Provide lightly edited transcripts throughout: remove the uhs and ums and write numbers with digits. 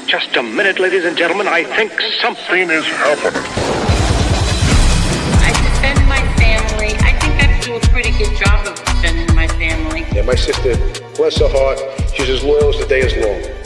Just a minute, ladies and gentlemen. I think something is happening. I defend my family. I think I do a pretty good job of defending my family. Yeah, my sister, bless her heart, she's as loyal as the day is long.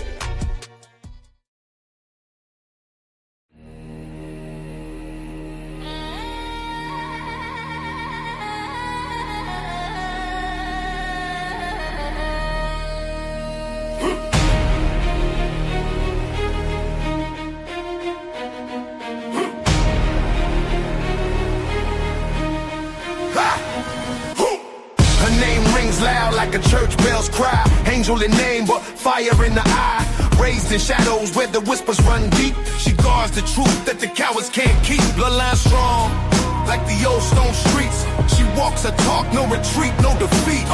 Like a church bell's cry, angel in name but fire in the eye, raised in shadows where the whispers run deep. She guards the truth that the cowards can't keep. Bloodline strong, like the old stone streets. She walks a talk, no retreat, no defeat.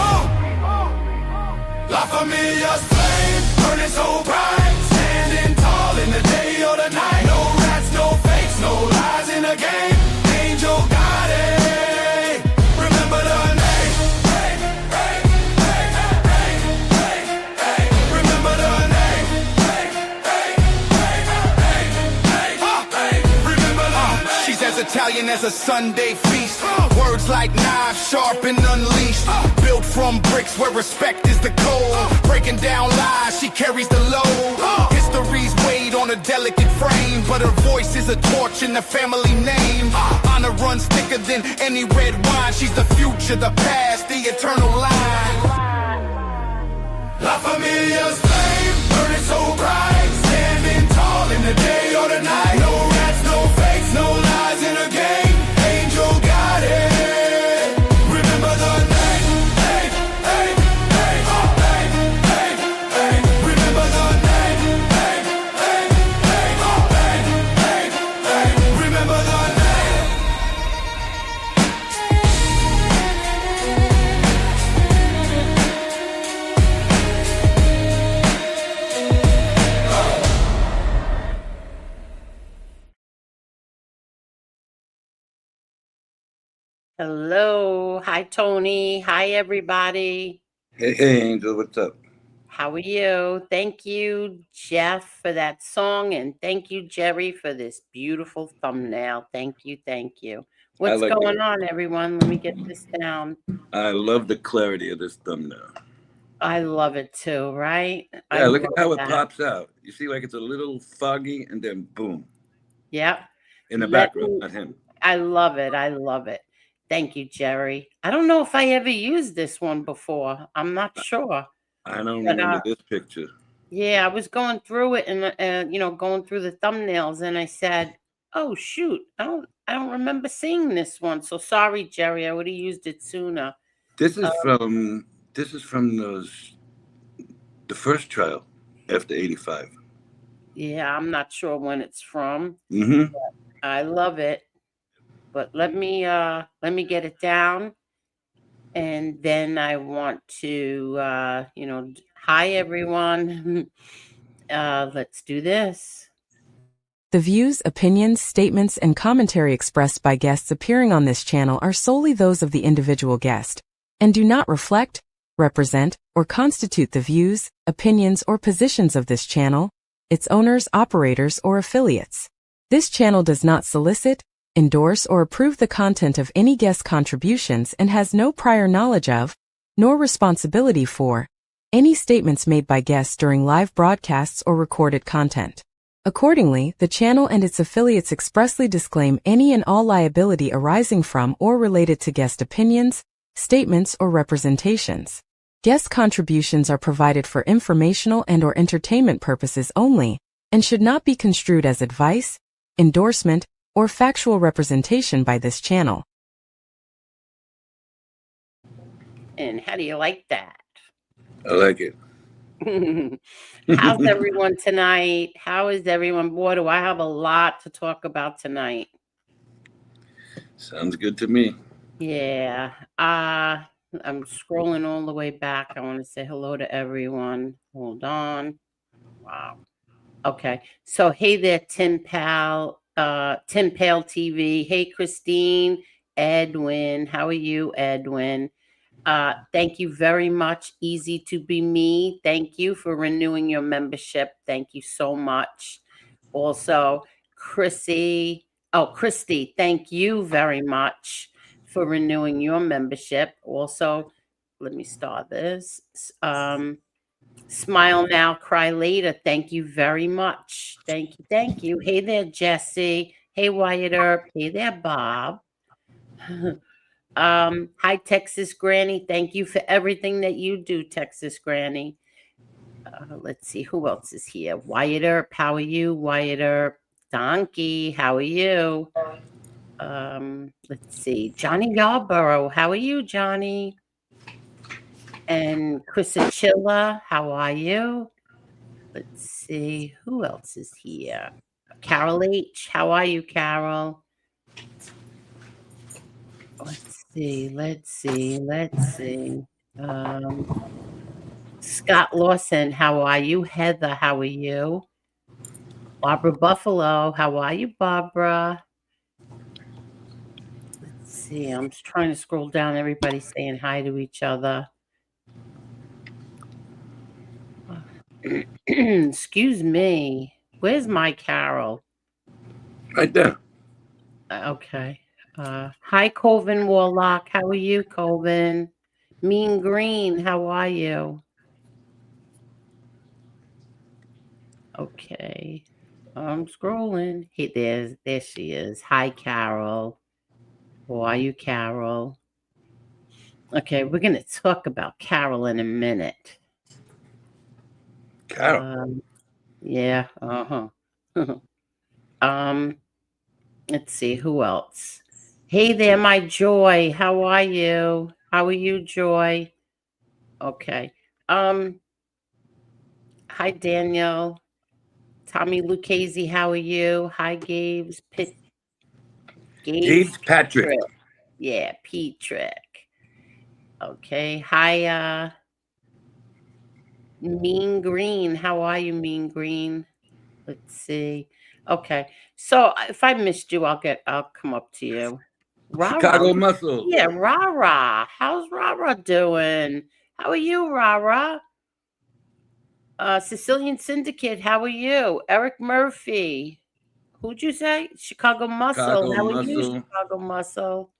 La Familia's flame, burning so bright, standing tall in the day or the night. No rats, no fakes, no lies in the game. Angel Gotti, remember the name. Italian as a Sunday feast. Words like knives, sharp and unleashed. Built from bricks where respect is the code. Breaking down lies, she carries the load. History's weighed on a delicate frame, but her voice is a torch in the family name. Honor runs thicker than any red wine. She's the future, the past, the eternal line. La Familia's flame, burning so bright, standing tall in the day or the night. No rats, no fakes, no lies in a game. Angel got it. Remember the name. Hey, hey, hey, hey, hey, hey. Remember the name. Hey, hey, hey, hey, hey, hey. Remember the name. Hello. Hi, Tony. Hi, everybody. Hey, Angel, what's up? How are you? Thank you, Jeff, for that song. And thank you, Jerry, for this beautiful thumbnail. Thank you. Thank you. What's like going on, everyone? Let me get this down. I love the clarity of this thumbnail. I love it too, right? Yeah, look at how it pops out. You see, like it's a little foggy and then boom. Yep. In the background, not him. I love it. I love it. Thank you, Jerry. I don't know if I ever used this one before. I'm not sure. I don't remember this picture. Yeah, I was going through it and going through the thumbnails, and I said, "Oh shoot, I don't remember seeing this one." So sorry, Jerry. I would have used it sooner. This is from the first trial after 85. Yeah, I'm not sure when it's from. Mm-hmm. I love it. But let me get it down, and then I want to hi everyone. Let's do this. The views, opinions, statements, and commentary expressed by guests appearing on this channel are solely those of the individual guest and do not reflect, represent, or constitute the views, opinions, or positions of this channel, its owners, operators, or affiliates. This channel does not solicit, endorse, or approve the content of any guest contributions and has no prior knowledge of, nor responsibility for, any statements made by guests during live broadcasts or recorded content. Accordingly, the channel and its affiliates expressly disclaim any and all liability arising from or related to guest opinions, statements, or representations. Guest contributions are provided for informational and/or entertainment purposes only and should not be construed as advice, endorsement, or factual representation by this channel. And how do you like that? I like it. How's everyone tonight? How is everyone? Boy, do I have a lot to talk about tonight. Sounds good to me. Yeah. I'm scrolling all the way back. I want to say hello to everyone. Hold on. Wow. Okay. So hey there, Tim Pale TV. Hey, Christine, Edwin. How are you, Edwin? Thank you very much. Easy to be me. Thank you for renewing your membership. Thank you so much. Also, Chrissy. Oh, Christy, thank you very much for renewing your membership. Also, let me start this. Smile now, cry later. Thank you very much. Thank you. Thank you. Hey there, Jesse. Hey, Wyatt Earp. Hey there, Bob. Hi, Texas Granny. Thank you for everything that you do, Texas Granny. Let's see who else is here. Wyatt Earp, how are you? Wyatt Earp. Donkey, how are you? Let's see. Johnny Yarborough, how are you, Johnny? And Chris Achilla, how are you? Let's see who else is here. Carol H, how are you, Carol? Let's see. Scott Lawson, how are you? Heather, how are you? Barbara Buffalo, how are you, Barbara? Let's see. I'm just trying to scroll down. Everybody saying hi to each other. Excuse me. Where's my Carol? Right there. Okay. Hi, Colvin Warlock. How are you, Colvin? Mean Green, how are you? Okay. I'm scrolling. Hey, there she is. Hi, Carol. How are you, Carol? Okay, we're gonna talk about Carol in a minute. Carol. Yeah, uh-huh. Let's see, who else? Hey there, my Joy. How are you? How are you, Joy? Okay. Hi, Daniel. Tommy Lucchese, how are you? Hi, Gabe's Gabe Patrick. Yeah, Petrick. Okay. Hi, Mean Green. How are you, Mean Green? Let's see. Okay. So if I missed you, I'll come up to you. Chicago Muscle. Yeah, Rara. How's Rara doing? How are you, Rara? Sicilian Syndicate, how are you? Eric Murphy. Who'd you say? Chicago Muscle. Chicago How are you, Muscle. Chicago Muscle?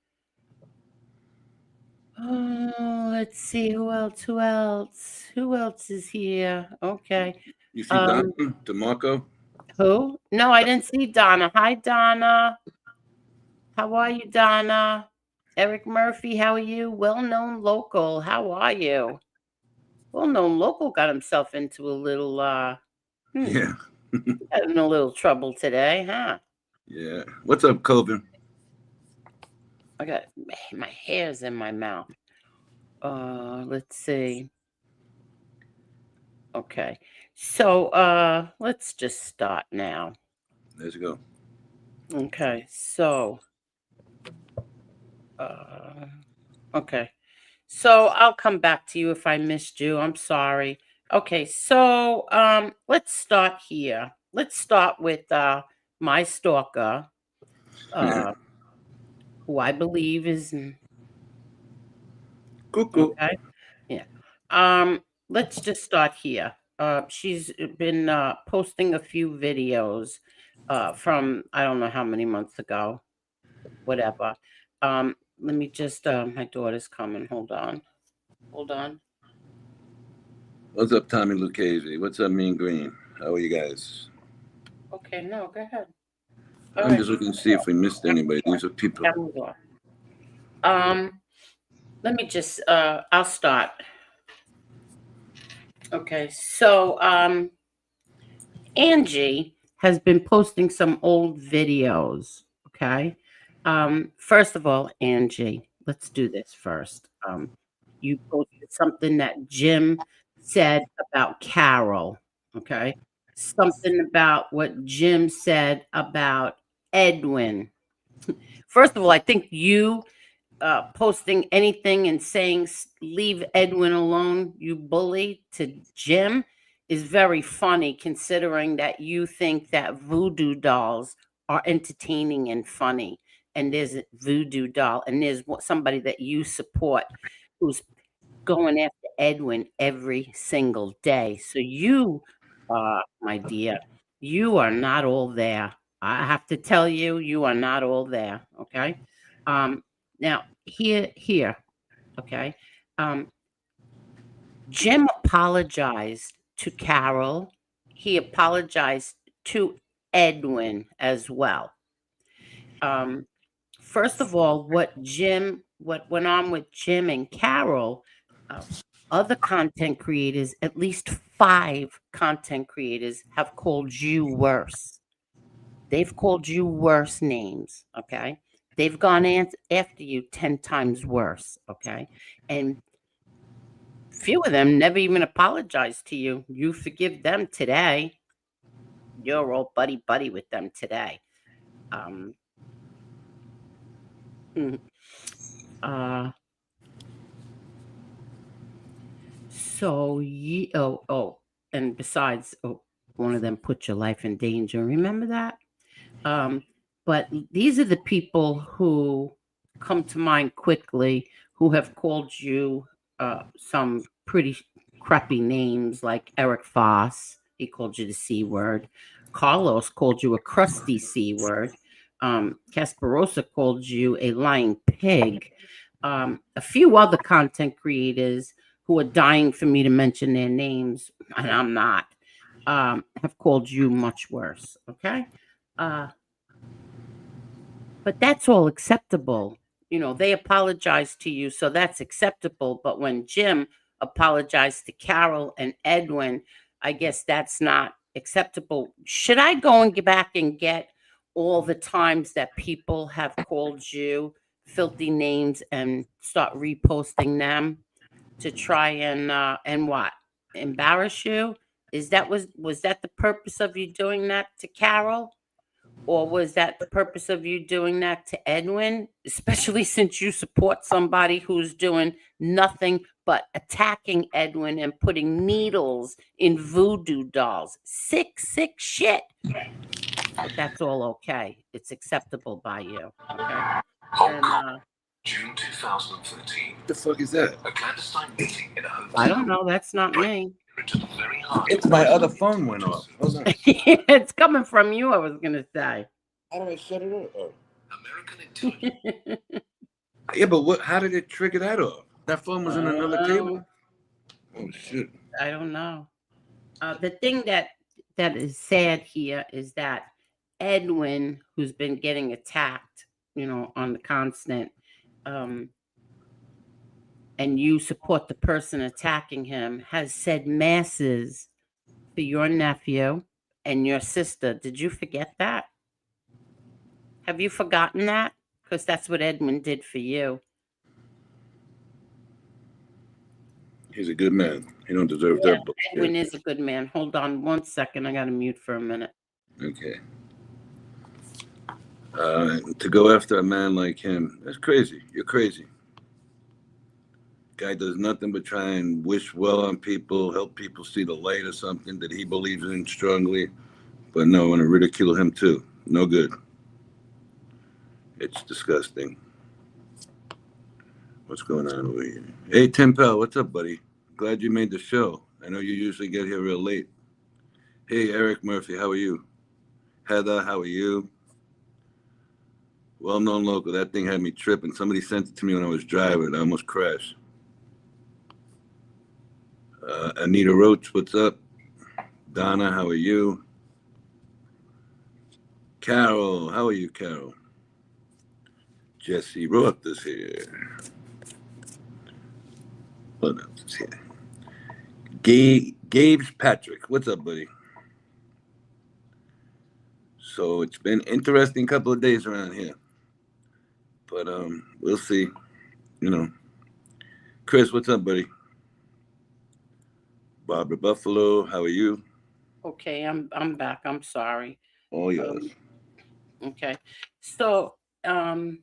Oh, let's see. Who else? Who else is here? Okay. You see Donna DeMarco? Who? No, I didn't see Donna. Hi, Donna. How are you, Donna? Eric Murphy, how are you? Well-known local. How are you? Well-known local got himself into a little Yeah. got in a little trouble today, huh? Yeah. What's up, Colvin? I got my hair's in my mouth. Let's see. Okay. So let's just start now. Let's go. Okay. So okay. So I'll come back to you if I missed you. I'm sorry. Okay, so let's start here. Let's start with my stalker, who I believe is Cuckoo. okay. Yeah. Let's just start here. She's been posting a few videos from I don't know how many months ago, whatever. Let me just my daughter's coming. Hold on. What's up, Tommy Lucchese? What's up, Mean Green? How are you guys? Okay, no, go ahead. I'm just looking to see if we missed anybody. These are people. Let me just I'll start. Okay, so Angie has been posting some old videos. Okay. First of all, Angie, let's do this first. You posted something that Jim said about Carol. Okay. Something about what Jim said about Edwin. First of all, I think you posting anything and saying leave Edwin alone, you bully, to Jim is very funny, considering that you think that voodoo dolls are entertaining and funny, and there's a voodoo doll and there's somebody that you support. who's going after Edwin every single day. So you, my dear, you are not all there. I have to tell you, you are not all there. Okay. Now here. Okay. Jim apologized to Carol. He apologized to Edwin as well. First of all, what went on with Jim and Carol, other content creators, at least 5 content creators have called you worse. They've called you worse names, okay? They've gone after you 10 times worse, okay? And few of them never even apologized to you. You forgive them today. You're all buddy with them today. So and besides, one of them put your life in danger. Remember that? But these are the people who come to mind quickly who have called you some pretty crappy names, like Eric Foss. He called you the C word. Carlos called you a crusty C word. Casparosa called you a lying pig. A few other content creators who are dying for me to mention their names, and I'm not, have called you much worse. Okay. But that's all acceptable. They apologized to you, so that's acceptable. But when Jim apologized to Carol and Edwin, I guess that's not acceptable. Should I go and get back and get all the times that people have called you filthy names and start reposting them to try and what? Embarrass you? Was that the purpose of you doing that to Carol? Or was that the purpose of you doing that to Edwin? Especially since you support somebody who's doing nothing but attacking Edwin and putting needles in voodoo dolls. Sick shit. But that's all okay. It's acceptable by you. Okay. And, June 2013. What the fuck is that? A clandestine meeting in a hotel. I don't know. That's not me. It's my other phone went off. Hold on. It's coming from you, I was going to say. How do I shut it off? Oh. American intelligence. Yeah, but how did it trigger that off? That phone was in another table? Oh, shit. I don't know. The thing that is sad here is that Edwin, who's been getting attacked, on the constant, and you support the person attacking him, has said masses for your nephew and your sister. Did you forget that? Have you forgotten that? Because that's what Edwin did for you. He's a good man. He don't deserve Yeah, that bullshit. Edwin is a good man. Hold on 1 second. I got to mute for a minute. Okay. To go after a man like him, that's crazy. You're crazy. Guy does nothing but try and wish well on people, help people see the light or something that he believes in strongly. But no, I want to ridicule him too. No good. It's disgusting. What's going on over here? Hey, Tim Pell, what's up, buddy? Glad you made the show. I know you usually get here real late. Hey, Eric Murphy, how are you? Heather, how are you? Well-known local. That thing had me tripping. Somebody sent it to me when I was driving. I almost crashed. Anita Roach, what's up? Donna, how are you? Carol, how are you, Carol? Jesse Roth is here. What else is here? Gage Patrick, what's up, buddy? So it's been interesting couple of days around here. But we'll see. Chris, what's up, buddy? Barbara Buffalo, how are you? Okay, I'm back. I'm sorry. Oh, yes. Okay. So I'll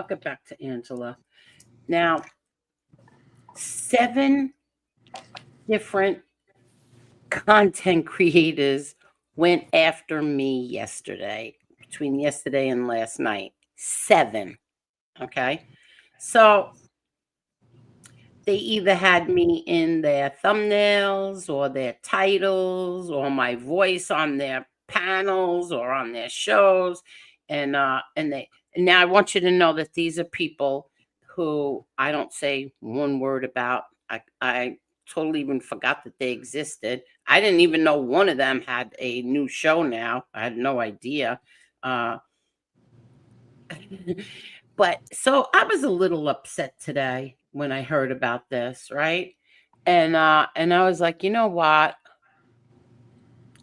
get back to Angela. Now, 7 different content creators went after me yesterday, between yesterday and last night. 7. Okay. So they either had me in their thumbnails or their titles or my voice on their panels or on their shows. And now I want you to know that these are people who I don't say one word about. I totally even forgot that they existed. I didn't even know one of them had a new show now. I had no idea. But so I was a little upset today when I heard about this, right? And I was like, you know what?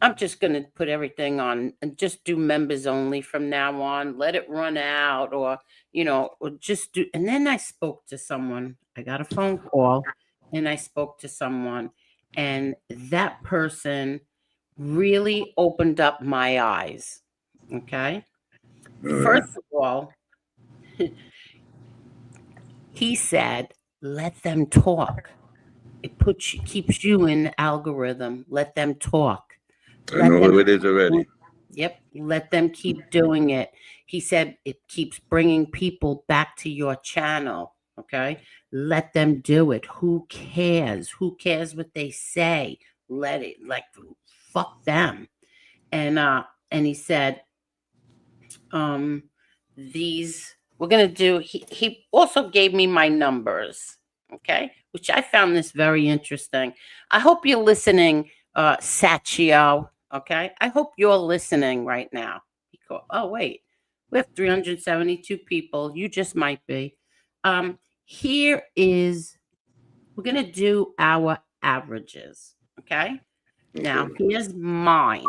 I'm just going to put everything on and just do members only from now on. Let it run out, or just do. And then I spoke to someone. I got a phone call and I spoke to someone, and that person really opened up my eyes. Okay. First of all, he said, let them talk. It keeps you in the algorithm. Let them talk. I know who it is already. Yep. Let them keep doing it. He said it keeps bringing people back to your channel. Okay. Let them do it. Who cares? Who cares what they say? Let it, like, fuck them. And he said, these we're going to do, he also gave me my numbers. Okay. Which I found this very interesting. I hope you're listening, Sachio. Okay. I hope you're listening right now. Oh, wait, we have 372 people. You just might be. We're going to do our averages. Okay. Now here's mine.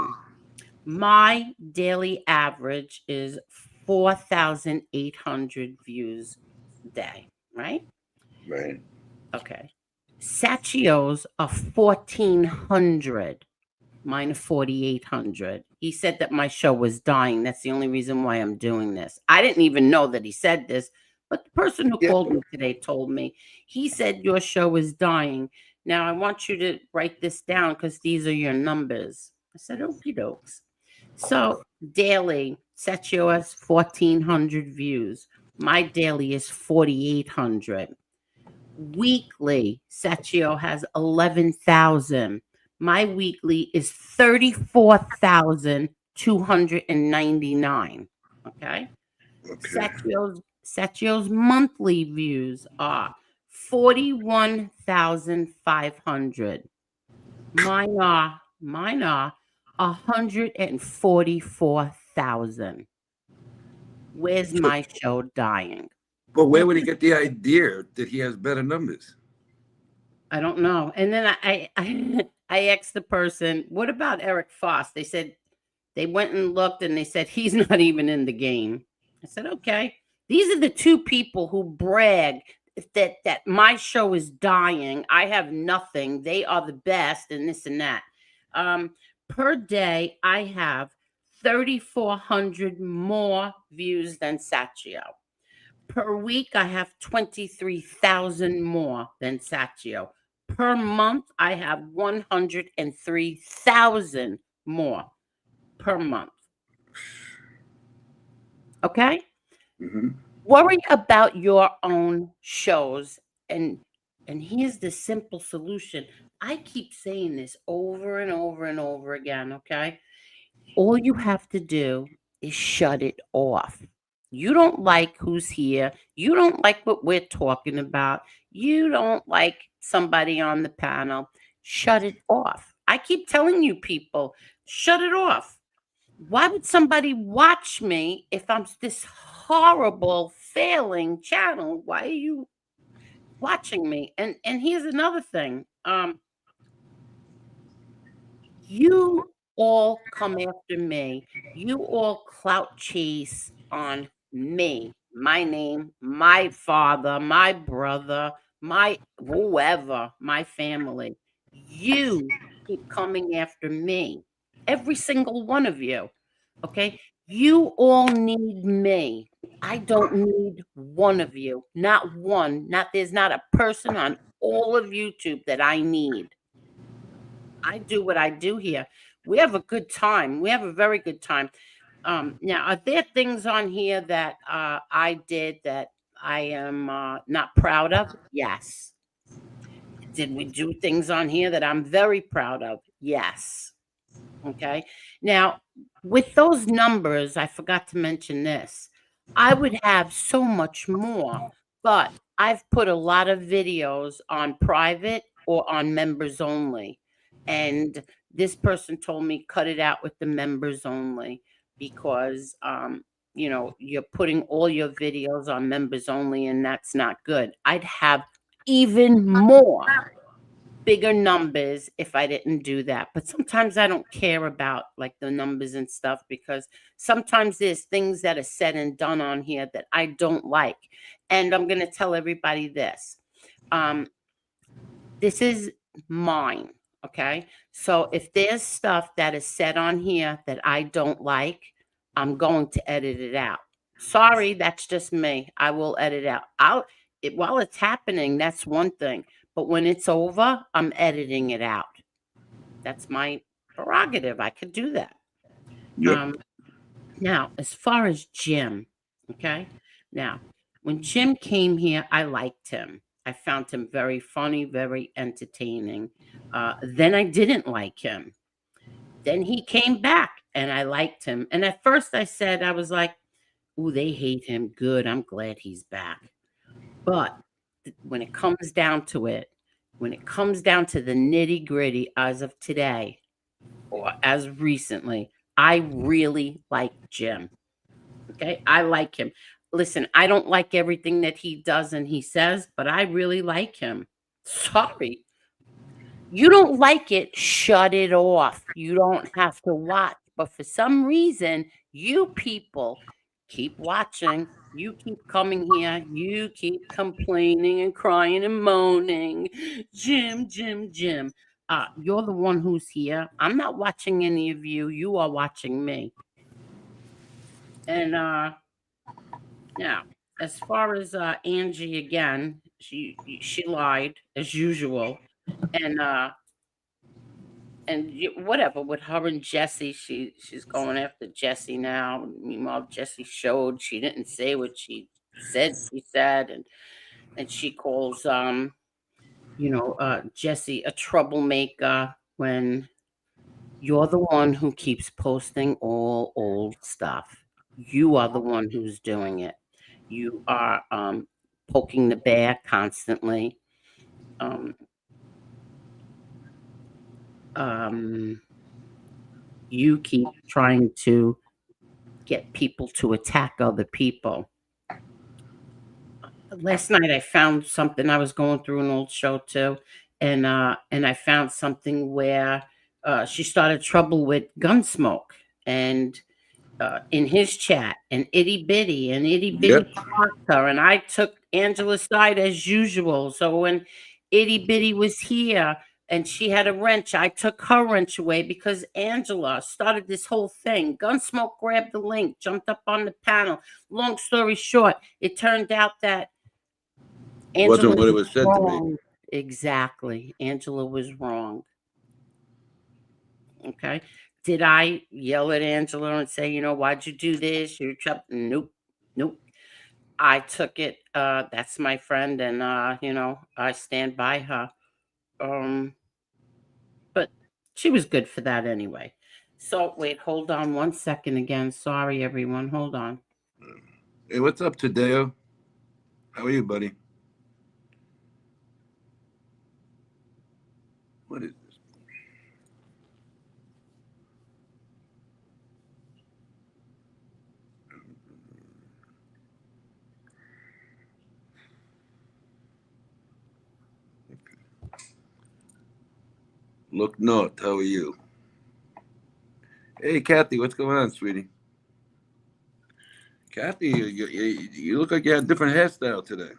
My daily average is 4,800 views a day, right? Right. Okay. Sachio's are 1,400. Mine are 4,800. He said that my show was dying. That's the only reason why I'm doing this. I didn't even know that he said this, but the person who called me today told me. He said your show is dying. Now I want you to write this down because these are your numbers. I said, okie dokes. So daily, Sachio has 1,400 views. My daily is 4,800. Weekly, Sachio has 11,000. My weekly is 34,299. Okay. Sachio's monthly views are 41,500. Mine are 144,000. Where's my show dying? But where would he get the idea that he has better numbers? I don't know. And then I asked the person, what about Eric Foss? They said they went and looked and they said he's not even in the game. I said, okay. These are the two people who brag that my show is dying. I have nothing. They are the best and this and that. Per day, I have 3,400 more views than Sachio. Per week, I have 23,000 more than Sachio. Per month, I have 103,000 more per month. Okay? Mm-hmm. Worry about your own shows. And here's the simple solution. I keep saying this over and over and over again, okay? All you have to do is shut it off. You don't like who's here. You don't like what we're talking about. You don't like somebody on the panel. Shut it off. I keep telling you people, shut it off. Why would somebody watch me if I'm this horrible, failing channel? Why are you watching me? And here's another thing. You all come after me. You all clout chase on me, my name, my father, my brother, my whoever, my family. You keep coming after me. Every single one of you. Okay? You all need me. I don't need one of you. Not one. There's not a person on all of YouTube that I need. I do what I do here. We have a good time. We have a very good time. Now, are there things on here that I did that I am not proud of? Yes. Did we do things on here that I'm very proud of? Yes. Okay. Now, with those numbers, I forgot to mention this. I would have so much more, but I've put a lot of videos on private or on members only. And this person told me cut it out with the members only because you're putting all your videos on members only, and that's not good. I'd have even more bigger numbers if I didn't do that. But sometimes I don't care about like the numbers and stuff because sometimes there's things that are said and done on here that I don't like. And I'm going to tell everybody this. This is mine. Okay. So if there's stuff that is said on here that I don't like, I'm going to edit it out. Sorry, that's just me. I will edit out. While it's happening, that's one thing. But when it's over, I'm editing it out. That's my prerogative. I could do that. Yep. Now, as far as Jim, okay? Now, when Jim came here, I liked him. I found him very funny, very entertaining. Then I didn't like him. Then he came back and I liked him. And at first I was like, ooh, they hate him. Good. I'm glad he's back. But when it comes down to it, when it comes down to the nitty gritty as of today or as recently, I really like Jim. Okay. I like him. Listen, I don't like everything that he does and he says, but I really like him. Sorry. You don't like it, shut it off. You don't have to watch. But for some reason, you people keep watching. You keep coming here. You keep complaining and crying and moaning. Jim, Jim, Jim. You're the one who's here. I'm not watching any of you. You are watching me. And now, as far as Angie again, she lied as usual. And whatever with her and Jesse, she's going after Jesse now. Meanwhile, Jesse showed she didn't say what she said. She said, and she calls Jesse a troublemaker when you're the one who keeps posting all old stuff. You are the one who's doing it. You are poking the bear constantly. You keep trying to get people to attack other people. Last night I found something. I was going through an old show too, and I found something where she started trouble with Gunsmoke and in his chat and Itty Bitty blocked her, and I took Angela's side as usual. So when Itty Bitty was here and she had a wrench, I took her wrench away because Angela started this whole thing. Gunsmoke grabbed the link, jumped up on the panel. Long story short, it turned out that Angela Wasn't what it was said wrong. to be. Exactly. Angela was wrong. Okay. Did I yell at Angela and say, why'd you do this? You're Nope. Nope. I took it. That's my friend. And, I stand by her. But she was good for that anyway. So wait, hold on 1 second again. Sorry, everyone. Hold on. Hey, what's up, Tadeo? How are you, buddy? What is this? Look north. How are you? Hey, Kathy, what's going on, sweetie? Kathy, you look like you had a different hairstyle today.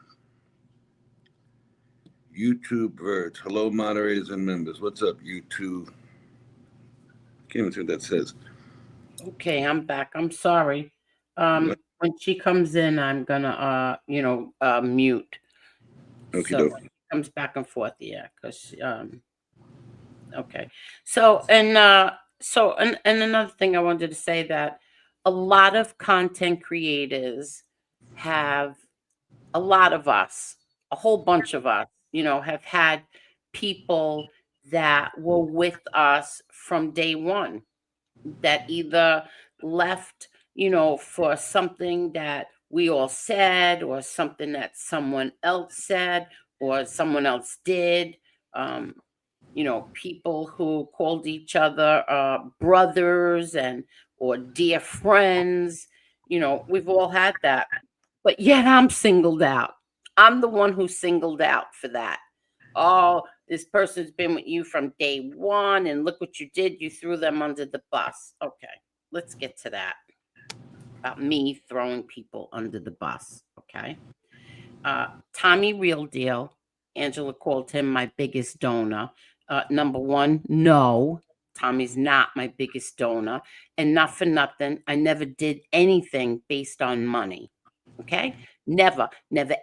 YouTube Verge. Hello, moderators and members. What's up, YouTube? Can't even see what that says. Okay, I'm back. I'm sorry. When she comes in, I'm gonna mute. Okay, So it comes back and forth, yeah, because okay. So and another thing I wanted to say that a lot of content creators have a lot of us, a whole bunch of us, have had people that were with us from day one that either left, for something that we all said or something that someone else said or someone else did. Um, people who called each other brothers and or dear friends. We've all had that. But yet I'm singled out. I'm the one who's singled out for that. Oh, this person's been with you from day one, and look what you did. You threw them under the bus. Okay, let's get to that. About me throwing people under the bus. Okay. Tommy Real Deal. Angela called him my biggest donor. Number one, no, Tommy's not my biggest donor. And not for nothing, I never did anything based on money. Okay? Never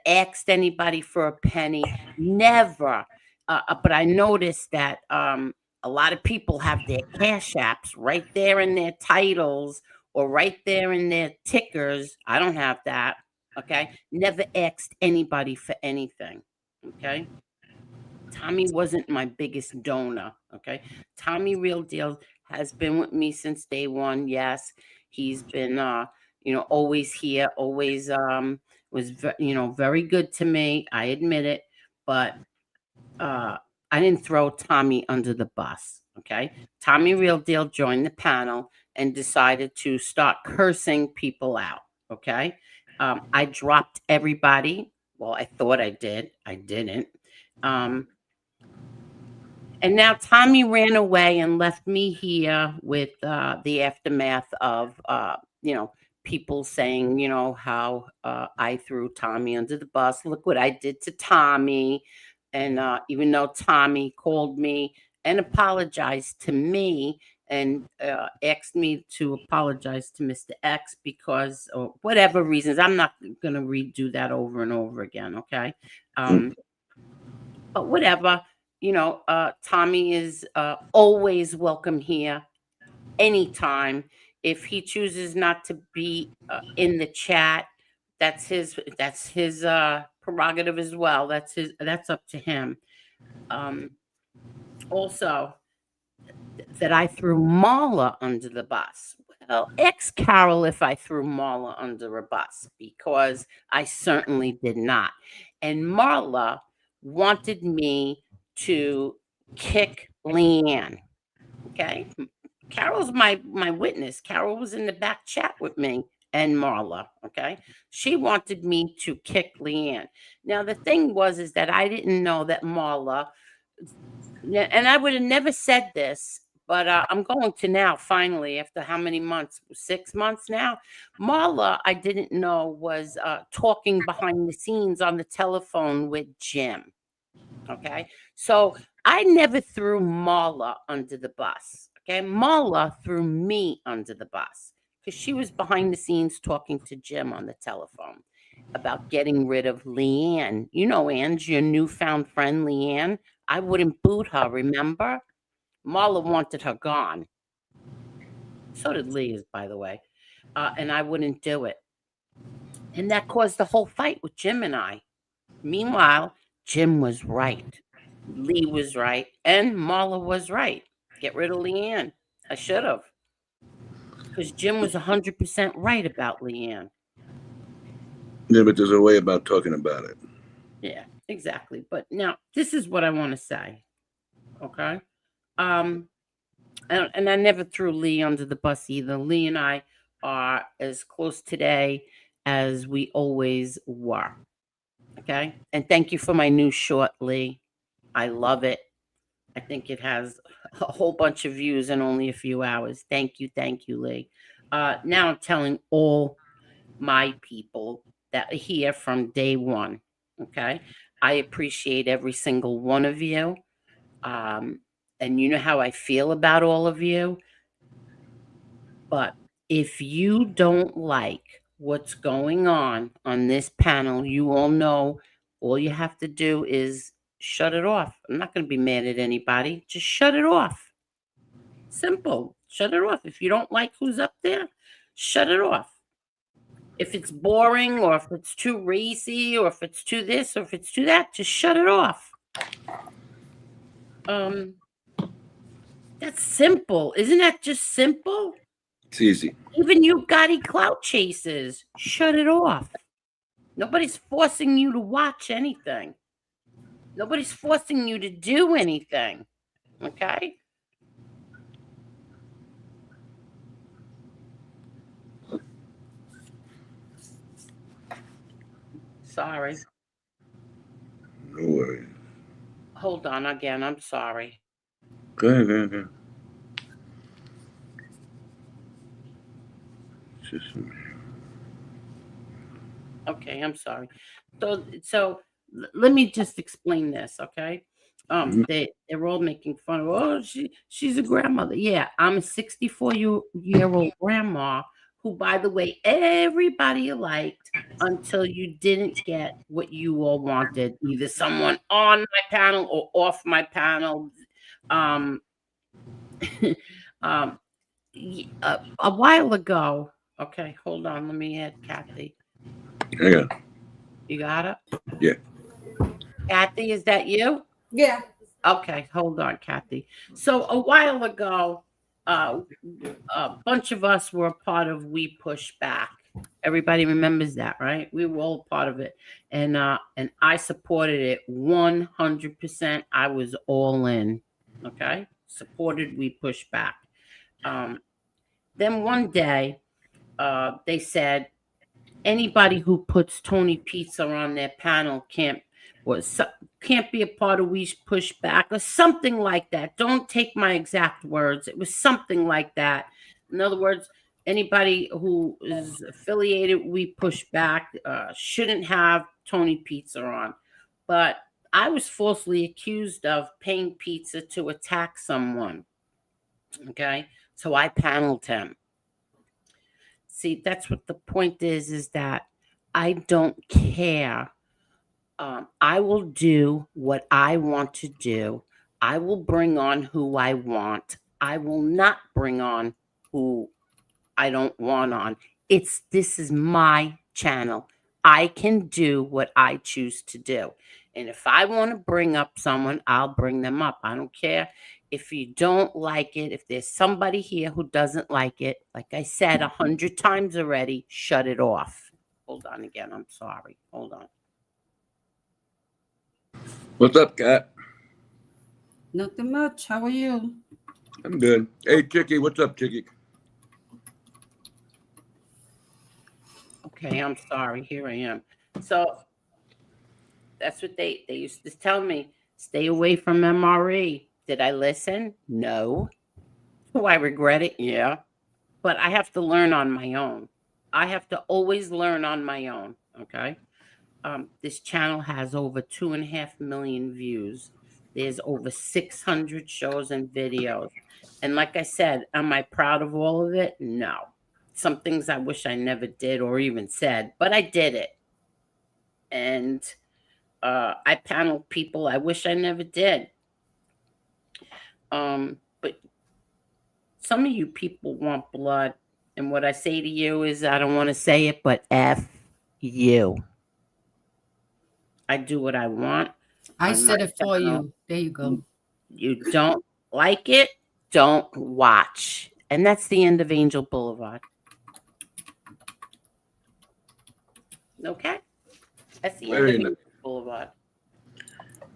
asked anybody for a penny. Never. But I noticed that a lot of people have their cash apps right there in their titles or right there in their tickers. I don't have that. Okay. Never asked anybody for anything. Okay. Tommy wasn't my biggest donor. Okay. Tommy Real Deal has been with me since day one. Yes. He's been, always here, always, was, very good to me. I admit it, but, I didn't throw Tommy under the bus. Okay. Tommy Real Deal joined the panel and decided to start cursing people out. Okay. I dropped everybody. Well, I thought I did. I didn't. And now Tommy ran away and left me here with the aftermath of, people saying, how I threw Tommy under the bus. Look what I did to Tommy. And even though Tommy called me and apologized to me and asked me to apologize to Mr. X because or whatever reasons, I'm not going to redo that over and over again. Okay. But whatever, Tommy is always welcome here anytime. If he chooses not to be in the chat, that's his prerogative as well. That's up to him. Also, that I threw Marla under the bus. Well, ex Carol if I threw Marla under a bus, because I certainly did not. And Marla wanted me to kick Leanne. Okay. Carol's my witness. Carol was in the back chat with me and Marla. Okay. She wanted me to kick Leanne. Now, the thing is that I didn't know that Marla, and I would have never said this, but I'm going to now, finally, after how many months? 6 months now. Marla, I didn't know, was talking behind the scenes on the telephone with Jim. Okay. So I never threw Marla under the bus. Okay. Marla threw me under the bus because she was behind the scenes talking to Jim on the telephone about getting rid of Leanne. Ange, your newfound friend, Leanne. I wouldn't boot her, remember? Marla wanted her gone. So did Liz, by the way. And I wouldn't do it. And that caused the whole fight with Jim and I. Meanwhile, Jim was right. Lee was right. And Marla was right. Get rid of Leanne. I should have. Because Jim was 100% right about Leanne. Yeah, but there's a way about talking about it. Yeah, exactly. But now, this is what I want to say. Okay? And I never threw Lee under the bus either. Lee and I are as close today as we always were. Okay? And thank you for my new short, Lee. I love it. I think it has a whole bunch of views in only a few hours. Thank you, Lee. Now I'm telling all my people that are here from day one. Okay? I appreciate every single one of you. And you know how I feel about all of you. But if you don't like what's going on this panel, you all know all you have to do is shut it off. I'm not going to be mad at anybody. Just shut it off. Simple. Shut it off. If you don't like who's up there, shut it off. If it's boring or if it's too racy or if it's too this or if it's too that, just shut it off. That's simple. Isn't that just simple? It's easy. Even you Gotti clout chasers, shut it off. Nobody's forcing you to watch anything. Nobody's forcing you to do anything. Okay? Sorry. No worries. Hold on again. I'm sorry. Go ahead, go ahead, go ahead. Just Okay, I'm sorry. So let me just explain this, okay? They're all making fun of, oh, she's a grandmother. Yeah, I'm a 64-year-old grandma who, by the way, everybody liked until you didn't get what you all wanted, either someone on my panel or off my panel. Um, a while ago. Okay, hold on. Let me add Kathy. I got it. You got it? Yeah. Kathy, is that you? Yeah. Okay, hold on, Kathy. So a while ago, a bunch of us were a part of We Push Back. Everybody remembers that, right? We were all part of it, and I supported it 100%. I was all in. Okay, supported We Push Back. Then one day, they said anybody who puts Tony Pizza on their panel can't be a part of We Push Back or something like that. Don't take my exact words. It was something like that. In other words, anybody who is affiliated with We Push Back shouldn't have Tony Pizza on. But I was falsely accused of paying pizza to attack someone. Okay, so I paneled him. See, that's what the point is that I don't care. I will do what I want to do. I will bring on who I want. I will not bring on who I don't want on. This is my channel. I can do what I choose to do. And if I want to bring up someone, I'll bring them up. I don't care if you don't like it. If there's somebody here who doesn't like it, like I said 100 times already, shut it off. Hold on again. I'm sorry. Hold on. What's up, Kat? Nothing much. How are you? I'm good. Hey, Chicky, what's up, Chicky? Okay, I'm sorry. Here I am. So that's what they used to tell me. Stay away from MRE. Did I listen? No. Do I regret it? Yeah. But I have to learn on my own. I have to always learn on my own. Okay. This channel has over 2.5 million views. There's over 600 shows and videos. And like I said, am I proud of all of it? No. Some things I wish I never did or even said, but I did it. And I paneled people I wish I never did. But some of you people want blood. And what I say to you is, I don't want to say it, but F you. I do what I want. I said it for you. There you go. You don't like it, don't watch. And that's the end of Angel Boulevard. Okay? That's the end of Angel Boulevard.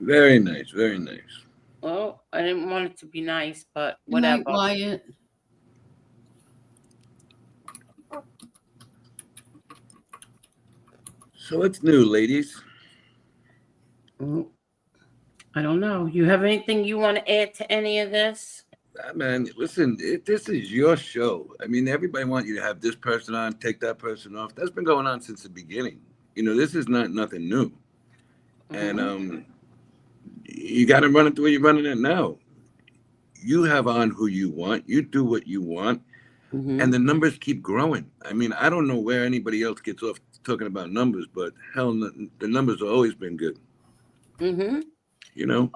Very nice, very nice. Well, I didn't want it to be nice, but whatever. Good night, Wyatt. So what's new, ladies? I don't know. You have anything you want to add to any of this? Man, listen, this is your show. I mean, everybody wants you to have this person on, take that person off. That's been going on since the beginning. You know, this is nothing new. And you got to run it the way you're running it now. You have on who you want. You do what you want. And the numbers keep growing. I mean, I don't know where anybody else gets off talking about numbers, but hell, the numbers have always been good. You know?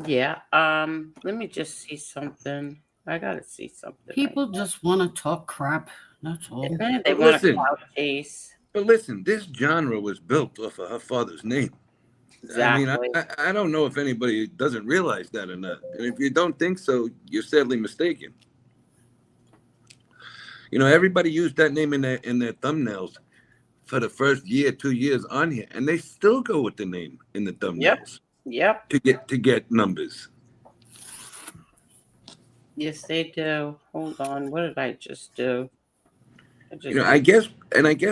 Yeah. Let me just see something. I gotta see something. People just want to talk crap. That's all. They want to clout chase. But listen, this genre was built off of her father's name. Exactly. I don't know if anybody doesn't realize that or not. And if you don't think so, you're sadly mistaken. You know, everybody used that name in their thumbnails for the first year, 2 years on here, and they still go with the name in the thumbnails Yep. to get numbers. Yes, they do. Hold on. What did I just do? You know, I guess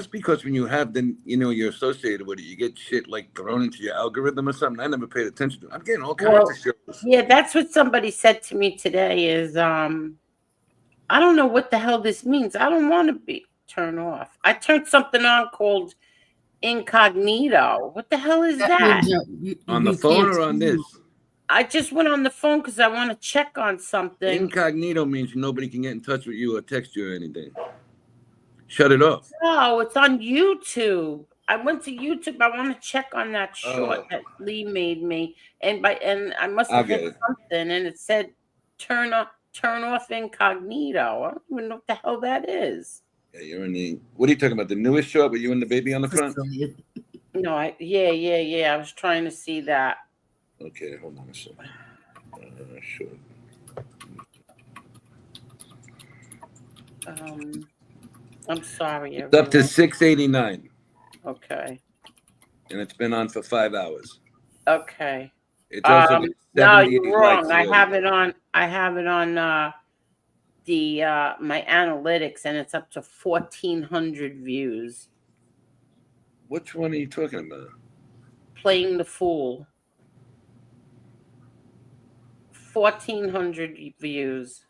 because when you have you're associated with it, you get shit like thrown into your algorithm or something. I never paid attention to it. I'm getting all kinds of shows. Yeah, that's what somebody said to me today is I don't know what the hell this means. I don't want to be turned off. I turned something on called incognito. What the hell is that? On the phone or on this? I just went on the phone because I want to check on something. Incognito means nobody can get in touch with you or text you or anything. Shut it off. No, it's on YouTube. I went to YouTube. I want to check on that short that Lee made me, and I must have hit something, and it said turn off incognito. I don't even know what the hell that is. Yeah, you're in the. What are you talking about? The newest shot with you and the baby on the front? No, yeah. I was trying to see that. Okay, hold on a second. Sure. I'm sorry. It's up to 689. Okay. And it's been on for 5 hours. Okay. It's also no, you're wrong. I have it on the my analytics, and it's up to 1,400 views. Which one are you talking about? Playing the Fool. 1,400 views.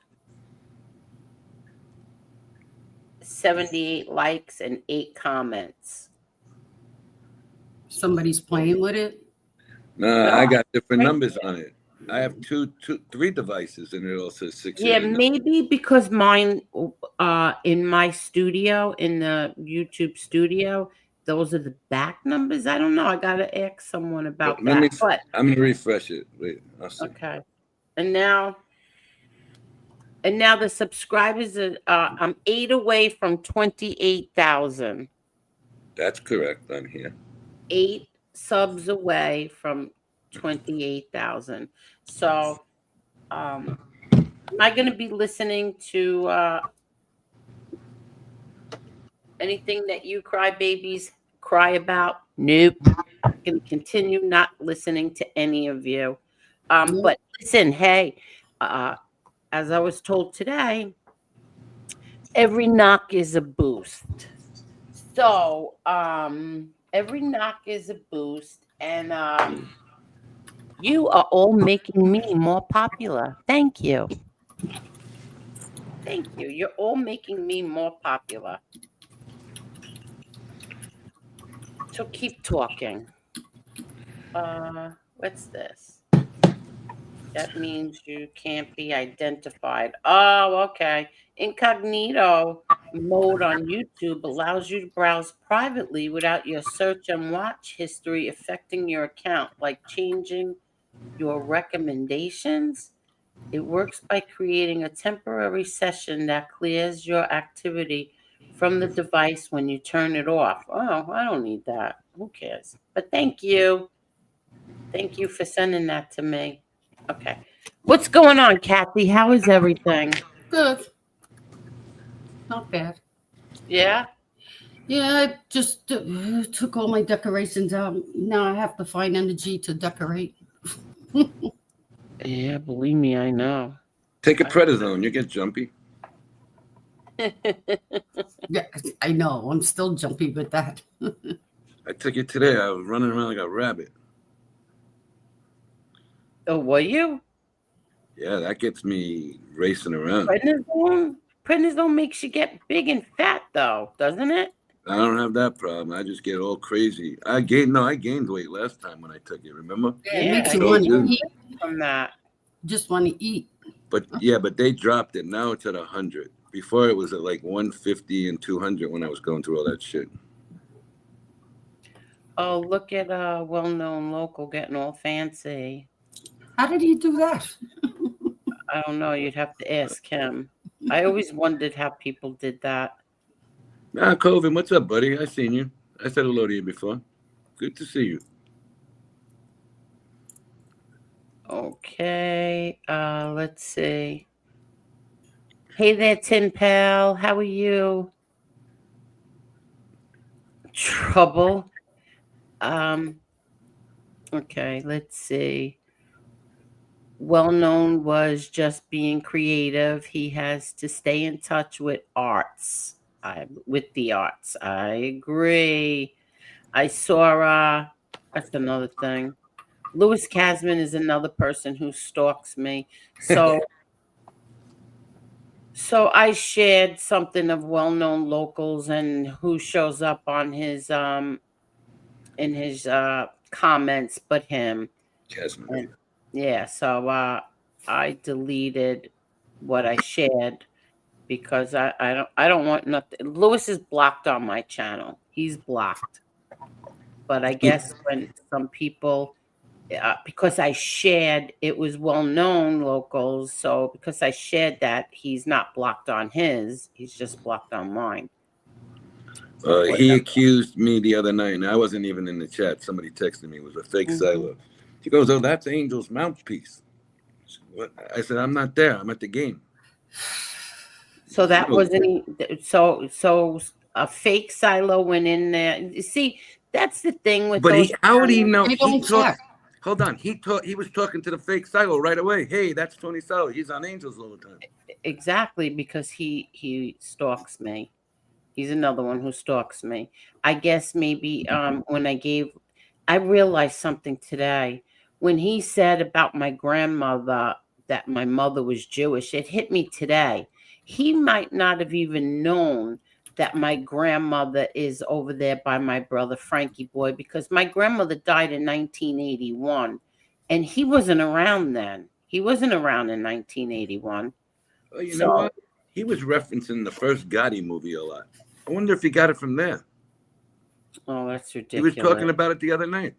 78 likes and 8 comments. Somebody's playing with it? No, I got different numbers on it. I have three devices, and it also says 6. Yeah, maybe because mine in my studio, in the YouTube studio, those are the back numbers. I don't know. I gotta ask someone about that. But I'm gonna refresh it. Wait, I'll see. Okay. And now the subscribers are I'm 8 away from 28,000. That's correct on here. 8 subs away from 28,000. So am I going to be listening to anything that you crybabies cry about? Nope. I'm going to continue not listening to any of you. But listen, hey, as I was told today, every knock is a boost. So every knock is a boost, and you are all making me more popular. Thank you. Thank you. You're all making me more popular. So keep talking. What's this? That means you can't be identified. Oh, okay. Incognito mode on YouTube allows you to browse privately without your search and watch history affecting your account, like changing your recommendations. It works by creating a temporary session that clears your activity from the device when you turn it off. Oh, I don't need that. Who cares? But thank you. Thank you for sending that to me. Okay. What's going on, Kathy? How is everything? Good. Not bad. Yeah? Yeah, I just took all my decorations out. Now I have to find energy to decorate. Yeah, believe me, I know. Take a prednisone. You get jumpy. Yeah, I know. I'm still jumpy with that. I took it today. I was running around like a rabbit. Oh, were you? Yeah, that gets me racing around. Prednisone makes you get big and fat, though, doesn't it? I don't have that problem. I just get all crazy. I gained weight last time when I took it. Remember? Yeah, it makes you want to eat. From that. Just want to eat. But they dropped it. Now it's at 100. Before it was at like 150 and 200 when I was going through all that shit. Oh, look at a well-known local getting all fancy. How did he do that? I don't know. You'd have to ask him. I always wondered how people did that. Nah, Colvin, what's up, buddy? I seen you. I said hello to you before. Good to see you. Okay. Let's see. Hey there, Tin Pal. How are you? Trouble. Okay, let's see. Well known was just being creative. He has to stay in touch with arts. With the arts. I agree. I saw that's another thing. Louis Casman is another person who stalks me. So so I shared something of well-known locals and who shows up on his in his comments but him. Jasmine. And yeah, so I deleted what I shared because I don't want nothing. Lewis is blocked on my channel. He's blocked. But I guess when some people because I shared, it was well-known locals. So because I shared that, he's not blocked on his. He's just blocked on mine. He accused me the other night, and I wasn't even in the chat. Somebody texted me. It was a fake silo. He goes, "Oh, that's Angel's mouthpiece." I said, "I'm not there. I'm at the game." So that wasn't so a fake silo went in there. You see, that's the thing with But those. how would he know? They don't check. Hold on. He was talking to the fake silo right away. Hey, that's Tony Silo. He's on Angels all the time. Exactly, because he stalks me. He's another one who stalks me. I guess maybe when I realized something today. When he said about my grandmother that my mother was Jewish, it hit me today. He might not have even known that my grandmother is over there by my brother Frankie Boy, because my grandmother died in 1981 and he wasn't around then. He wasn't around in 1981. Oh, you know what? He was referencing the first Gotti movie a lot. I wonder if he got it from there. Oh, that's He ridiculous. was talking about it the other night.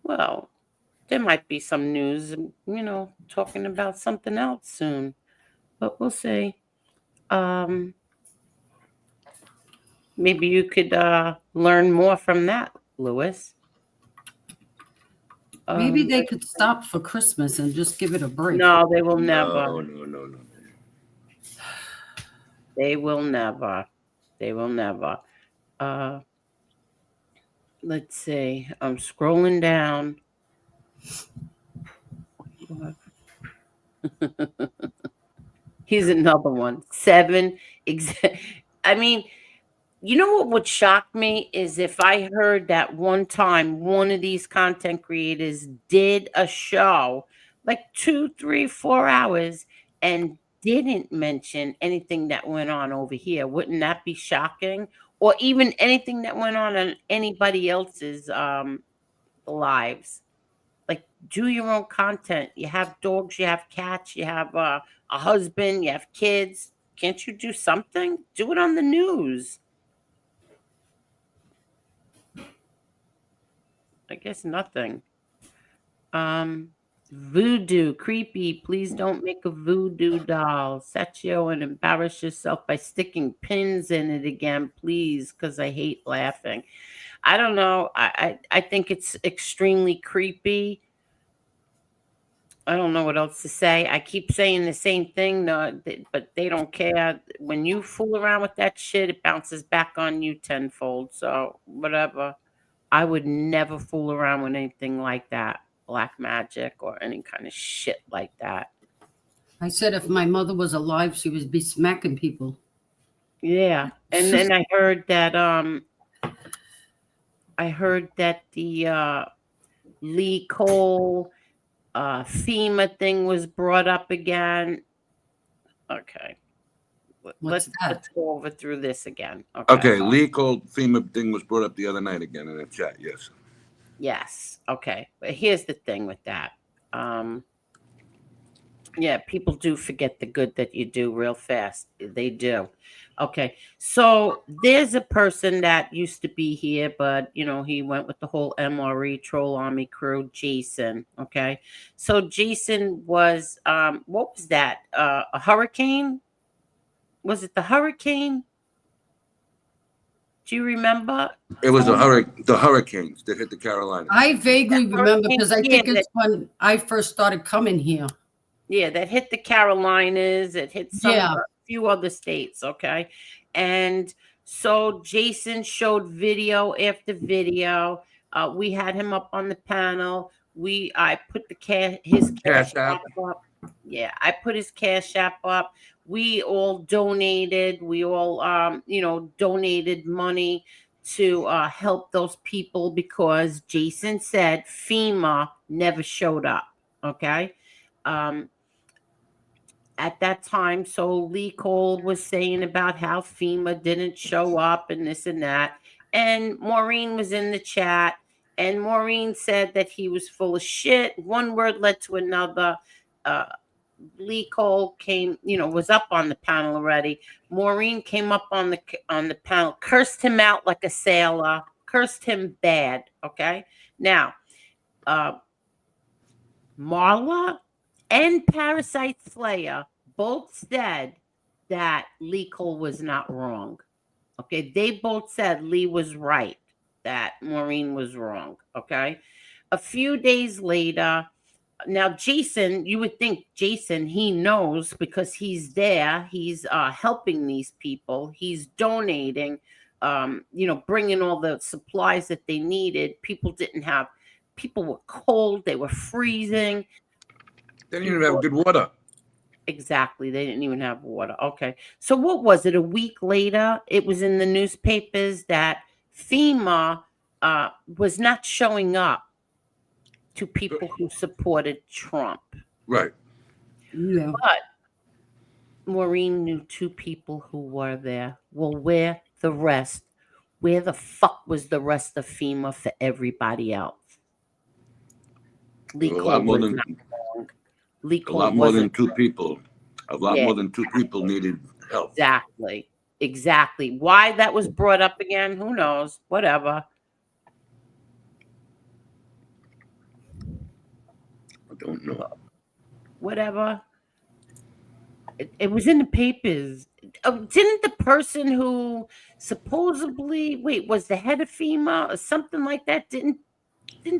Well, there might be some news, talking about something else soon, but we'll see. Maybe you could learn more from that, Lewis. Maybe they could stop for Christmas and just give it a break. No, they will never. No. They will never. They will never. Let's see. I'm scrolling down. Here's another one. 7. I mean, you know what would shock me is if I heard that one time one of these content creators did a show like 2, 3, 4 hours and didn't mention anything that went on over here. Wouldn't that be shocking? Or even anything that went on anybody else's lives. Like, do your own content. You have dogs, you have cats, you have a husband, you have kids. Can't you do something? Do it on the news. I guess nothing. Voodoo, creepy. Please don't make a voodoo doll. Satchio, and embarrass yourself by sticking pins in it again, please, because I hate laughing. I don't know. I think it's extremely creepy. I don't know what else to say. I keep saying the same thing, but they don't care. When you fool around with that shit, it bounces back on you tenfold. So whatever. I would never fool around with anything like that. Black magic or any kind of shit like that. I said if my mother was alive, she would be smacking people. Yeah. And then I heard that the Lee Cole FEMA thing was brought up again. Okay. Let's go over through this again. Okay, Lee Cole FEMA thing was brought up the other night again in the chat. Yes. Yes. Okay. But here's the thing with that. Yeah, people do forget the good that you do real fast. They do. Okay. So there's a person that used to be here, but he went with the whole MRE Troll Army crew, Jason. Okay. So Jason was what was that? A hurricane? Was it the hurricane? Do you remember? It was the hurricanes that hit the Carolinas. I vaguely remember because I think Yeah, it's when I first started coming here. Yeah, that hit the Carolinas. It hit a few other states. Okay, and so Jason showed video after video. We had him up on the panel. I put his cash app up. Yeah, I put his cash app up. We all donated. We all donated money to help those people because Jason said FEMA never showed up. Okay. At that time, so Lee Cole was saying about how FEMA didn't show up and this and that. And Maureen was in the chat, and Maureen said that he was full of shit. One word led to another. Lee Cole was up on the panel already. Maureen came up on the panel, cursed him out like a sailor, cursed him bad. Okay. Now, Marla and Parasite Slayer both said that Lee Cole was not wrong. Okay. They both said Lee was right, that Maureen was wrong. Okay. A few days later, now Jason, you would think Jason, he knows because he's there. He's helping these people. He's donating, bringing all the supplies that they needed. People were cold. They were freezing. They didn't even have good water. Exactly. They didn't even have water. Okay. So what was it? A week later, it was in the newspapers that FEMA was not showing up to people who supported Trump. Right. Yeah. But Maureen knew two people who were there. Well, where the fuck was the rest of FEMA for everybody else? Lee Cole was not wrong. Lee Cole a lot more than two people. A lot more than two people needed help. Exactly. Why that was brought up again, who knows? Whatever. I don't know. Whatever. It was in the papers. Didn't the person who supposedly was the head of FEMA or something like that? Didn't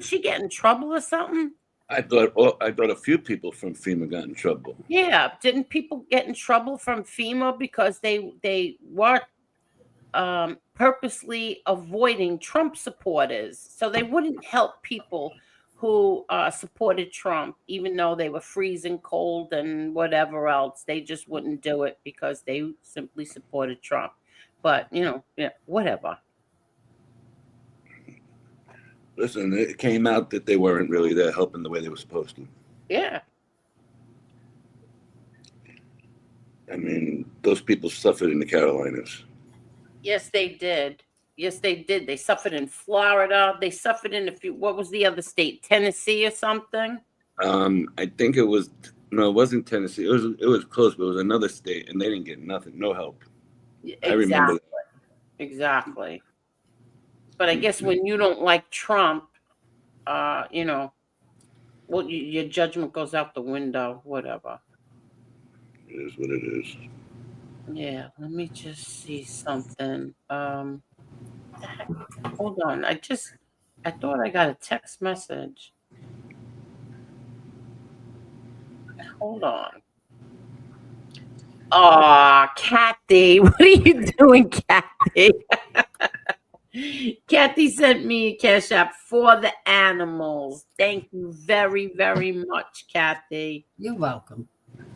she get in trouble or something? I thought a few people from FEMA got in trouble. Yeah, didn't people get in trouble from FEMA because they were purposely avoiding Trump supporters, so they wouldn't help people who supported Trump, even though they were freezing cold and whatever else. They just wouldn't do it because they simply supported Trump. But whatever. Listen, it came out that they weren't really there helping the way they were supposed to. Yeah. I mean, those people suffered in the Carolinas. Yes, they did. They suffered in Florida. They suffered in what was the other state? Tennessee or something? I think it wasn't Tennessee. It was close, but it was another state, and they didn't get nothing, no help. Exactly. I remember that. Exactly. But I guess when you don't like Trump, your judgment goes out the window, whatever. It is what it is. Yeah, let me just see something. Hold on. I thought I got a text message. Hold on. Oh, Kathy. What are you doing, Kathy? Kathy sent me a cash app for the animals. Thank you very, very much, Kathy. You're welcome.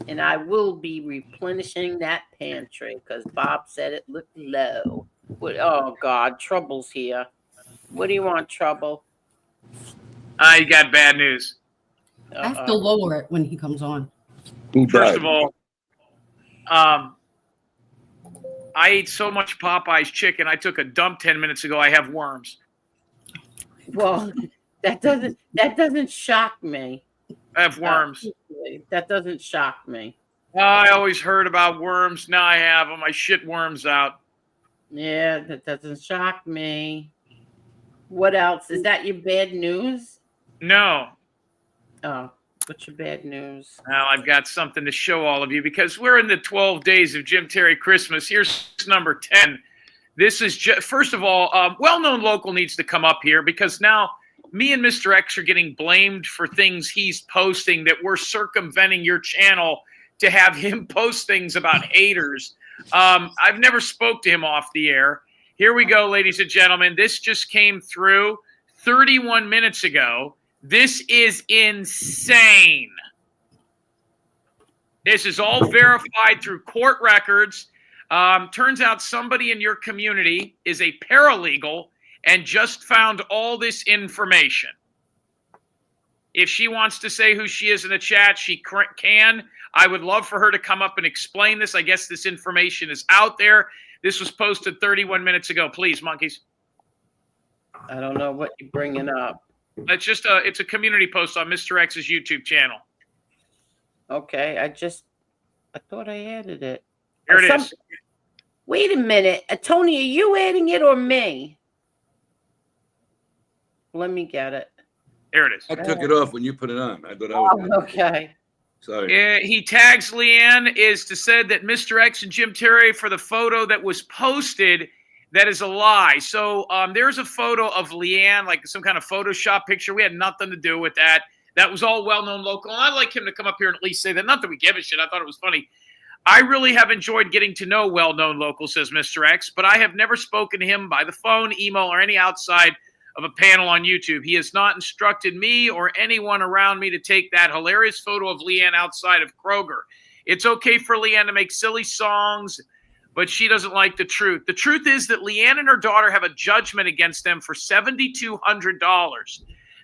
And I will be replenishing that pantry because Bob said it looked low. Oh, God, Trouble's here. What do you want, Trouble? You got bad news. I have to lower it when he comes on. First of all, I ate so much Popeye's chicken. I took a dump 10 minutes ago. I have worms. Well, that doesn't shock me. I have worms. That doesn't shock me. I always heard about worms. Now I have them. I shit worms out. Yeah, that doesn't shock me. What else? Is that your bad news? No. Oh, what's your bad news? Well, I've got something to show all of you because we're in the 12 days of Jim Terry Christmas. Here's number 10. This is just, first of all, well-known local needs to come up here because now me and Mr. X are getting blamed for things he's posting that we're circumventing your channel to have him post things about haters. I've never spoke to him off the air. Here we go, ladies and gentlemen. This just came through 31 minutes ago. This is insane. This is all verified through court records. Turns out somebody in your community is a paralegal and just found all this information. If she wants to say who she is in the chat, she can. I would love for her to come up and explain this. I guess this information is out there. This was posted 31 minutes ago. Please, monkeys. I don't know what you're bringing up. It's just it's a community post on Mr. X's YouTube channel. Okay, I thought I added it. Here it is. Wait a minute. Tony, are you adding it or me? Let me get it. Here it is. I took it off when you put it on. I thought I was. Okay. Sorry. He tags Leanne is to said that Mr. X and Jim Terry for the photo that was posted. That is a lie. So there's a photo of Leanne, like some kind of Photoshop picture. We had nothing to do with that. That was all well-known local. And I'd like him to come up here and at least say that. Not that we give a shit. I thought it was funny. I really have enjoyed getting to know well-known local, says Mr. X, but I have never spoken to him by the phone, email, or any outside of a panel on YouTube. He has not instructed me or anyone around me to take that hilarious photo of Leanne outside of Kroger. It's okay for Leanne to make silly songs, but she doesn't like the truth. The truth is that Leanne and her daughter have a judgment against them for $7,200.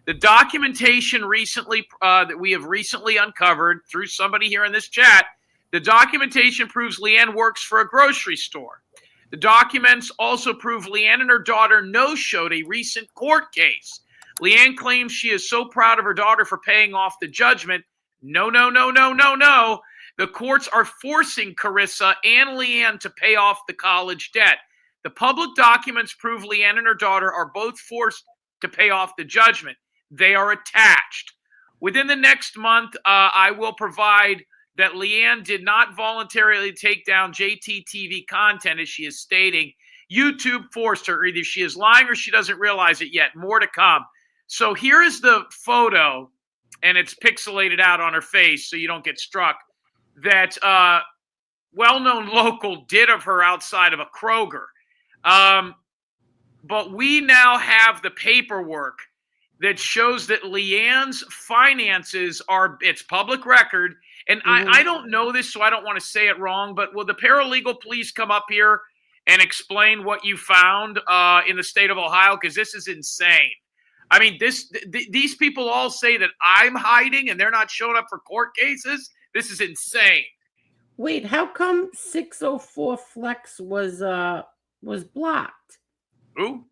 The documentation recently that we have recently uncovered through somebody here in this chat, the documentation proves Leanne works for a grocery store. The documents also prove Leanne and her daughter no-showed a recent court case. Leanne claims she is so proud of her daughter for paying off the judgment. No. The courts are forcing Carissa and Leanne to pay off the college debt. The public documents prove Leanne and her daughter are both forced to pay off the judgment. They are attached. Within the next month, I will provide that Leanne did not voluntarily take down JTTV content, as she is stating. YouTube forced her. Either she is lying or she doesn't realize it yet. More to come. So here is the photo, and it's pixelated out on her face so you don't get struck, that well-known local did of her outside of a Kroger. But we now have the paperwork that shows that Leanne's finances are, it's public record. And I don't know this, so I don't want to say it wrong, but will the paralegal please come up here and explain what you found in the state of Ohio? Because this is insane. I mean, these people all say that I'm hiding and they're not showing up for court cases. This is insane. Wait, how come 604 Flex was blocked? Who?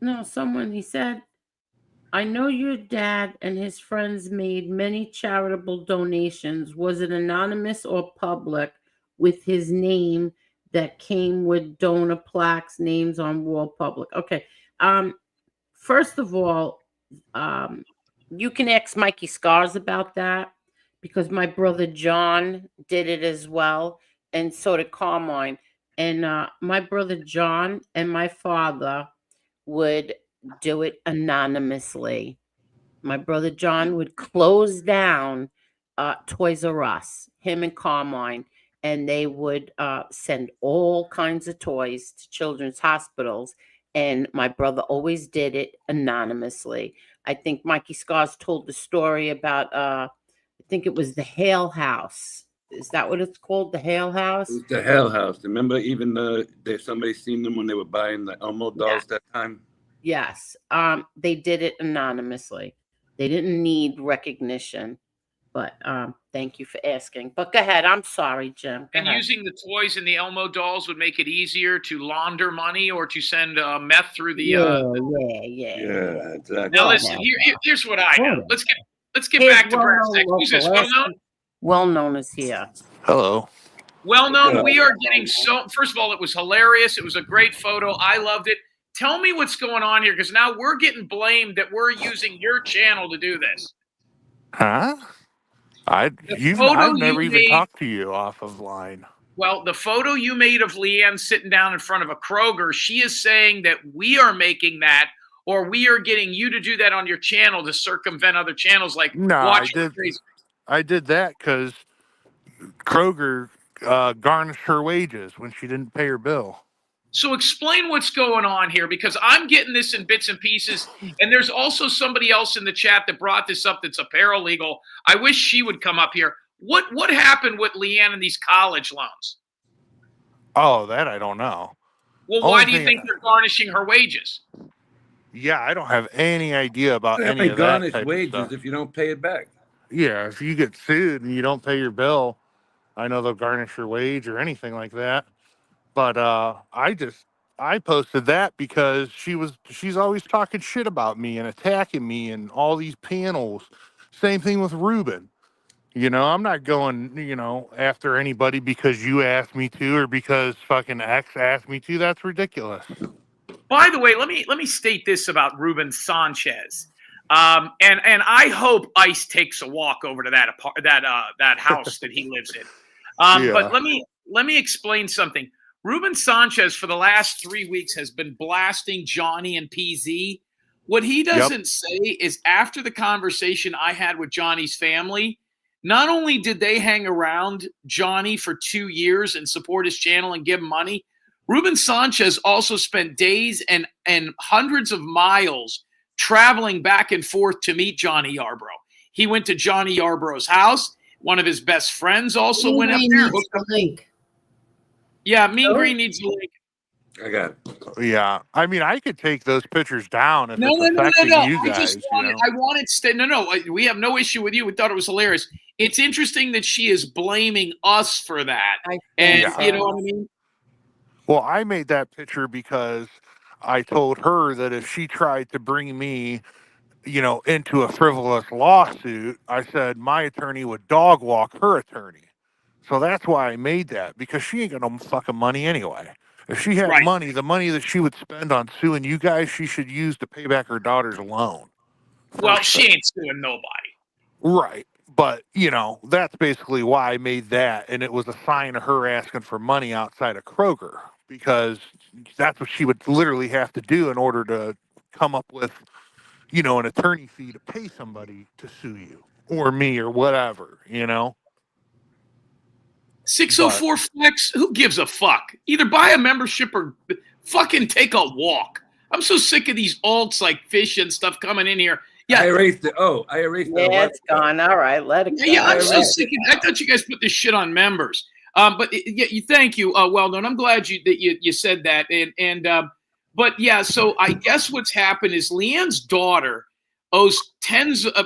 No, someone, he said, I know your dad and his friends made many charitable donations. Was it anonymous or public with his name that came with donor plaques, names on wall public? Okay. First of all, you can ask Mikey Scars about that because my brother John did it as well. And so did Carmine. And my brother John and my father would do it anonymously. My brother John would close down Toys R Us, him and Carmine, and they would send all kinds of toys to children's hospitals. And my brother always did it anonymously. I think Mikey Scars told the story about, I think it was the Hale House. Is that what it's called? The Hale House? It was the Hale House. Remember, even somebody seen them when they were buying the Elmo dolls that time? Yes. They did it anonymously. They didn't need recognition. But thank you for asking. But go ahead. I'm sorry, Jim. Go And ahead. using the toys and the Elmo dolls would make it easier to launder money or to send meth through the. Yeah. Exactly. Now listen, here's what I know. Let's get back to brass tacks. Who's this? Well known? Well known is here. Hello. Well known. We are getting so. First of all, it was hilarious. It was a great photo. I loved it. Tell me what's going on here, because now we're getting blamed that we're using your channel to do this. Huh? I've photo never you even made- talked to you off of line. Well, the photo you made of Leanne sitting down in front of a Kroger, she is saying that we are making that, or we are getting you to do that on your channel to circumvent other channels like No, Watch It Crazy. I did that because Kroger garnished her wages when she didn't pay her bill. So explain what's going on here, because I'm getting this in bits and pieces, and there's also somebody else in the chat that brought this up that's a paralegal. I wish she would come up here. What happened with Leanne and these college loans? Oh, that I don't know. Well, why do you think they're garnishing her wages? Yeah, I don't have any idea about any They of that garnish type of wages stuff. if you don't pay it back. Yeah, if you get sued and you don't pay your bill, I know they'll garnish your wage or anything like that. But I posted that because she's always talking shit about me and attacking me and all these panels. Same thing with Ruben. You know, I'm not going, after anybody because you asked me to or because fucking X asked me to. That's ridiculous. By the way, let me state this about Ruben Sanchez, and I hope ICE takes a walk over to that house that he lives in. Yeah. But let me explain something. Ruben Sanchez for the last 3 weeks has been blasting Johnny and PZ. What he doesn't say is after the conversation I had with Johnny's family, not only did they hang around Johnny for 2 years and support his channel and give him money, Ruben Sanchez also spent days and hundreds of miles traveling back and forth to meet Johnny Yarbrough. He went to Johnny Yarbrough's house. One of his best friends also went up there. Needs the link. Yeah, Mean Green needs a link. I got it. Yeah. I mean, I could take those pictures down if No. it's affecting you I guys. just wanted, No. We have no issue with you. We thought it was hilarious. It's interesting that she is blaming us for that. You know what I mean? Well, I made that picture because I told her that if she tried to bring me, into a frivolous lawsuit, I said my attorney would dog walk her attorney. So that's why I made that, because she ain't got no fucking money anyway. If she had money, the money that she would spend on suing you guys, she should use to pay back her daughter's loan. Well, she ain't suing nobody. Right. But, that's basically why I made that. And it was a sign of her asking for money outside of Kroger, because that's what she would literally have to do in order to come up with, an attorney fee to pay somebody to sue you or me or whatever, 604 Flex, who gives a fuck? Either buy a membership or fucking take a walk. I'm so sick of these alts like Fish and stuff coming in here. Yeah, I erased it. I erased it. Yeah, it's gone. All right, let it go. Yeah, I'm so sick of I thought you guys put this shit on members. But thank you. Well done. I'm glad that you said that. But yeah, so I guess what's happened is Leanne's daughter owes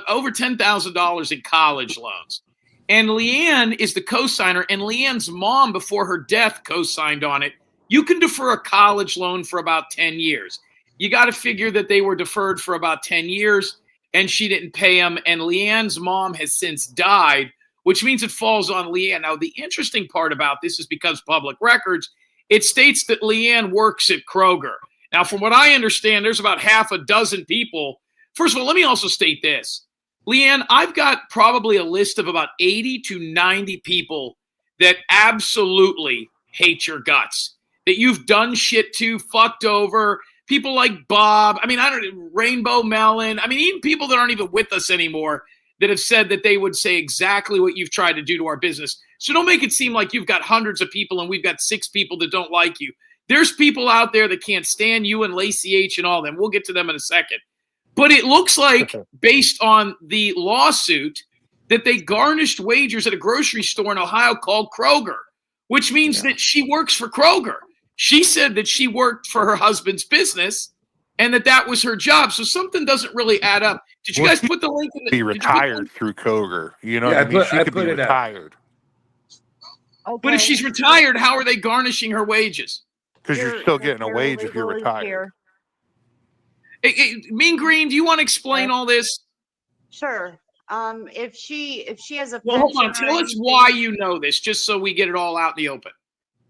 over $10,000 in college loans. And Leanne is the co-signer, and Leanne's mom, before her death, co-signed on it. You can defer a college loan for about 10 years. You got to figure that they were deferred for about 10 years, and she didn't pay them. And Leanne's mom has since died, which means it falls on Leanne. Now, the interesting part about this is because public records, it states that Leanne works at Kroger. Now, from what I understand, there's about half a dozen people. First of all, let me also state this. Leanne, I've got probably a list of about 80 to 90 people that absolutely hate your guts, that you've done shit to, fucked over. People like Bob, Rainbow Melon. Even people that aren't even with us anymore that have said that they would say exactly what you've tried to do to our business. So don't make it seem like you've got hundreds of people and we've got 6 people that don't like you. There's people out there that can't stand you and Lacey H and all them. We'll get to them in a second. But it looks like, based on the lawsuit, that they garnished wages at a grocery store in Ohio called Kroger, which means that she works for Kroger. She said that she worked for her husband's business and that was her job. So something doesn't really add up. Did you guys put the link in the... Be retired through Kroger. She could be retired. Okay. But if she's retired, how are they garnishing her wages? Because you're still getting a wage if you're retired. Mean Green, do you want to explain all this? Sure. If she has a hold on. Tell us why you know this, just so we get it all out in the open.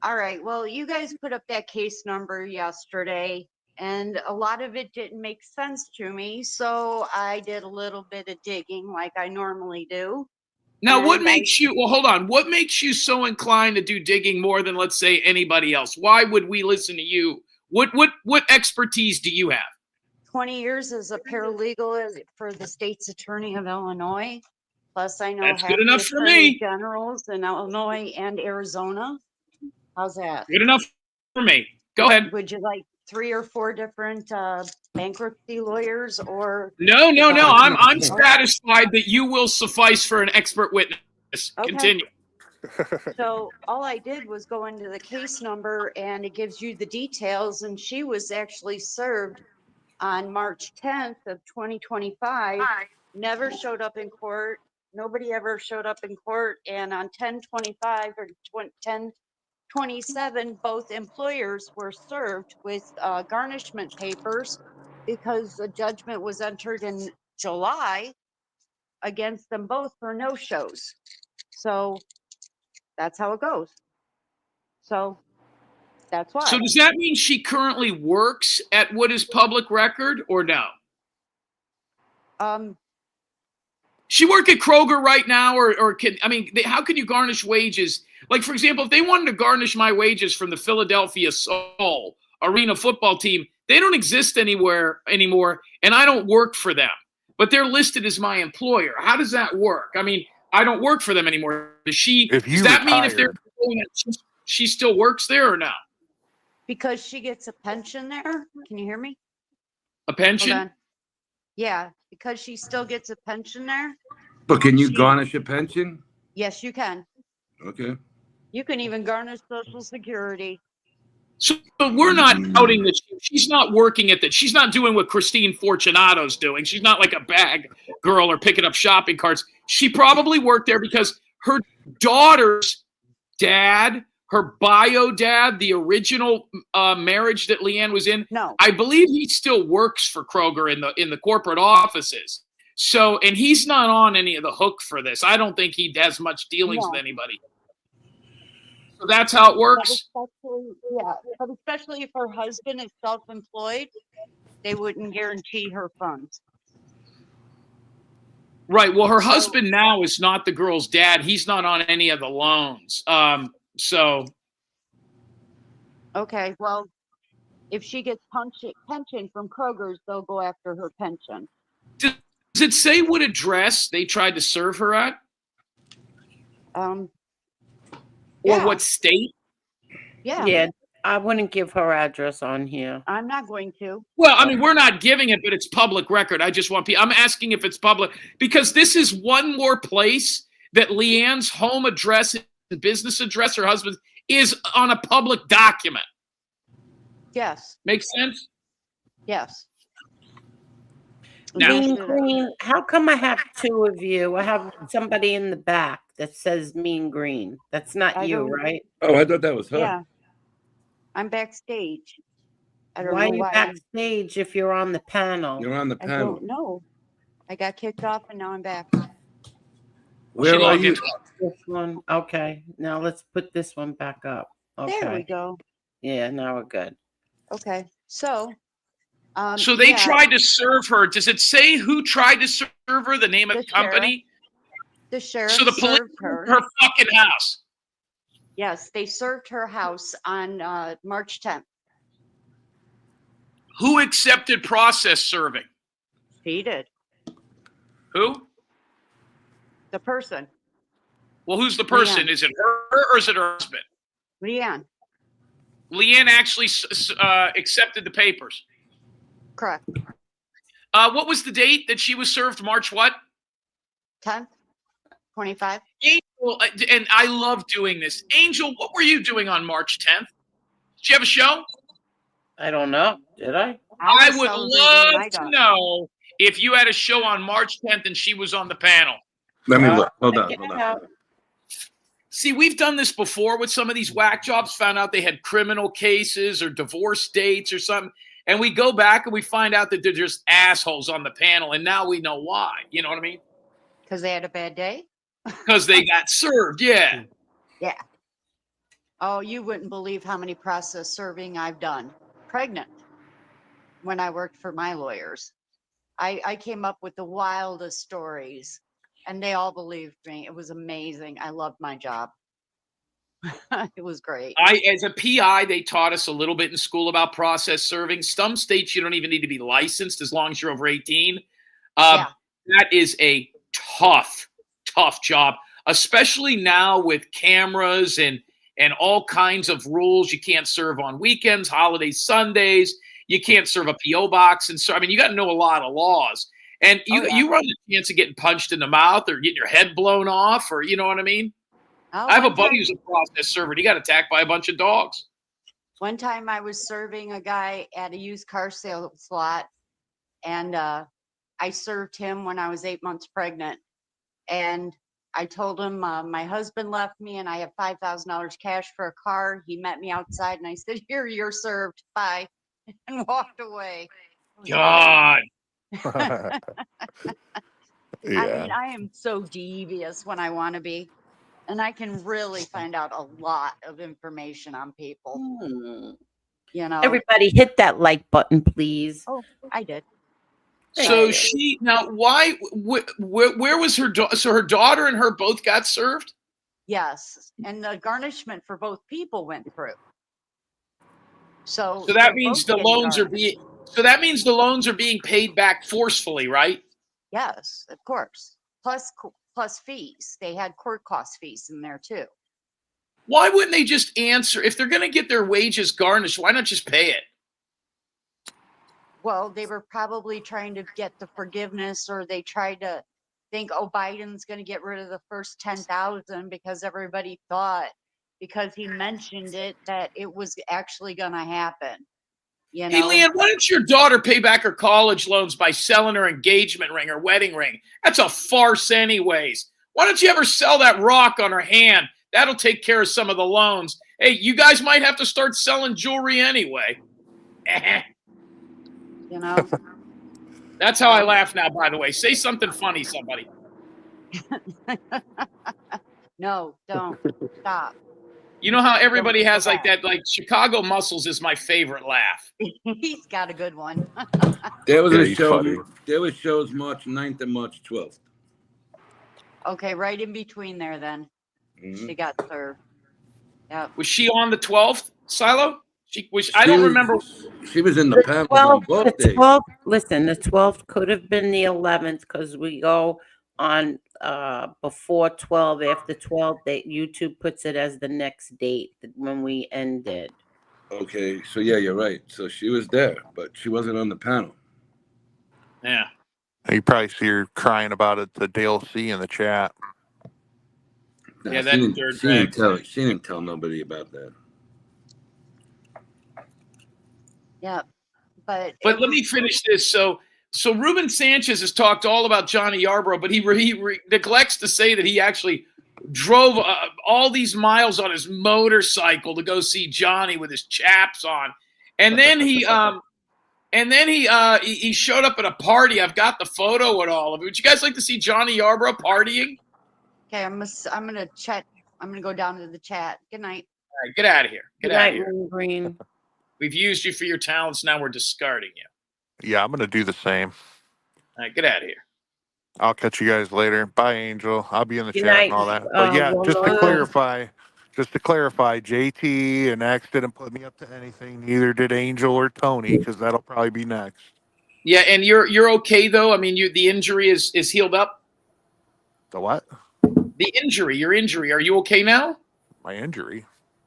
All right. Well, you guys put up that case number yesterday, and a lot of it didn't make sense to me. So I did a little bit of digging like I normally do. Now, what And makes you, well, hold on. What makes you so inclined to do digging more than, let's say, anybody else? Why would we listen to you? What expertise do you have? 20 years as a paralegal for the state's attorney of Illinois. Plus, I know That's half good enough the for attorney me. generals in Illinois and Arizona. How's that? Good enough for me. Go ahead. Would you like 3 or 4 different bankruptcy lawyers or? No. I'm Okay. satisfied that you will suffice for an expert witness. Okay. Continue. So all I did was go into the case number and it gives you the details. And she was actually served on March 10th of 2025, never showed up in court. Nobody ever showed up in court. And on 10/25 or 10/27, both employers were served with garnishment papers because a judgment was entered in July against them both for no shows. So that's how it goes. So that's why. So does that mean she currently works at what is public record or no? She work at Kroger right now or can, I mean, how can you garnish wages? Like, for example, if they wanted to garnish my wages from the Philadelphia Soul Arena football team, they don't exist anywhere anymore, and I don't work for them. But they're listed as my employer. How does that work? I mean, I don't work for them anymore. Does that mean if they're she still works there or no? Because she gets a pension there. Can you hear me? A pension? Hold on. Yeah, because she still gets a pension there. But can you garnish a pension? Yes, you can. Okay. You can even garnish Social Security. So we're not outing that she's not working at that. She's not doing what Christine Fortunato's doing. She's not like a bag girl or picking up shopping carts. She probably worked there because her daughter's dad, her bio dad, the original marriage that Leanne was in, no, I believe he still works for Kroger in the corporate offices. So, and he's not on any of the hook for this. I don't think he has much dealings with anybody. So that's how it works. But especially if her husband is self-employed, they wouldn't guarantee her funds. Right. Well, her husband now is not the girl's dad. He's not on any of the loans. So. Okay. Well, if she gets pension from Kroger's, they'll go after her pension. Does it say what address they tried to serve her at? Or what state? Yeah. Yeah, I wouldn't give her address on here. I'm not going to. Well, I mean, we're not giving it, but it's public record. I just want I'm asking if it's public because this is one more place that Leanne's home address and business address, her husband's, is on a public document. Yes. Makes sense? Yes. Now, Mean Green, how come I have 2 of you? I have somebody in the back that says Mean Green. That's not you, right? Oh, I thought that was her. Yeah. I'm backstage. I don't Why know are you why. backstage if you're on the panel? You're on the I panel. don't know. I got kicked off and now I'm back. Where are you? This one. Okay. Now let's put this one back up. Okay. There we go. Yeah, now we're good. Okay. So they tried to serve her. Does it say who tried to serve her? The name of the company? The sheriff So the police served her. her fucking house. Yes, they served her house on March 10th. Who accepted process serving? He did. Who? The person. Well, who's the person? Leanne. Is it her or is it her husband? Leanne. Leanne actually accepted the papers. Correct. What was the date that she was served? March what? 10th. 25. Angel, and I love doing this. Angel, what were you doing on March 10th? Did you have a show? I don't know. Did I? I would love to know if you had a show on March 10th and she was on the panel. Let me look. Hold on. See, we've done this before with some of these whack jobs, found out they had criminal cases or divorce dates or something. And we go back and we find out that they're just assholes on the panel. And now we know why. You know what I mean? Because they had a bad day? Because they got served. Yeah. Yeah. Oh, you wouldn't believe how many process serving I've done. Pregnant. When I worked for my lawyers. I came up with the wildest stories. And they all believed me. It was amazing. I loved my job. It was great. As a PI, they taught us a little bit in school about process serving. Some states you don't even need to be licensed as long as you're over 18. Yeah. That is a tough job, especially now with cameras and all kinds of rules. You can't serve on weekends, holidays, Sundays. You can't serve a PO box, and so I mean, you got to know a lot of laws. And you run the chance of getting punched in the mouth or getting your head blown off, or you know what I mean. Oh, I have a buddy who's a process server. And he got attacked by a bunch of dogs. One time I was serving a guy at a used car sales lot, and I served him when I was 8 months pregnant. And I told him my husband left me and I have $5,000 cash for a car. He met me outside and I said, "Here, you're served. Bye," and walked away. God. I mean, I am so devious when I want to be. And I can really find out a lot of information on people. You know, Everybody hit that like button, please. Oh, I did. So she now why where was her daughter? So her daughter and her both got served? Yes, and the garnishment for both people went through. So that means the loans are being paid back forcefully, right? Yes, of course. Plus fees. They had court cost fees in there too. Why wouldn't they just answer if they're going to get their wages garnished? Why not just pay it? Well, they were probably trying to get the forgiveness, or they tried to think, oh, Biden's going to get rid of the first 10,000 because everybody thought, because he mentioned it, that it was actually going to happen. You know? Hey, Leanne, why don't your daughter pay back her college loans by selling her engagement ring or wedding ring? That's a farce anyways. Why don't you ever sell that rock on her hand? That'll take care of some of the loans. Hey, you guys might have to start selling jewelry anyway. You know? That's how I laugh now, by the way. Say something funny, somebody. No, don't. Stop. You know how everybody has like that, like Chicago Muscles is my favorite laugh. He's got a good one. There was a he's show. funny. There was shows March 9th and March 12th. Okay, right in between there then. She got served. Yeah. Was she on the 12th, Silo? I don't remember. She was in the panel on both days. Listen, the 12th could have been the 11th because we go on before 12, after 12. YouTube puts it as the next date when we ended. Okay, so yeah, you're right. So she was there, but she wasn't on the panel. Yeah. You probably see her crying about it to Dale C in the chat. Nah, Yeah, she didn't tell nobody about that. Yeah. But let me finish this. So Ruben Sanchez has talked all about Johnny Yarbrough, but he neglects to say that he actually drove all these miles on his motorcycle to go see Johnny with his chaps on, and then he showed up at a party. I've got the photo and all of it. Would you guys like to see Johnny Yarbrough partying? okay, I'm gonna chat. I'm gonna go down to the chat. Good night. All right, get out of here. Get out of here. Green. We've used you for your talents. Now we're discarding you. Yeah, I'm going to do the same. All right, get out of here. I'll catch you guys later. Bye, Angel. I'll be in the Good chat night. and all that. But yeah, Well, just to clarify, JT and X didn't put me up to anything. Neither did Angel or Tony, because that'll probably be next. Yeah, and you're okay though. I mean, the injury is healed up. The what? Your injury. Are you okay now? My injury.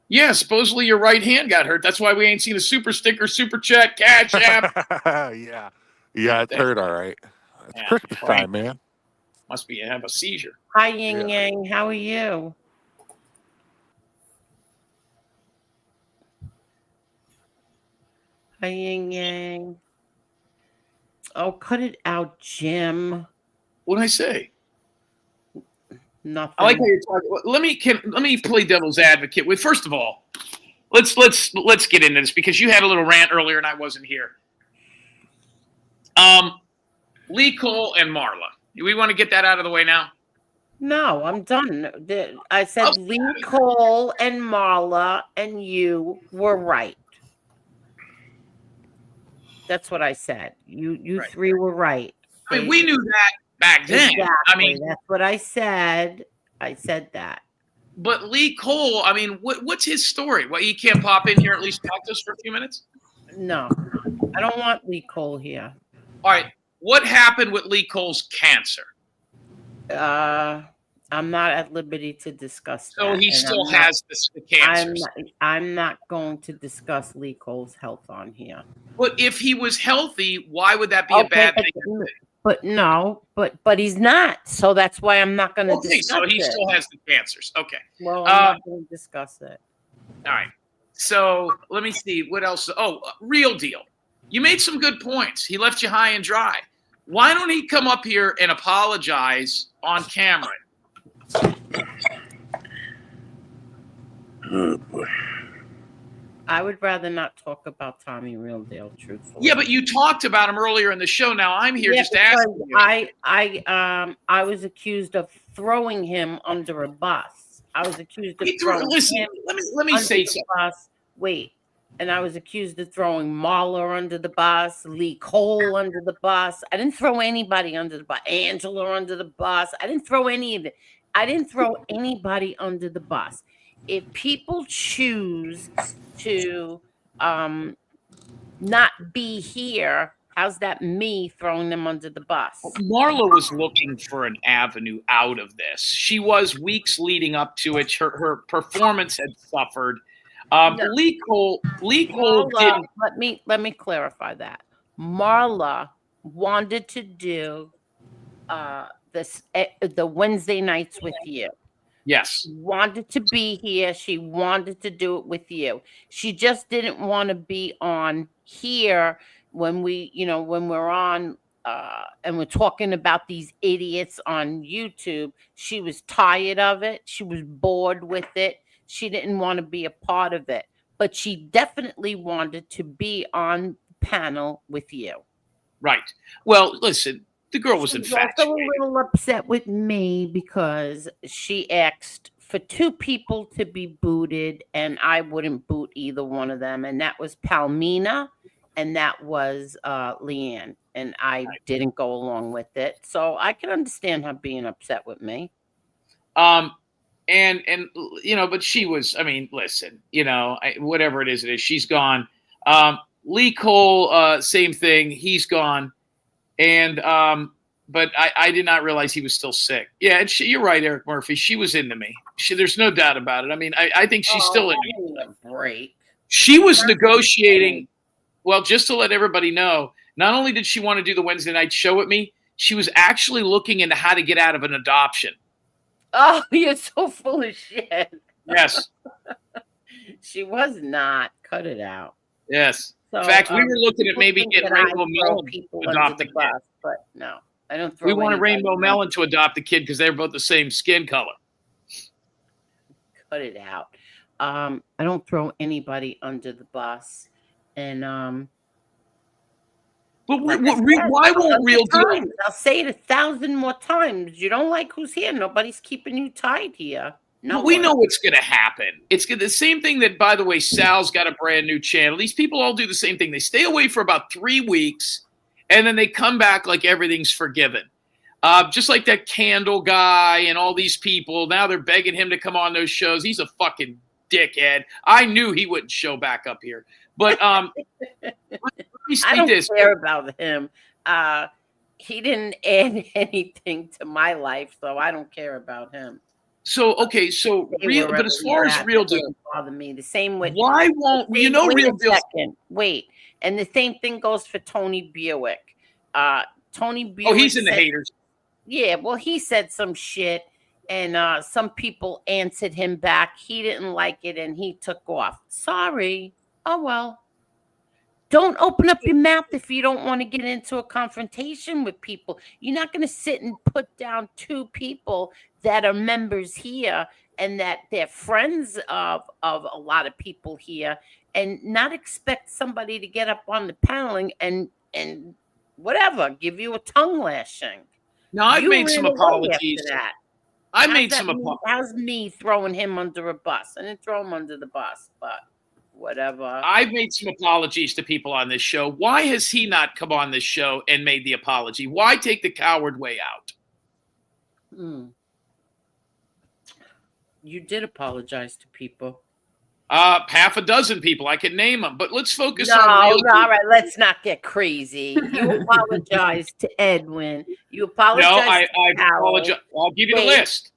Yeah, supposedly your right hand got hurt. That's why we ain't seen a super sticker, super chat, cash app. Yeah, it's hurt all right. It's Christmas time, man. Must be have a seizure. Hi, Yin Yang. How are you? Hi, Yin Yang. Oh, cut it out, Jim. What did I say? Nothing. I like how you're talking. Let me play devil's advocate. With first of all, let's get into this because you had a little rant earlier and I wasn't here. Lee Cole and Marla. Do we want to get that out of the way now? No, I'm done. I said Lee Cole and Marla and you were right. That's what I said. You three were right. I mean, we knew that. back then. Exactly. I mean, That's what I said. I said that. but Lee Cole, I mean, what's his story? What, he can't pop in here at least talk to us for a few minutes? No, I don't want Lee Cole here. All right. What happened with Lee Cole's cancer? I'm not at liberty to discuss that. So he still has the cancer. I'm not going to discuss Lee Cole's health on here. But if he was healthy, why would that be a bad thing? But no, but he's not. So that's why I'm not going to discuss so he it. still has the cancers. Okay. Well, I'm not going to discuss it. All right. So let me see what else. Oh, real deal. You made some good points. He left you high and dry. Why don't he come up here and apologize on camera? Oh boy. I would rather not talk about Tommy Real Deal, truthfully. Yeah, but you talked about him earlier in the show. Now I'm here just asking you. I was accused of throwing him under a bus. I was accused of throwing him let me say something. Bus. Wait. And I was accused of throwing Marla under the bus, Lee Cole under the bus. I didn't throw anybody under the bus. Angela under the bus. I didn't throw any of it. I didn't throw anybody under the bus. If people choose to not be here, how's that me throwing them under the bus? Marla was looking for an avenue out of this. She was weeks leading up to it. Her performance had suffered. No. Lee Cole Marla, didn't. let me clarify that. Marla wanted to do the Wednesday nights with you. Yes. She wanted to be here. She wanted to do it with you. She just didn't want to be on here when we're on and we're talking about these idiots on YouTube. She was tired of it. She was bored with it. She didn't want to be a part of it, but she definitely wanted to be on panel with you. Right. Well, listen, the girl was She's infatuated. also a little upset with me because she asked for two people to be booted, and I wouldn't boot either one of them, and that was Palmina, and that was Leanne, and I didn't go along with it, so I can understand her being upset with me. And but she was. I mean, listen, whatever it is, she's gone. Lee Cole, same thing. He's gone. And but I did not realize he was still sick. Yeah, you're right, Eric Murphy. She was into me. There's no doubt about it. I mean, I think she's still into me. Break. She was negotiating. Well, just to let everybody know, not only did she want to do the Wednesday night show with me, she was actually looking into how to get out of an adoption. Oh, you're so full of shit. Yes. She was not. Cut it out. Yes. So, in fact, we were looking at maybe think getting that I Rainbow throw Melon people to under adopt the a kid. bus, but no, I don't throw We wanted anybody Rainbow under. Melon to adopt a kid because they're both the same skin color. Cut it out. I don't throw anybody under the bus, and But like I said, why won't Real Deal? times, I'll say it 1,000 more times. You don't like who's here. Nobody's keeping you tied here. No, We know what's going to happen. It's the same thing that, by the way, Sal's got a brand new channel. These people all do the same thing. They stay away for about 3 weeks, and then they come back like everything's forgiven. Just like that Candle guy and all these people. Now they're begging him to come on those shows. He's a fucking dickhead. I knew he wouldn't show back up here. But let me say I don't this. care about him. He didn't add anything to my life, so I don't care about him. So okay, so real, but as far as Real Deal, bother me. The same with why won't wait Real a Deal? second. Wait, and the same thing goes for Tony Buick. Tony Buick. Oh, he's in the haters. Yeah, well, he said some shit, and some people answered him back. He didn't like it, and he took off. Sorry. Oh well. Don't open up your mouth if you don't want to get into a confrontation with people. You're not going to sit and put down two people that are members here and that they're friends of a lot of people here and not expect somebody to get up on the panel and whatever, give you a tongue lashing. Now, I've made some apologies. I made some apologies. How's me throwing him under a bus? I didn't throw him under the bus, but whatever. I've made some apologies to people on this show. Why has he not come on this show and made the apology? Why take the coward way out? You did apologize to people. Half a dozen people. I can name them, but let's focus on No, real. all right, let's not get crazy. You apologized to Edwin. You apologized No, I to Carol. apologize. I'll give you the Wait. list.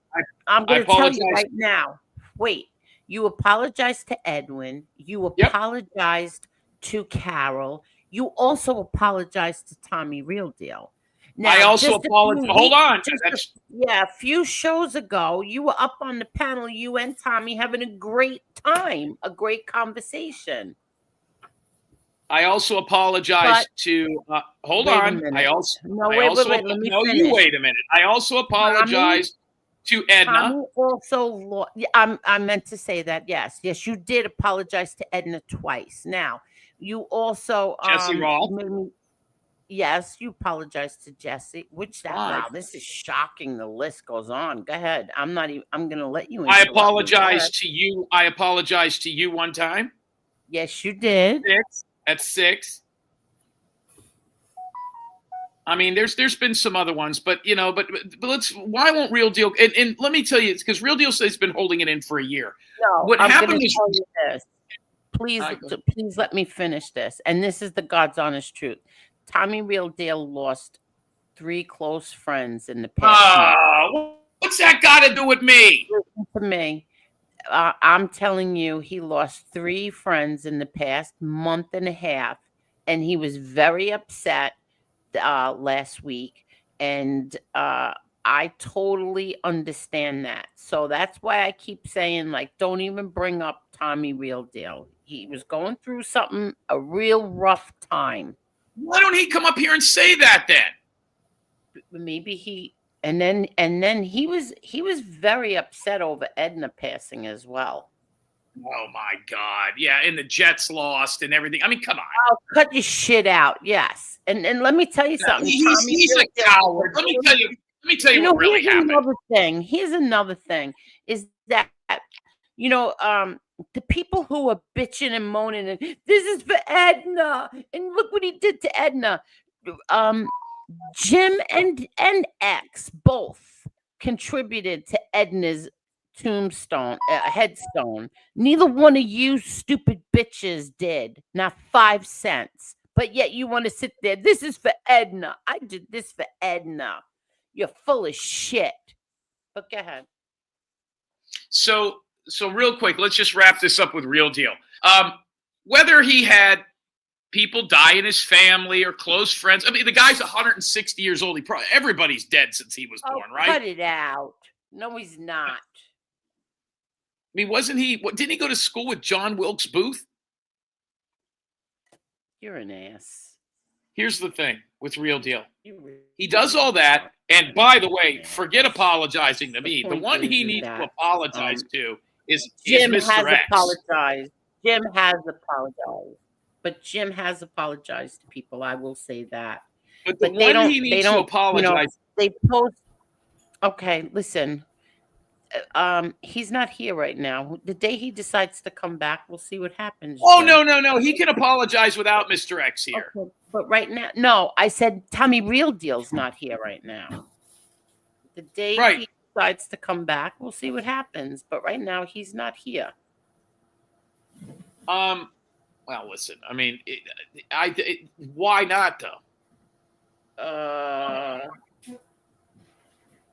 I'm going to tell you apologize. right now. Wait. You apologized to Edwin. You apologized to Carol. You also apologized to Tommy Real Deal. Now, I also just a apologize. few Hold on. weeks- a few shows ago, you were up on the panel, you and Tommy having a great time, a great conversation. I also apologize to. Hold Wait a on. minute. I also. No, I wait, also, wait, let me no, finish. you wait a minute. I also apologize to Edna. Tommy also, I meant to say that. Yes, you did apologize to Edna twice. Now, you also Jesse Roth. Yes, you apologized to Jesse. Why? Wow, this is shocking. The list goes on. Go ahead. I'm going to let you. I interrupt me. apologize to you. I apologized to you one time. Yes, you did. At 6. I mean, there's been some other ones, but let's. Why won't Real Deal? And let me tell you, it's because Real Deal says he's been holding it in for a year. No, What I'm happened gonna is, tell you this. Please let me finish this. And this is the God's honest truth. Tommy Real Deal lost 3 close friends in the past month. What's that got to do with me? Listen to me. I'm telling you, he lost 3 friends in the past month and a half, and he was very upset last week. And I totally understand that. So that's why I keep saying, like, don't even bring up Tommy Real Deal. He was going through something, a real rough time. Why don't he come up here and say that then? Maybe he and then he was very upset over Edna passing as well. Oh my God. Yeah, and the Jets lost and everything. I mean, come on. Oh, cut your shit out. Yes. And let me tell you something. He's a coward. Let me tell you what really happened. Here's another thing is that the people who are bitching and moaning and this is for Edna and look what he did to Edna. Jim and X both contributed to Edna's headstone. Neither one of you stupid bitches did. Not 5 cents. But yet you want to sit there. This is for Edna. I did this for Edna. You're full of shit. But go ahead. So real quick, let's just wrap this up with Real Deal. Whether he had people die in his family or close friends. I mean, the guy's 160 years old. Everybody's dead since he was born, right? Cut it out. No, he's not. I mean, didn't he go to school with John Wilkes Booth? You're an ass. Here's the thing with Real Deal. He does all that. And by the way, forget apologizing to me. The one he needs to apologize to is Jim Mr. has X. apologized. Jim has apologized. But Jim has apologized to people. I will say that. But the one he needs to apologize. They post. Okay, listen. He's not here right now. The day he decides to come back, we'll see what happens. Oh, no. He can apologize without Mr. X here. Okay, but right now, no, I said Tommy Real Deal's not here right now. The day he decides to come back, we'll see what happens. But right now, he's not here. Well, listen, I mean, why not, though?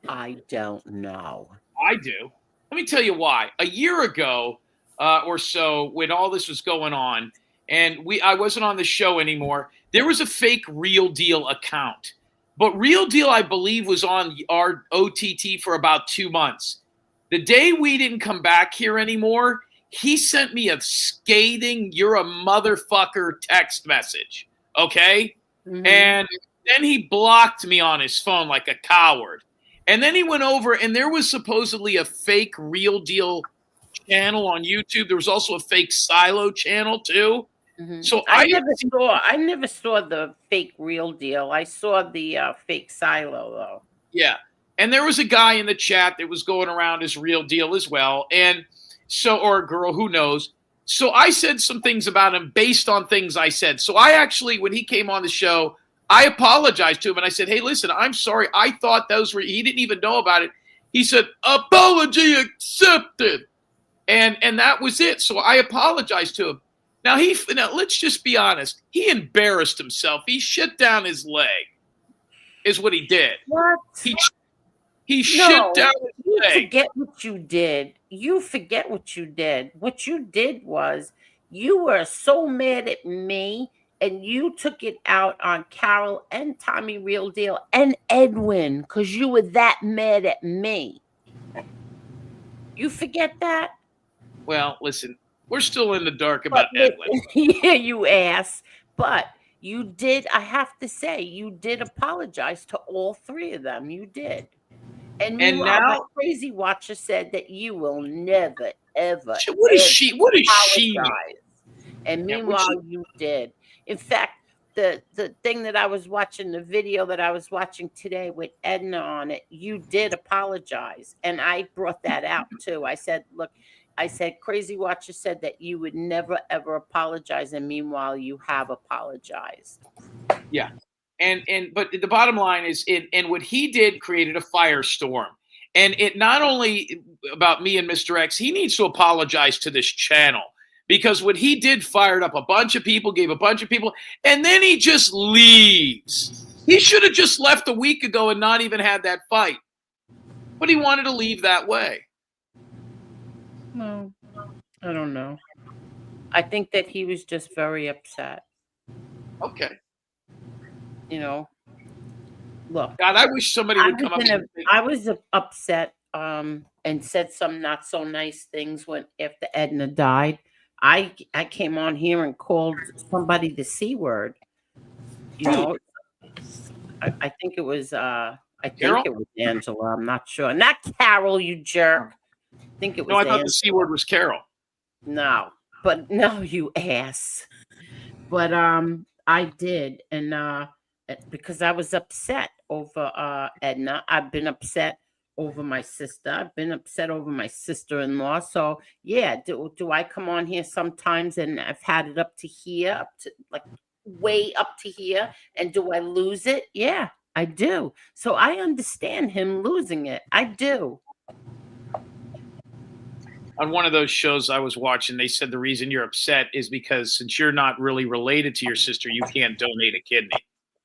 I don't know. I do. Let me tell you why. A year ago or so, when all this was going on, and I wasn't on the show anymore, there was a fake Real Deal account. But Real Deal, I believe, was on our OTT for about 2 months. The day we didn't come back here anymore, he sent me a scathing, you're a motherfucker text message. Okay? Mm-hmm. And then he blocked me on his phone like a coward. And then he went over and there was supposedly a fake Real Deal channel on YouTube. There was also a fake Silo channel too. Mm-hmm. So I never saw the fake Real Deal. I saw the fake Silo though. Yeah. And there was a guy in the chat that was going around as Real Deal as well. And so, or a girl, who knows. So I said some things about him based on things I said. So I actually, when he came on the show, I apologized to him and I said, hey, listen, I'm sorry. I thought those were, he didn't even know about it. He said, apology accepted. And that was it. So I apologized to him. Now let's just be honest. He embarrassed himself. He shit down his leg is what he did. What? He shit down his leg. You forget what you did. You forget what you did. What you did was you were so mad at me and you took it out on Carol and Tommy Real Deal and Edwin because you were that mad at me. You forget that? Well, listen, we're still in the dark about Edwin. Yeah, you ass. But you did, I have to say, you did apologize to all three of them. You did. And now Crazy Watcher said that you will never, ever. What is she? And meanwhile, you did. In fact, the thing that I was watching, the video that I was watching today with Edna on it, you did apologize. And I brought that out too. I said, look, Crazy Watcher said that you would never, ever apologize. And meanwhile, you have apologized. Yeah. But the bottom line is, and what he did created a firestorm. And it not only about me and Mr. X, he needs to apologize to this channel because what he did fired up a bunch of people, gave a bunch of people, and then he just leaves. He should have just left a week ago and not even had that fight. But he wanted to leave that way. No, I don't know. I think that he was just very upset. Okay. You know, look. God, I wish somebody would come up. I was upset and said some not so nice things when after Edna died. I came on here and called somebody the C word. You know, I think it was it was Angela. I'm not sure. Not Carol, you jerk. I think it was. No, I thought the C word was Carol. No, you ass. But I did, and because I was upset over Edna. I've been upset over my sister. I've been upset over my sister-in-law. So yeah, do I come on here sometimes and I've had it up to here, up to like way up to here, and do I lose it? Yeah, I do. So I understand him losing it. I do. On one of those shows I was watching, they said the reason you're upset is because since you're not really related to your sister, you can't donate a kidney.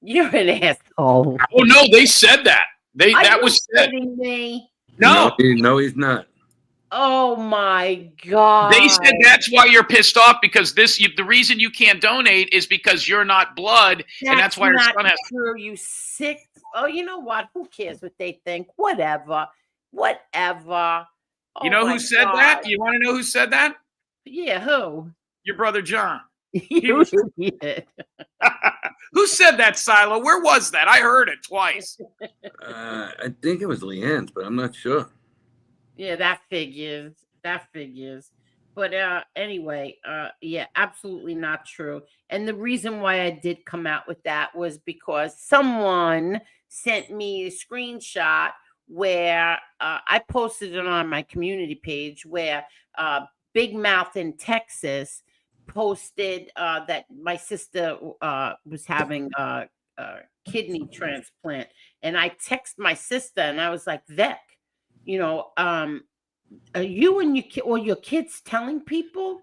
You're an asshole. Oh no, they said that. That was said. Me? No, he's not. Oh my God. They said that's why you're pissed off because the reason you can't donate is because you're not blood, and that's why your son has. True, you sick. Oh, you know what? Who cares what they think? Whatever. You know who said that? You want to know who said that? Yeah, who? Your brother John. You idiot. Who said that, Silo? Where was that? I heard it twice. I think it was Leanne's, but I'm not sure. Yeah, that figures. But anyway, yeah, absolutely not true. And the reason why I did come out with that was because someone sent me a screenshot where I posted it on my community page where Big Mouth in Texas posted that my sister was having a kidney transplant. And I texted my sister and I was like, Vic, you know, are you and your kids telling people?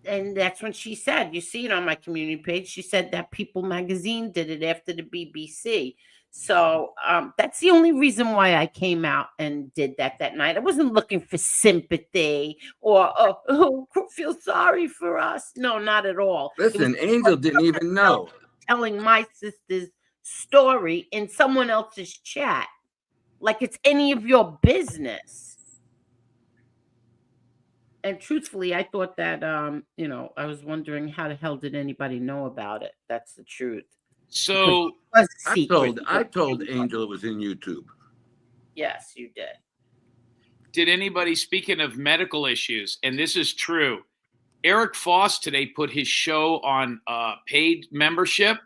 And that's when she said, you see it on my community page. She said that People magazine did it after the BBC. So that's the only reason why I came out and did that night. I wasn't looking for sympathy or feel sorry for us. No, not at all. Listen, Angel didn't even know. Telling my sister's story in someone else's chat, like it's any of your business. And truthfully, I thought that you know, I was wondering how the hell did anybody know about it? That's the truth. So I told Angel it was in YouTube. Yes, you did. Did anybody, speaking of medical issues, and this is true, Eric Foss today put his show on paid membership.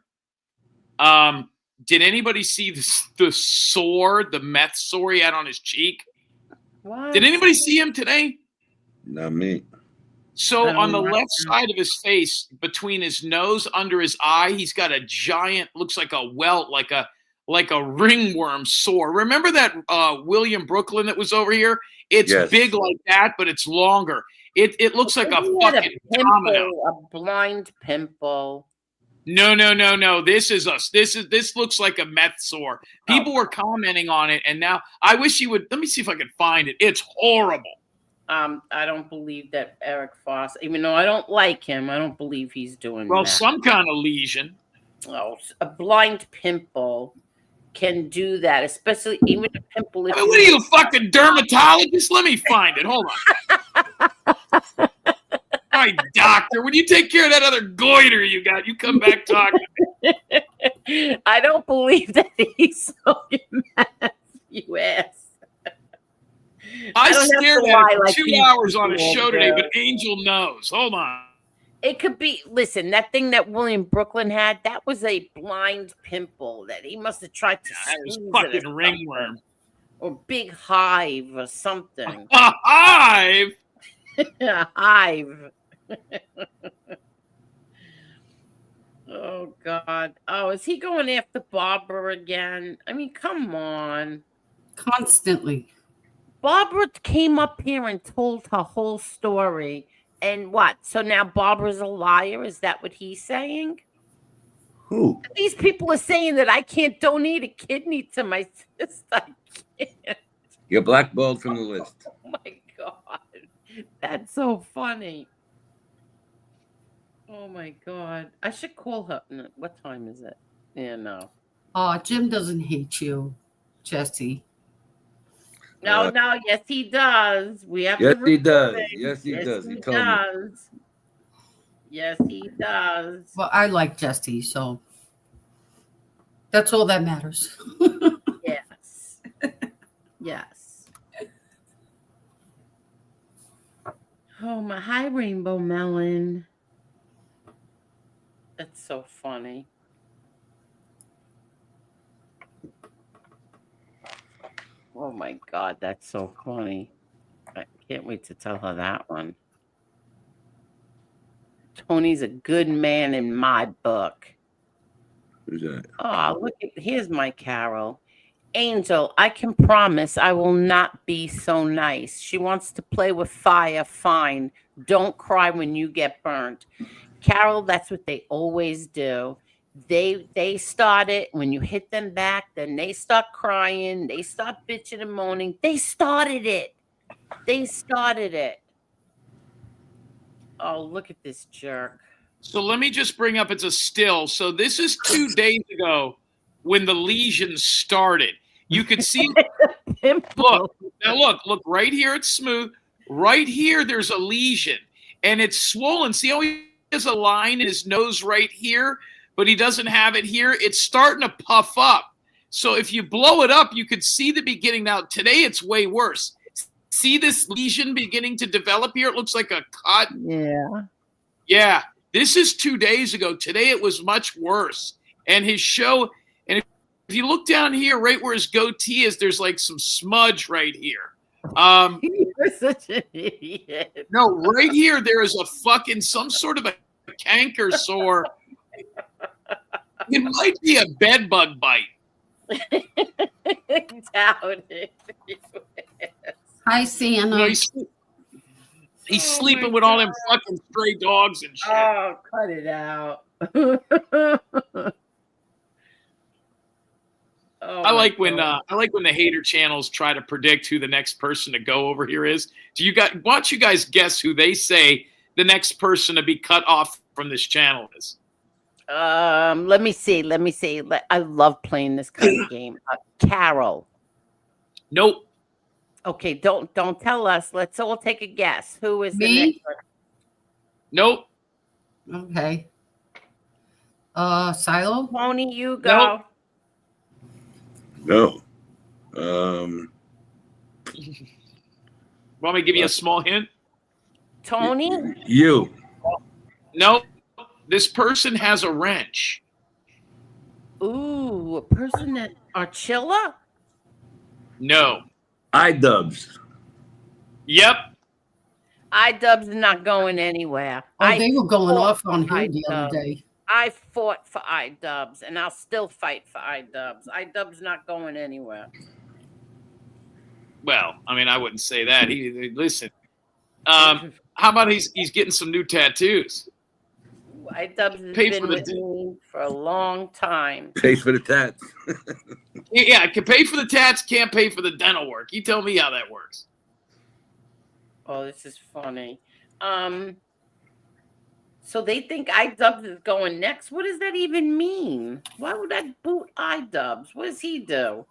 Did anybody see the meth sore he had on his cheek? What? Did anybody see him today? Not me. So I on the don't left know. side of his face, between his nose, under his eye, he's got a giant, looks like a welt, like a ringworm sore. Remember that William Brooklyn that was over here? It's Yes. big like that, but it's longer. It looks like a He had fucking a domino. pimple, a blind pimple. No. This looks like a meth sore. People were commenting on it, and now I wish he would. Let me see if I can find it. It's horrible. I don't believe that Eric Foss, even though I don't like him, I don't believe he's doing Well, that. some kind of lesion. Oh, a blind pimple can do that, especially even a pimple. If I mean, what are you, a fucking dermatologist? Let me find it. Hold on. All right, doctor, when you take care of that other goiter you got, you come back talking. I don't believe that he's smoking meth, you ass. I don't have stared to at lie it for like 2 these hours on a people show today, do. but Angel knows. Hold on. It could be, listen, that thing that William Brooklyn had, that was a blind pimple that he must have tried to That was squeeze it fucking or ringworm. something. Or big hive or something. A hive? A hive. Oh, God. Oh, is he going after Barbara again? I mean, come on. Constantly. Barbara came up here and told her whole story. And what? So now Barbara's a liar? Is that what he's saying? Who? These people are saying that I can't donate a kidney to my sister. I can't. You're blackballed from the list. Oh, my God. That's so funny. Oh, my God. I should call her. No, what time is it? Yeah, no. Jim doesn't hate you, Jesse. No, yes, he does. We have Yes, to he does. record it. Yes, he does. He He told me. does. Yes, he does. Well, I like Jesse, so that's all that matters. Yes. Yes. Oh, my hi, Rainbow Melon. That's so funny. Oh my God, that's so funny. I can't wait to tell her that one. Tony's a good man in my book. Who's that? Oh, look at, here's my Carol. Angel, I can promise I will not be so nice. She wants to play with fire, fine. Don't cry when you get burnt. Carol, that's what they always do. They start it when you hit them back, then they start crying, they start bitching and moaning. They started it. They started it. Oh, look at this jerk. So let me just bring up, it's a still. So this is 2 days ago when the lesion started. You could see, look right here, it's smooth. Right here, there's a lesion and it's swollen. See how he has a line in his nose right here, but he doesn't have it here? It's starting to puff up. So if you blow it up, you could see the beginning. Now, today it's way worse. See this lesion beginning to develop here? It looks like a cut. Yeah. Yeah. This is 2 days ago. Today it was much worse. And his show, and if you look down here, right where his goatee is, there's like some smudge right here. You're such an idiot. No, right here, there is a fucking, some sort of a canker sore. It might be a bed bug bite. Doubt it. Hi, Santa. No, he's sleeping with all them fucking stray dogs and shit. Oh, cut it out. I like when the hater channels try to predict who the next person to go over here is. Why don't you guys guess who they say the next person to be cut off from this channel is? Let me see. I love playing this kind of game. Carol. Nope. Okay, don't tell us. Let's all take a guess. Who is the Me? next one? Nope. Okay. Silo? Tony, you go. No. Want me to give you a small hint? Tony? You. Nope. This person has a wrench. Ooh, a person that Archilla? No. iDubbbz. Yep. iDubbbz is not going anywhere. Oh, they were going fought off on for him the other iDubbbz. day. I fought for iDubbbz, and I'll still fight for iDubbbz. iDubbbz not going anywhere. Well, I mean, I wouldn't say that. Listen. How about he's getting some new tattoos? iDubbbz has Pay been for the with me for a long time. Pays for the tats. Yeah, can pay for the tats, can't pay for the dental work. You tell me how that works. Oh, this is funny. So they think iDubbbz is going next. What does that even mean? Why would I boot iDubbbz? What does he do?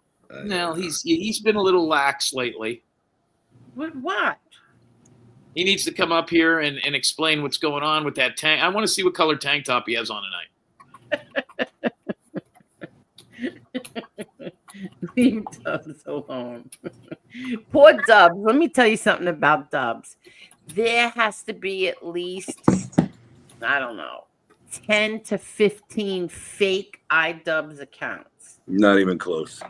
No, he's been a little lax lately. What? He needs to come up here and explain what's going on with that tank. I want to see what color tank top he has on tonight. Leave Dubs alone. Poor Dubs. Let me tell you something about Dubs. There has to be at least, I don't know, 10 to 15 fake iDubbbz accounts. Not even close.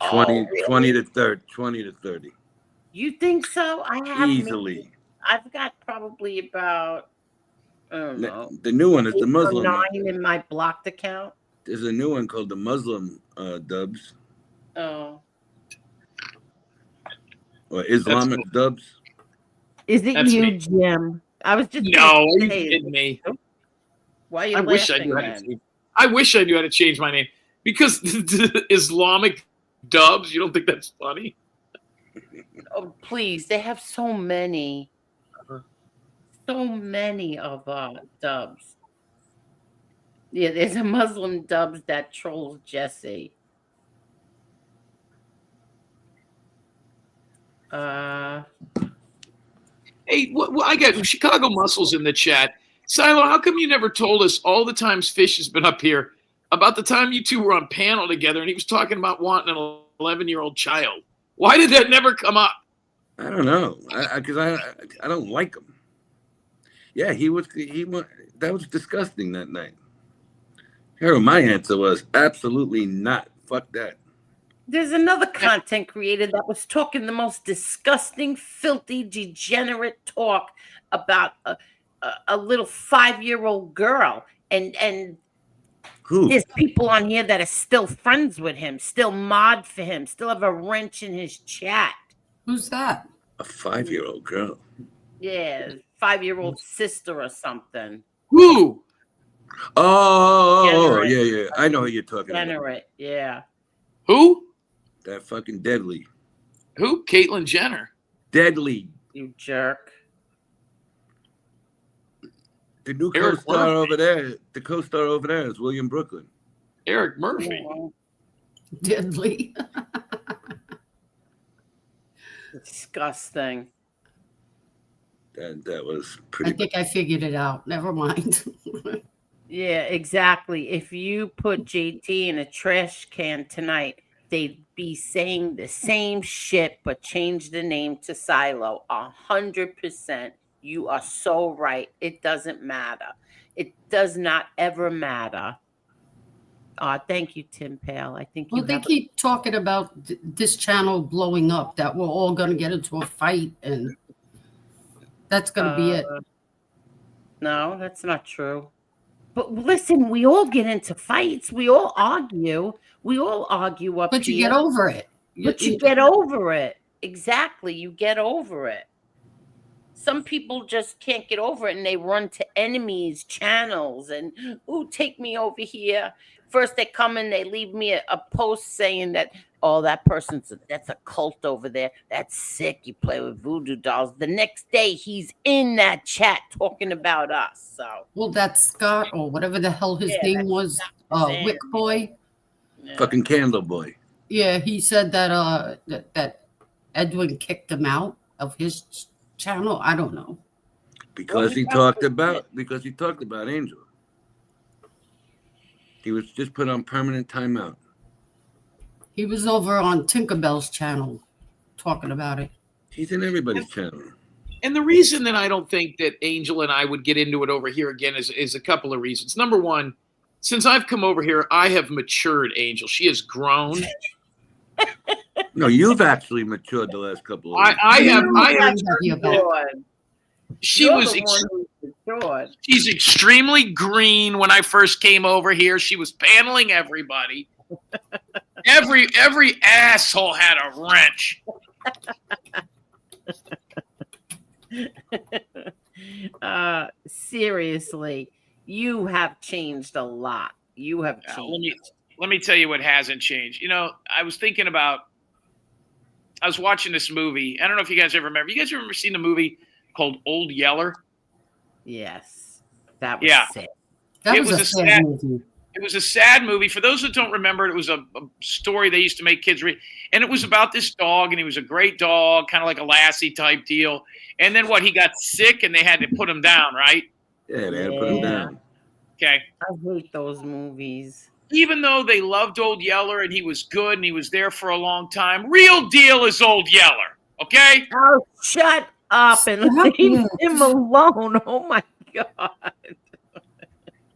20 to 30. You think so? I have Easily. I've got probably about, I don't know. The new one is the 8 or Muslim 9 one. in my blocked account. There's a new one called the Muslim Dubs Oh. or Islamic Dubs. Is it That's you, me. Jim? I was just No, are you saying, kidding me? why are you I wish I laughing knew how to then? change. I wish I knew how to change my name because Islamic Dubs. You don't think that's funny? Oh, please. They have so many. So many of Dubs. Yeah, there's a Muslim Dubs that trolls Jesse. Hey, I got Chicago Muscles in the chat. Silo, how come you never told us all the times Fish has been up here about the time you two were on panel together and he was talking about wanting an 11-year-old child? Why did that never come up? I don't know, because I don't like him. Yeah, he was. That was disgusting that night. Here, my answer was absolutely not. Fuck that. There's another content creator that was talking the most disgusting, filthy, degenerate talk about a little 5-year-old girl. And Who? there's people on here that are still friends with him, still mod for him, still have a wrench in his chat. Who's that? A 5-year-old girl. Yeah, 5-year-old sister or something. Who? Oh, Degenerate. yeah. I know who you're talking about. Degenerate, yeah. Who? That fucking Deadly. Who? Caitlyn Jenner. Deadly. You jerk. The new Eric co-star Murphy. over there. The co-star over there is William Brooklyn. Eric Murphy. Deadly. Disgusting. That was I pretty. think I figured it out. Never mind. Yeah, exactly. If you put JT in a trash can tonight, they'd be saying the same shit, but change the name to Silo. 100%. You are so right. It doesn't matter. It does not ever matter. Thank you, Tim Pale. I think you Well, they have keep talking about this channel blowing up, that we're all going to get into a fight, and that's going to be it. No, that's not true. But listen, we all get into fights. We all argue. We all argue up But you here. get over it. But you get over it. Exactly. You get over it. Some people just can't get over it and they run to enemies' channels and, ooh, take me over here. First they come and they leave me a post saying that, oh, that that's a cult over there. That's sick. You play with voodoo dolls. The next day he's in that chat talking about us. So Well, that's Scott or whatever the hell his Yeah, name that's was, Scott Sam. Wick Boy. yeah. Fucking Candle Boy. Yeah, he said that that Edwin kicked him out of his channel. I don't know. Because he talked about Angel. He was just put on permanent timeout. He was over on Tinkerbell's channel talking about it. He's in everybody's channel. And the reason that I don't think that Angel and I would get into it over here again is a couple of reasons. Number one, since I've come over here, I have matured, Angel. She has grown. No, you've actually matured the last couple of weeks. I have happy about it. She You're was the one who's matured. she's extremely green when I first came over here. She was paneling everybody. Every asshole had a wrench. Seriously, you have changed a lot. You have changed. Let me tell you what hasn't changed. You know, I was watching this movie. I don't know if you guys ever remember. You guys ever seen the movie called Old Yeller? Yes. That was sad. That was a sad movie. It was a sad movie. For those that don't remember, it was a story they used to make kids read. And it was about this dog, and he was a great dog, kind of like a Lassie type deal. And then he got sick, and they had to put him down, right? Yeah, they had to put him down. Okay. I hate those movies. Even though they loved Old Yeller, and he was good, and he was there for a long time, real deal is Old Yeller, okay? Oh, shut up and leave him alone. Oh, my God.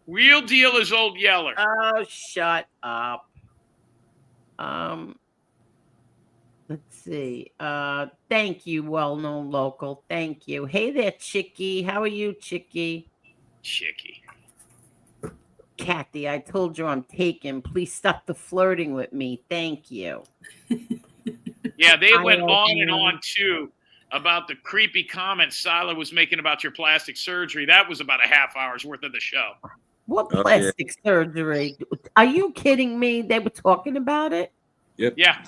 Real deal is Old Yeller. Oh, shut up. Let's see. Thank you, well-known local. Thank you. Hey there, Chicky. How are you, Chicky? Chicky. Kathy, I told you I'm taken. Please stop the flirting with me. Thank you. Yeah, they went on and on, too, about the creepy comments Sila was making about your plastic surgery. That was about a half hour's worth of the show. What plastic surgery? Are you kidding me? They were talking about it? Yep. Yeah.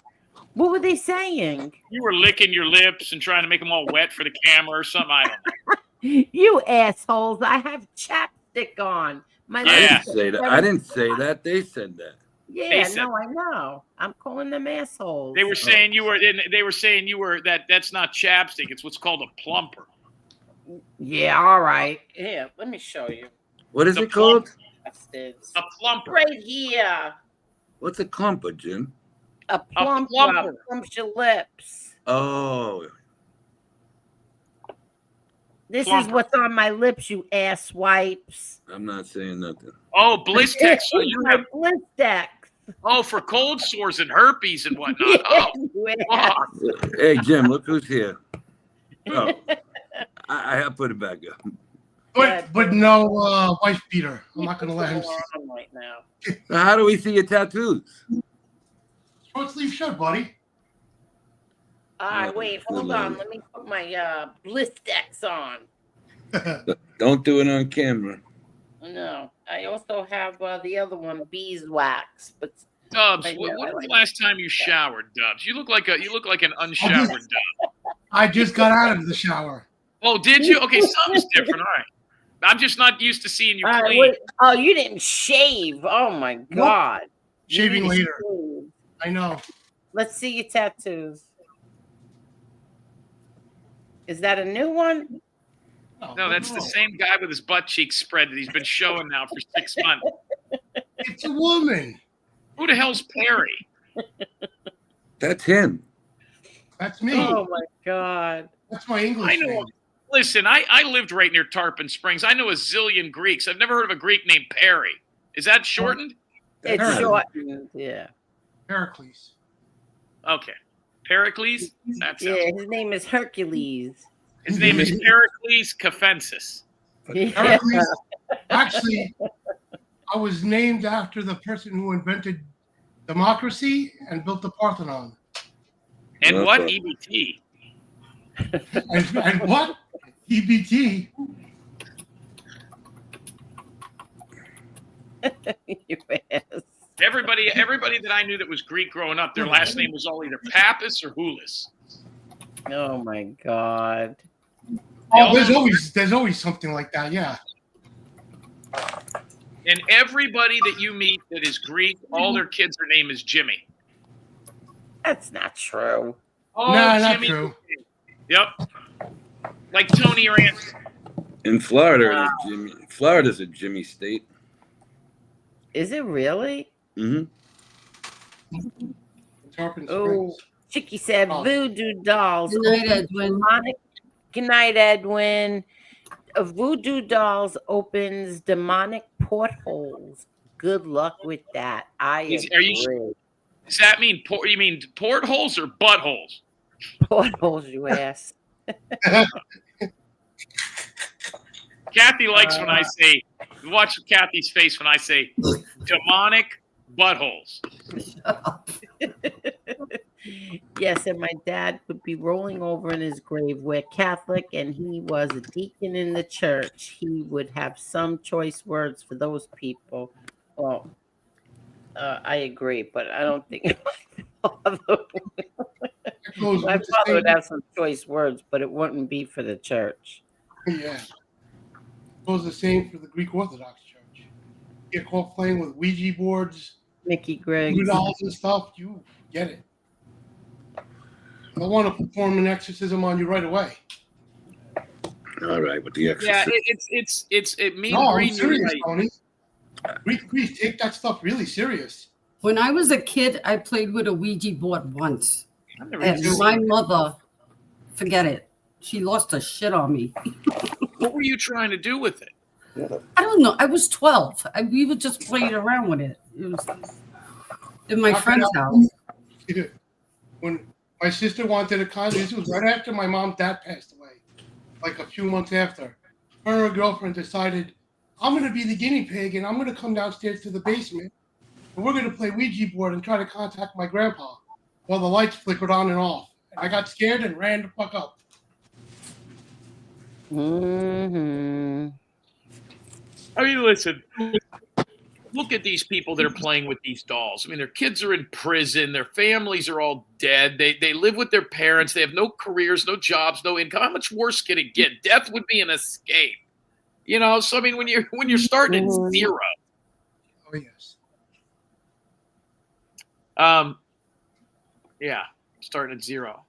What were they saying? You were licking your lips and trying to make them all wet for the camera or something. I don't know. You assholes. I have chapstick on. I didn't say that. I didn't say that. They said that. Yeah, no, I know. I'm calling them assholes. They were saying you were. They were saying you were that. That's not chapstick. It's what's called a plumper. Yeah. All right. Here, let me show you. What is it called? A plumper. Right here. What's a clumper, Jim? A plumper. Plumps your lips. Oh. This is what's on my lips, you ass wipes. I'm not saying nothing. Oh, Blistex. So you have Blistex. Oh, for cold sores and herpes and whatnot. Yeah, Hey, Jim, look who's here. Oh, I put it back up. But no wife beater. I'm not gonna let him see. Right now. So how do we see your tattoos? Short sleeve shirt, buddy. All right, wait, hold on. Let me put my Blistex on. Don't do it on camera. No, I also have the other one, beeswax. But Dubs, when was the last time you showered, Dubs? You look like an unshowered Dub. I just got out of the shower. Oh, did you? Okay, something's different. All right. I'm just not used to seeing you all clean. right, oh, you didn't shave. Oh my God. Shaving later. Shave. I know. Let's see your tattoos. Is that a new one? No, that's the same guy with his butt cheeks spread that he's been showing now for 6 months. It's a woman. Who the hell's Perry? That's him. That's me. Oh my God. That's my English I know. name. Listen, I lived right near Tarpon Springs. I know a zillion Greeks. I've never heard of a Greek named Perry. Is that shortened? It's shortened, yeah. Pericles. Okay. Pericles? That sounds Yeah, his name is Hercules. His name is Pericles Cafensis. Pericles. Actually, I was named after the person who invented democracy and built the Parthenon. And what? EBT. And what? EBT. You ass. Everybody that I knew that was Greek growing up, their last name was all either Pappas or Houlis. Oh my God. Oh, there's always something like that, yeah. And everybody that you meet that is Greek, all their kids' their name is Jimmy. That's not true. Oh, No, not Jimmy. true. Yep. Like Tony or Anthony. In Florida, Florida's a Jimmy state. Is it really? Mm-hmm. Oh, Chicky said voodoo dolls. Good night, Edwin. Good night, Edwin. Voodoo dolls opens demonic portholes. Good luck with that. Agree. Does that mean you mean portholes or buttholes? Portholes, you ass. Kathy likes when I say, watch Kathy's face when I say demonic buttholes. Yes, and my dad would be rolling over in his grave. We're Catholic, and he was a deacon in the church. He would have some choice words for those people. Well, I agree, but I don't think my father would have some choice words, but it wouldn't be for the church. Yeah. It goes the same for the Greek Orthodox Church. You get caught playing with Ouija boards, Mickey Griggs, dolls and stuff, you get it. I want to perform an exorcism on you right away. All right, with the exorcism. Yeah, it's me. No, I'm Green, serious, right. Tony. Please take that stuff really serious. When I was a kid, I played with a Ouija board once. never And seen my it. mother, forget it. She lost her shit on me. What were you trying to do with it? I don't know. I was 12. We were just playing around with it. It was in my friend's house. When my sister wanted a condo, this was right after my mom and dad passed away, like a few months after. Her and her girlfriend decided, I'm going to be the guinea pig, and I'm going to come downstairs to the basement, and we're going to play Ouija board and try to contact my grandpa while the lights flickered on and off. And I got scared and ran the fuck up. Mm-hmm. I mean, listen. Look at these people that are playing with these dolls. I mean, their kids are in prison. Their families are all dead. They live with their parents. They have no careers, no jobs, no income. How much worse can it get? Death would be an escape. You know, so I mean, when you're starting at zero. Oh yes. Yeah, starting at zero.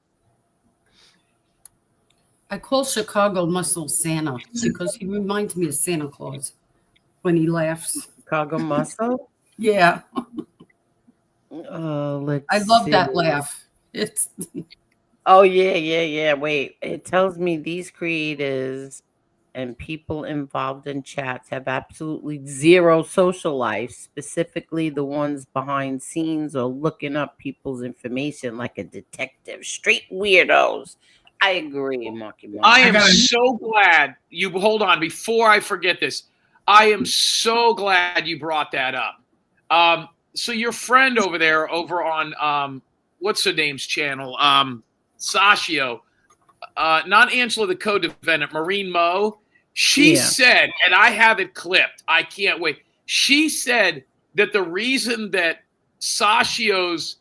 I call Chicago Muscle Santa because he reminds me of Santa Claus when he laughs. Chicago Muscle? Yeah. Let's I love see. that laugh. It's Oh, yeah. Wait, it tells me these creators and people involved in chats have absolutely zero social life, specifically the ones behind scenes or looking up people's information like a detective. Straight weirdos. I agree, Marky Mark. I am so glad you hold on before I forget this. I am so glad you brought that up. So your friend over there, over on what's her name's channel, Sashio, not Angela the co-defendant, Maureen Moe. She said, and I have it clipped. I can't wait. She said that the reason that Sashio's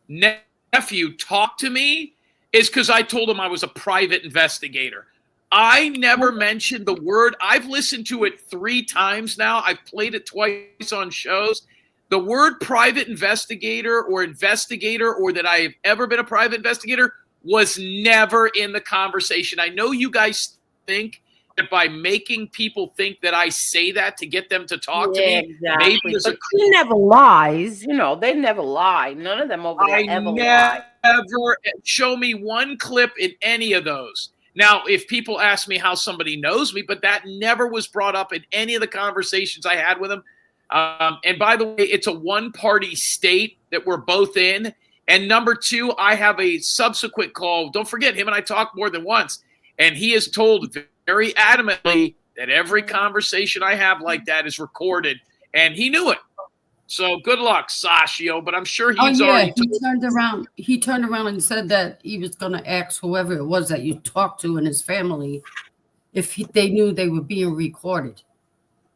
nephew talked to me is because I told him I was a private investigator. I never mentioned the word. I've listened to it 3 times now. I've played it twice on shows. The word private investigator or that I have ever been a private investigator was never in the conversation. I know you guys think that by making people think that I say that to get them to talk to me, exactly. maybe But she never lies. You know, they never lie. None of them over there ever lie. Never show me one clip in any of those. Now, if people ask me how somebody knows me, but that never was brought up in any of the conversations I had with them. And by the way, it's a one-party state that we're both in. And number 2, I have a subsequent call. Don't forget, him and I talked more than once. And he has told very adamantly that every conversation I have like that is recorded. And he knew it. So good luck, Sashio. But I'm sure he's already He turned around and said that he was going to ask whoever it was that you talked to in his family if they knew they were being recorded.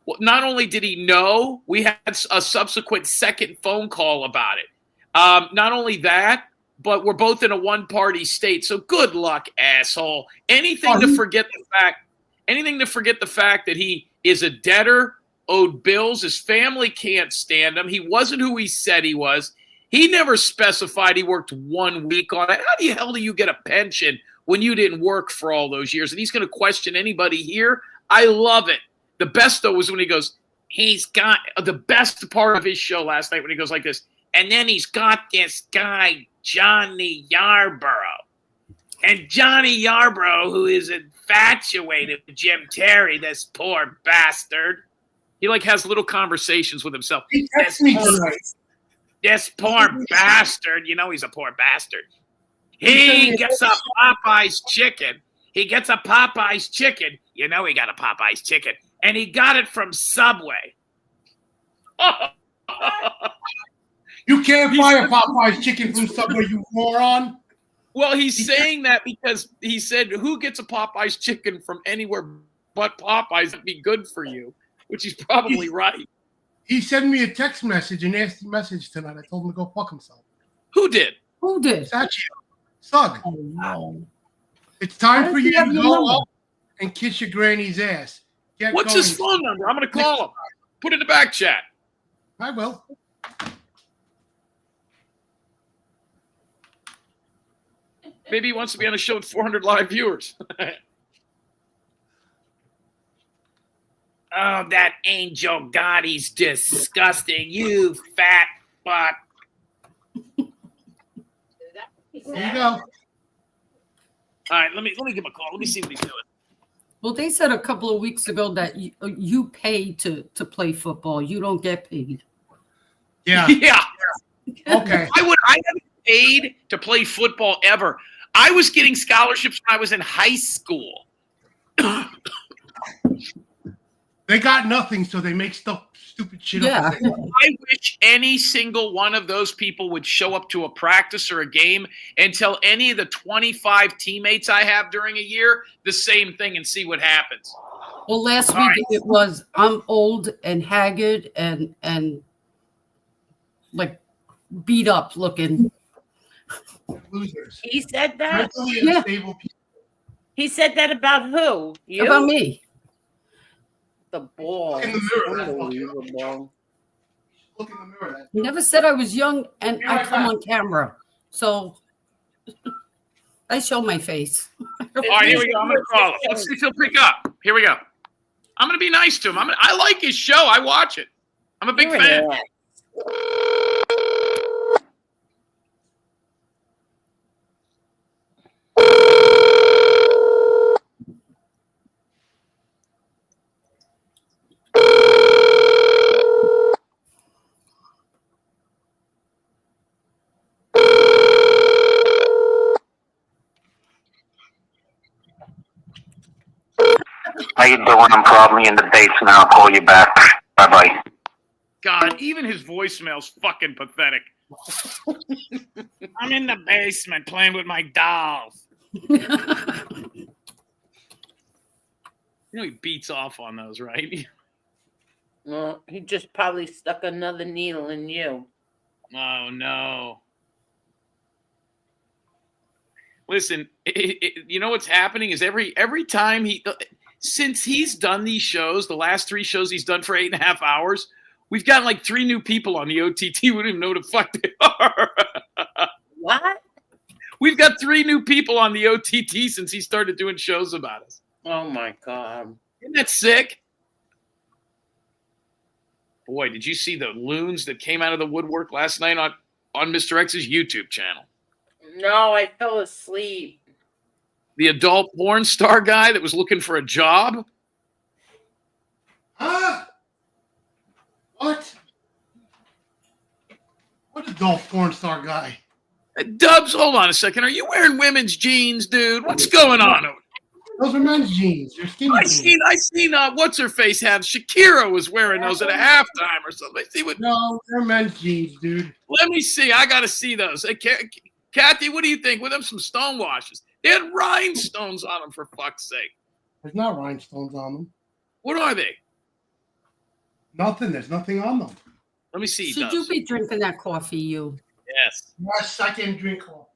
Well, not only did he know, we had a subsequent second phone call about it. Not only that, but we're both in a one-party state. So good luck, asshole. Anything to forget the fact that he is a debtor, owed bills. His family can't stand him. He wasn't who he said he was. He never specified he worked 1 week on it. How the hell do you get a pension when you didn't work for all those years? And he's going to question anybody here. I love it. The best, though, was when he goes, he's got the best part of his show last night when he goes like this. And then he's got this guy, Johnny Yarborough. And Johnny Yarborough, who is infatuated with Jim Terry, this poor bastard. He like has little conversations with himself. This poor bastard. You know he's a poor bastard. He gets a Popeye's chicken. You know he got a Popeye's chicken. And he got it from Subway. You can't buy a Popeye's chicken from Subway, you moron. Well, he's saying that because he said, who gets a Popeye's chicken from anywhere but Popeye's? It'd be good for you, which he's probably right. He sent me a text message, a nasty message tonight. I told him to go fuck himself. Who did? Who did? Sachio. Sug. Oh, no. It's time How for does you he have to your go number? up and kiss your granny's ass. Get What's going. his phone number? I'm going to call him. Put it in the back chat. I will. Maybe he wants to be on a show with 400 live viewers. Oh, that Angel Gotti's disgusting. You fat fuck. There you go. All right, let me give him a call. Let me see what he's doing. Well, they said a couple of weeks ago that you pay to play football. You don't get paid. Yeah. Yeah. Okay. I haven't paid to play football ever. I was getting scholarships when I was in high school. They got nothing, so they make stupid shit Yeah. up. I wish any single one of those people would show up to a practice or a game and tell any of the 25 teammates I have during a year the same thing and see what happens. Well, last week it was I'm old and haggard and like beat up looking. Losers. He said that? Mentally Yeah. unstable people. He said that about who? You? About me. The ball. In the mirror, that's Unbelievable. Look in the mirror. He never said I was young and I come on camera. So I show my face. All right, here we go. I'm going to call him. Let's see if he'll pick up. Here we go. I'm going to be nice to him. I like his show. I watch it. I'm a big fan. How you doing? I'm probably in the basement. I'll call you back. Bye-bye. God, even his voicemail's fucking pathetic. I'm in the basement playing with my dolls. You know he beats off on those, right? Well, he just probably stuck another needle in you. Oh, no. Listen, you know what's happening is every time since he's done these shows, the last 3 shows he's done for 8.5 hours, we've gotten like 3 new people on the OTT. We don't even know who the fuck they are. What? We've got 3 new people on the OTT since he started doing shows about us. Oh my God. Isn't that sick? Boy, did you see the loons that came out of the woodwork last night on Mr. X's YouTube channel? No, I fell asleep. The adult porn star guy that was looking for a job? Huh? What? What adult porn star guy? Dubs, hold on a second. Are you wearing women's jeans, dude? What's going on over there? Those are men's jeans. They're skinny jeans. I seen what's her face have Shakira was wearing those at a halftime or something. See what? No, they're men's jeans, dude. Let me see. I gotta see those. Hey, Kathy, what do you think? With them some stonewashes. They had rhinestones on them, for fuck's sake. There's not rhinestones on them. What are they? Nothing. There's nothing on them. Let me see. Should you be drinking that coffee, you? Yes. Yes, I can drink coffee.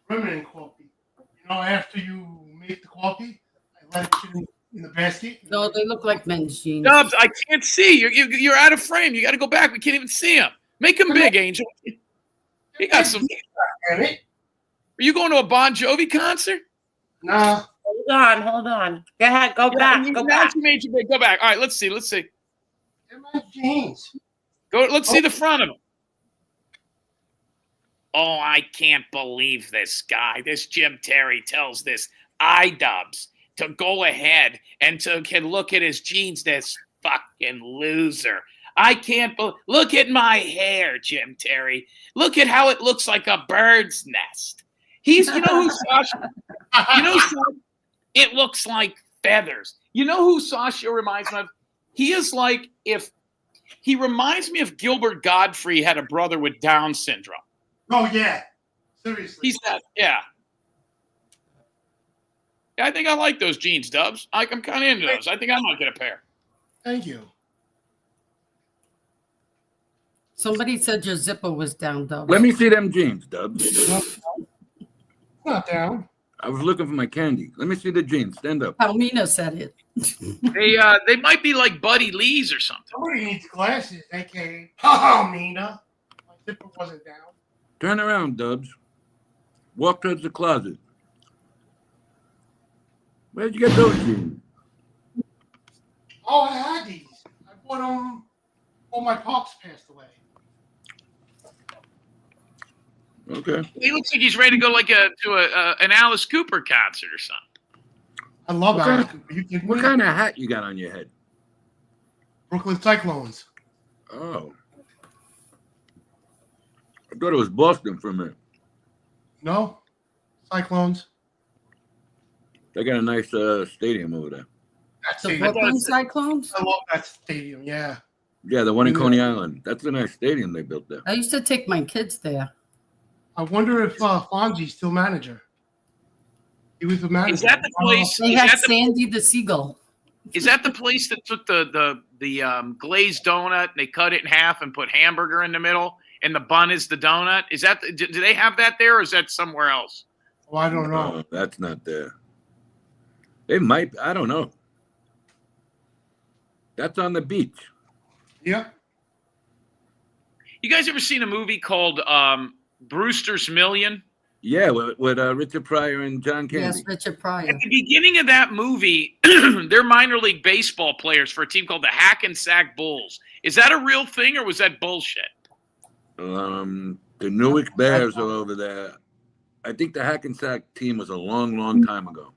Feminine coffee. You know, after you make the coffee, I let it sit in the basket. No, they look like men's jeans. Dubs, I can't see. You're out of frame. You got to go back. We can't even see him. Make him big, Angel. He got some. Damn it. Are you going to a Bon Jovi concert? Nah. Hold on. Go ahead. Go back. Go back. You made you big. Go back. All right, let's see. They're men's jeans. Let's see the front of him. Oh, I can't believe this guy. This Jim Terry tells this iDubbbz to go ahead and can look at his jeans. This fucking loser. I can't look at my hair, Jim Terry. Look at how it looks like a bird's nest. You know who Sasha? You know, it looks like feathers. You know who Sasha reminds me of? He is like he reminds me of Gilbert Godfrey had a brother with Down syndrome. Oh yeah, seriously. He's that, yeah. Yeah, I think I like those jeans, Dubs. I'm kind of into those. I think I might get a pair. Thank you. Somebody said your zipper was down, Dubs. Let me see them jeans, Dubs. Not down. I was looking for my candy. Let me see the jeans. Stand up. Palmina said it. They might be like Buddy Lee's or something. Somebody needs glasses, aka Mina. My zipper wasn't down. Turn around, Dubs. Walk towards the closet. Where'd you get those jeans? Oh, I had these. I bought them when my pops passed away. Okay. He looks like he's ready to go like to an Alice Cooper concert or something. I love What Alice kind- Cooper. What kind of hat you got on your head? Brooklyn Cyclones. Oh. I thought it was Boston for a minute. No, Cyclones. They got a nice stadium over there. That's The Brooklyn Cyclones? I love that stadium. Yeah. Yeah, the one in Coney Island. That's a nice stadium they built there. I used to take my kids there. I wonder if Fonzie's still manager. He was the manager. Is that the place? They Is had that the, Sandy the Seagull. is that the place that took the glazed donut and they cut it in half and put hamburger in the middle and the bun is the donut? Is that do they have that there or is that somewhere else? Oh, I don't know. No, that's not there. It might. I don't know. That's on the beach. Yep. You guys ever seen a movie called Brewster's Million? Yeah, with Richard Pryor and John Candy. Yes, Richard Pryor. At the beginning of that movie, they're minor league baseball players for a team called the Hackensack Bulls. Is that a real thing or was that bullshit? The Newark Bears are over there. I think the Hackensack team was a long, long time ago.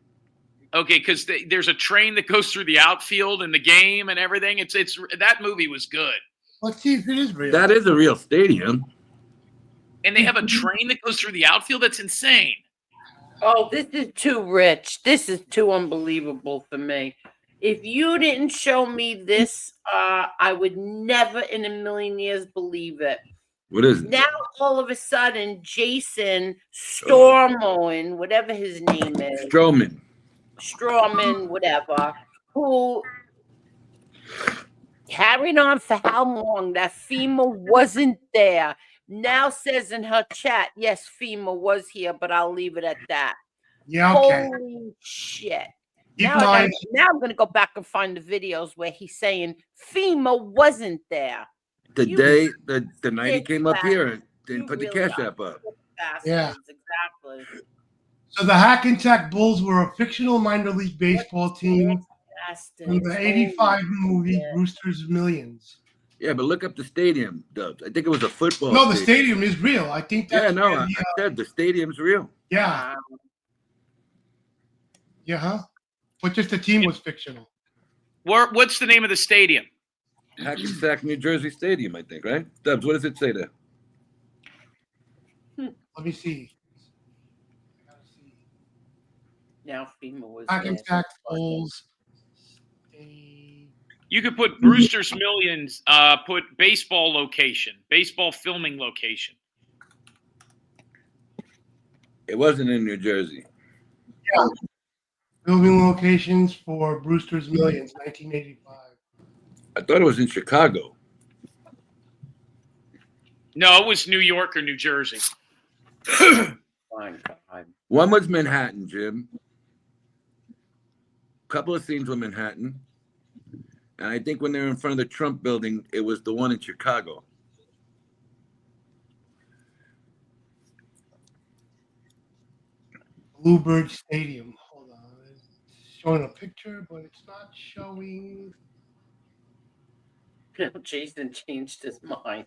Okay, because there's a train that goes through the outfield in the game and everything. It's that movie was good. Let's see if it is real. That is a real stadium. And they have a train that goes through the outfield. That's insane. Oh, this is too rich. This is too unbelievable for me. If you didn't show me this, I would never in a million years believe it. What is it? Now, all of a sudden, Jason Stormoen, whatever his name is, Strawman, whatever, who carried on for how long that FEMA wasn't there, now says in her chat, yes, FEMA was here, but I'll leave it at that. Yeah, okay. Holy shit. Keep Now, lying. now I'm going to go back and find the videos where he's saying FEMA wasn't there. The You day, the night he sick came up bastard. here and didn't You put the really cash are app up. Bastards, Yeah. exactly. So the Hackensack Bulls were a fictional minor league baseball team Bastards. from the '85 movie Yeah. Brewster's Millions. Yeah, but look up the stadium, Dubs. I think it was a football. No, the stadium is real. I think that's Yeah, no, where I said the stadium's real. yeah, yeah, huh? But just the team was fictional. What's the name of the stadium? Hackensack, New Jersey Stadium, I think, right? Dubs, what does it say there? Let me see. Now FEMA was Hackensack Bulls. You could put Brewster's Millions, put baseball location, baseball filming location. It wasn't in New Jersey. Yeah. Filming locations for Brewster's Millions, 1985. I thought it was in Chicago. No, it was New York or New Jersey. One was Manhattan, Jim. A couple of scenes were Manhattan. And I think when they were in front of the Trump building, it was the one in Chicago. Bluebird Stadium. Hold on. It's showing a picture, but it's not showing. Jason changed his mind.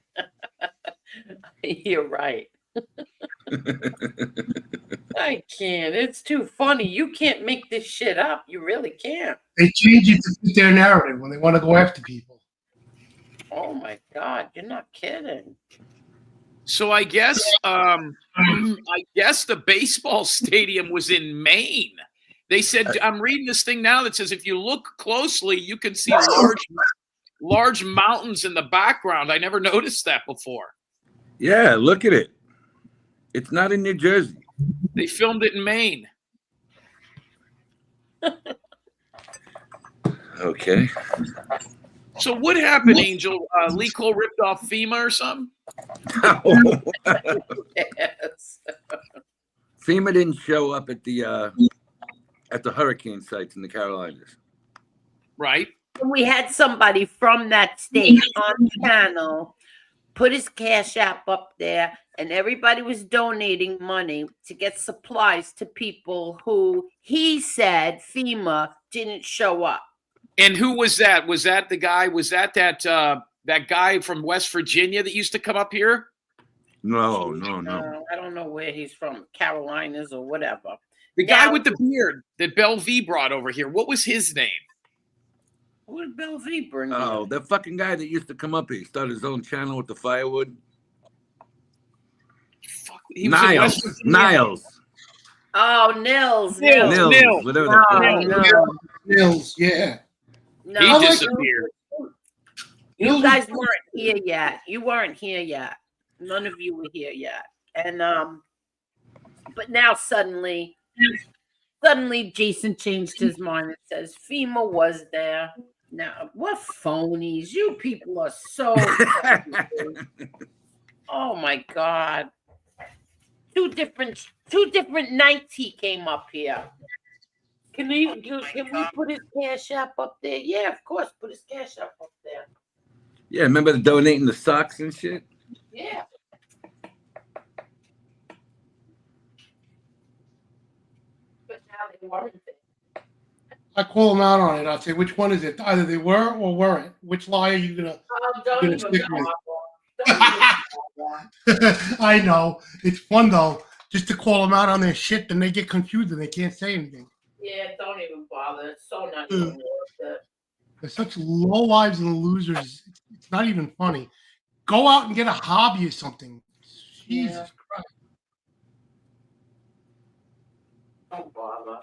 You're right. I can't. It's too funny. You can't make this shit up. You really can't. They change it to fit their narrative when they want to go after people. Oh my God, you're not kidding. So I guess the baseball stadium was in Maine. They said, I'm reading this thing now that says if you look closely, you can see large mountains in the background. I never noticed that before. Yeah, look at it. It's not in New Jersey. They filmed it in Maine. Okay. So what happened, Angel? Lee Cole ripped off FEMA or something? Yes. FEMA didn't show up at the hurricane sites in the Carolinas. Right. We had somebody from that state on channel put his Cash App up there, and everybody was donating money to get supplies to people who he said FEMA didn't show up. And who was that? Was that the guy? Was that guy from West Virginia that used to come up here? No. I don't know where he's from, Carolinas or whatever. The guy with the beard that Belle V brought over here. What was his name? Who did Belle V bring? Oh, that fucking guy that used to come up here. He started his own channel with the firewood. Fuck, he was Niles. Oh, Nils. Whatever the fuck. Nils, yeah. No, he disappeared. You guys weren't here yet. You weren't here yet. None of you were here yet. And but now suddenly Jason changed his mind and says FEMA was there. Now, what phonies? You people are so oh my God. Two different nights he came up here. Can we put his Cash App up there? Yeah, of course. Put his Cash App up there. Yeah, remember donating the socks and shit? Yeah. But now they weren't there. I call them out on it. I'll say, which one is it? Either they were or weren't. Which lie are you gonna? Don't even stick with? bother. I know it's fun though, just to call them out on their shit. Then they get confused and they can't say anything. Yeah, don't even bother. It's so not even worth it. They're such low lives and losers. It's not even funny. Go out and get a hobby or something. Jesus Christ. Don't bother.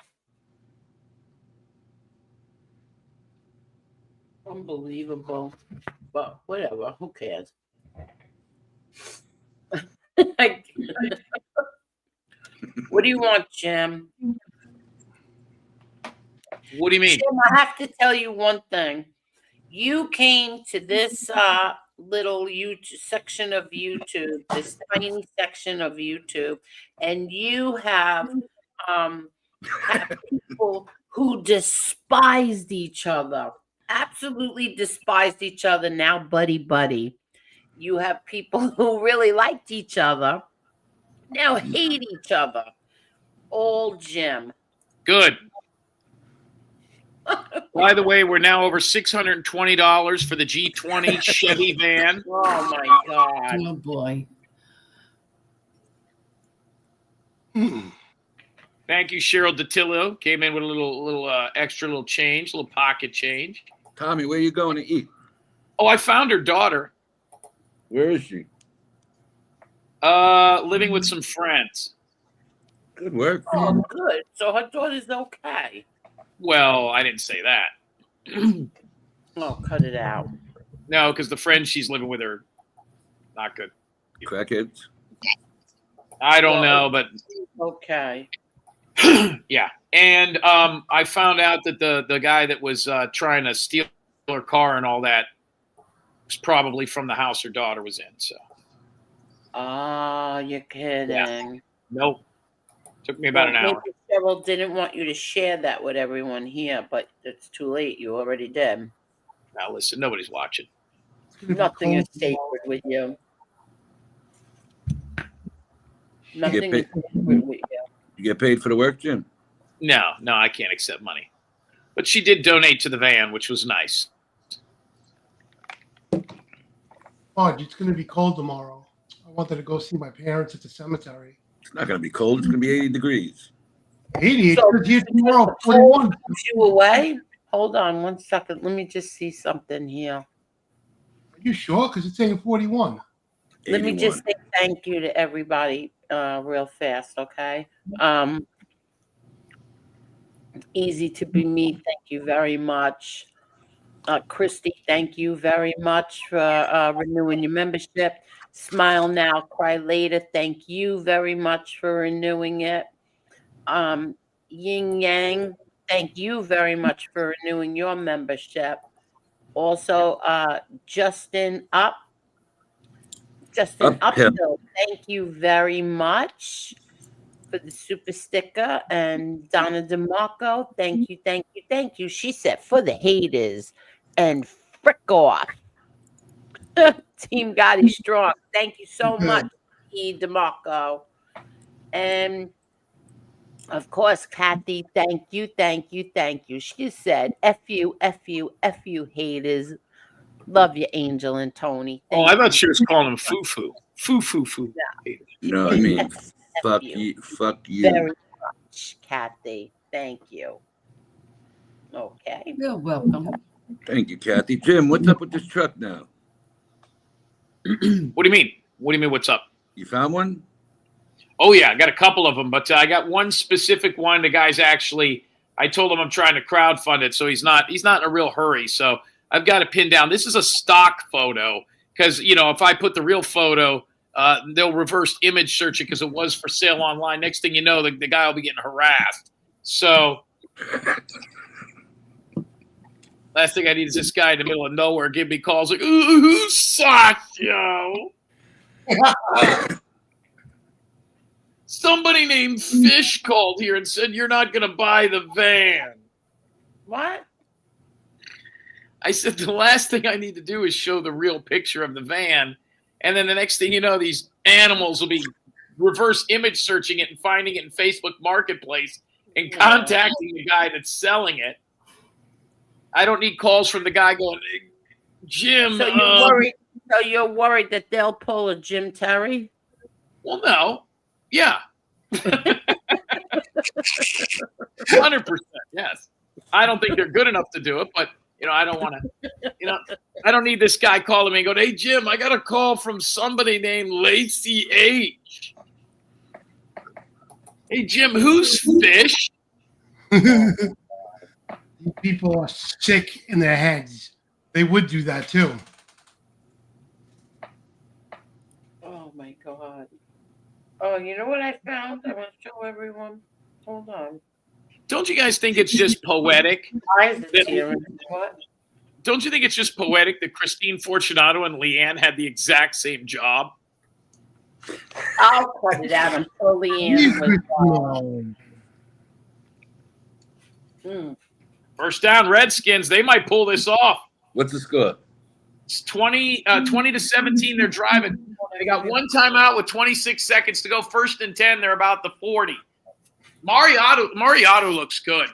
Unbelievable. But whatever. Who cares? What do you want, Jim? What do you mean? Jim, I have to tell you one thing. You came to this little YouTube section of YouTube, this tiny section of YouTube, and you have people who despised each other, absolutely despised each other. Now, buddy. You have people who really liked each other, now hate each other. All Jim. Good. By the way, we're now over $620 for the G20 Chevy van. Oh my God. Oh boy. Thank you, Cheryl DeTillo. Came in with a little extra little change, little pocket change. Tommy, where you going to eat? Oh, I found her daughter. Where is she? Living with some friends. Good work. Oh, good. So her daughter's okay. Well, I didn't say that. Oh, cut it out. No, because the friends she's living with are not good. Crackheads. I don't know, but okay. Yeah. And I found out that the guy that was trying to steal her car and all that was probably from the house her daughter was in. So. Oh, you're kidding. Yeah. Nope. Took me about an hour. Cheryl didn't want you to share that with everyone here, but it's too late. You already did. Now listen, nobody's watching. Nothing is sacred with you. Nothing is sacred with you. You get paid for the work, Jim? No, I can't accept money. But she did donate to the van, which was nice. Oh, it's going to be cold tomorrow. I wanted to go see my parents at the cemetery. It's not going to be cold. It's going to be 80 degrees. 80? So, It's here tomorrow, 41. You away? Hold on 1 second. Let me just see something here. Are you sure? Because it's saying 41. Let me just say thank you to everybody real fast, okay? Easy to be me. Thank you very much. Christy, thank you very much for renewing your membership. Smile now, cry later. Thank you very much for renewing it. Yin Yang, thank you very much for renewing your membership. Also, Justin Uphill. Uphill, thank you very much for the super sticker. And Donna DeMarco, thank you, thank you, thank you. She said, for the haters and frick off. Team Gotti strong. Thank you so much, E. DeMarco. And of course, Kathy, thank you, thank you, thank you. She said, F you, haters. Love you, Angel and Tony. Oh, I thought she was calling him foo-foo. Foo-foo-foo. No, I mean, fuck you. Very much, Kathy. Thank you. Okay. You're welcome. Thank you, Kathy. Jim, what's up with this truck now? What do you mean? What do you mean, what's up? You found one? Oh, yeah, I got a couple of them, but I got one specific one. The guy's actually, I told him I'm trying to crowdfund it, so he's not in a real hurry. So I've got it pinned down. This is a stock photo because, if I put the real photo, they'll reverse image search it because it was for sale online. Next thing you know, the guy will be getting harassed. So last thing I need is this guy in the middle of nowhere giving me calls like, ooh, who sucks, yo? Somebody named Fish called here and said, you're not going to buy the van. What? I said, the last thing I need to do is show the real picture of the van. And then the next thing you know, these animals will be reverse image searching it and finding it in Facebook Marketplace and contacting the guy that's selling it. I don't need calls from the guy going, Jim. So you're worried that they'll pull a Jim Terry? Well, no. Yeah. 100%. Yes. I don't think they're good enough to do it, but I don't want to, I don't need this guy calling me and going, hey, Jim, I got a call from somebody named Lacey H. Hey, Jim, who's Fish? People are sick in their heads. They would do that too. Oh, my God. Oh, you know what I found? I want to show everyone. Hold on. Don't you guys think it's just poetic? Why is it here? What? Don't you think it's just poetic that Christine Fortunato and Leanne had the exact same job? I'll cut it out. I'm sure Leanne was. First down, Redskins. They might pull this off. What's the score? It's 20 to 17. They're driving. They got one timeout with 26 seconds to go. 1st and 10. They're about the 40. Mariotto looks good.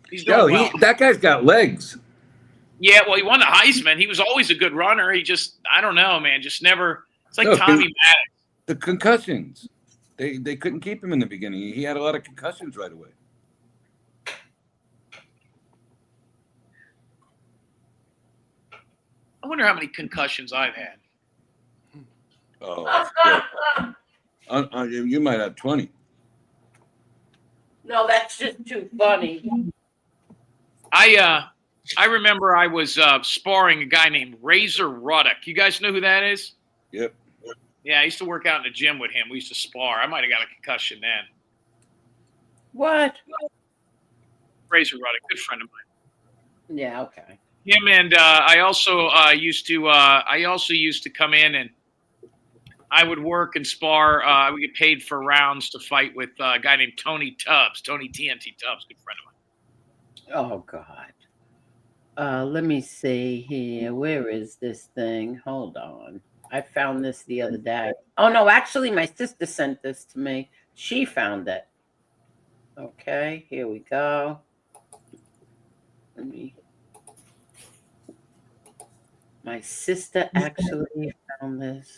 He's doing well. That guy's got legs. Yeah, well, he won the Heisman. He was always a good runner. He just, I don't know, man, just never. It's like Tommy Maddox. The concussions. They couldn't keep him in the beginning. He had a lot of concussions right away. I wonder how many concussions I've had. Oh, you might have 20. No, that's just too funny. I remember I was sparring a guy named Razor Ruddock. You guys know who that is? Yep. Yeah, I used to work out in the gym with him. We used to spar. I might have got a concussion then. What? Razor Ruddock, good friend of mine. Yeah, okay. Him and I also used to come in and I would work and spar. We get paid for rounds to fight with a guy named Tony Tubbs, Tony TNT Tubbs, good friend of mine. Oh, God. Let me see here. Where is this thing? Hold on. I found this the other day. Oh, no, actually, my sister sent this to me. She found it. Okay, here we go. My sister actually found this.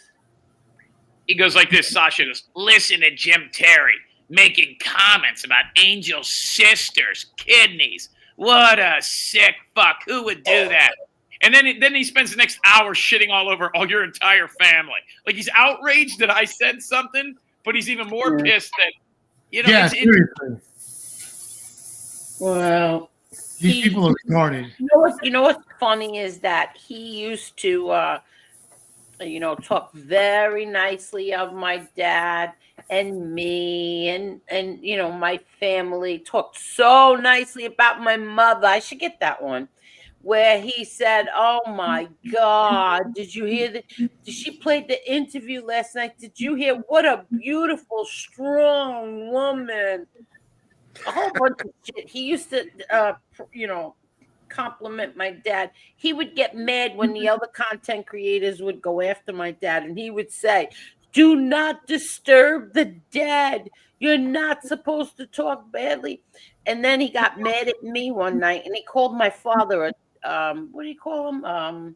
He goes like this, Sasha goes, listen to Jim Terry making comments about Angel's sister's kidneys. What a sick fuck. Who would do that? And then he spends the next hour shitting all over all your entire family. Like he's outraged that I said something, but he's even more pissed that, Yeah, seriously. Well, These people are retarded. You know what's funny is that he used to, talk very nicely of my dad and me and my family. Talked so nicely about my mother. I should get that one. Where he said, "Oh my God, did you hear that? She played the interview last night. Did you hear what a beautiful, strong woman?" A whole bunch of shit. He used to, compliment my dad. He would get mad when the other content creators would go after my dad, and he would say, "Do not disturb the dead. You're not supposed to talk badly." And then he got mad at me one night, and he called my father a what do you call him? A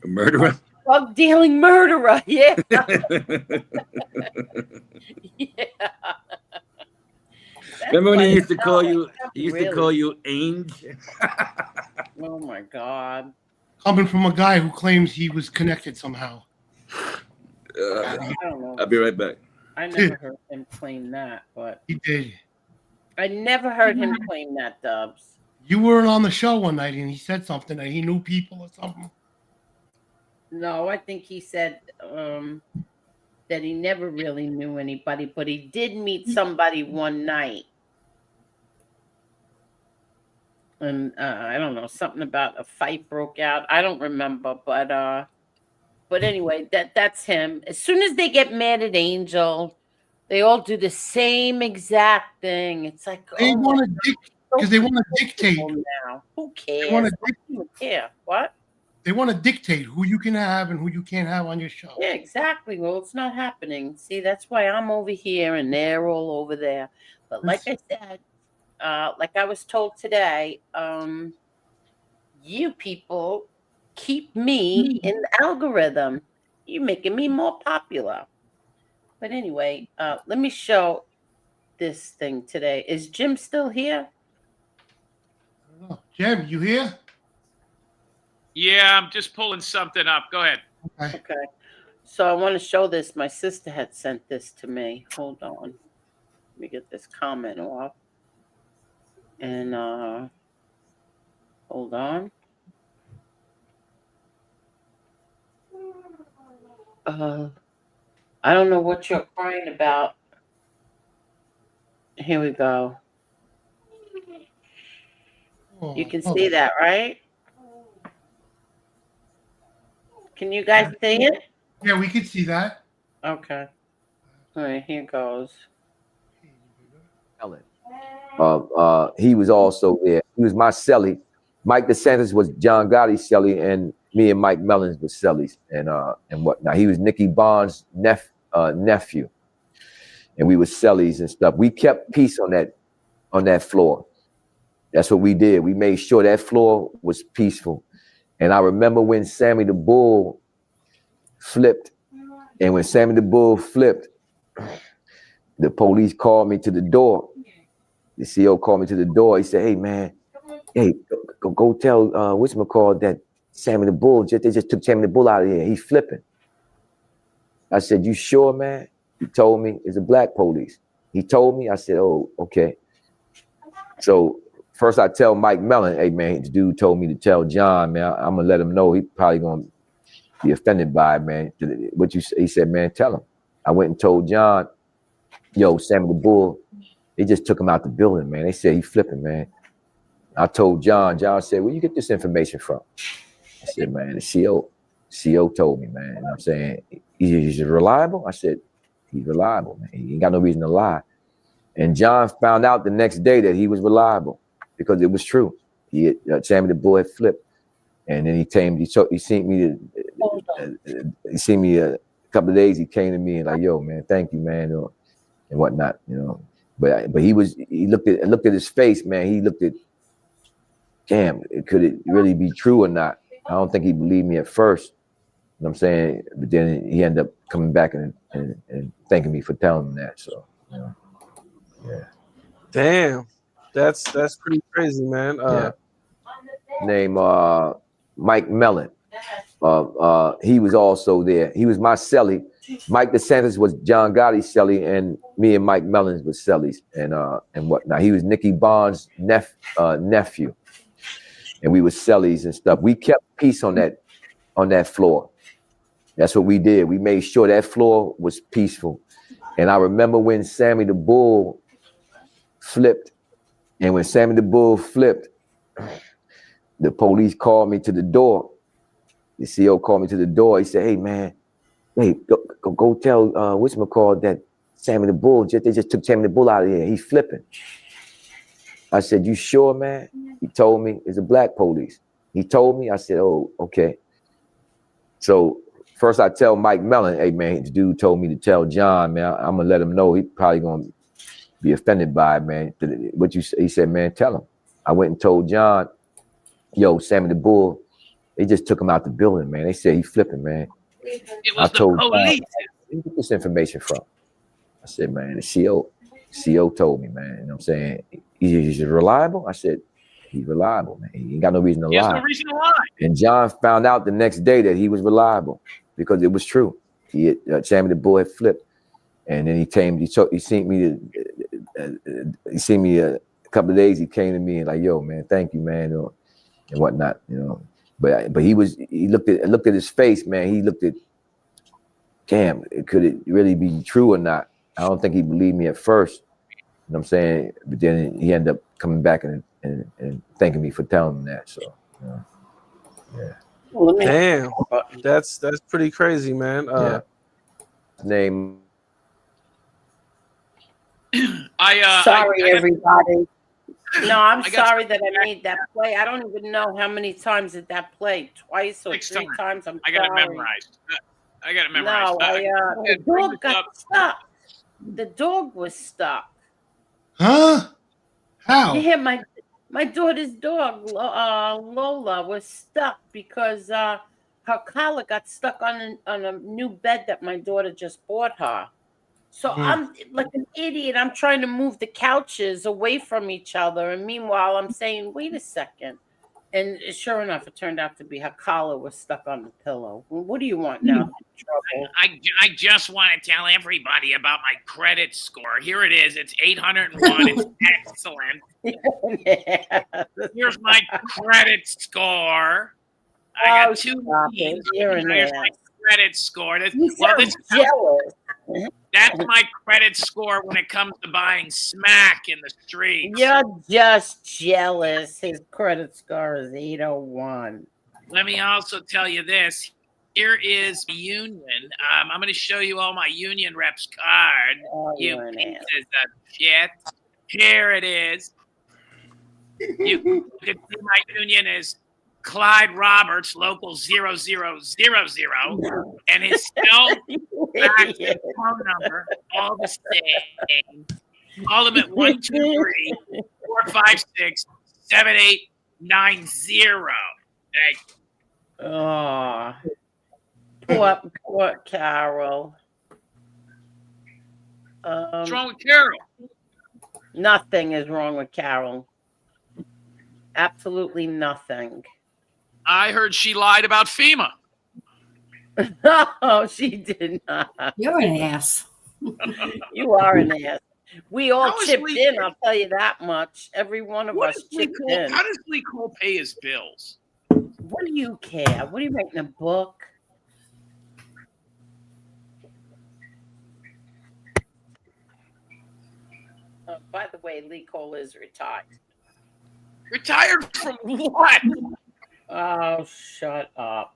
murderer. Drug dealing murderer. Yeah. Yeah. Remember when he used to call you? He used to call you Angel. Oh my God! Coming from a guy who claims he was connected somehow. I don't know. I'll be right back. I never heard him claim that, but He did. I never heard him claim that, Dubs. You weren't on the show one night and he said something that he knew people or something. No, I think he said that he never really knew anybody, but he did meet somebody one night. And I don't know, something about a fight broke out. I don't remember, but anyway, that's him. As soon as they get mad at Angel, they all do the same exact thing. It's like They want to because they want to dictate. Now. Who cares? They want I don't even care. What? They want to dictate who you can have and who you can't have on your show. Yeah, exactly. Well, it's not happening. See, that's why I'm over here and they're all over there. But like I said, like I was told today, you people keep me in the algorithm. You're making me more popular. But anyway, let me show this thing today. Is Jim still here? I don't know. Jim, you here? Yeah, I'm just pulling something up. Go ahead. Okay. So I want to show this. My sister had sent this to me. Hold on. Let me get this comment off. And hold on. I don't know what you're crying about. Here we go. You can see that, right? Can you guys see it? Yeah, we can see that. Okay. All right, here goes. He was also there. He was my celly. Mike DeSantis was John Gotti's celly, and me and Mike Mellons was cellies and whatnot. He was Nicky Bond's nephew, and we were cellies and stuff. We kept peace on that floor. That's what we did. We made sure that floor was peaceful. And I remember when Sammy the Bull flipped, and when Sammy the Bull flipped, the police called me to the door. The CO called me to the door. He said, "Hey man, hey, go tell whatchamacallit that Sammy the Bull they just took Sammy the Bull out of here. He's flipping." I said, "You sure, man?" He told me it's a black police. He told me. I said, "Oh, okay." So first I tell Mike Mellon, "Hey man, the dude told me to tell John, man. I'm gonna let him know. He probably gonna be offended by it, man. What you say?" He said, "Man, tell him." I went and told John, "Yo, Sammy the Bull, they just took him out the building, man. They said he flipping, man." I told John. John said, "Where you get this information from?" I said, "Man, the CO told me, man." You know what I'm saying, he's reliable. I said, "He's reliable, man. He ain't got no reason to lie." And John found out the next day that he was reliable because it was true. Sammy the Bull had flipped, and then he seen me a couple of days. He came to me and like, "Yo, man, thank you, man," and whatnot, you know. But he looked at his face, man. He looked at, damn, could it really be true or not? I don't think he believed me at first. You know what I'm saying? But then he ended up coming back and thanking me for telling him that. So, you know, yeah. Damn, that's pretty crazy, man. Name Mike Mellon. He was also there. He was my celly. Mike DeSantis was John Gotti's celly, and me and Mike Mellons was cellies, and whatnot. He was Nicky Barnes' nephew, and we were cellies and stuff. We kept peace on that floor. That's what we did. We made sure that floor was peaceful. And I remember when Sammy the Bull flipped, and when Sammy the Bull flipped, the police called me to the door. The CO called me to the door. He said, "Hey man, go tell whatchamacallit that Sammy the Bull, they just took Sammy the Bull out of here. He's flipping." I said, "You sure, man?" He told me it's a black police. He told me. I said, "Oh, okay." So first I tell Mike Mellon, "Hey man, the dude told me to tell John, man. I'm gonna let him know. He probably gonna be offended by it, man. What you say?" He said, "Man, tell him." I went and told John, "Yo, Sammy the Bull, they just took him out the building, man. They said he flipping, man." It was I told the police. John, "Where you get this information from?" I said, "Man, the CO told me, man. You know what I'm saying? He's reliable?" I said, "He's reliable, man. He ain't got no reason to lie." He has no reason to lie. And John found out the next day that he was reliable because it was true. Sammy the Bull had flipped, and then he seen me a couple of days. He came to me and like, "Yo, man, thank you, man," and whatnot, you know. But he looked at his face, man. He looked at, damn, could it really be true or not? I don't think he believed me at first. You know what I'm saying? But then he ended up coming back and thanking me for telling him that. So, you know, yeah. Damn, that's pretty crazy, man. Yeah. Name. Sorry, everybody. No, I'm sorry that I made that play. I don't even know how many times did that play. Twice or three times. I got it memorized. I got it memorized. No, the dog got stuck. The dog was stuck. Huh? How? Yeah, my daughter's dog, Lola, was stuck because her collar got stuck on a new bed that my daughter just bought her. So I'm like an idiot. I'm trying to move the couches away from each other. And meanwhile, I'm saying, wait a second. And sure enough, it turned out to be her collar was stuck on the pillow. Well, what do you want now? Trouble. I just want to tell everybody about my credit score. Here it is. It's 801. It's excellent. Yeah. Here's my credit score. I got 2 E's. Here's my credit score. This is jealous. That's my credit score when it comes to buying smack in the streets. You're just jealous. His credit score is 801. Let me also tell you this. Here is Union. I'm going to show you all my Union reps card. You pieces of shit. Here it is. You can see my Union is Clyde Roberts, local 0000, and his cell phone number, all the same. Call them at 1-2-3-456-7890. Thank you. Oh, poor Carol. What's wrong with Carol? Nothing is wrong with Carol. Absolutely nothing. I heard she lied about FEMA. No, she did not. You're an ass. You are an ass. We all How is chipped Lee- in, I'll tell you that much. Every one of us chipped in. How does Lee Cole pay his bills? What do you care? What are you writing, a book? By the way, Lee Cole is retired. Retired from what? Oh, shut up.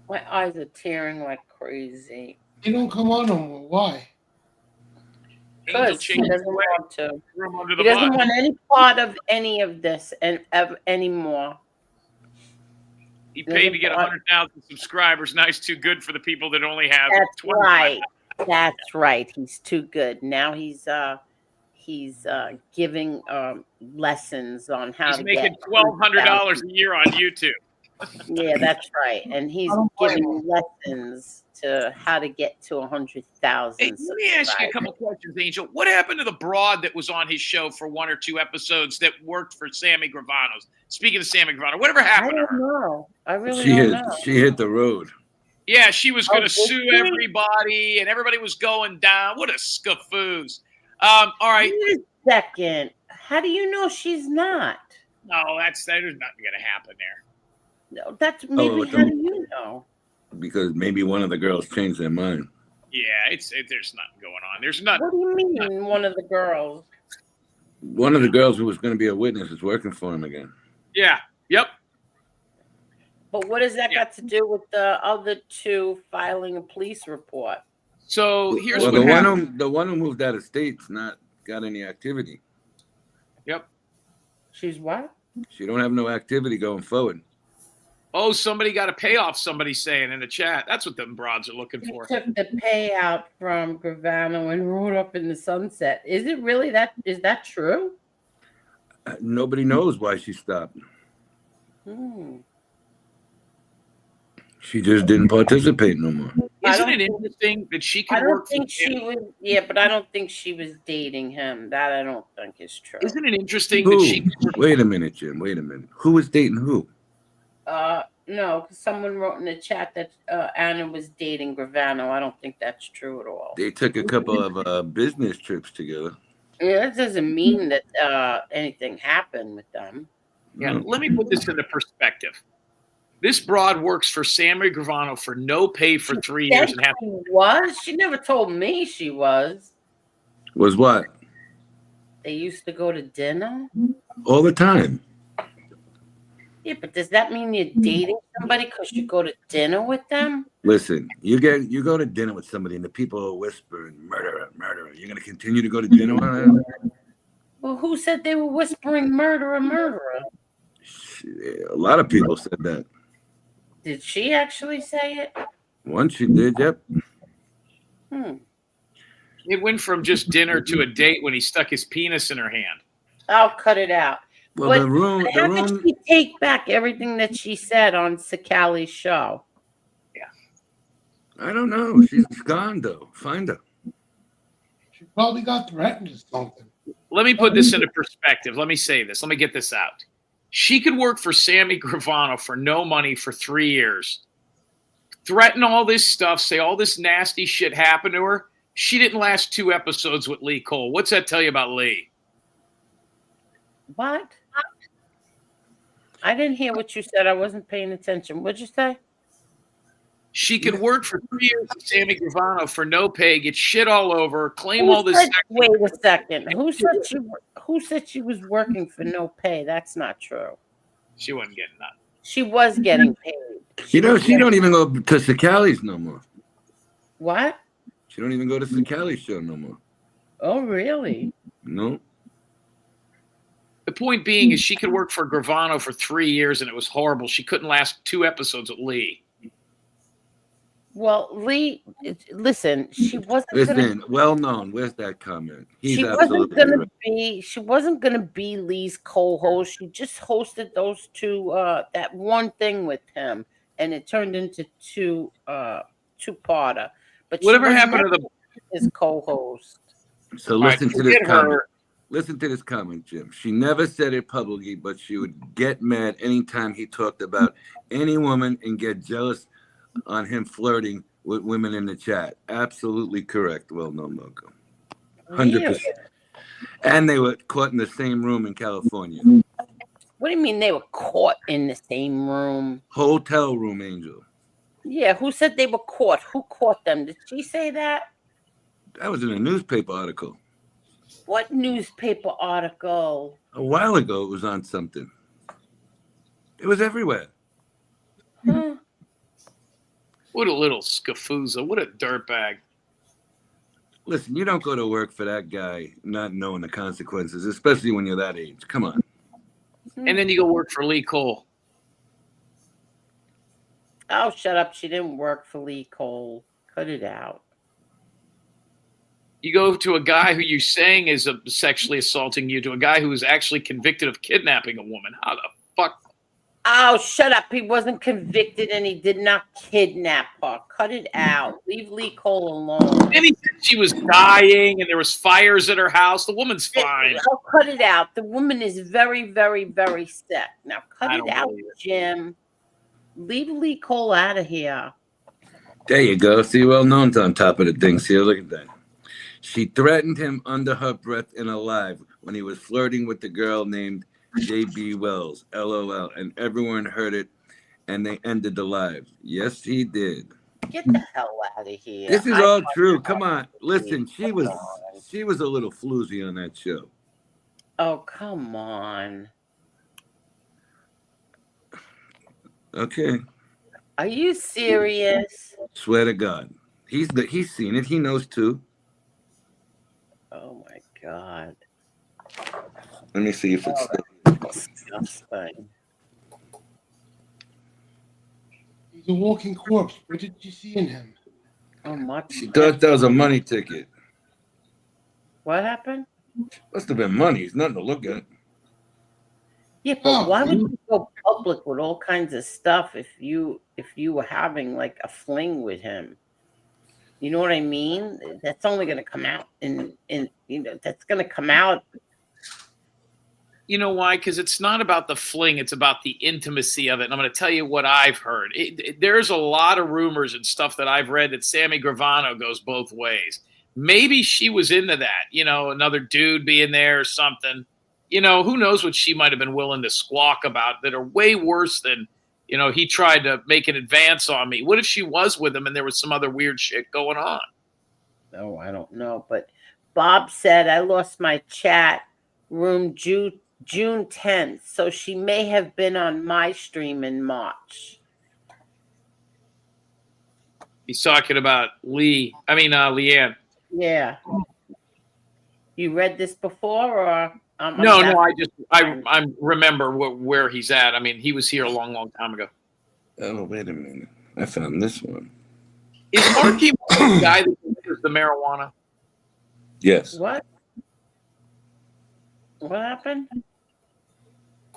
My eyes are tearing like crazy. You don't come on no more. Why? Because he doesn't want to. He He doesn't want any part of any of this anymore. He paid to get 100,000 subscribers. Now he's too good for the people that only have That's 20. right. That's right. He's too good. Now he's giving lessons on how He's to making get $1,200 a year on YouTube. Yeah, that's right. And he's giving lessons to how to get to 100,000. Hey, let me ask you a couple questions, Angel. What happened to the broad that was on his show for 1 or 2 episodes that worked for Sammy Gravano's? Speaking of Sammy Gravano, whatever happened to her? know. I really She don't hit know. she hit the road. Yeah, she was going to did sue she? everybody, and everybody was going down. What a scafoos. All right. Wait a second. How do you know she's not? No, there's nothing going to happen there. No, that's maybe. How do you know? Because maybe one of the girls changed their mind. Yeah, there's nothing going on. There's nothing. What do you mean, one of the girls? One of the girls who was going to be a witness is working for him again. Yeah. Yep. But what has that got to do with the other two filing a police report? So here's well, what the happened. one who moved out of state's not got any activity. Yep. She's what? She don't have no activity going forward. Oh, somebody got a payoff, somebody's saying in the chat. That's what them broads are looking for. Took the payout from Gravano and rode up in the sunset. Is it really that? Is that true? Nobody knows why she stopped. She just didn't participate no more. Isn't it interesting that she could I don't work think for she was. Yeah, but I don't think she was dating him. That I don't think is true. Isn't it interesting Who? that she? Wait a minute, Jim. Wait a minute. Who was dating who? No, because someone wrote in the chat that Anna was dating Gravano. I don't think that's true at all. They took a couple of business trips together. Yeah, that doesn't mean that anything happened with them. Yeah, let me put this into perspective. This broad works for Sammy Gravano for no pay for 3 years and have. She was. She never told me she was. Was what? They used to go to dinner. All the time. Yeah, but does that mean you're dating somebody because you go to dinner with them? Listen, you go to dinner with somebody and the people are whispering, murderer, murderer. You're going to continue to go to dinner with them? Well, who said they were whispering murderer, murderer? A lot of people said that. Did she actually say it? Once she did, yep. It went from just dinner to a date when he stuck his penis in her hand. I'll cut it out. Well, But the room, how did she take back everything that she said on Sakali's show? I don't know. She's gone, though. Find her. She probably got threatened or something. Let me put this into perspective. Let me say this. Let me get this out. She could work for Sammy Gravano for no money for 3 years, threaten all this stuff, say all this nasty shit happened to her. She didn't last 2 episodes with Lee Cole. What's that tell you about Lee? What? I didn't hear what you said. I wasn't paying attention. What'd you say? She could work for 3 years with Sammy Gravano for no pay, get shit all over, claim all this. Wait a second. Who said she was working for no pay? That's not true. She wasn't getting that. She was getting paid. She don't even go to Sakali's no more. What? She don't even go to Sakali's show no more. Oh, really? No. The point being is she could work for Gravano for 3 years and it was horrible. She couldn't last 2 episodes with Lee. Well, Lee, listen, she wasn't. Listen, well known. Where's that comment? He's She wasn't absolutely gonna right. be. She wasn't gonna be Lee's co-host. She just hosted those two. That one thing with him, and it turned into two-parter. But Whatever happened to his co-host? So listen to this comment. Listen to this comment, Jim. She never said it publicly, but she would get mad anytime he talked about any woman and get jealous on him flirting with women in the chat. Absolutely correct. Well known, Moco. 100%. And they were caught in the same room in California. What do you mean they were caught in the same room? Hotel room, Angel. Yeah, who said they were caught? Who caught them? Did she say that? That was in a newspaper article. What newspaper article? A while ago, it was on something. It was everywhere. Huh. What a little scafooza. What a dirtbag. Listen, you don't go to work for that guy not knowing the consequences, especially when you're that age. Come on. And then you go work for Lee Cole. Oh, shut up. She didn't work for Lee Cole. Cut it out. You go to a guy who you're saying is sexually assaulting you to a guy who is actually convicted of kidnapping a woman. How the fuck? Oh, shut up. He wasn't convicted and he did not kidnap her. Cut it out. Leave Lee Cole alone. Maybe she was dying and there was fires at her house. The woman's fine. Oh, cut it out. The woman is very, very, very sick. Now cut I it don't out, believe it. Jim. Leave Lee Cole out of here. There you go. See, well-known's on top of the things here. Look at that. She threatened him under her breath in a live when he was flirting with the girl named J.B. Wells, LOL, and everyone heard it, and they ended the live. Yes, he did. Get the hell out of here. This is all true. Come on. Listen, she was a little floozy on that show. Oh, come on. Okay. Are you serious? Swear to God. He's seen it. He knows too. Oh my God. Let me see if it's still. Disgusting. He's a walking corpse. What did you see in him? Oh, much. She thought that was a money ticket. What happened? Must have been money. It's nothing to look at. Yeah, but why would you go public with all kinds of stuff if you were having like a fling with him? You know what I mean? That's only going to come out that's going to come out. You know why? Because it's not about the fling. It's about the intimacy of it. And I'm going to tell you what I've heard. There's a lot of rumors and stuff that I've read that Sammy Gravano goes both ways. Maybe she was into that, another dude being there or something. Who knows what she might have been willing to squawk about that are way worse than, he tried to make an advance on me. What if she was with him and there was some other weird shit going on? Oh, I don't know. But Bob said, I lost my chat room June 10th. So she may have been on my stream in March. He's talking about Leanne. Yeah. You read this before or? No, I remember where he's at. I mean, he was here a long, long time ago. Oh, wait a minute. I found this one. Is Marky the guy that delivers the marijuana? Yes. What happened?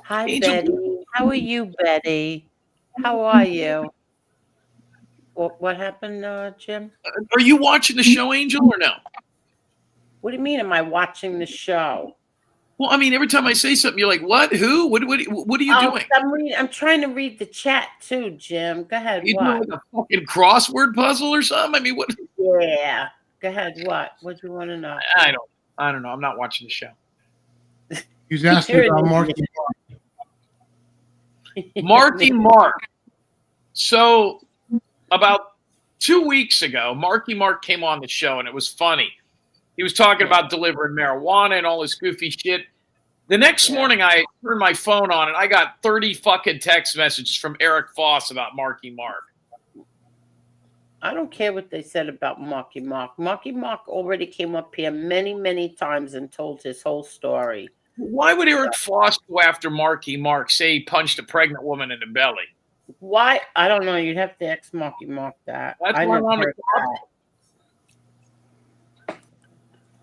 Hi, Angel. Betty. How are you, Betty? How are you? What happened, Jim? Are you watching the show, Angel, or no? What do you mean? Am I watching the show? Well, I mean, every time I say something, you're like, "What? Who? What are you doing?" I'm trying to read the chat too, Jim. Go ahead. You What? doing a fucking crossword puzzle or something? I mean, what? Yeah. Go ahead. What do you want to know? I don't know. I'm not watching the show. He's asking about Marky Mark. Marky Mark. So about 2 weeks ago, Marky Mark came on the show, and it was funny. He was talking about delivering marijuana and all this goofy shit. The next morning, I turned my phone on, and I got 30 fucking text messages from Eric Foss about Marky Mark. I don't care what they said about Marky Mark. Marky Mark already came up here many, many times and told his whole story. Why would Eric Foss go after Marky Mark, say he punched a pregnant woman in the belly? Why? I don't know. You'd have to ask Marky Mark that. That's I why never I'm on heard the that.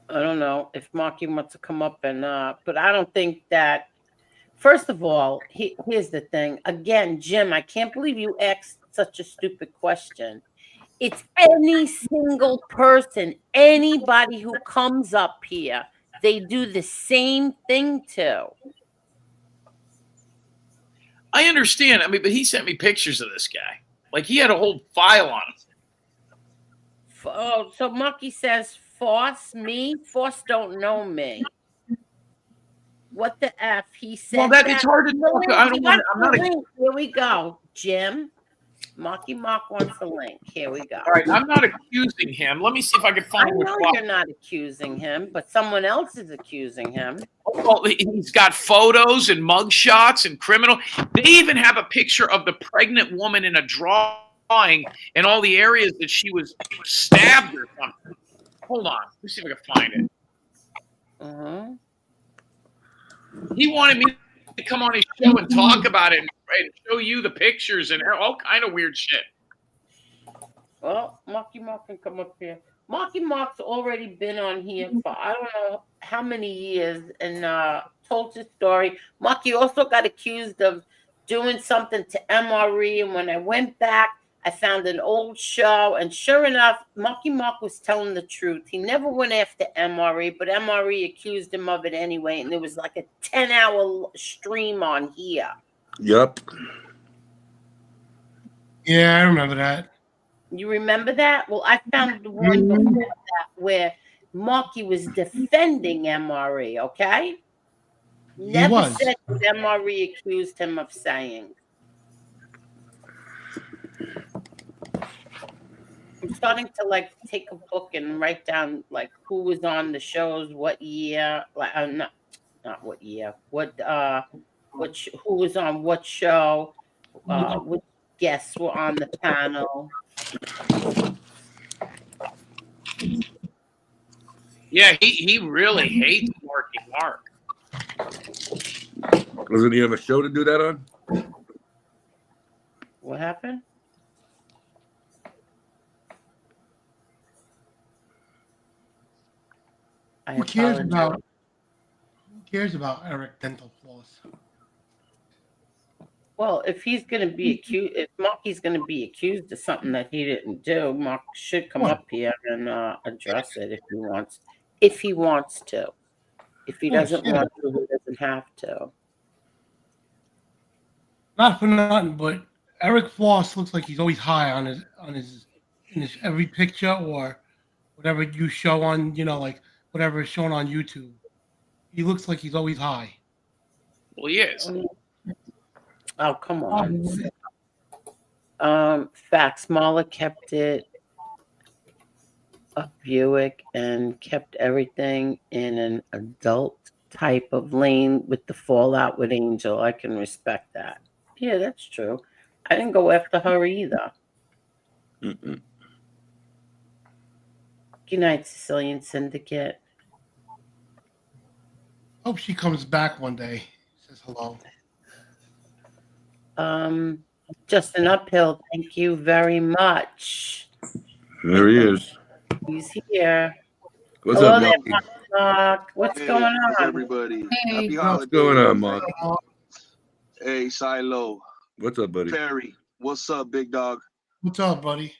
I don't know if Marky wants to come up and but I don't think that. First of all, here's the thing. Again, Jim, I can't believe you asked such a stupid question. It's any single person, anybody who comes up here, they do the same thing to. I understand. I mean, but he sent me pictures of this guy. Like, he had a whole file on him. Oh, so Marky says, Foss, me? Foss don't know me. What the F? He said. Well, it's hard to know. I'm not. Here we go, Jim. Marky Mark wants the link. Here we go. All right, I'm not accusing him. Let me see if I can find. I know you're not accusing him, but someone else is accusing him. Well, he's got photos and mugshots and criminal. They even have a picture of the pregnant woman in a drawing and all the areas that she was stabbed or something. Hold on. Let me see if I can find it. Uh-huh. He wanted me to come on his show and talk about it and show you the pictures and all kind of weird shit. Well, Marky Mark can come up here. Marky Mark's already been on here for I don't know how many years and told his story. Marky also got accused of doing something to MRE, and when I went back, I found an old show, and sure enough, Marky Mark was telling the truth. He never went after MRE, but MRE accused him of it anyway, and there was like a 10-hour stream on here. Yup. Yeah, I remember that. You remember that? Well, I found the one before that where Marky was defending MRE, okay? Never was. said what MRE accused him of saying. I'm starting to like take a book and write down like who was on the shows, what year, like not what year, who was on what show, what guests were on the panel. Yeah, he really hates Marky Mark. Doesn't he have a show to do that on? What happened? Who cares about Eric Dental Floss? Well, if he's going to be accused, if Marky's going to be accused of something that he didn't do, Mark should come up here and address it if he wants to. If he doesn't want to, he doesn't have to. Not for nothing, but Eric Floss looks like he's always high on his in his every picture or whatever you show on, like whatever is shown on YouTube. He looks like he's always high. Well, he is. Oh, come on. Facts. Mahler kept it a Buick and kept everything in an adult type of lane with the fallout with Angel. I can respect that. Yeah, that's true. I didn't go after her either. Mm-mm. Good night, Sicilian Syndicate. Hope she comes back one day. Says hello. Justin Uphill, thank you very much. There he is. He's here. What's Hello up, there, Mark? Mark. What's going on? Everybody. Hey. Happy What's holidays. going on, Mark? Hey, Silo. What's up, buddy? Perry. What's up, big dog? What's up, buddy?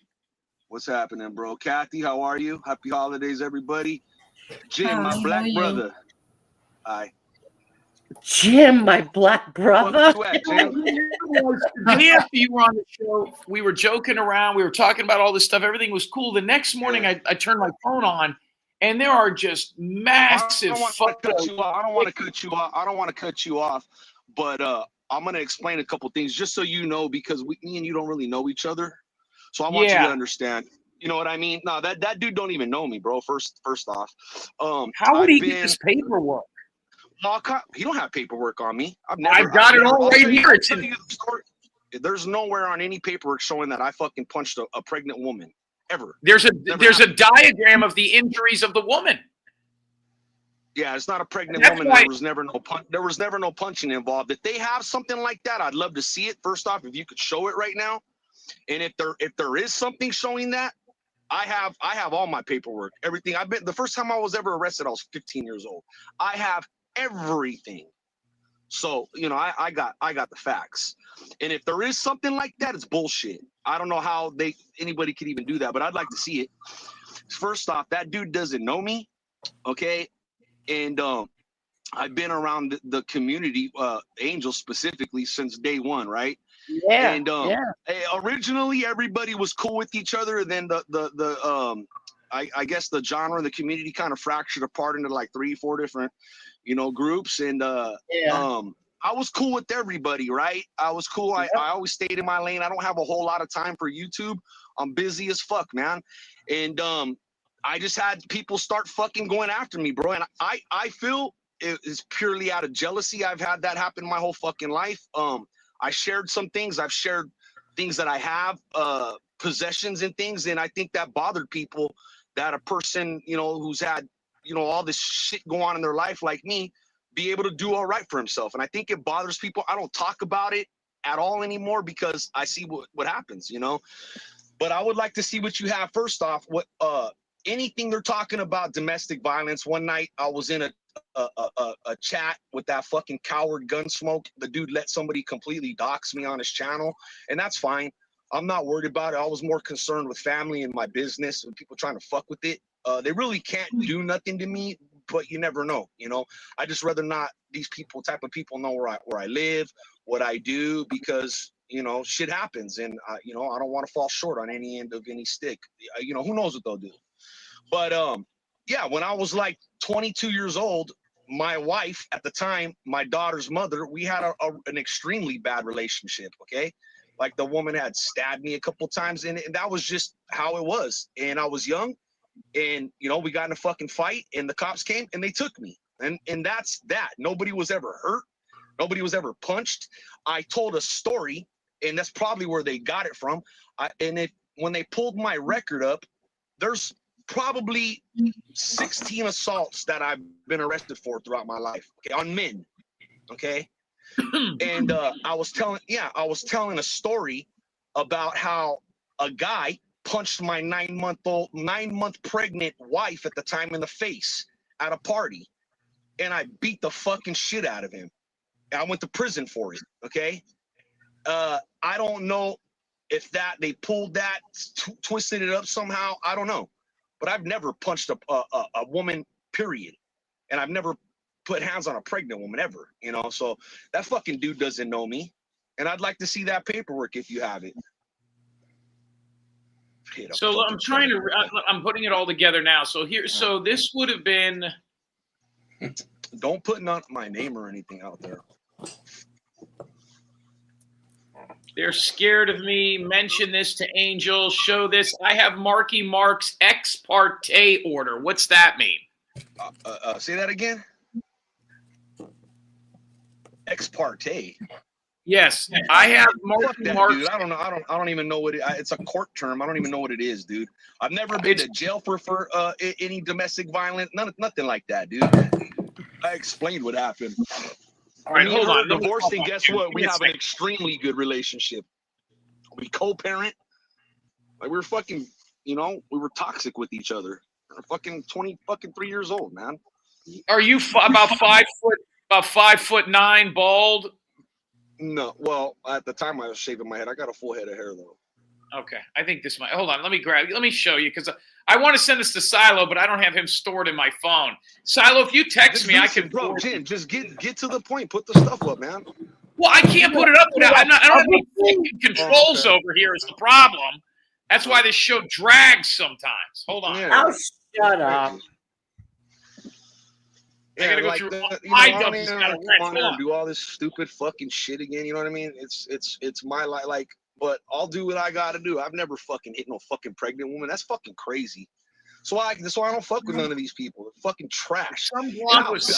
What's happening, bro? Kathy, how are you? Happy holidays, everybody. Jim, Hi, my how black are you? brother. Hi. Jim, my black brother. Where you at, Jim? Day after you were on the show, we were joking around. We were talking about all this stuff. Everything was cool. The next morning, I turned my phone on, and there are just massive I don't want to cut you off. I don't want to cut you off, but I'm gonna explain a couple things just so you know, because me and you don't really know each other. So I want you to understand. You know what I mean? No, that dude don't even know me, bro. First off, how would he get this paperwork? No, he don't have paperwork on me. I've got it all right here. There's nowhere on any paperwork showing that I fucking punched a pregnant woman ever. There's a diagram of the injuries of the woman. Yeah, it's not a pregnant That's woman. why- There was never no punching involved. If they have something like that, I'd love to see it. First off, if you could show it right now, and if there is something showing that, I have all my paperwork, everything. The first time I was ever arrested, I was 15 years old. I have everything. So, I got the facts. And if there is something like that, it's bullshit. I don't know how anybody could even do that, but I'd like to see it. First off, that dude doesn't know me, okay? And I've been around the community, Angel specifically, since day one, right? Yeah. And originally everybody was cool with each other, and then I guess the genre, the community kind of fractured apart into like 3-4 different groups, and I was cool with everybody, right? I was cool. I always stayed in my lane. I don't have a whole lot of time for YouTube. I'm busy as fuck, man. And I just had people start fucking going after me, bro. And I feel it is purely out of jealousy. I've had that happen my whole fucking life. I shared some things. I've shared things that I have, possessions and things, and I think that bothered people, that a person, who's had, all this shit go on in their life like me, be able to do all right for himself. And I think it bothers people. I don't talk about it at all anymore because I see what happens, But I would like to see what you have. First off, what anything they're talking about domestic violence. One night I was in a chat with that fucking coward Gunsmoke. The dude let somebody completely dox me on his channel, and that's fine. I'm not worried about it. I was more concerned with family and my business and people trying to fuck with it. They really can't do nothing to me, but you never know, I just rather not these type of people know where I live, what I do, because, you know, shit happens, and you know, I don't want to fall short on any end of any stick. You know, who knows what they'll do. But yeah, when I was like 22 years old, my wife at the time, my daughter's mother, we had an extremely bad relationship. Okay, like the woman had stabbed me a couple times, and that was just how it was. And I was young, and you know, we got in a fucking fight, and the cops came and they took me, and that's that. Nobody was ever hurt. Nobody was ever punched. I told a story, and that's probably where they got it from. When they pulled my record up, there's probably 16 assaults that I've been arrested for throughout my life, okay, on men, okay? And I was telling a story about how a guy punched my 9-month pregnant wife at the time in the face at a party, and I beat the fucking shit out of him. I went to prison for it, okay? I don't know if they pulled that, twisted it up somehow. I don't know. But I've never punched a woman, period. And I've never put hands on a pregnant woman ever, you know? So that fucking dude doesn't know me. And I'd like to see that paperwork if you have it. So I'm putting it all together now. So this would have been. Don't put my name or anything out there. They're scared of me. Mention this to Angel. Show this. I have Marky Mark's ex parte order. What's that mean? Say that again. Ex parte. Yes, I have Marky Mark's. Dude. I don't know. I don't even know what it's a court term. I don't even know what it is, dude. I've never been to jail for any domestic violence. Nothing like that, dude. I explained what happened. All right, hold on. Divorced, and guess what? We have an extremely good relationship. We co-parent. Like we were fucking, you know, we were toxic with each other. We're fucking 3 years old, man. Are you about 5'9", bald? No, well, at the time I was shaving my head. I got a full head of hair though. Okay, I think this might. Hold on, let me show you because I want to send this to Silo, but I don't have him stored in my phone. Silo, if you text me, I can. Bro, Jim, just get to the point. Put the stuff up, man. Well, I can't put it up without. I don't have any fucking controls over here. Is the problem? That's why this show drags sometimes. Hold on. Oh, shut up. Yeah, I gotta go like through I Dummies. don't do all this stupid fucking shit again. You know what I mean? It's my life. Like, but I'll do what I gotta do. I've never fucking hit no fucking pregnant woman. That's fucking crazy. So I don't fuck with none of these people. They're fucking trash. Honestly,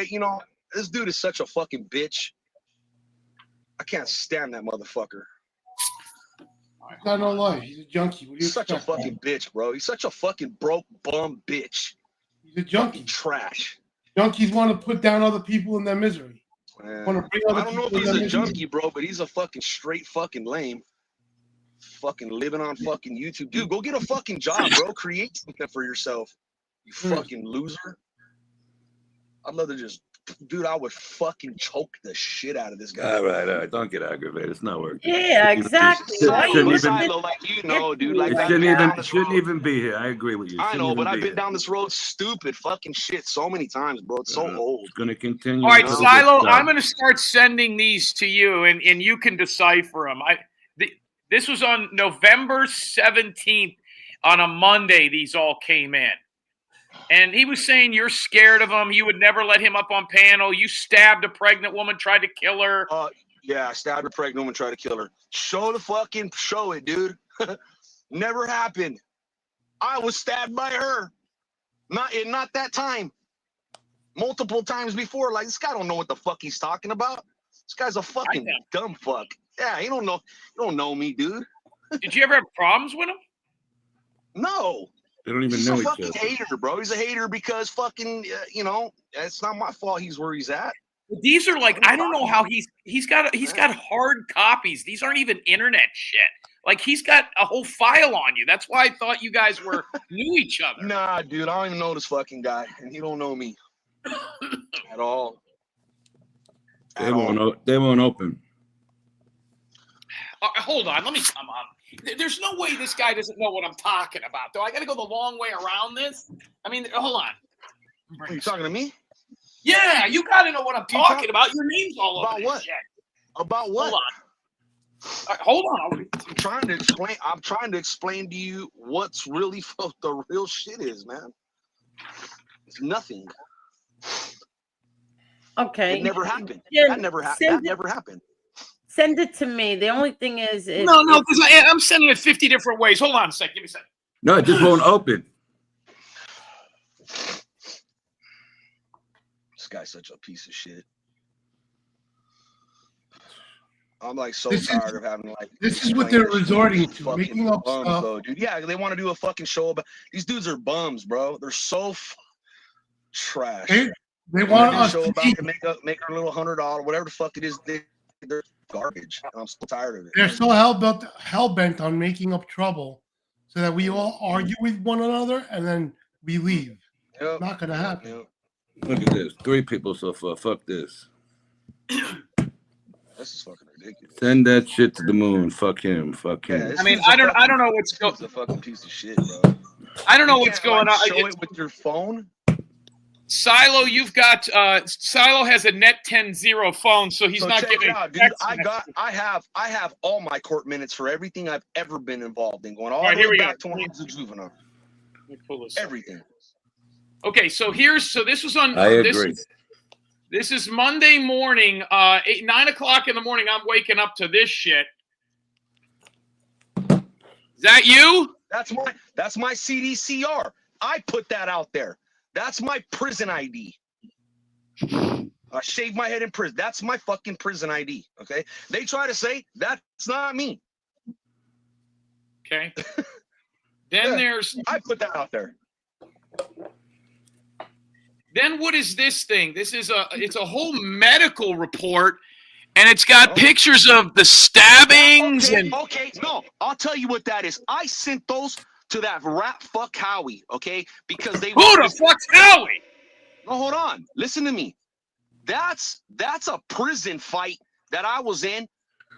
you know, this dude is such a fucking bitch. I can't stand that motherfucker. Not no lie. He's a junkie. What do you Such a fucking bitch, bro. He's such a fucking broke bum bitch. He's a junkie. Fucking trash. Junkies want to put down other people in their misery. I don't know if he's a junkie, bro, but he's a fucking straight fucking lame. Fucking living on fucking YouTube. Dude, go get a fucking job, bro. Create something for yourself. You fucking loser. I'd love to just, dude, I would fucking choke the shit out of this guy. All right. Don't get aggravated. It's not working. Yeah, exactly. Dude, like it shouldn't even be here. I agree with you. I know, but I've been down this road stupid fucking shit so many times, bro. It's so old. It's gonna continue. All right, Silo, I'm gonna start sending these to you, and you can decipher them. This was on November 17th on a Monday. These all came in. And he was saying you're scared of him. You would never let him up on panel. You stabbed a pregnant woman, tried to kill her. Yeah, I stabbed a pregnant woman, tried to kill her. Show it, dude. Never happened. I was stabbed by her. Not that time. Multiple times before. Like, this guy don't know what the fuck he's talking about. This guy's a fucking dumb fuck. Yeah, he don't know. You don't know me, dude. Did you ever have problems with him? No. They don't even He's know a each fucking other. hater, bro. He's a hater because fucking, you know, it's not my fault he's where he's at. These are like, I don't know how he's got hard copies. These aren't even internet shit. Like, he's got a whole file on you. That's why I thought you guys knew each other. Nah, dude, I don't even know this fucking guy, and he don't know me at all. They won't open. Hold on, let me come on. There's no way this guy doesn't know what I'm talking about. Do I got to go the long way around this? I mean, hold on. Are you talking to me? Yeah, you got to know what I'm talking about. Your name's all over what? this shit. About what? Hold on. Hold on. I'm trying to explain to you what's really the real shit is, man. It's nothing. Okay. It never happened. Then That never happened. Send it to me. The only thing is, No, because I'm sending it 50 different ways. Hold on a second. Give me a second. No, it just won't open. This guy's such a piece of shit. I'm like so tired of having like. This is what they're resorting to, fucking making up bums, stuff. though, dude. Yeah, they want to do a fucking show about these dudes are bums, bro. They're so trash. They want do a us show to about keep. to make our little $100, whatever the fuck it is. They're garbage. And I'm so tired of it. They're so hell bent on making up trouble, so that we all argue with one another and then we leave. Yep. Not gonna happen. Look at this. 3 people so far. Fuck this. This is fucking ridiculous. Send that shit to the moon. Fuck him. Fuck him. Yeah, I mean, I don't know what's going. It's a fucking piece of shit, bro. I don't know what's going on. Show it with your phone. Silo, you've got Silo has a net 10-0 phone, so he's not check getting. it out, dude. I have all my court minutes for everything I've ever been involved in, going all the way back to when I was a juvenile. Let me pull this everything. Okay, so this was on. I agree. This is Monday morning, 9 o'clock in the morning. I'm waking up to this shit. Is that you? That's my CDCR. I put that out there. That's my prison ID. I shaved my head in prison. That's my fucking prison ID. Okay. They try to say that's not me. Okay. Then there's. I put that out there. Then what is this thing? It's a whole medical report, and it's got pictures of the stabbings No, I'll tell you what that is. I sent those to that rat fuck Howie, okay? Because they Who the fuck's Howie? No, hold on. Listen to me. That's a prison fight that I was in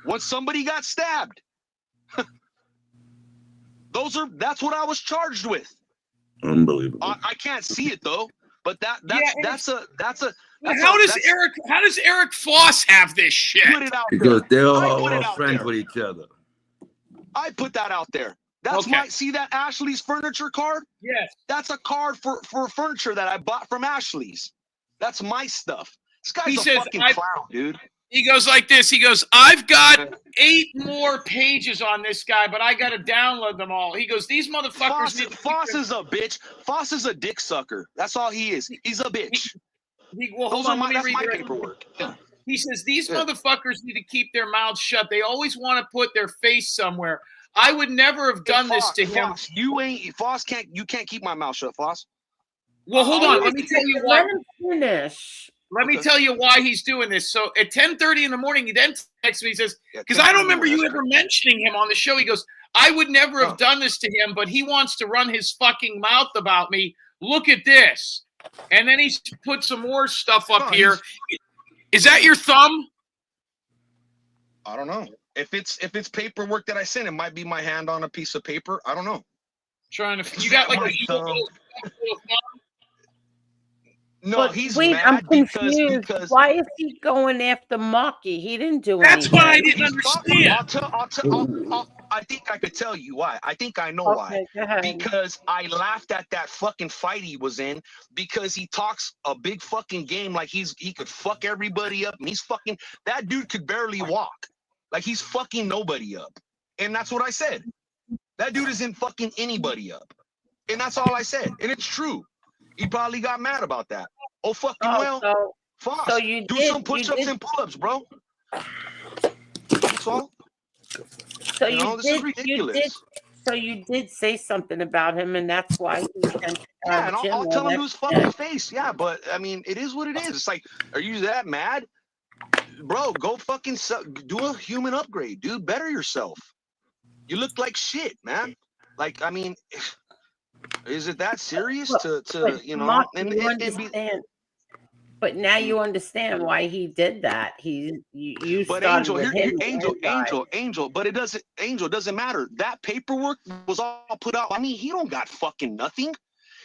when somebody got stabbed. That's what I was charged with. Unbelievable. I can't see it though. But that's a. How does Eric Foss have this shit? Put it out Because there. they're all friends with each other. I put that out there. That's my. See that Ashley's furniture card? Yes. That's a card for furniture that I bought from Ashley's. That's my stuff. This guy's a fucking clown, dude. He goes like this. He goes, I've got 8 more pages on this guy, but I got to download them all. He goes, these motherfuckers. Foss is a bitch. Foss is a dick sucker. That's all he is. He's a bitch. Hold on, that's my paperwork. Yeah. He says, these motherfuckers need to keep their mouths shut. They always want to put their face somewhere. I would never have done this to him. Foss, you can't keep my mouth shut, Foss. Well, hold on. Let me tell you why. Let him finish. Let me tell you why he's doing this. So at 10:30 in the morning, he then texts me. He says, because I don't remember you ever mentioning him on the show. He goes, I would never have done this to him, but he wants to run his fucking mouth about me. Look at this. And then he's put some more stuff up here. Is that your thumb? I don't know. If it's paperwork that I sent, it might be my hand on a piece of paper. I don't know. Trying to. You got like a little thumb? No, but he's wait, mad I'm confused. because why is he going after Marky? He didn't do That's anything. what I didn't understand. I think I could tell you why. I think I know why. Because I laughed at that fucking fight he was in because he talks a big fucking game like he could fuck everybody up and he's fucking that dude could barely walk. Like he's fucking nobody up. And that's what I said. That dude isn't fucking anybody up. And that's all I said. And it's true. He probably got mad about that. Oh, fucking Foss, so you do did, some push-ups and pull-ups, bro. That's all. So this is ridiculous. You did say something about him, and that's why he sent yeah, and Jim I'll tell him to his fucking day. face. Yeah, but I mean, it is what it is. It's like, are you that mad? Bro, go fucking do a human upgrade, dude. Better yourself. You look like shit, man. Like, I mean, is it that serious to you know? Mark, and you understand. But now you understand why he did that. You but started Angel, with him. Angel. But it doesn't matter. That paperwork was all put out. I mean, he don't got fucking nothing.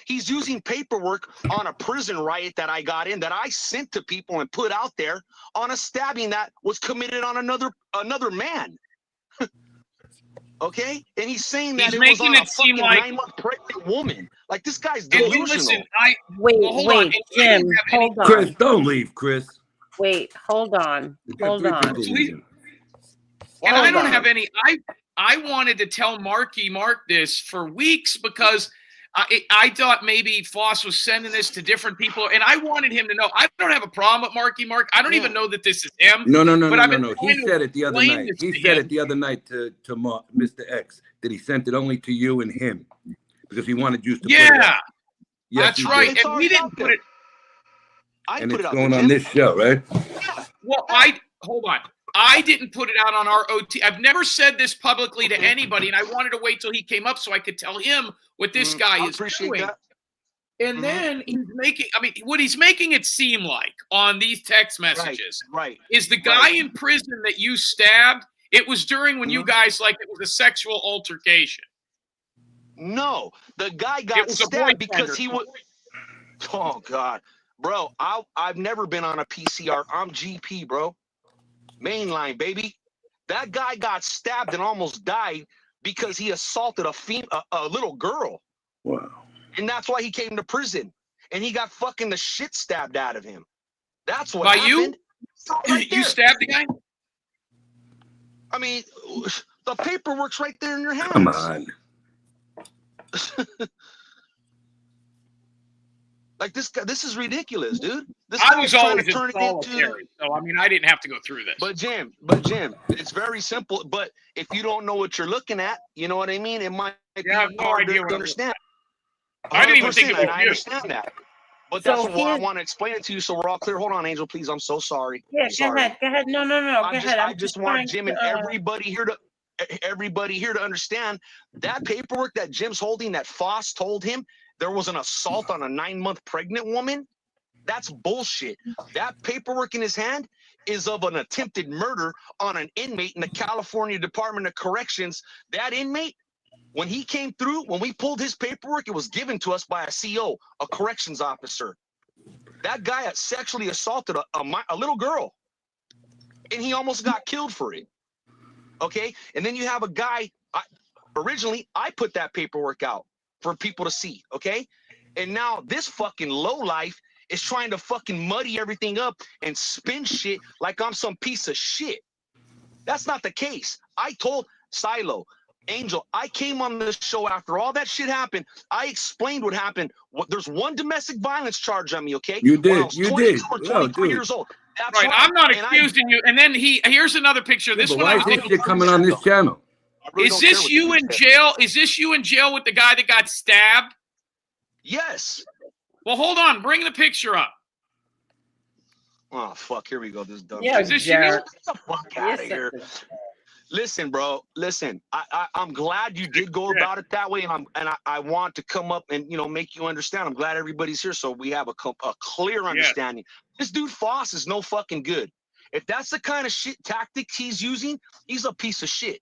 He's using paperwork on a prison riot that I got in that I sent to people and put out there on a stabbing that was committed on another man. Okay, and he's saying that He's it was on making a it seem fucking like- 9-month pregnant woman. Like this guy's And delusional. listen, Wait, hold on. wait, And I Jim, didn't have any- hold on. Chris, don't leave, Chris. Wait, hold on. We got Hold 3 on. people leaving. And Hold I don't on. have any. I wanted to tell Mark this for weeks because I thought maybe Foss was sending this to different people, and I wanted him to know. I don't have a problem with Mark. I don't even know that this is him. No. but I've been He trying to said it the other explain night. this He to said him. it the other night to Mr. X that he sent it only to you and him because he wanted you to put it Yeah, out. Yes, that's he right. did. And we didn't put it. And it's going on this show, right? Well, hold on. I didn't put it out on our OT. I've never said this publicly to anybody, and I wanted to wait till he came up so I could tell him what this guy is doing. That. And then he's what he's making it seem like on these text messages Right. is the guy in prison that you stabbed. It was during when you guys it was a sexual altercation. No, the guy got was a stabbed boyfriend because or he was. Oh God, bro! I've never been on a PCR. I'm GP, bro. Mainline, baby. That guy got stabbed and almost died because he assaulted a little girl. Wow. And that's why he came to prison. And he got fucking the shit stabbed out of him. That's what By happened. Right you there. stabbed the guy? I mean, the paperwork's right there in your hands. Come on. Like this is ridiculous, dude. This I guy's was trying always to in turn it into. solitary, so I mean, I didn't have to go through this. But Jim, it's very simple. But if you don't know what you're looking at, you know what I mean? It might be I have no hard idea to what I'm understand. I didn't even think it 100%, was and I you. understand that. But that's So why I here's- want to explain it to you so we're all clear. Hold on, Angel, please. I'm so sorry. Yeah, I'm sorry. go ahead. No, go ahead. I I'm just trying want Jim and to, everybody here to understand that paperwork that Jim's holding, that Foss told him there was an assault on a 9-month pregnant woman. That's bullshit. That paperwork in his hand is of an attempted murder on an inmate in the California Department of Corrections. That inmate, when he came through, when we pulled his paperwork, it was given to us by a CO, a corrections officer. That guy had sexually assaulted a little girl, and he almost got killed for it. Okay? And then you have a guy, originally, I put that paperwork out for people to see, okay? And now this fucking lowlife is trying to fucking muddy everything up and spin shit like I'm some piece of shit. That's not the case. I told Silo, Angel, I came on this show after all that shit happened. I explained what happened. There's one domestic violence charge on me, okay? You When I did. was You 22 did. or No, 23 dude. years old. That's Right, I'm not And accusing you. And then here's another picture. This But one why I is was this shit coming on this channel? Is this you in jail? Is this you in jail with the guy that got stabbed? Yes. Well, hold on. Bring the picture up. Oh fuck! Here we go. This dumb. Yeah, shit. Is this Jared. you? Get the fuck out of here. Listen, bro. Listen, I'm glad you did go about it that way, and I want to come up and make you understand. I'm glad everybody's here, so we have a clear understanding. This dude Foss is no fucking good. If that's the kind of shit tactics he's using, he's a piece of shit,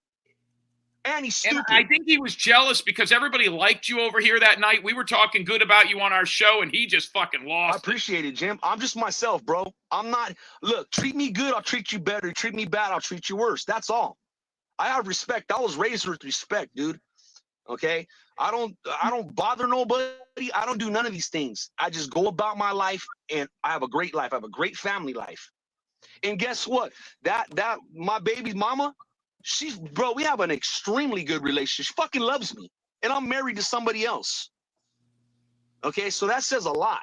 and he's stupid. And I think he was jealous because everybody liked you over here that night. We were talking good about you on our show, and he just fucking I lost. appreciate it, Jim. I'm just myself, bro. I'm not. Look, treat me good, I'll treat you better. Treat me bad, I'll treat you worse. That's all. I have respect. I was raised with respect, dude. Okay? I don't bother nobody. I don't do none of these things. I just go about my life, and I have a great life. I have a great family life. And guess what? That my baby mama, bro, we have an extremely good relationship. She fucking loves me. And I'm married to somebody else. Okay, so that says a lot.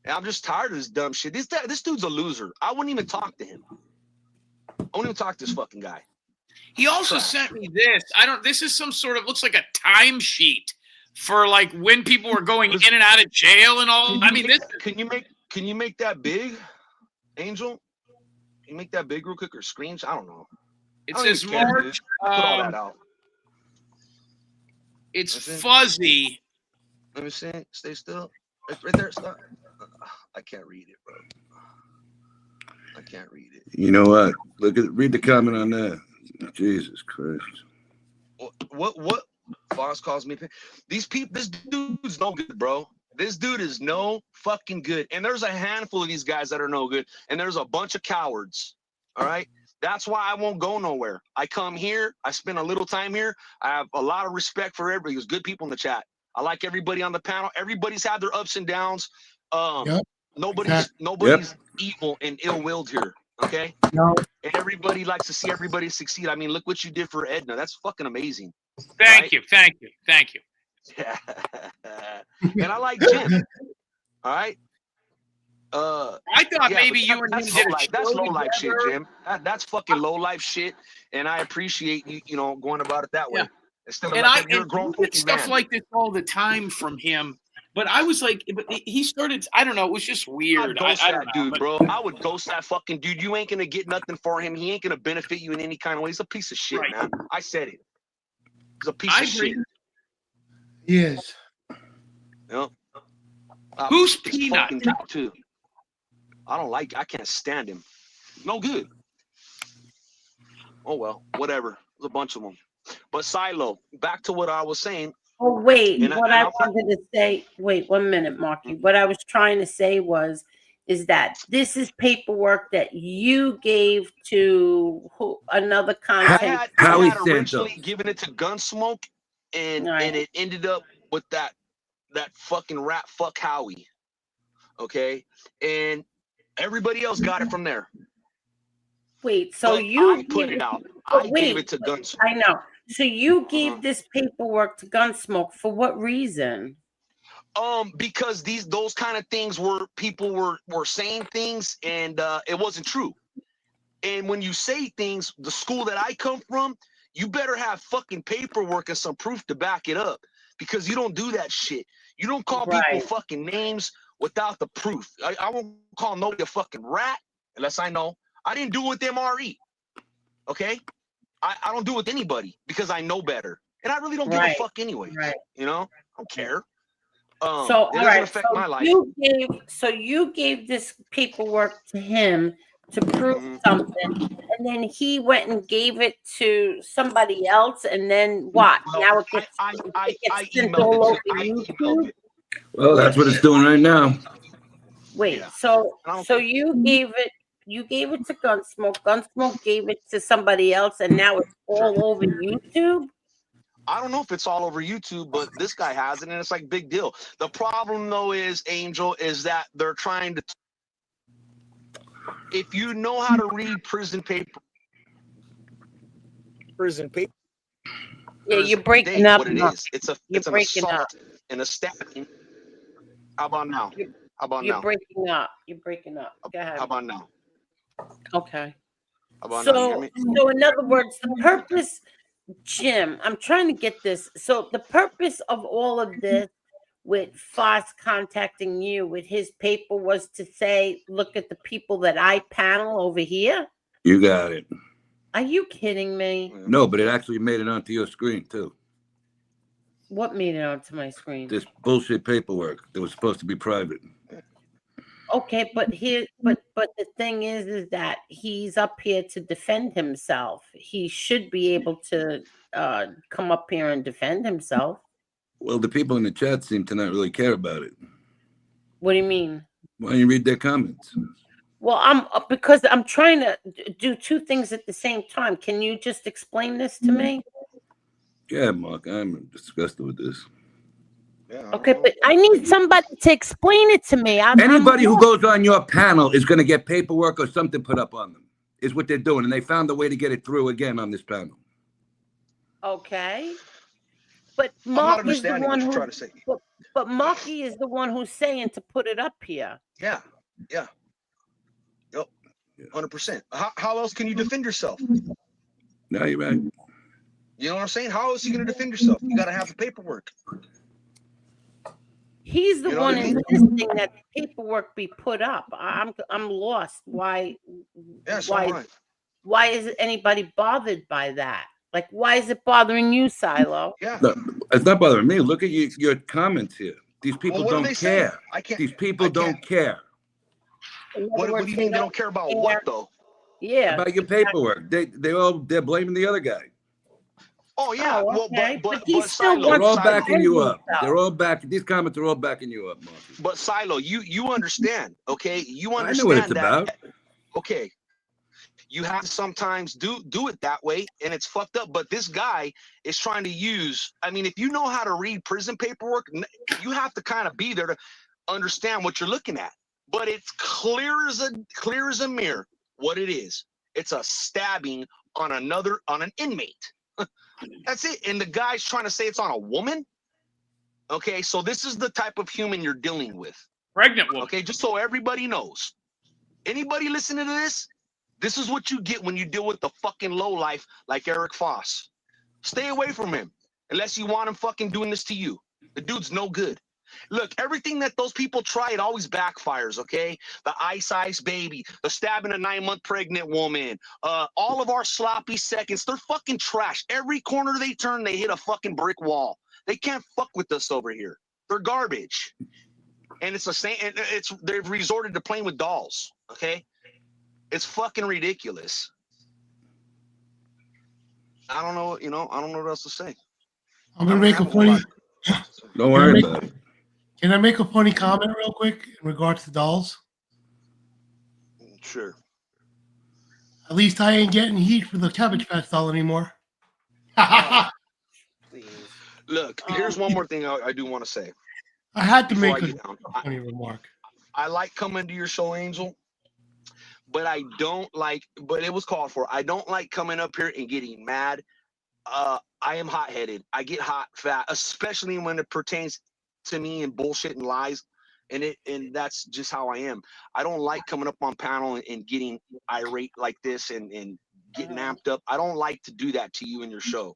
And I'm just tired of this dumb shit. This dude's a loser. I wouldn't even talk to him. I wouldn't even talk to this fucking guy. He also sent me this. This is some sort of, looks like a timesheet for like when people were going in and out of jail and all. Can you make that big, Angel? Can you make that big real quick or screens? I don't know. It says March. Put all that out. It's fuzzy. Let me see. Stay still. It's right there. Stop. I can't read it, bro. I can't read it. You know what? Read the comment on that. Jesus Christ. What Foss calls me? These people, this dude's no good, bro. This dude is no fucking good. And there's a handful of these guys that are no good. And there's a bunch of cowards. All right. That's why I won't go nowhere. I come here. I spend a little time here. I have a lot of respect for everybody. There's good people in the chat. I like everybody on the panel. Everybody's had their ups and downs. Nobody's evil and ill-willed here. Okay. No. And everybody likes to see everybody succeed. I mean, look what you did for Edna. That's fucking amazing. Thank you. And I like Jim. All right. I thought maybe you and him did a show that's low life shit, together. Jim. That's fucking low life shit, and I appreciate you, going about it that way. Yeah. Instead of And you're a grown you get fucking stuff man. like this all the time from him. But I was like, but he started. I don't know. It was just weird. I'd ghost I that don't know, dude, but- bro. I would ghost that fucking dude. You ain't gonna get nothing for him. He ain't gonna benefit you in any kind of way. He's a piece of shit, man. I said it. He's a piece I of agree. shit. He is. Who's He's Peanut? fucking dude, too. I can't stand him. No good. Oh well, whatever. There's a bunch of them. But Silo, back to what I was saying. Oh, wait, And what I wanted to say, wait 1 minute, Marky. What I was trying to say is that this is paperwork that you gave to another I content. had originally given it to Gunsmoke, and it ended up with that fucking rat fuck Howie. Okay, and everybody else got it from there. Wait, so But you I put it out. But I wait, gave it to Gunsmoke. I know. So you gave this paperwork to Gunsmoke for what reason? Because those kind of things were people were saying things and it wasn't true. And when you say things, the school that I come from, you better have fucking paperwork and some proof to back it up, because you don't do that shit. You don't call people fucking names without the proof. I won't call nobody a fucking rat unless I know. I didn't do it with MRE. Okay? I don't do it with anybody because I know better. And I really don't give a fuck anyway. You know? I don't care. So it all doesn't right, affect so my life. you gave this paperwork to him to prove something, and then he went and gave it to somebody else, and then what? Well, now it gets sent all over YouTube. Well, that's what it's doing right now. Wait, so you gave it to Gunsmoke. Gunsmoke gave it to somebody else, and now it's all over YouTube. I don't know if it's all over YouTube, but this guy has it, and it's like big deal. The problem, though, is Angel, is that they're trying to. If you know how to read prison paper. Yeah, you're breaking up. What it is? It's an assault and a stabbing. How about now? How about You're now? breaking up. You're breaking up. Go ahead. How about now? Okay. How about now? You hear me? So in other words, the purpose, Jim, I'm trying to get this. So the purpose of all of this with Foss contacting you with his paper was to say, look at the people that I panel over here. You got it. Are you kidding me? No, but it actually made it onto your screen too. What made it onto my screen? This bullshit paperwork that was supposed to be private. Okay, but the thing is that he's up here to defend himself. He should be able to come up here and defend himself. Well, the people in the chat seem to not really care about it. What do you mean? Why don't you read their comments? Well, because I'm trying to do two things at the same time. Can you just explain this to me? Yeah, Mark, I'm disgusted with this. Okay, but I need somebody to explain it to me. Anybody who goes on your panel is going to get paperwork or something put up on them, is what they're doing. And they found a way to get it through again on this panel. Okay. But I'm not Mark is the understanding one what you're who, trying to say. but Marky is the one who's saying to put it up here. Yeah. Yep. 100%. How else can you defend yourself? No, you're right. You know what I'm saying? How else are you going to defend yourself? You got to have the paperwork. He's the You know one what I mean? insisting that the paperwork be put up. I'm lost. Why? So am I. Why is anybody bothered by that? Like, why is it bothering you, Silo? Yeah. No, it's not bothering me. Look at your comments here. These people what do don't they say? care. These people don't care. What do you mean they don't care about what, though? Yeah. About your paperwork. They're blaming the other guy. Oh yeah, Oh, okay. but still Silo, They're all wants to backing defend you up. himself. They're all back. These comments are all backing you up, Mark. But Silo, you understand, okay? You I understand know what it's that. about. Okay, you have to sometimes do it that way, and it's fucked up. But this guy is trying to use, I mean, if you know how to read prison paperwork, you have to kind of be there to understand what you're looking at. But it's clear as a mirror what it is. It's a stabbing on an inmate. That's it. And the guy's trying to say it's on a woman. Okay, so this is the type of human you're dealing with. Pregnant woman. Okay, just so everybody knows. Anybody listening to this? This is what you get when you deal with the fucking lowlife like Eric Foss. Stay away from him unless you want him fucking doing this to you. The dude's no good. Look, everything that those people try, it always backfires, okay? The Ice Baby, the stabbing a 9-month pregnant woman, all of our sloppy seconds, they're fucking trash. Every corner they turn, they hit a fucking brick wall. They can't fuck with us over here. They're garbage. And it's the same, they've resorted to playing with dolls, okay? It's fucking ridiculous. I don't know, I don't know what else to say. I'm gonna make a funny. Don't worry about it. Can I make a funny comment real quick in regards to dolls? Sure. At least I ain't getting heat for the Cabbage Patch doll anymore. Look, here's one more thing I do want to say. I had to before make a funny remark. I like coming to your show, Angel, but I don't like, but it was called for. I don't like coming up here and getting mad. I am hot-headed. I get hot, fat, especially when it pertains to me and bullshit and lies. And that's just how I am. I don't like coming up on panel and getting irate like this and getting amped up. I don't like to do that to you in your show.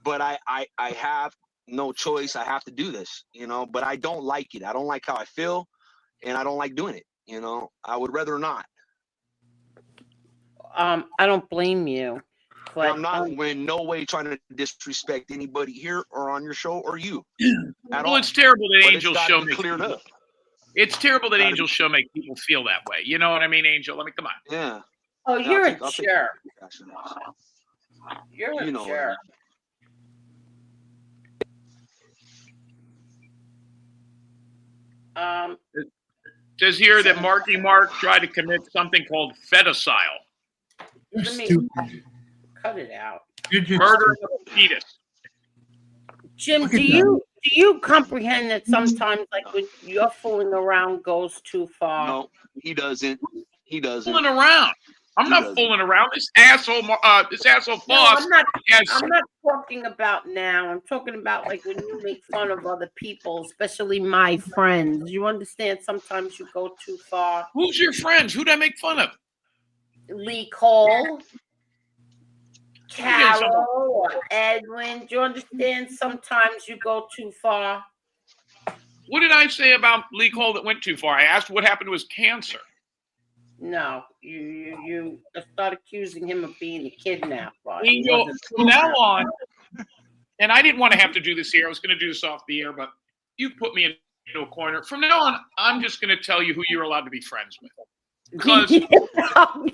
But I have no choice. I have to do this, but I don't like it. I don't like how I feel, and I don't like doing it. I would rather not. I don't blame you. But I'm not in no way trying to disrespect anybody here or on your show or you. Well, it's terrible that Angel's show makes cleared up. It's terrible that Angel's show makes people feel that way. You know what I mean, Angel? Let me come on. Yeah. Oh, you're a jerk. You're a know jerk. It says here that Marky Mark tried to commit something called feticide. Let me cut it out. Murder of a fetus. Jim, do you comprehend that sometimes, like when you're fooling around, goes too far? No, he doesn't. He doesn't. Fooling around. I'm not fooling around. This asshole Foss. No, I'm not talking about now. I'm talking about like when you make fun of other people, especially my friends. You understand? Sometimes you go too far. Who's your friends? Who'd I make fun of? Lee Cole, Carol, or Edwin. Do you understand? Sometimes you go too far. What did I say about Lee Cole that went too far? I asked what happened to his cancer. No, you start accusing him of being a kidnapper. Angel, from now on, and I didn't want to have to do this here. I was going to do this off the air, but you put me into a corner. From now on, I'm just going to tell you who you're allowed to be friends with. Because you have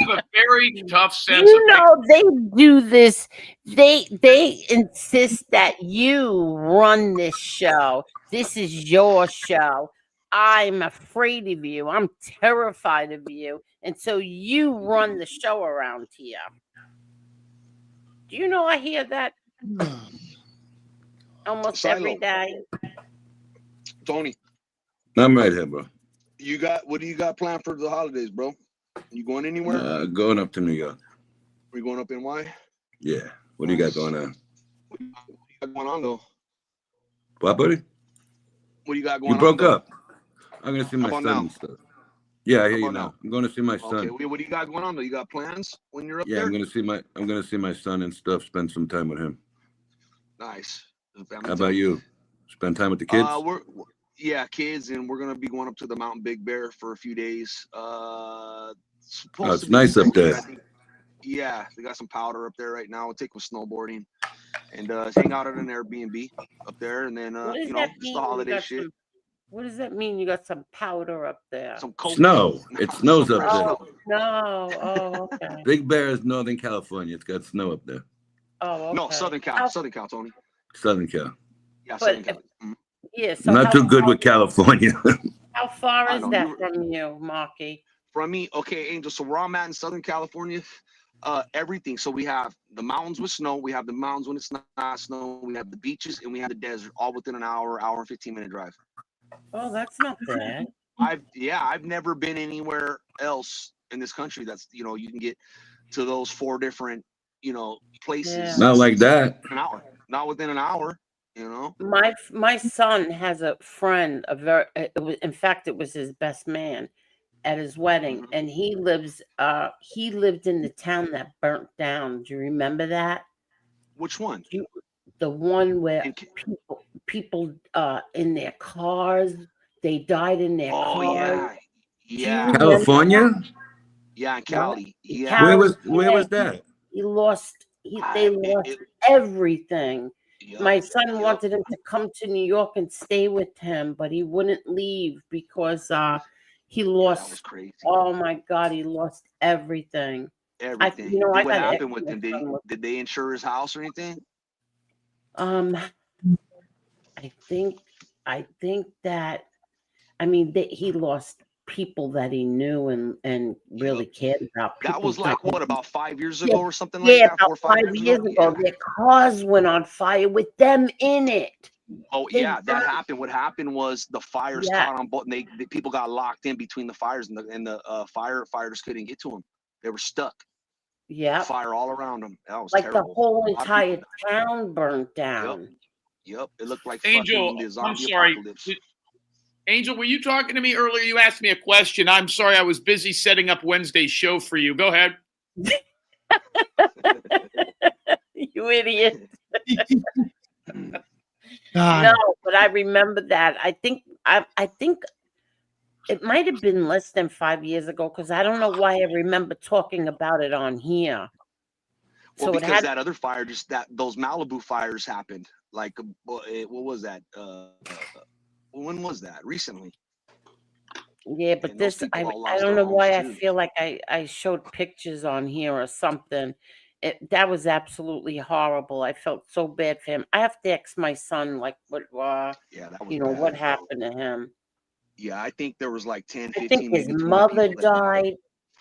a very tough sense of they do this. They insist that you run this show. This is your show. I'm afraid of you. I'm terrified of you. And so you run the show around here. Do you know I hear that almost every day? Tony. I'm right here, bro. What do you got planned for the holidays, bro? You going anywhere? Going up to New York. Are you going up in NY? Yeah. What do you got going on? What do you got going on, though? What, buddy? What do you got going on? You broke though? up. I'm going to see my son now? and stuff. Yeah, I hear you about now. now? I'm going to see my son. Okay, what do you got going on, though? You got plans when you're up Yeah, there? I'm going to see my son and stuff, spend some time with him. Nice. How about you? Spend time with the kids? Yeah, kids, and we're gonna be going up to the Mountain Big Bear for a few days. It's nice up there. Yeah, they got some powder up there right now. We'll take them snowboarding and hang out at an Airbnb up there, and then just the holiday shit. What does that mean? You got some powder up there? Some coke. Snow. It snows up there. No. Oh, okay. Big Bear is Northern California. It's got snow up there. Oh, okay. No, Southern Cal. Southern Cal, Tony. Southern Cal. Yeah, Southern Cal. Yeah, so not too good with California. How far is that from you, Marky? From me, okay, Angel. So where I'm at in Southern California, everything. So we have the mountains with snow, we have the mountains when it's not snow, we have the beaches, and we have the desert, all within an hour and 15-minute drive. Oh, that's not bad. I've never been anywhere else in this country that's, you know, you can get to those 4 different, you know, places. Yeah. Not like that. An hour, not within an hour. You know, My son has a friend, in fact, it was his best man at his wedding, and he lived in the town that burnt down. Do you remember that? Which one? The one where people in their cars, they died in their cars. Yeah. California? Yeah, in Cali. Yeah. Where was that? They lost everything. My son wanted him to come to New York and stay with him, but he wouldn't leave because he lost. That was crazy. Oh my God, he lost everything. Everything. What happened with him? Did they insure his house or anything? I think that, I mean, he lost people that he knew and really cared about. That was like what, about 5 years ago or something like that? Yeah, about 5 years ago. Their cars went on fire with them in it. Oh yeah, that happened. What happened was the fires caught on both, and the people got locked in between the fires, and the firefighters couldn't get to them. They were stuck. Yeah, fire all around them. That was like terrible. the whole entire town burnt down. Yep, it looked like Angel. fucking the I'm zombie sorry. apocalypse. Angel, were you talking to me earlier? You asked me a question. I'm sorry, I was busy setting up Wednesday's show for you. Go ahead. You idiot. No, but I remember that. I think it might have been less than 5 years ago because I don't know why I remember talking about it on here. Well, because that other fire, those Malibu fires happened. Like, what was that? When was that? Recently. Yeah, but this, I don't know why I feel like I showed pictures on here or something. That was absolutely horrible. I felt so bad for him. I have to ask my son, like, what happened to him. Yeah, I think there was like 10, 15. I think his mother died.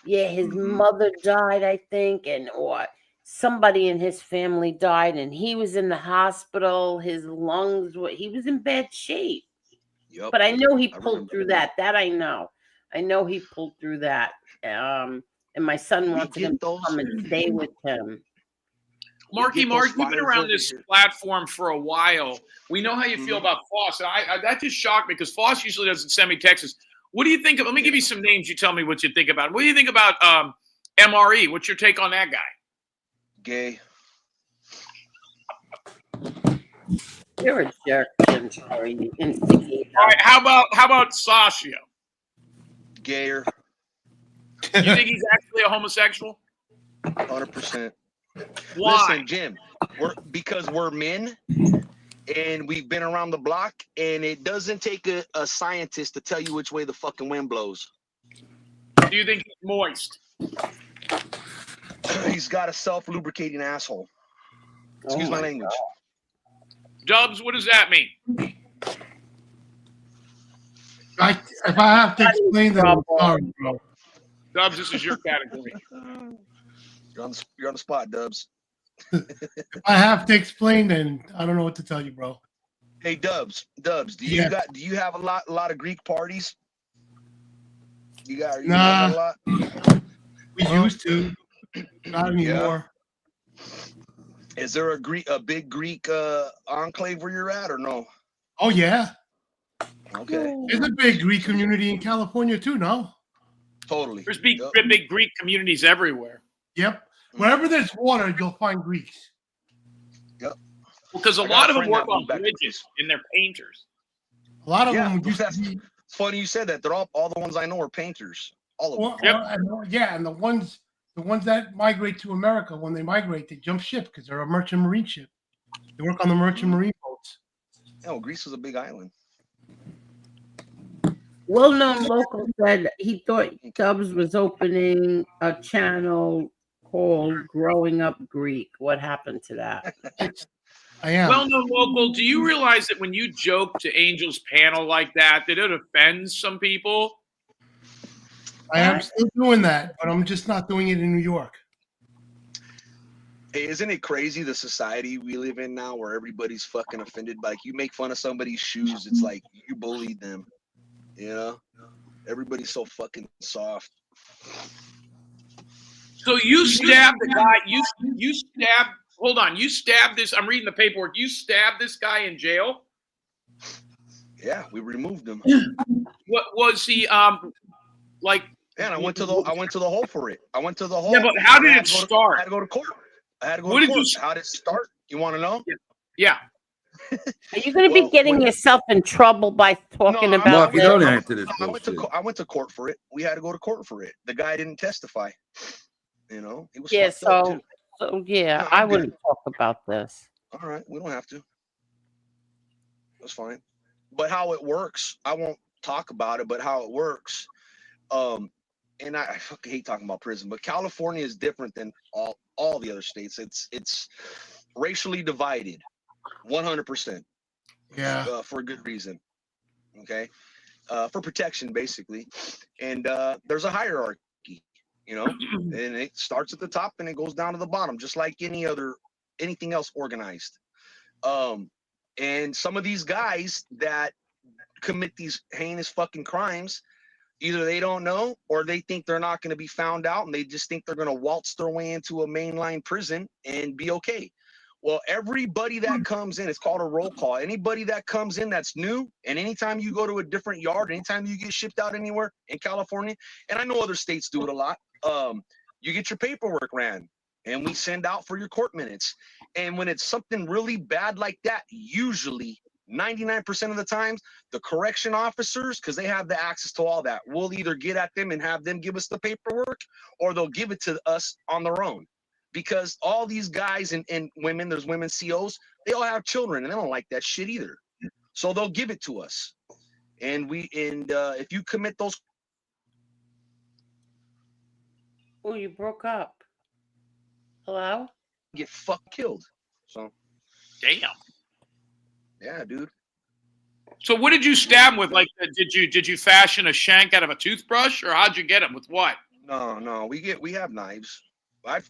Yeah, his mother died, I think, or somebody in his family died, and he was in the hospital. His lungs he was in bad shape. Yep. But I know he pulled through that. That I know. I know he pulled through that. And my son wanted him to come and stay with him. Mark, you've been around this platform for a while. We know how you feel about Foss. And that just shocked me because Foss usually doesn't send me texts. What do you think of? Let me give you some names. You tell me what you think about. What do you think about MRE? What's your take on that guy? Gay. You're a jerk, Jim. Sorry. All right. How about Sashio? Gayer. You think he's actually a homosexual? 100%. Why? Listen, Jim, because we're men and we've been around the block, and it doesn't take a scientist to tell you which way the fucking wind blows. Do you think he's moist? He's got a self-lubricating asshole. Excuse my language. Dubs, what does that mean? If I have to explain that, I'm sorry, bro. Dubs, this is your category. You're on the spot, Dubs. If I have to explain, then I don't know what to tell you, bro. Hey, Dubs, do you have a lot of Greek parties? You got a lot? We used to, not anymore. Is there a big Greek enclave where you're at, or no? Oh yeah. Okay. There's a big Greek community in California too, no? Totally. There's big Greek communities everywhere. Yep. Wherever there's water, you'll find Greeks. Yep. Because a lot of them work on bridges and they're painters. A lot of them. It's funny you said that. They're all the ones I know are painters. All of them. And the ones that migrate to America, when they migrate, they jump ship because they're a merchant marine ship. They work on the merchant marine boats. No, Greece was a big island. Well-known local said he thought Dubs was opening a channel called Growing Up Greek. What happened to that? I am. Well-known local, do you realize that when you joke to Angel's panel like that it offends some people? I am still doing that, but I'm just not doing it in New York. Hey, isn't it crazy the society we live in now where everybody's fucking offended? Like you make fun of somebody's shoes, it's like you bullied them. You know? Everybody's so fucking soft. So you stabbed the guy. You stabbed. Hold on. You stabbed this. I'm reading the paperwork. You stabbed this guy in jail. Yeah, we removed him. What was he? Like. Man, I went to the hole for it. I went to the hole. Yeah, but how did it start? I had to go to court. How did it start? You want to know? Yeah. Are you going to be getting yourself in trouble by talking about Mark, you this? don't answer this I bullshit. went to court for it. We had to go to court for it. The guy didn't testify. You know, he was Yeah, fucked up, too. so yeah, No, I I'm good. wouldn't talk about this. All right, we don't have to. That's fine. But how it works, I won't talk about it, but how it works, and I fucking hate talking about prison, but California is different than all the other states. It's racially divided, 100%. Yeah. For a good reason. Okay. For protection, basically. And there's a hierarchy, you know, and it starts at the top and it goes down to the bottom, just like anything else organized. And some of these guys that commit these heinous fucking crimes, either they don't know or they think they're not going to be found out and they just think they're going to waltz their way into a mainline prison and be okay. Well, everybody that comes in, it's called a roll call. Anybody that comes in that's new, and anytime you go to a different yard, anytime you get shipped out anywhere in California, and I know other states do it a lot, you get your paperwork ran, and we send out for your court minutes. And when it's something really bad like that, usually 99% of the times, the correction officers, because they have the access to all that, we'll either get at them and have them give us the paperwork, or they'll give it to us on their own. Because all these guys and women, there's women COs, they all have children and they don't like that shit either. So they'll give it to us. And if you commit those. Oh, you broke up. Hello? Get killed. So. Damn. Yeah, dude. So what did you stab him with? Like, did you fashion a shank out of a toothbrush, or how'd you get him with what? No. We have knives. I've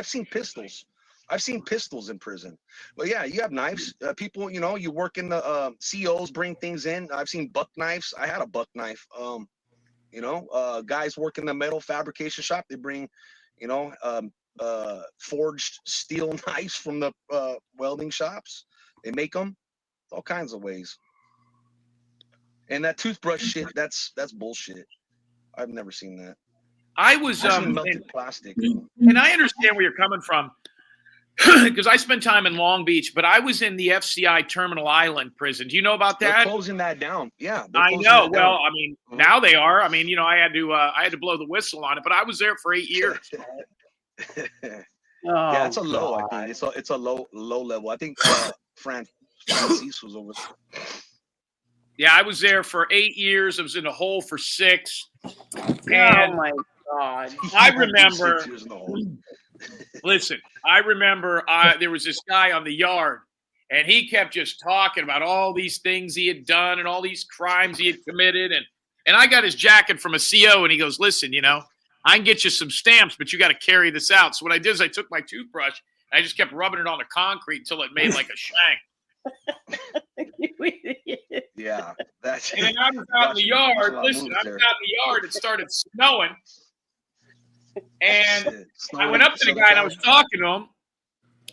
seen pistols. I've seen pistols in prison. But yeah, you have knives. People, you know, you work in the COs bring things in. I've seen buck knives. I had a buck knife. You know, guys work in the metal fabrication shop. They bring, you know, forged steel knives from the welding shops. They make them all kinds of ways. And that toothbrush shit, that's bullshit. I've never seen that. I was melted plastic. And I understand where you're coming from because I spent time in Long Beach, but I was in the FCI Terminal Island prison. Do you know about that? They're closing that down. Yeah, I know. Well, I mean, now they are. I mean, you know, I had to blow the whistle on it, but I was there for 8 years. Yeah, it's a low. I think it's a low level. I think Francis was over. Yeah, I was there for 8 years. I was in a hole for 6. And oh my God! I remember. Listen, I remember there was this guy on the yard, and he kept just talking about all these things he had done and all these crimes he had committed, and I got his jacket from a CO, and he goes, "Listen, you know, I can get you some stamps, but you got to carry this out." So what I did is I took my toothbrush and I just kept rubbing it on the concrete until it made like a shank. Yeah, that's. And then I was out in the yard. Listen, I was out in the yard. It started snowing, and I went up to the guy and I was talking to him,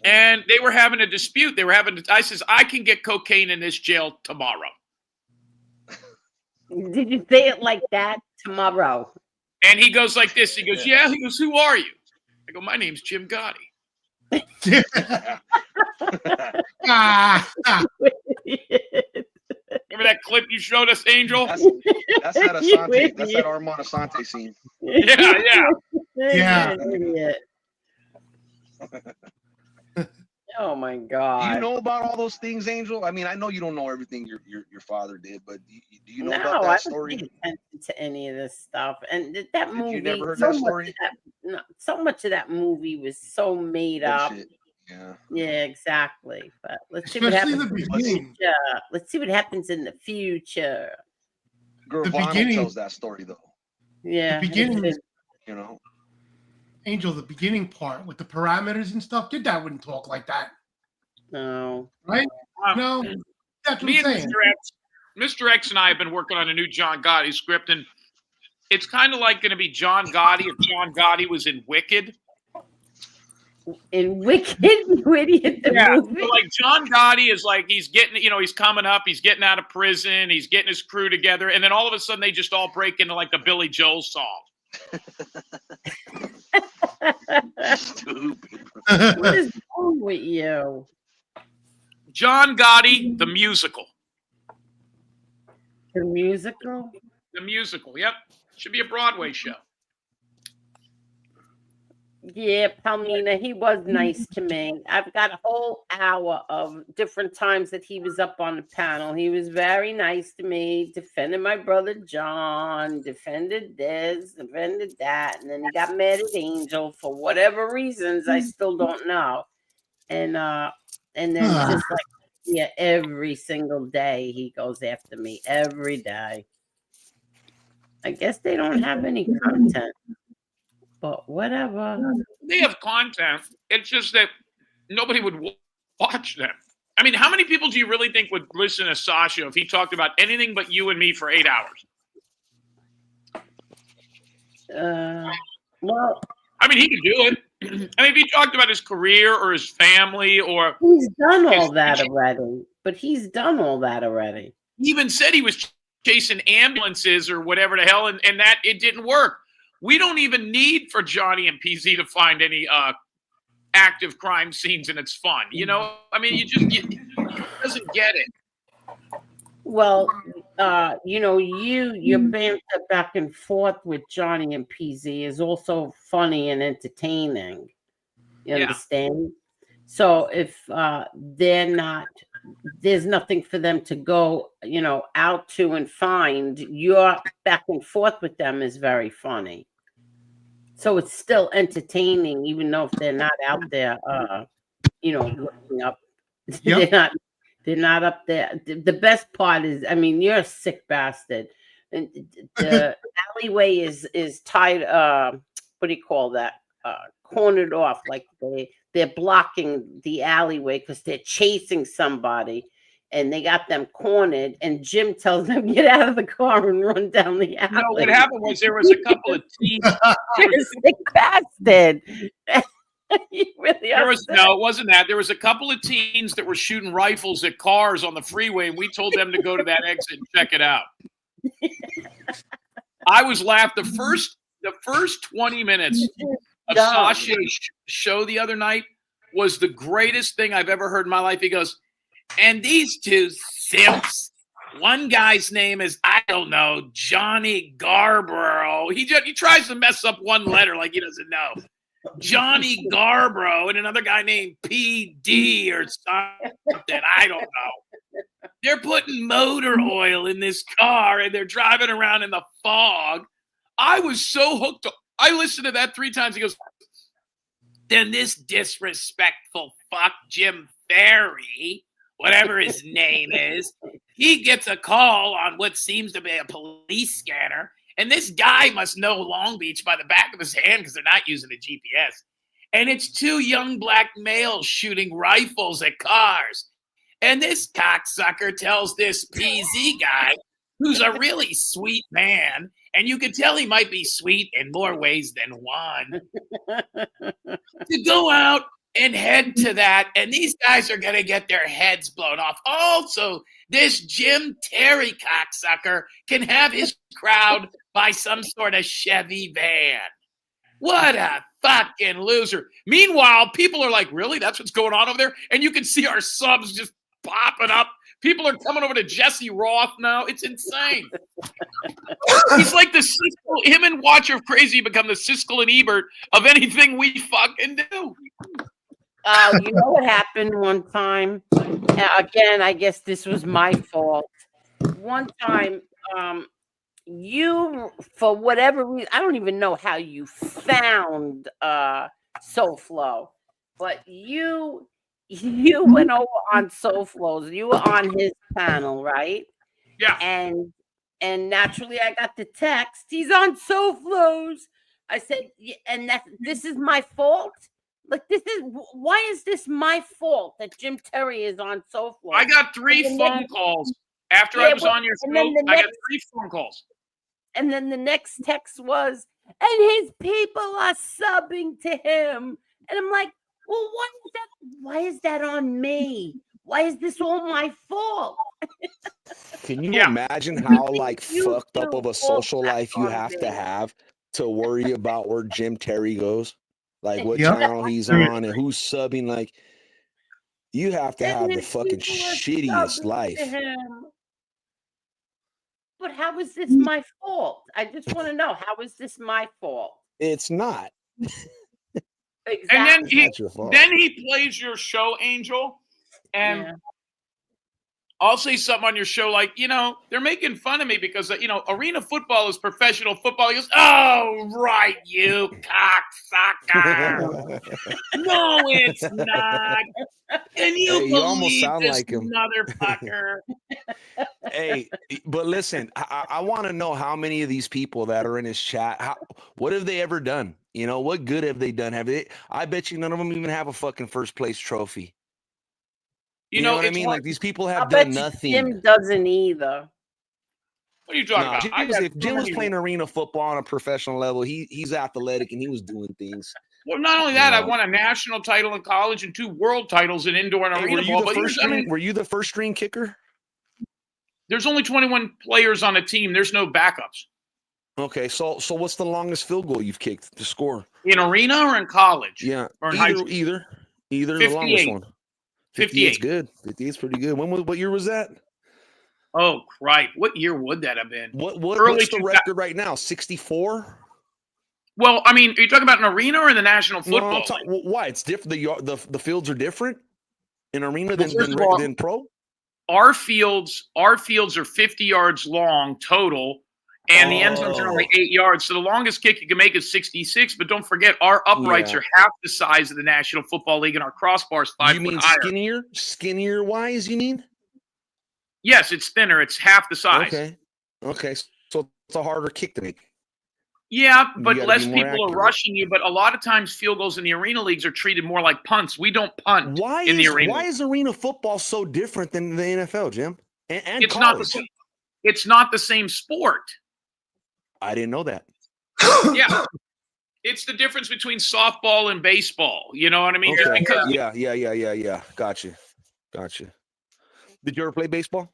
and they were having a dispute. I says, "I can get cocaine in this jail tomorrow." Did you say it like that? Tomorrow. And he goes like this. He goes, "Yeah." He goes, "Who are you?" I go, "My name's Jim Gotti." Remember that clip you showed us, Angel? That's that Asante. That's that Armand Asante scene. Yeah. Oh my God! Do you know about all those things, Angel? I mean, I know you don't know everything your father did, but do you know about that I don't story? pay attention to any of this stuff. And that movie, you never heard that story? So much of that movie was so made up. Yeah, exactly. But let's see what happens in the future. Let's see what happens in the future. Gravano tells that story though. Yeah. The beginning, You know. Angel, the beginning part with the parameters and stuff, your dad wouldn't talk like that, No. right? No, that's what Me I'm and saying. Mr. X and I have been working on a new John Gotti script, and it's kind of like going to be John Gotti if John Gotti was in Wicked. In Wicked, you idiot, the movie. So like John Gotti is like he's getting, he's coming up, he's getting out of prison, he's getting his crew together, and then all of a sudden they just all break into like the Billy Joel song. Stupid. What is wrong with you? John Gotti, the musical. The musical? The musical, yep. Should be a Broadway show. Yeah, Palmina, he was nice to me. I've got a whole hour of different times that he was up on the panel. He was very nice to me, defended my brother John, defended this, defended that, and then he got mad at Angel for whatever reasons I still don't know. And then just like every single day he goes after me every day. I guess they don't have any content. But whatever. They have content. It's just that nobody would watch them. I mean, how many people do you really think would listen to Sasha if he talked about anything but you and me for 8 hours? Well, I mean, he could do it. I mean, if he talked about his career or his family or he's done all that already. But he's done all that already. He even said he was chasing ambulances or whatever the hell, and that it didn't work. We don't even need for Johnny and PZ to find any active crime scenes, and it's fun. You know, I mean, he doesn't get it. Well, your banter back and forth with Johnny and PZ is also funny and entertaining. You understand? So if they're not, there's nothing for them to go, out to and find. Your back and forth with them is very funny. So it's still entertaining, even though if they're not out there, looking up. Yep. They're not up there. The best part is, I mean, you're a sick bastard. And the alleyway is tied. What do you call that? Cornered off, like they're blocking the alleyway because they're chasing somebody. And they got them cornered, and Jim tells them, get out of the car and run down the alley. No, what happened was there was a couple of teens. You're a sick bastard. No, it wasn't that. There was a couple of teens that were shooting rifles at cars on the freeway, and we told them to go to that exit and check it out. I was laughing. The first 20 minutes of Sasha's show the other night was the greatest thing I've ever heard in my life. He goes, and these two simps, one guy's name is, I don't know, Johnny Garborough. He tries to mess up one letter like he doesn't know. Johnny Garborough, and another guy named PD or something. I don't know. They're putting motor oil in this car, and they're driving around in the fog. I was so hooked. I listened to that 3 times. He goes, then this disrespectful fuck, Jim Ferry, whatever his name is, he gets a call on what seems to be a police scanner. And this guy must know Long Beach by the back of his hand because they're not using a GPS. And it's 2 young black males shooting rifles at cars. And this cocksucker tells this PZ guy, who's a really sweet man, and you can tell he might be sweet in more ways than one, to go out and head to that. And these guys are going to get their heads blown off. Also, this Jim Terry cocksucker can have his crowd by some sort of Chevy van. What a fucking loser. Meanwhile, people are like, really? That's what's going on over there? And you can see our subs just popping up. People are coming over to Jesse Roth now. It's insane. He's like the Siskel, him and Watcher of Crazy become the Siskel and Ebert of anything we fucking do. You know what happened one time? Again, I guess this was my fault. One time, you, for whatever reason, I don't even know how you found SoFlo, but you went over on SoFlo's. You were on his panel, right? Yeah. And And naturally, I got the text. He's on SoFlos. I said, and this is my fault. Like, why is this my fault that Jim Terry is on SoFlos? I got 3 phone calls after I was on your show. I got 3 phone calls. And then the next text was, and his people are subbing to him. And I'm like, well, why is that on me? Why is this all my fault? Can you imagine how like fucked up of a social life you have to worry about where Jim Terry goes? Like what channel he's on and who's subbing. Like you have to have the fucking shittiest life. But how is this my fault? I just want to know, how is this my fault? It's not. Exactly. And then he plays your show, Angel, and I'll say something on your show like, they're making fun of me because, arena football is professional football. He goes, oh, right, you cocksucker. No, it's not. Can you almost sound this like him. motherfucker? Hey, but listen, I want to know how many of these people that are in his chat, what have they ever done? What good have they done? I bet you none of them even have a fucking first place trophy. You know what I mean? Like these people have done nothing. Jim doesn't either. What are you talking about? If Jim was playing arena football on a professional level, he's athletic and he was doing things. Well, not only that, I won a national title in college and 2 world titles in indoor and arena ball. Were you the first string kicker? There's only 21 players on a team. There's no backups. Okay, so what's the longest field goal you've kicked to score? In arena or in college? Yeah, or in high school? Either the longest one. 58. Good. 58's pretty good. What year was that? Oh, right. What year would that have been? What's the record right now? 64? Well, I mean, are you talking about an arena or in the National Football League? Why? It's different. The fields are different in arena than pro? Our fields are 50 yards long total, and the end zones are only 8 yards. So the longest kick you can make is 66. But don't forget, our uprights are half the size of the National Football League, and our crossbars 5 foot higher. You mean skinnier wise? You mean? Yes, it's thinner. It's half the size. Okay. So it's a harder kick to make. Yeah, but less people are rushing you. But a lot of times, field goals in the arena leagues are treated more like punts. We don't punt in the arena. Why is arena football so different than the NFL, Jim? And it's college? not the same. It's not the same sport. I didn't know that. Yeah, it's the difference between softball and baseball. You know what I mean? Okay. Yeah. Gotcha. Did you ever play baseball?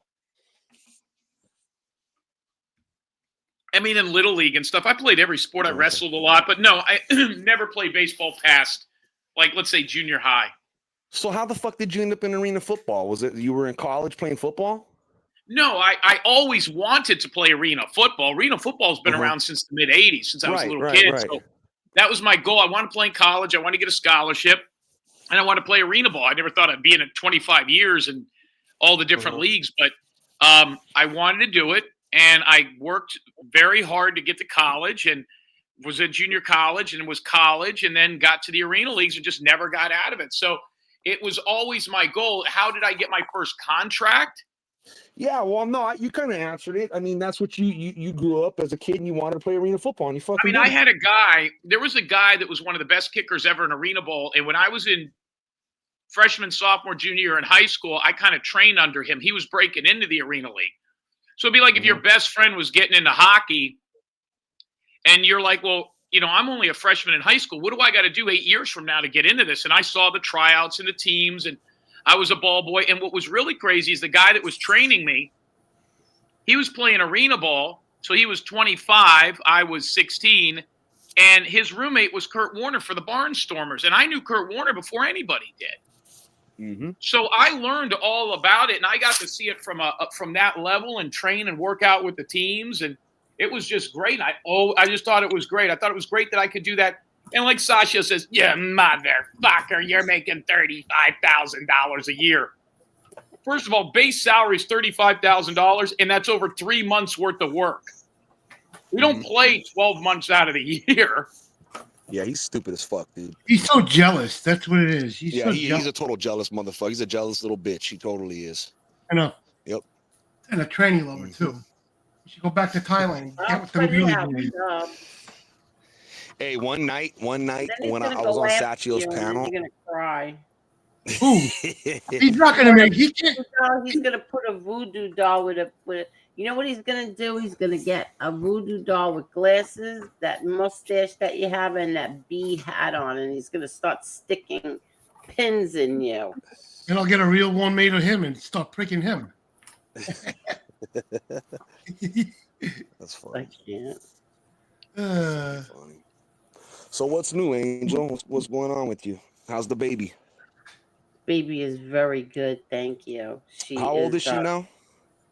I mean, in Little League and stuff, I played every sport. I wrestled a lot, but no, I never played baseball past, like, let's say junior high. So how the fuck did you end up in arena football? Was it you were in college playing football? No, I always wanted to play arena football. Arena football's been around since the mid-'80s, since I was a little kid. Right. So that was my goal. I wanted to play in college. I wanted to get a scholarship, and I wanted to play arena ball. I never thought I'd be in it 25 years and all the different leagues, but I wanted to do it. And I worked very hard to get to college and was at junior college and was college and then got to the arena leagues and just never got out of it. So it was always my goal. How did I get my first contract? Yeah, well, no, you kind of answered it. I mean, that's what you grew up as a kid and you wanted to play arena football and you fucking I had a guy, there was a guy that was one of the best kickers ever in arena ball. And when I was in freshman, sophomore, junior year in high school, I kind of trained under him. He was breaking into the arena league. So it'd be like if your best friend was getting into hockey and you're like, well, I'm only a freshman in high school. What do I got to do 8 years from now to get into this? And I saw the tryouts and the teams and I was a ball boy. And what was really crazy is the guy that was training me, he was playing arena ball. So he was 25. I was 16. And his roommate was Kurt Warner for the Barnstormers. And I knew Kurt Warner before anybody did. So I learned all about it, and I got to see it from that level and train and work out with the teams, and it was just great. I just thought it was great. I thought it was great that I could do that. And like Sasha says, yeah, motherfucker, you're making $35,000 a year. First of all, base salary is $35,000, and that's over 3 months worth of work. We don't play 12 months out of the year. Yeah, he's stupid as fuck, dude. He's so jealous. That's what it is. He's a total jealous motherfucker. He's a jealous little bitch. He totally is. I know. Yep. And a training lover too. You should go back to Thailand. I'll Get with them put it really out. boys. Hey, one night Then he's when gonna I go was on after Satchio's you, and then panel. you're gonna cry. Ooh, he's not gonna make. He can't. He's gonna put a voodoo doll with a. You know what he's gonna do? He's gonna get a voodoo doll with glasses, that mustache that you have, and that bee hat on, and he's gonna start sticking pins in you. And I'll get a real one made of him and start pricking him. That's funny. I can't. Funny. So what's new, Angel? What's going on with you? How's the baby? Baby is very good, thank you. How old is she now?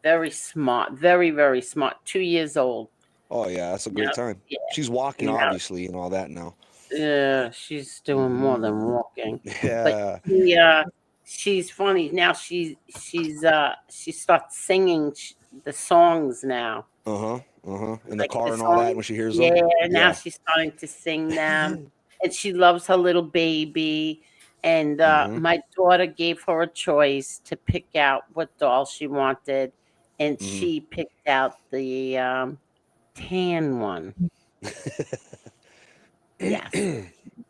Very smart, very, very smart. 2 years old. Oh yeah, that's a great Yep. time. Yeah. She's walking, Yeah. obviously, and all that now. Yeah, she's doing more than walking. Yeah. But she's funny now. She starts singing the songs now. In the Like car the and all that songs. when she hears Yeah, them. now she's starting to sing them, and she loves her little baby. And my daughter gave her a choice to pick out what doll she wanted, and she picked out the tan one. Yes.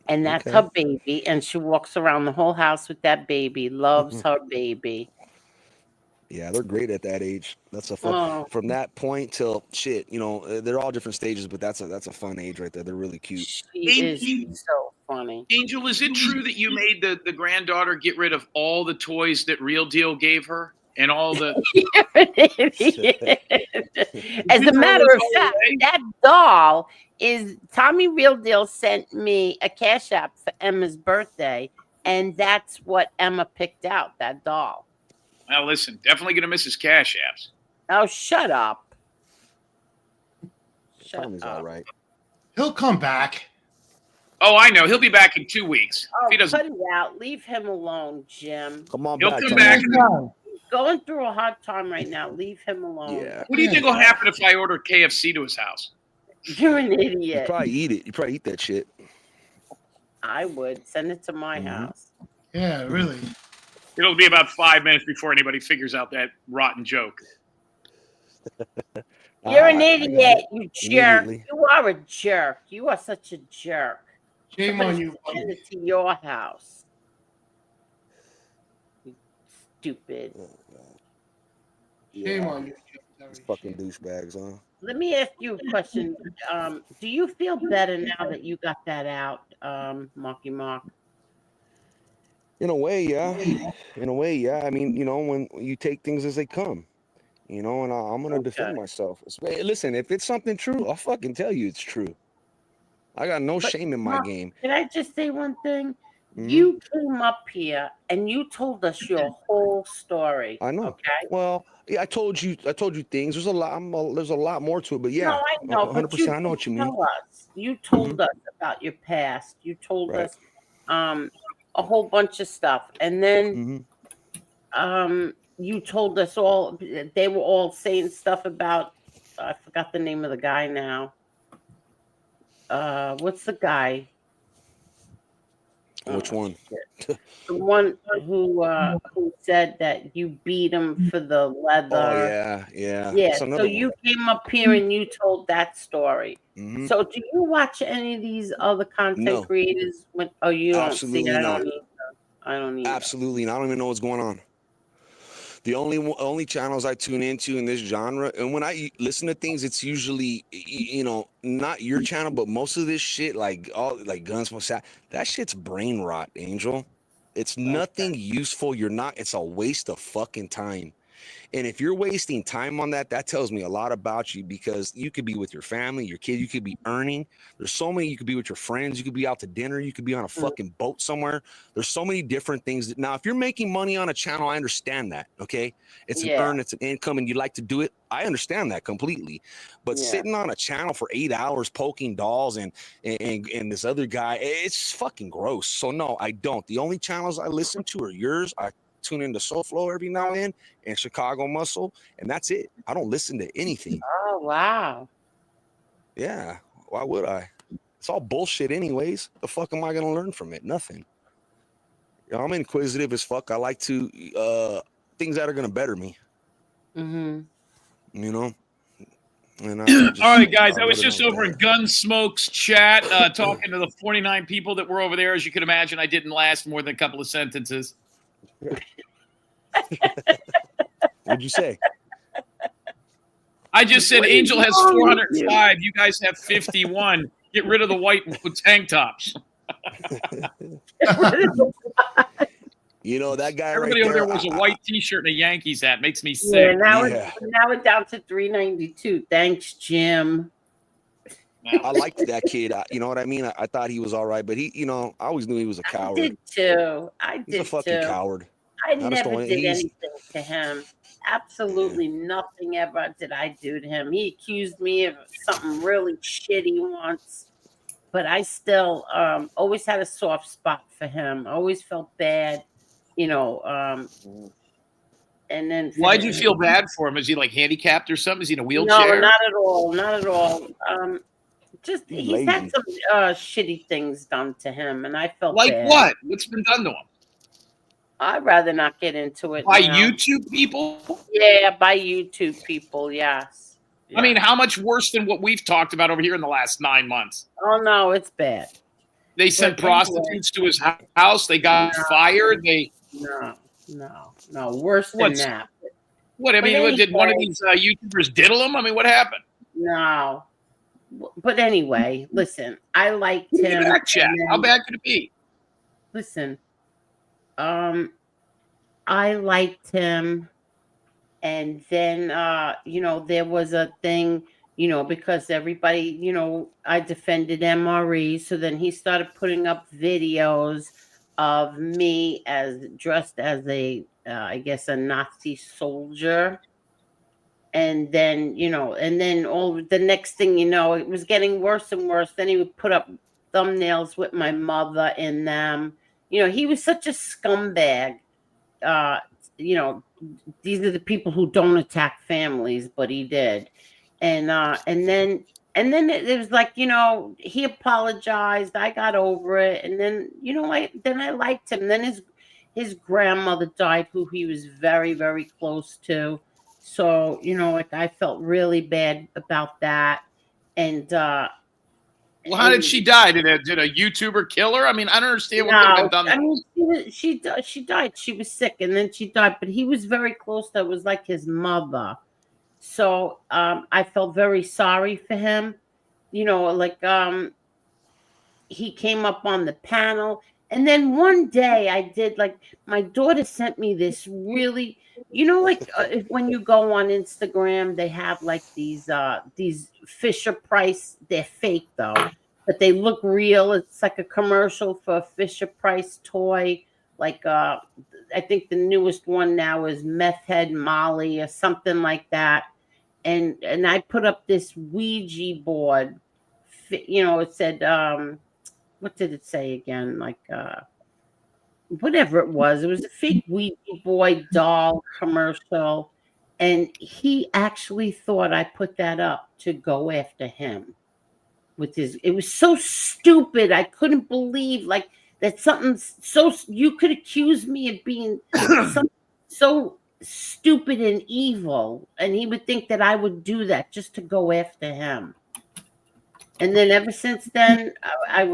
And that's Okay. her baby, and she walks around the whole house with that baby, loves her baby. Yeah, they're great at that age. That's a fun Oh. from that point till shit. You know, they're all different stages, but that's a fun age right there. They're really cute. She is so funny. Angel, is it true that you made the granddaughter get rid of all the toys that Real Deal gave her and all the? As a matter of fact, that doll is Tommy Real Deal sent me a cash app for Emma's birthday, and that's what Emma picked out, that doll. Well, listen, definitely gonna miss his cash apps. Oh, shut up. Tommy's all right. He'll come back. Oh, I know. He'll be back in 2 weeks. Oh, If he doesn't. cut it out. Leave him alone, Jim. Come on He'll back. come Tommy. back. He's going through a hard time right now. Leave him alone. Yeah. What do you think will happen if I order KFC to his house? You're an You idiot. probably eat it. You probably eat that shit. I would. Send it to my house. Yeah, really. It'll be about 5 minutes before anybody figures out that rotten joke. You're an I got idiot, it. you jerk. Immediately. You are a jerk. You are such a jerk. Shame on Somebody you. send it to your house. You stupid. Shame on you. These fucking douchebags, huh? Let me ask you a question. Do you feel better now that you got that out, Marky Mark? In a way, yeah. In a way, yeah. I mean, you know, when you take things as they come, you know, and I'm gonna defend myself. Listen, if it's something true, I'll fucking tell you it's true. I got no shame in my Mark, game. Can I just say one thing? Mhm. You came up here and you told us your whole story. I know. Okay. Well, yeah, I told you things. There's a lot more to it, but yeah, No, I know. 100%. I know what you mean. Tell us. You told us about your past. You told us a whole bunch of stuff, and then you told us all. They were all saying stuff about. I forgot the name of the guy now. What's the guy? Which one? The one who said that you beat him for the leather. Oh yeah, yeah. Yeah. That's So another you one. came up here and you told that story. Mhm. So do you watch any of these other content No. creators? Oh, you don't Absolutely see. I not. don't either. I don't either. Absolutely, and I don't even know what's going on. The only channels I tune into in this genre, and when I listen to things, it's usually you know not your channel, but most of this shit like Gunsmoke, that shit's brain rot, Angel. It's nothing useful. It's a waste of fucking time. And if you're wasting time on that, that tells me a lot about you, because you could be with your family, your kid, you could be earning. There's so many, you could be with your friends, you could be out to dinner, you could be on a fucking boat somewhere. There's so many different things. Now, if you're making money on a channel, I understand that, okay? It's an earn, it's an income, and you like to do it. I understand that completely. But sitting on a channel for 8 hours poking dolls and this other guy, it's fucking gross. So no, I don't. The only channels I listen to are yours. I tune into SoulFlow every now and then, and Chicago Muscle, and that's it. I don't listen to anything. Oh wow. Yeah, why would I? It's all bullshit anyways. The fuck am I gonna learn from it? Nothing. You know, I'm inquisitive as fuck. I like to things that are gonna better me. Mm-hmm. You know, And All right, guys. I I'll was let her just know over in Gunsmoke's chat talking to the 49 people that were over there. As you can imagine, I didn't last more than a couple of sentences. What'd you say? I just said What is Angel has wrong with 405. You guys have 51. Get rid of the white tank tops. You know, that guy Everybody right over there there. wears a white T-shirt and a Yankees hat. Makes me Yeah, sick. now it's down to 392. Thanks, Jim. I liked that kid. You know what I mean? I thought he was all right, but he, you know, I always knew he was a coward. I did too. He's a fucking coward. I just never don't- did he's- anything to him. Absolutely nothing ever did I do to him. He accused me of something really shitty once, but I still always had a soft spot for him. Always felt bad, you know. And then Why'd you feel bad for him? Is he like handicapped or something? Is he in a No, wheelchair? not at all. Not at all. Just he's had lazy. some shitty things done to him, and I felt Like bad. what? What's been done to him? I'd rather not get into it. By now. YouTube people? Yeah, by YouTube people. Yes. I mean, how much worse than what we've talked about over here in the last 9 months? Oh no, it's bad. They sent But anyway. prostitutes to his house. They got fired. They No, worse than What's- that. what? I But mean, what, did one of anyway. these YouTubers diddle him? I mean, what happened? No. But anyway, listen, I liked him. Back chat. and then- How bad could it be? Listen, I liked him, and then you know, there was a thing, you know, because everybody, you know, I defended MRE, so then he started putting up videos of me as dressed as a I guess a Nazi soldier. And then, you know, and then all the next thing you know, it was getting worse and worse. Then he would put up thumbnails with my mother in them. You know, he was such a scumbag. You know, these are the people who don't attack families, but he did. And then it was like, you know, he apologized. I got over it. And then, you know, I liked him. Then his grandmother died, who he was very, very close to. So, you know, like I felt really bad about that. And Well, how did she die? Did a YouTuber kill her? I mean, I don't understand what could have been done. I mean, she died. She was sick, and then she died. But he was very close. That was like his mother. So I felt very sorry for him. You know, like he came up on the panel, and then one day I did like my daughter sent me this really. You know, like when you go on Instagram, they have like these Fisher Price. They're fake though, but they look real. It's like a commercial for a Fisher Price toy. Like I think the newest one now is Meth Head Molly or something like that. And I put up this Ouija board. You know, it said what did it say again? Like whatever it was a fake Ouija boy doll commercial, and he actually thought I put that up to go after him with his. It was so stupid. I couldn't believe like that something so you could accuse me of being something so stupid and evil, and he would think that I would do that just to go after him. And then ever since then, I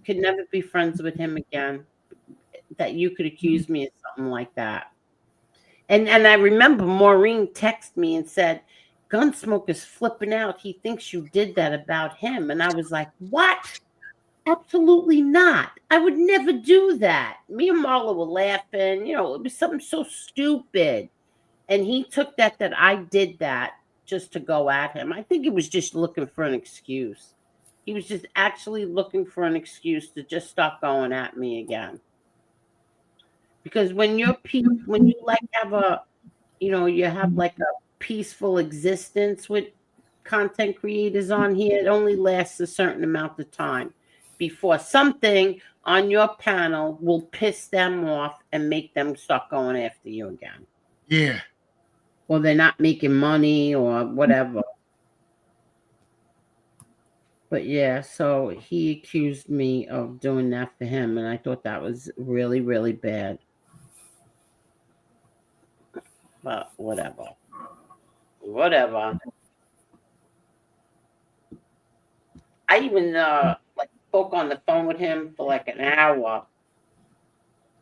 could never be friends with him again. That you could accuse me of something like that. And I remember Maureen texted me and said, Gunsmoke is flipping out. He thinks you did that about him. And I was like, what? Absolutely not. I would never do that. Me and Marla were laughing. You know, it was something so stupid. And he took that I did that just to go at him. I think he was just looking for an excuse. He was just actually looking for an excuse to just stop going at me again. Because when you like have a, you know, you have like a peaceful existence with content creators on here, it only lasts a certain amount of time before something on your panel will piss them off and make them start going after you again. Yeah. Or they're not making money or whatever. But yeah, so he accused me of doing that for him, and I thought that was really, really bad. But whatever. I even like spoke on the phone with him for like an hour.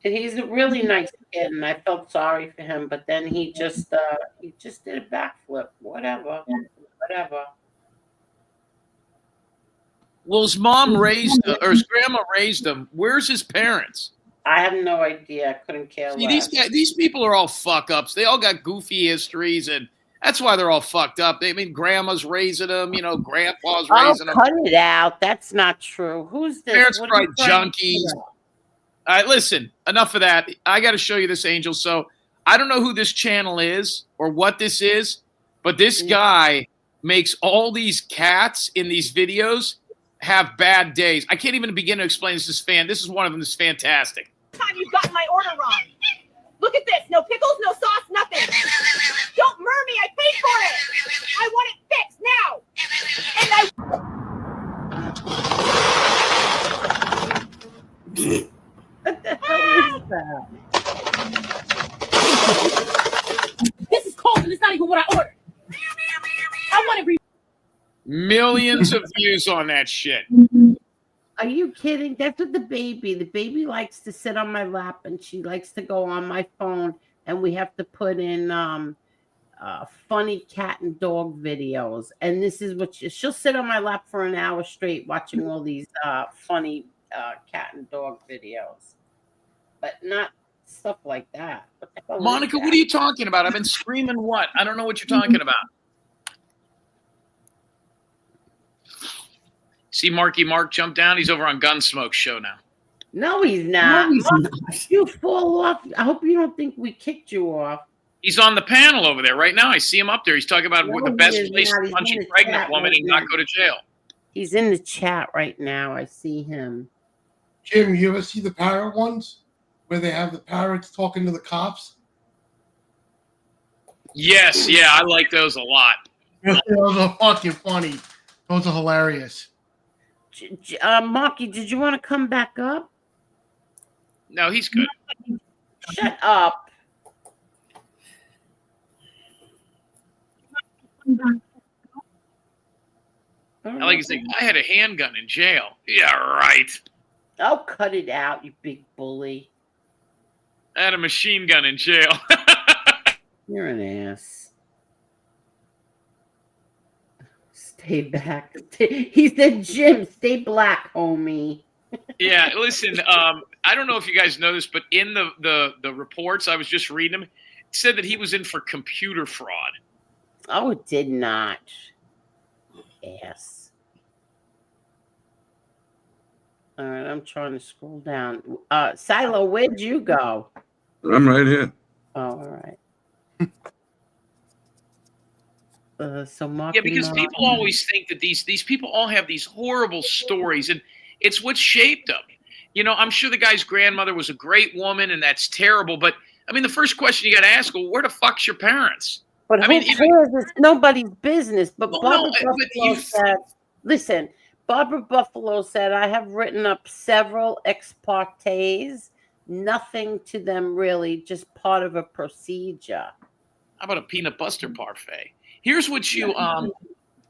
And he's a really nice kid, and I felt sorry for him. But then he just did a backflip. Whatever. Well, his mom raised him, or his grandma raised him. Where's his parents? I have no idea. I couldn't care See, less. these people are all fuck ups. They all got goofy histories, and that's why they're all fucked up. I mean, grandma's raising them, grandpa's raising them. Cut it out. That's not true. Who's this? Parents What are are you trying to junkies. do? All right, listen, enough of that. I got to show you this, Angel. So I don't know who this channel is or what this is, but this guy makes all these cats in these videos have bad days. I can't even begin to explain this to fan. This is one of them that's fantastic. Time you've gotten my order wrong. Look at this. No pickles, no sauce, nothing. Don't murr me. I paid for it. I want it fixed now. What the hell is that? This is cold and it's not even what I ordered. I want it. Millions of views on that shit. Are you kidding? That's what the baby likes to sit on my lap, and she likes to go on my phone, and we have to put in funny cat and dog videos. And this is what she'll sit on my lap for an hour straight watching all these funny cat and dog videos, but not stuff like that. What the hell is Monica, that? what are you talking about? I've been screaming what? I don't know what you're talking about. See Marky Mark jump down? He's over on Gunsmoke's show now. No, he's not. No, he's Mark, not. You fall off. I hope you don't think we kicked you off. He's on the panel over there right now. I see him up there. He's talking about No, the he best is place not. to He's punch in a the pregnant chat woman right and not now. go to jail. He's in the chat right now. I see him. Jim, you ever see the parrot ones where they have the parrots talking to the cops? Yes, yeah, I like those a lot. Those are fucking funny. Those are hilarious. Marky, did you want to come back up? No, he's good. Shut up. I like to think I had a handgun in jail. Yeah, right. Oh, cut it out, you big bully. I had a machine gun in jail. You're an ass. Stay back. He said, Jim, stay black, homie. Yeah, listen, I don't know if you guys know this, but in the reports, I was just reading them, it said that he was in for computer fraud. Oh, it did not. Ass. All right, I'm trying to scroll down. Silo, where'd you go? I'm right here. Oh, all right. So Mark, Yeah, because people always think that these people all have these horrible stories, and it's what shaped them. You know, I'm sure the guy's grandmother was a great woman, and that's terrible. But I mean, the first question you got to ask, well, where the fuck's your parents? But I who mean, cares? It's nobody's business. But Well, Barbara no, but Buffalo you- said, listen, Barbara Buffalo said, I have written up several ex partes, nothing to them really, just part of a procedure. How about a peanut butter parfait? Here's what you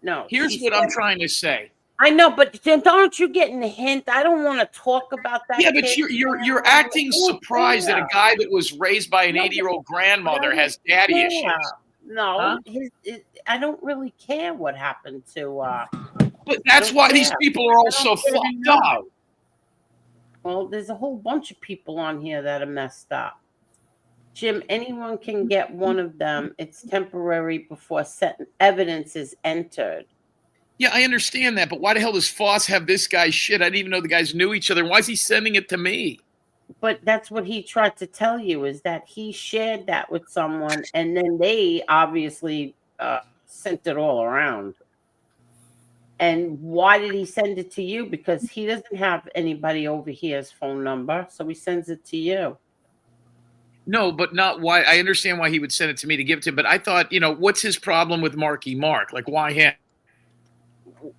No. Here's she what I'm said- trying to say. I know, but then don't you get in the hint? I don't want to talk about that. Yeah, but kid. you're acting Who surprised that a cares? guy that was raised by an No, 80-year-old grandmother I has don't daddy care. issues. No, Huh? I don't really care what happened to. But that's don't why these care. people are all I so don't care to fucked know. up. Well, there's a whole bunch of people on here that are messed up. Jim, anyone can get one of them. It's temporary before evidence is entered. Yeah, I understand that, but why the hell does Foss have this guy's shit? I didn't even know the guys knew each other. Why is he sending it to me? But that's what he tried to tell you, is that he shared that with someone, and then they obviously sent it all around. And why did he send it to you? Because he doesn't have anybody over here's phone number, so he sends it to you. No, but not why. I understand why he would send it to me to give it to him, but I thought, what's his problem with Marky Mark? Like, why him?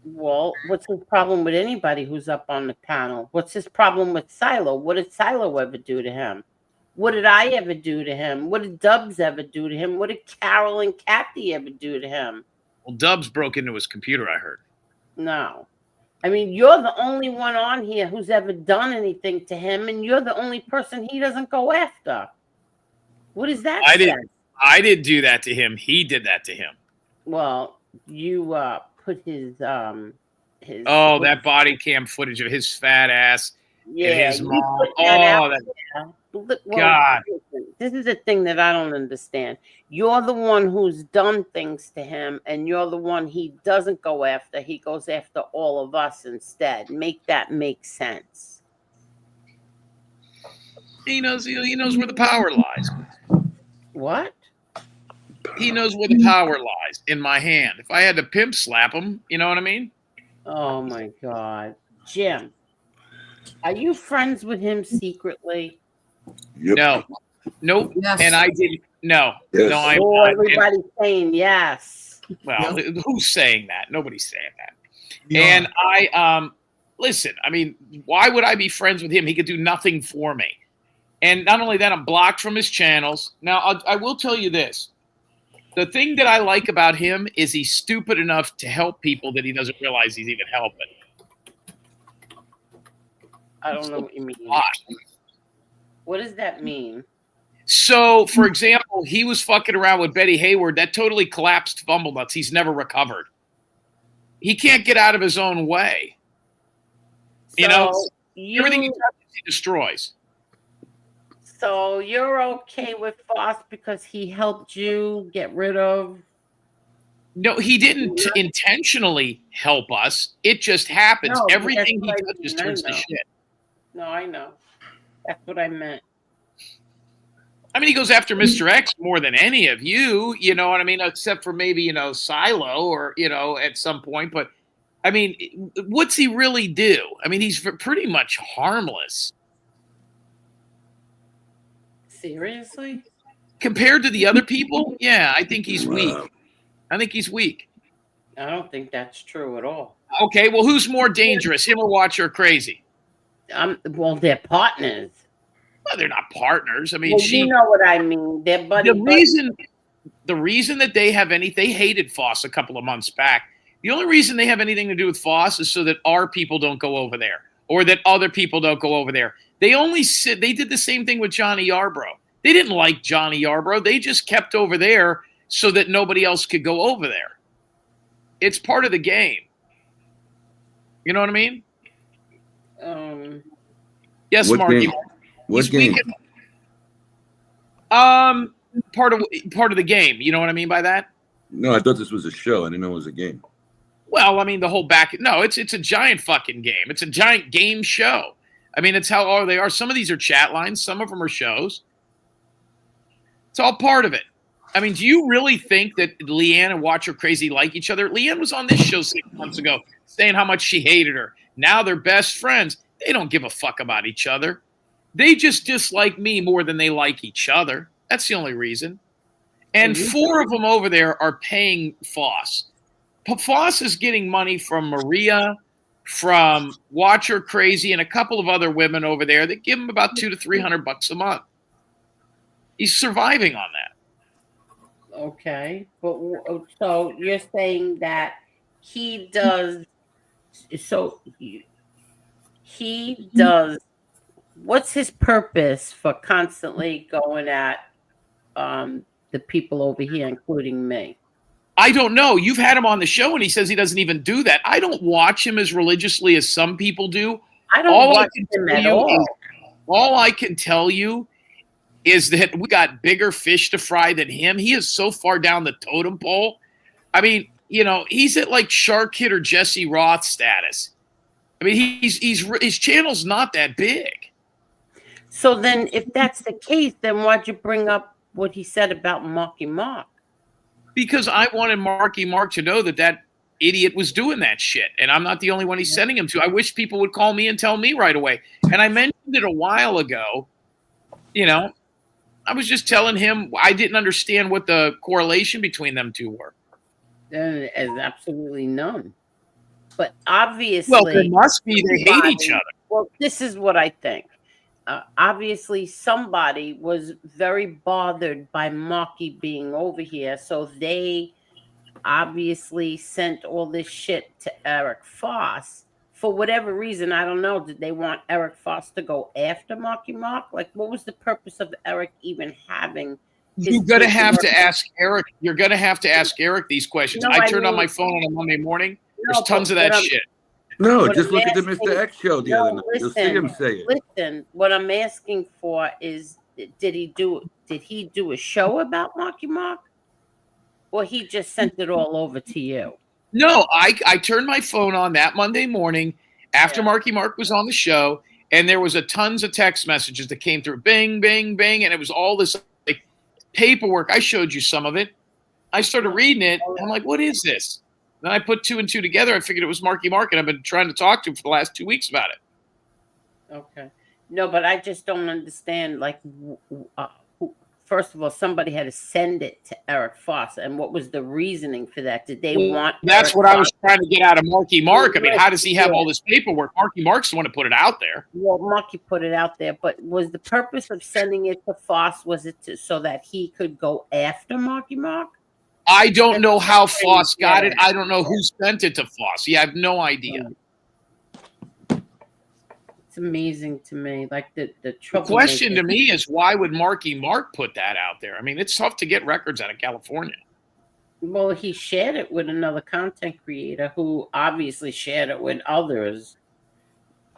Well, what's his problem with anybody who's up on the panel? What's his problem with Silo? What did Silo ever do to him? What did I ever do to him? What did Dubs ever do to him? What did Carol and Kathy ever do to him? Well, Dubs broke into his computer, I heard. No. I mean, you're the only one on here who's ever done anything to him, and you're the only person he doesn't go after. What does that say? I didn't do that to him. He did that to him. Well, you put his Oh, that body cam footage of his fat ass and his you mom. put that out Oh, that, there. Look, well, God. listen, this is the thing that I don't understand. You're the one who's done things to him, and you're the one he doesn't go after. He goes after all of us instead. Make that make sense. He knows where the power lies. What? He knows where the power lies in my hand. If I had to pimp slap him, you know what I mean? Oh my God, Jim, are you friends with him secretly? Yep. No, nope. Yes. And I didn't. No, Yes. no. I'm Oh, not. everybody's saying yes. Well, who's saying that? Nobody's saying that. And I listen. I mean, why would I be friends with him? He could do nothing for me. And not only that, I'm blocked from his channels. Now, I will tell you this. The thing that I like about him is he's stupid enough to help people that he doesn't realize he's even helping. I don't know what you mean. Why? What does that mean? So, for example, he was fucking around with Betty Hayward. That totally collapsed Fumblenuts. He's never recovered. He can't get out of his own way. Everything he touches, he destroys. So you're okay with Foss because he helped you get rid of? No, he didn't intentionally help us. It just happens. No, Everything he that's what I touches mean, I turns to know. shit. No, I know. That's what I meant. I mean, he goes after Mr. X more than any of you, you know what I mean? Except for maybe, Silo or, at some point. But, I mean, what's he really do? I mean, he's pretty much harmless. Seriously? Compared to the other people? Yeah, I think he's weak. I think he's weak. I don't think that's true at all. Okay, well, who's more dangerous, him or Watcher or Crazy? Well, they're partners. Well, they're not partners. I mean, Well, you know what I mean. They're buddy. The reason that they have they hated Foss a couple of months back. The only reason they have anything to do with Foss is so that our people don't go over there or that other people don't go over there. They did the same thing with Johnny Yarbrough. They didn't like Johnny Yarbrough. They just kept over there so that nobody else could go over there. It's part of the game. You know what I mean? Yes, What Marky. game? What game? Part of the game. You know what I mean by that? No, I thought this was a show. I didn't know it was a game. Well, I mean, the whole back. No, it's a giant fucking game. It's a giant game show. I mean, it's how they are. Some of these are chat lines. Some of them are shows. It's all part of it. I mean, do you really think that Leanne and Watcher Crazy like each other? Leanne was on this show 6 months ago saying how much she hated her. Now they're best friends. They don't give a fuck about each other. They just dislike me more than they like each other. That's the only reason. And 4 of them over there are paying Foss. Foss is getting money from Maria, from Watcher Crazy, and a couple of other women over there that give him about $200 to $300 a month. He's surviving on that. Okay, but so you're saying that he does. So he does. What's his purpose for constantly going at the people over here, including me? I don't know. You've had him on the show, and he says he doesn't even do that. I don't watch him as religiously as some people do. I don't watch him at all. All I can tell you is that we got bigger fish to fry than him. He is so far down the totem pole. I mean, he's at like Shark Kid or Jesse Roth status. I mean, his channel's not that big. So then, if that's the case, then why'd you bring up what he said about Marky Mark? Because I wanted Marky Mark to know that idiot was doing that shit. And I'm not the only one he's sending him to. I wish people would call me and tell me right away. And I mentioned it a while ago. I was just telling him I didn't understand what the correlation between them two were. There is absolutely none. But obviously... Well, there must be. They hate each other. Well, this is what I think. Obviously, somebody was very bothered by Marky being over here, so they obviously sent all this shit to Eric Foss for whatever reason, I don't know, did they want Eric Foss to go after Marky Mark? Like, what was the purpose of Eric even having? You're going to have to ask Eric. You're going to have to ask Eric these questions. No, I I turned on mean- my phone on a Monday morning. No, There's tons but of that what I'm- shit. No, What just I'm look at the asking- Mr. X show the other night. You'll see him say it. Listen, what I'm asking for is, did he do a show about Marky Mark? Or he just sent it all over to you? No, I turned my phone on that Monday morning after Marky Mark was on the show, and there was a tons of text messages that came through. Bing, bing, bing, and it was all this like paperwork. I showed you some of it. I started reading it, and I'm like, what is this? Then I put 2 and 2 together. I figured it was Marky Mark, and I've been trying to talk to him for the last 2 weeks about it. Okay. No, but I just don't understand. Like, first of all, somebody had to send it to Eric Foss, and what was the reasoning for that? Did they want? That's Eric what I was Foss- trying to get out of Marky Mark. I mean, how does he have Yeah. all this paperwork? Marky Mark's the one to put it out there. Well, Marky put it out there, but was the purpose of sending it to Foss, was it so that he could go after Marky Mark? I don't know how Foss got it. I don't know who sent it to Foss. Yeah, I have no idea. It's amazing to me. Like the The trouble. question to me is, why would Marky Mark put that out there? I mean, it's tough to get records out of California. Well, he shared it with another content creator who obviously shared it with others.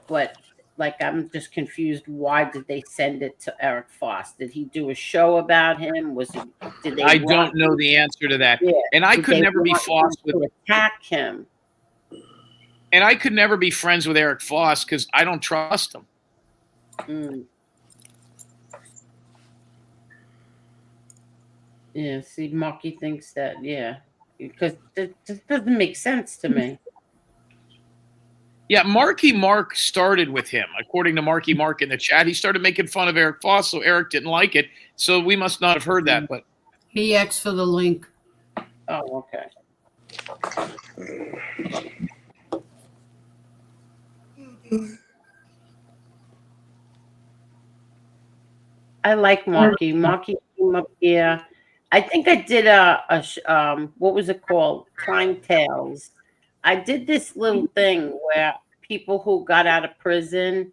But like, I'm just confused. Why did they send it to Eric Foss? Did he do a show about him? Did they? I want don't know him- the answer to that. Yeah. And I Did could they never be want Foss him with to attack him. And I could never be friends with Eric Foss because I don't trust him. Mm. Yeah, see, Marky thinks that, yeah, because it just doesn't make sense to me. Yeah, Marky Mark started with him. According to Marky Mark in the chat, he started making fun of Eric Foss, so Eric didn't like it. So we must not have heard that. But He asked for the link. Oh, okay. I like Marky. Marky came up here. I think I did what was it called? Crime Tales. I did this little thing where people who got out of prison,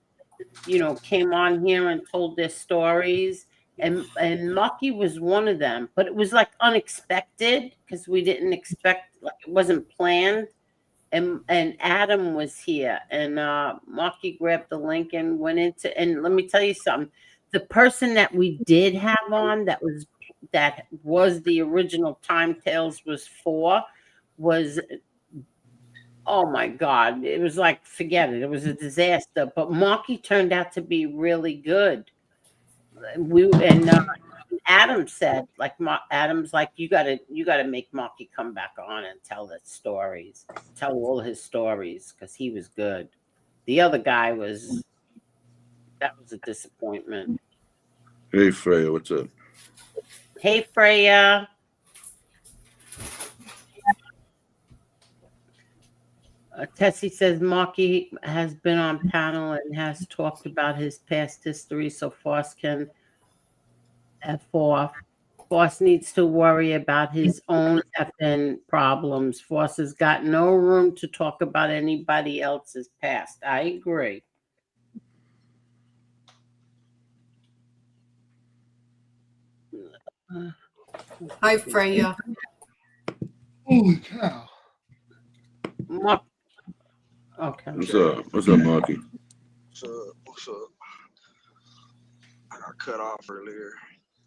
came on here and told their stories. And Marky was one of them, but it was like unexpected because we didn't expect, like it wasn't planned. And Adam was here, and Marky grabbed the link and went into. And let me tell you something: the person that we did have on that was the original Time Tales was. Oh my God! It was like, forget it. It was a disaster. But Marky turned out to be really good. Adam said, like, Adam's like, you gotta make Marky come back on and tell all his stories, because he was good. The other guy was a disappointment. Hey, Freya, what's up? Hey, Freya. Tessie says Marky has been on panel and has talked about his past history, so Foss can F off. Foss needs to worry about his own effing problems. Foss has got no room to talk about anybody else's past. I agree. Hi, Freya. Holy cow. Okay. What's up? What's up, Marky? What's up? I got cut off earlier.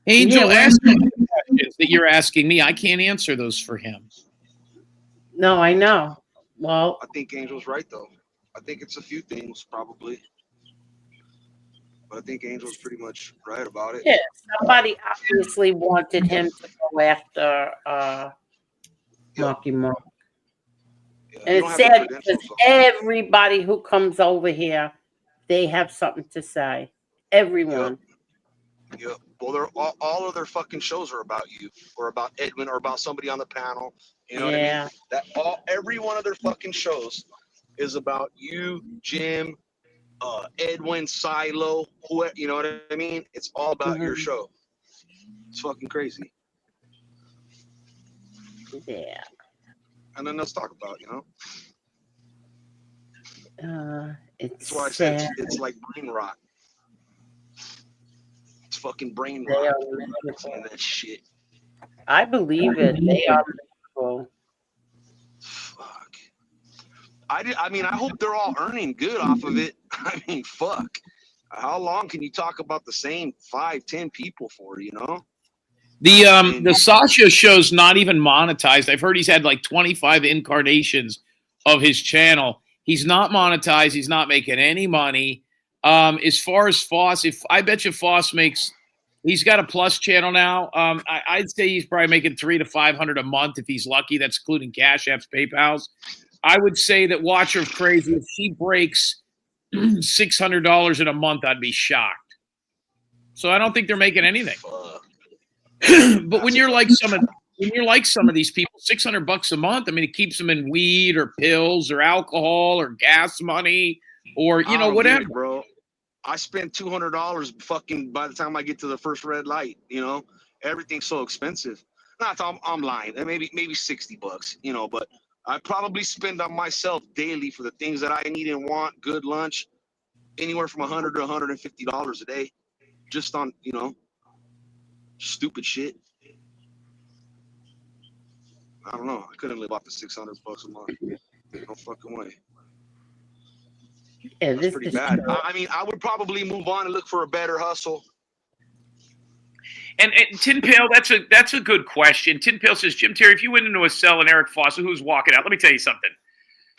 Angel, ask him the questions that you're asking me. I can't answer those for him. No, I know. Well, I think Angel's right though. I think it's a few things probably, but I think Angel's pretty much right about it. yeah, somebody obviously wanted him to go after Marky Mark. And it's sad because everybody who comes over here, they have something to say. Everyone. Yeah. Well, they're all of their fucking shows are about you, or about Edwin, or about somebody on the panel. You know what I mean? Every one of their fucking shows is about you, Jim, Edwin, Silo, whoever. You know what I mean? It's all about your show. It's fucking crazy. Yeah. And then let's talk about, That's why I said it's like brain rot. It's fucking brain They rot. are miserable. And that shit. I believe it. They are miserable. Fuck. I mean, I hope they're all earning good off of it. I mean, fuck. How long can you talk about the same 5-10 people for, you know? The Sasha show's not even monetized. I've heard he's had like 25 incarnations of his channel. He's not monetized. He's not making any money. As far as Foss, I bet you Foss he's got a plus channel now. I'd say he's probably making $300 to $500 a month if he's lucky. That's including Cash Apps, PayPal's. I would say that Watcher of Crazy, if she breaks $600 in a month, I'd be shocked. So I don't think they're making anything. But when you're like some of these people, $600 a month, I mean, it keeps them in weed or pills or alcohol or gas money or whatever. Bro, I spend $200 fucking by the time I get to the first red light. You know, everything's so expensive. Not I'm lying. Maybe $60. You know, but I probably spend on myself daily for the things that I need and want. Good lunch, anywhere from $100 to $150 a day, just on stupid shit. I don't know. I couldn't live off the $600 a month. No fucking way. Yeah, that's pretty bad. I mean, I would probably move on and look for a better hustle. And Tin Pail, that's a good question. Tin Pail says, Jim Terry, if you went into a cell and Eric Foss, who's walking out, let me tell you something.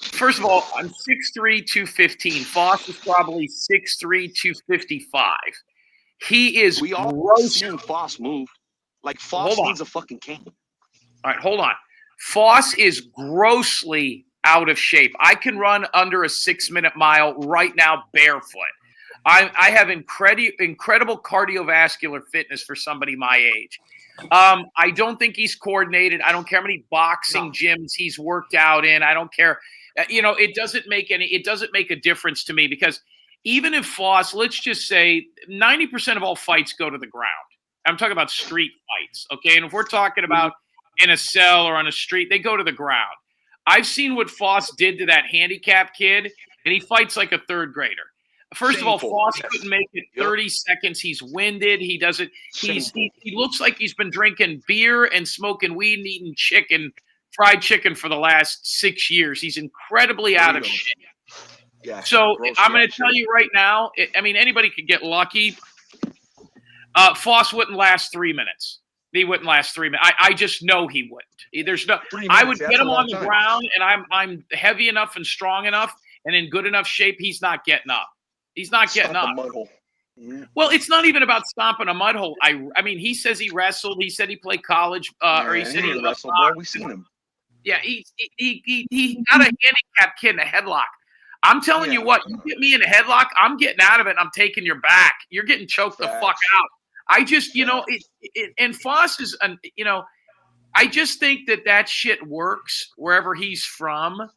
First of all, I'm 6'3", 215. Foss is probably 6'3", 255. He is. We all gross. seen Foss move. Like Foss needs a fucking cane. All right, hold on. Foss is grossly out of shape. I can run under a 6-minute mile right now barefoot. I have incredible cardiovascular fitness for somebody my age. I don't think he's coordinated. I don't care how many boxing gyms he's worked out in. I don't care. It doesn't make a difference to me because even if Foss, let's just say 90% of all fights go to the ground. I'm talking about street fights, okay? And if we're talking about in a cell or on a street, they go to the ground. I've seen what Foss did to that handicap kid, and he fights like a third grader. First of all, Foss couldn't make it 30 seconds. He's winded. He doesn't. He looks like he's been drinking beer and smoking weed and eating fried chicken for the last 6 years. He's incredibly out of shape. Yeah. So I'm going to tell you right now. Anybody could get lucky. Foss wouldn't last 3 minutes. He wouldn't last 3 minutes. I just know he wouldn't. There's no. I would get him on the ground, and I'm heavy enough and strong enough and in good enough shape. He's not getting up. He's not getting up. Well, it's not even about stomping a mud hole. I mean, he says he wrestled. He said he played college, or he said he wrestled. Bro, we seen him. Yeah, he got a handicapped kid in a headlock. I'm telling you what, you get me in a headlock, I'm getting out of it. And I'm taking your back. You're getting choked the fuck out. I just, and Foss is, I just think that shit works wherever he's from.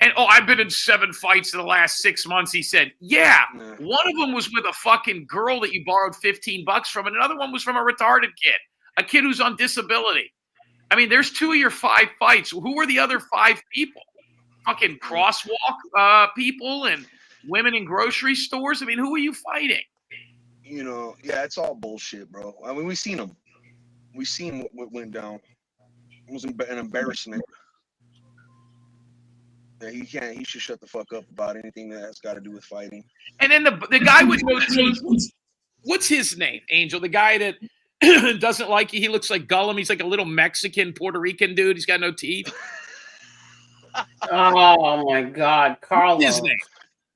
And, I've been in 7 fights in the last 6 months. He said, one of them was with a fucking girl that you borrowed $15 from, and another one was from a retarded kid, a kid who's on disability. I mean, there's 2 of your 5 fights. Who were the other 5 people? Fucking crosswalk people and women in grocery stores. I mean, who are you fighting? It's all bullshit, bro. I mean, we seen him. We seen what went down. It was an embarrassment. Yeah, he should shut the fuck up about anything that's got to do with fighting. And then the guy with no teeth, what's his name, Angel? The guy that doesn't like you. He looks like Gollum. He's like a little Mexican, Puerto Rican dude. He's got no teeth. Oh, my God. Carlos. What's his name?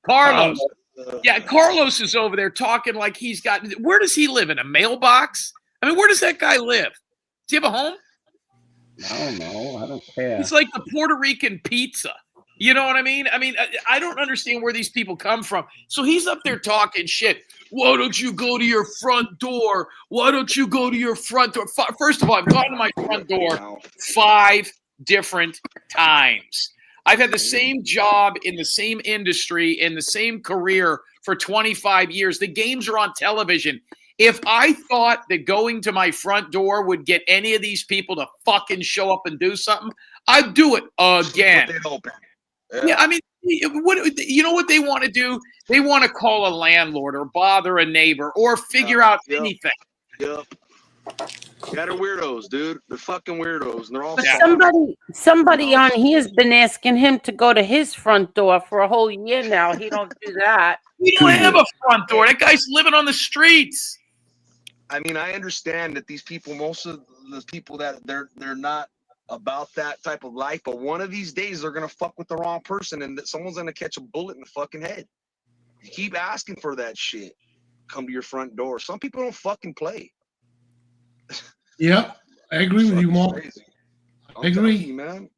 Carlos. Yeah, Carlos is over there talking like he's got – where does he live? In a mailbox? I mean, where does that guy live? Does he have a home? I don't know. I don't care. He's like the Puerto Rican pizza. You know what I mean? I don't understand where these people come from. So he's up there talking shit. Why don't you go to your front door? Why don't you go to your front door? First of all, I've gone to my front door 5 different times. I've had the same job in the same industry, in the same career for 25 years. The games are on television. If I thought that going to my front door would get any of these people to fucking show up and do something, I'd do it again. Yeah, I mean, you know what they want to do? They want to call a landlord or bother a neighbor or figure out anything. Yep. Yeah, they're weirdos, dude. They're fucking weirdos, and they're all. But somebody on here has been asking him to go to his front door for a whole year now. He don't do that. We don't have a front door. That guy's living on the streets. I mean, I understand that these people, most of the people that they're not about that type of life, but one of these days they're gonna fuck with the wrong person, and that someone's gonna catch a bullet in the fucking head. You keep asking for that shit. Come to your front door. Some people don't fucking play. Yep, I agree with you, Mark. I agree, you, man.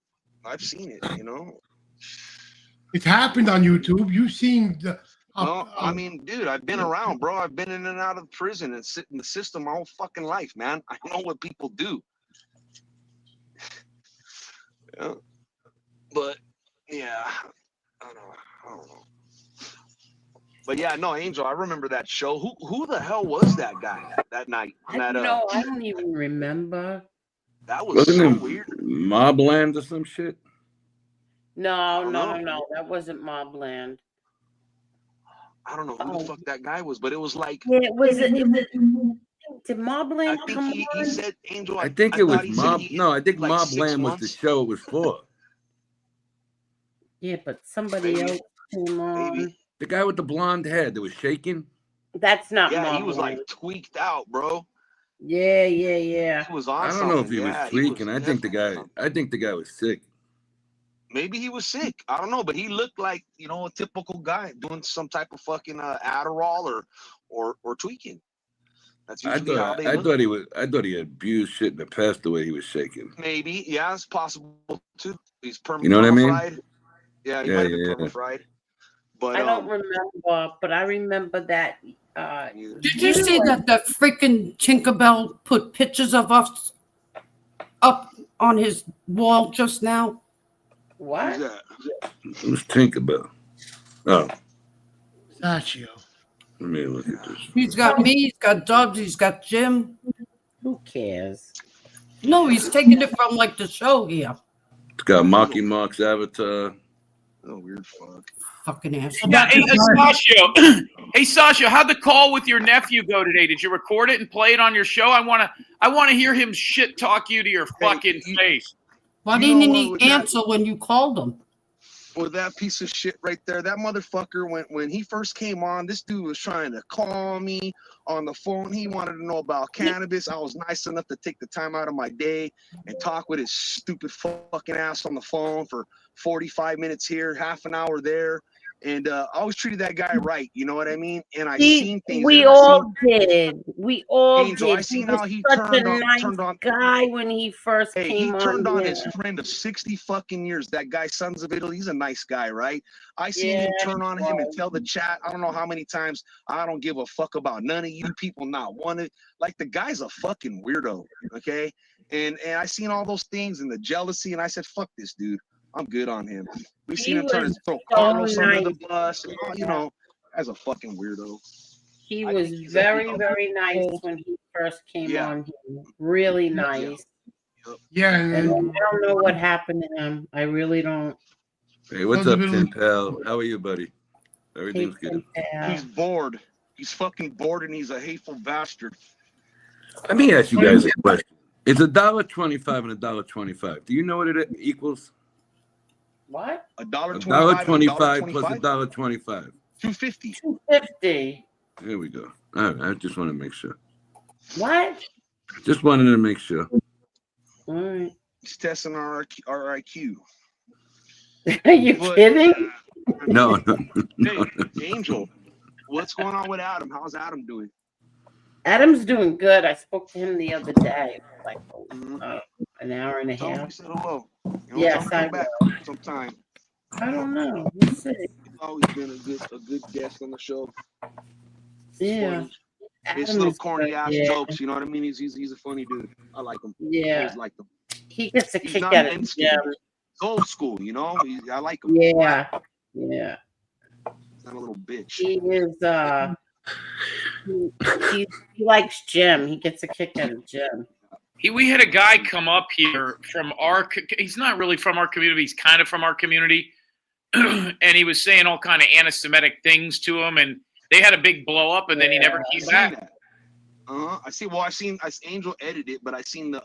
I've seen it. You know, it happened on YouTube. You've seen the. No, I mean, dude, I've been around, bro. I've been in and out of prison and sit in the system my whole fucking life, man. I know what people do. Yeah. But yeah, I don't know. But yeah, no, Angel, I remember that show. Who the hell was that guy that night? No, I don't even remember. That was so weird. Mobland or some shit? No. That wasn't Mobland. I don't know who the fuck that guy was, but it was like. Yeah, did Mobland come he on? said, Angel. I think it was Mob. No, I think Mobland was the show it was for. Yeah, but somebody else came on. Maybe. The guy with the blonde hair that was shaking. That's not. Yeah, Mobland. he was like tweaked out, bro. Yeah. He was on. I don't know if he was tweaking. I think the guy was sick. Maybe he was sick. I don't know, but he looked like, you know, a typical guy doing some type of fucking Adderall or tweaking. That's usually how they look. I thought he had abused shit in the past the way he was shaking. Maybe, yeah, it's possible too. He's perma. You know what I mean? Fried. Yeah, he might have been perma-fried. But I don't remember, but I remember that. Did you see that the freaking Tinkerbell put pictures of us up on his wall just now? What? Who's Tinkerbell? Oh. Sachio. Let me look at this. He's got me, he's got Dubs, he's got Jim. Who cares? No, he's taking it from like the show here. It's got Marky Mark's avatar. Oh, weird fuck. Fucking ass. Yeah, hey, Sasha, how'd the call with your nephew go today? Did you record it and play it on your show? I wanna hear him shit talk you to your fucking face. Why didn't he answer when you called him? With that piece of shit right there, that motherfucker, when he first came on, this dude was trying to call me on the phone. He wanted to know about cannabis. I was nice enough to take the time out of my day and talk with his stupid fucking ass on the phone for 45 minutes here, half an hour there. And I always treated that guy right, you know what I mean? And I seen things. We all did. We all Angel, did. I seen He was how he such a nice turned on guy when he first came on. He turned on here. his friend of 60 fucking years. That guy, Sons of Italy, he's a nice guy, right? I seen him turn on him and tell the chat, I don't know how many times, I don't give a fuck about none of you people, not one. Like, the guy's a fucking weirdo, okay? And I seen all those things and the jealousy, and I said, fuck this dude. I'm good on him. We seen him turn throw Carlos under the bus, and, you know, as a fucking weirdo. He was very, very nice when he first came on here. Really nice. Yeah. And I don't know what happened to him. I really don't. Hey, what's up, Tim Pal? How are you, buddy? Everything's good. He's bored. He's fucking bored, and he's a hateful bastard. Let me ask you guys a question. It's $1.25 and $1.25. Do you know what it equals? What? $1.25 plus $1.25. $2.50. $2.50. There we go. All right, I just want to make sure. What? Just wanted to make sure. All right. He's testing our IQ. Are you kidding? No. Hey, Angel, what's going on with Adam? How's Adam doing? Adam's doing good. I spoke to him the other day, like an hour and a half. Said hello. Yes, I back will. sometime. I don't know. We'll see. He's always been a good guest on the show. Yeah. His little corny ass jokes, you know what I mean? He's a funny dude. I like him. Yeah. I always liked him. He gets a kick not out in of school. him. He's old school, you know? I like him. Yeah. He's not a little bitch. He is he likes Jim. He gets a kick out of Jim. We had a guy come up here from he's not really from our community. He's kind of from our community. and he was saying all kind of anti-Semitic things to him, and they had a big blow up, and then he never came back. I see. Well, I Angel edited it, but I seen the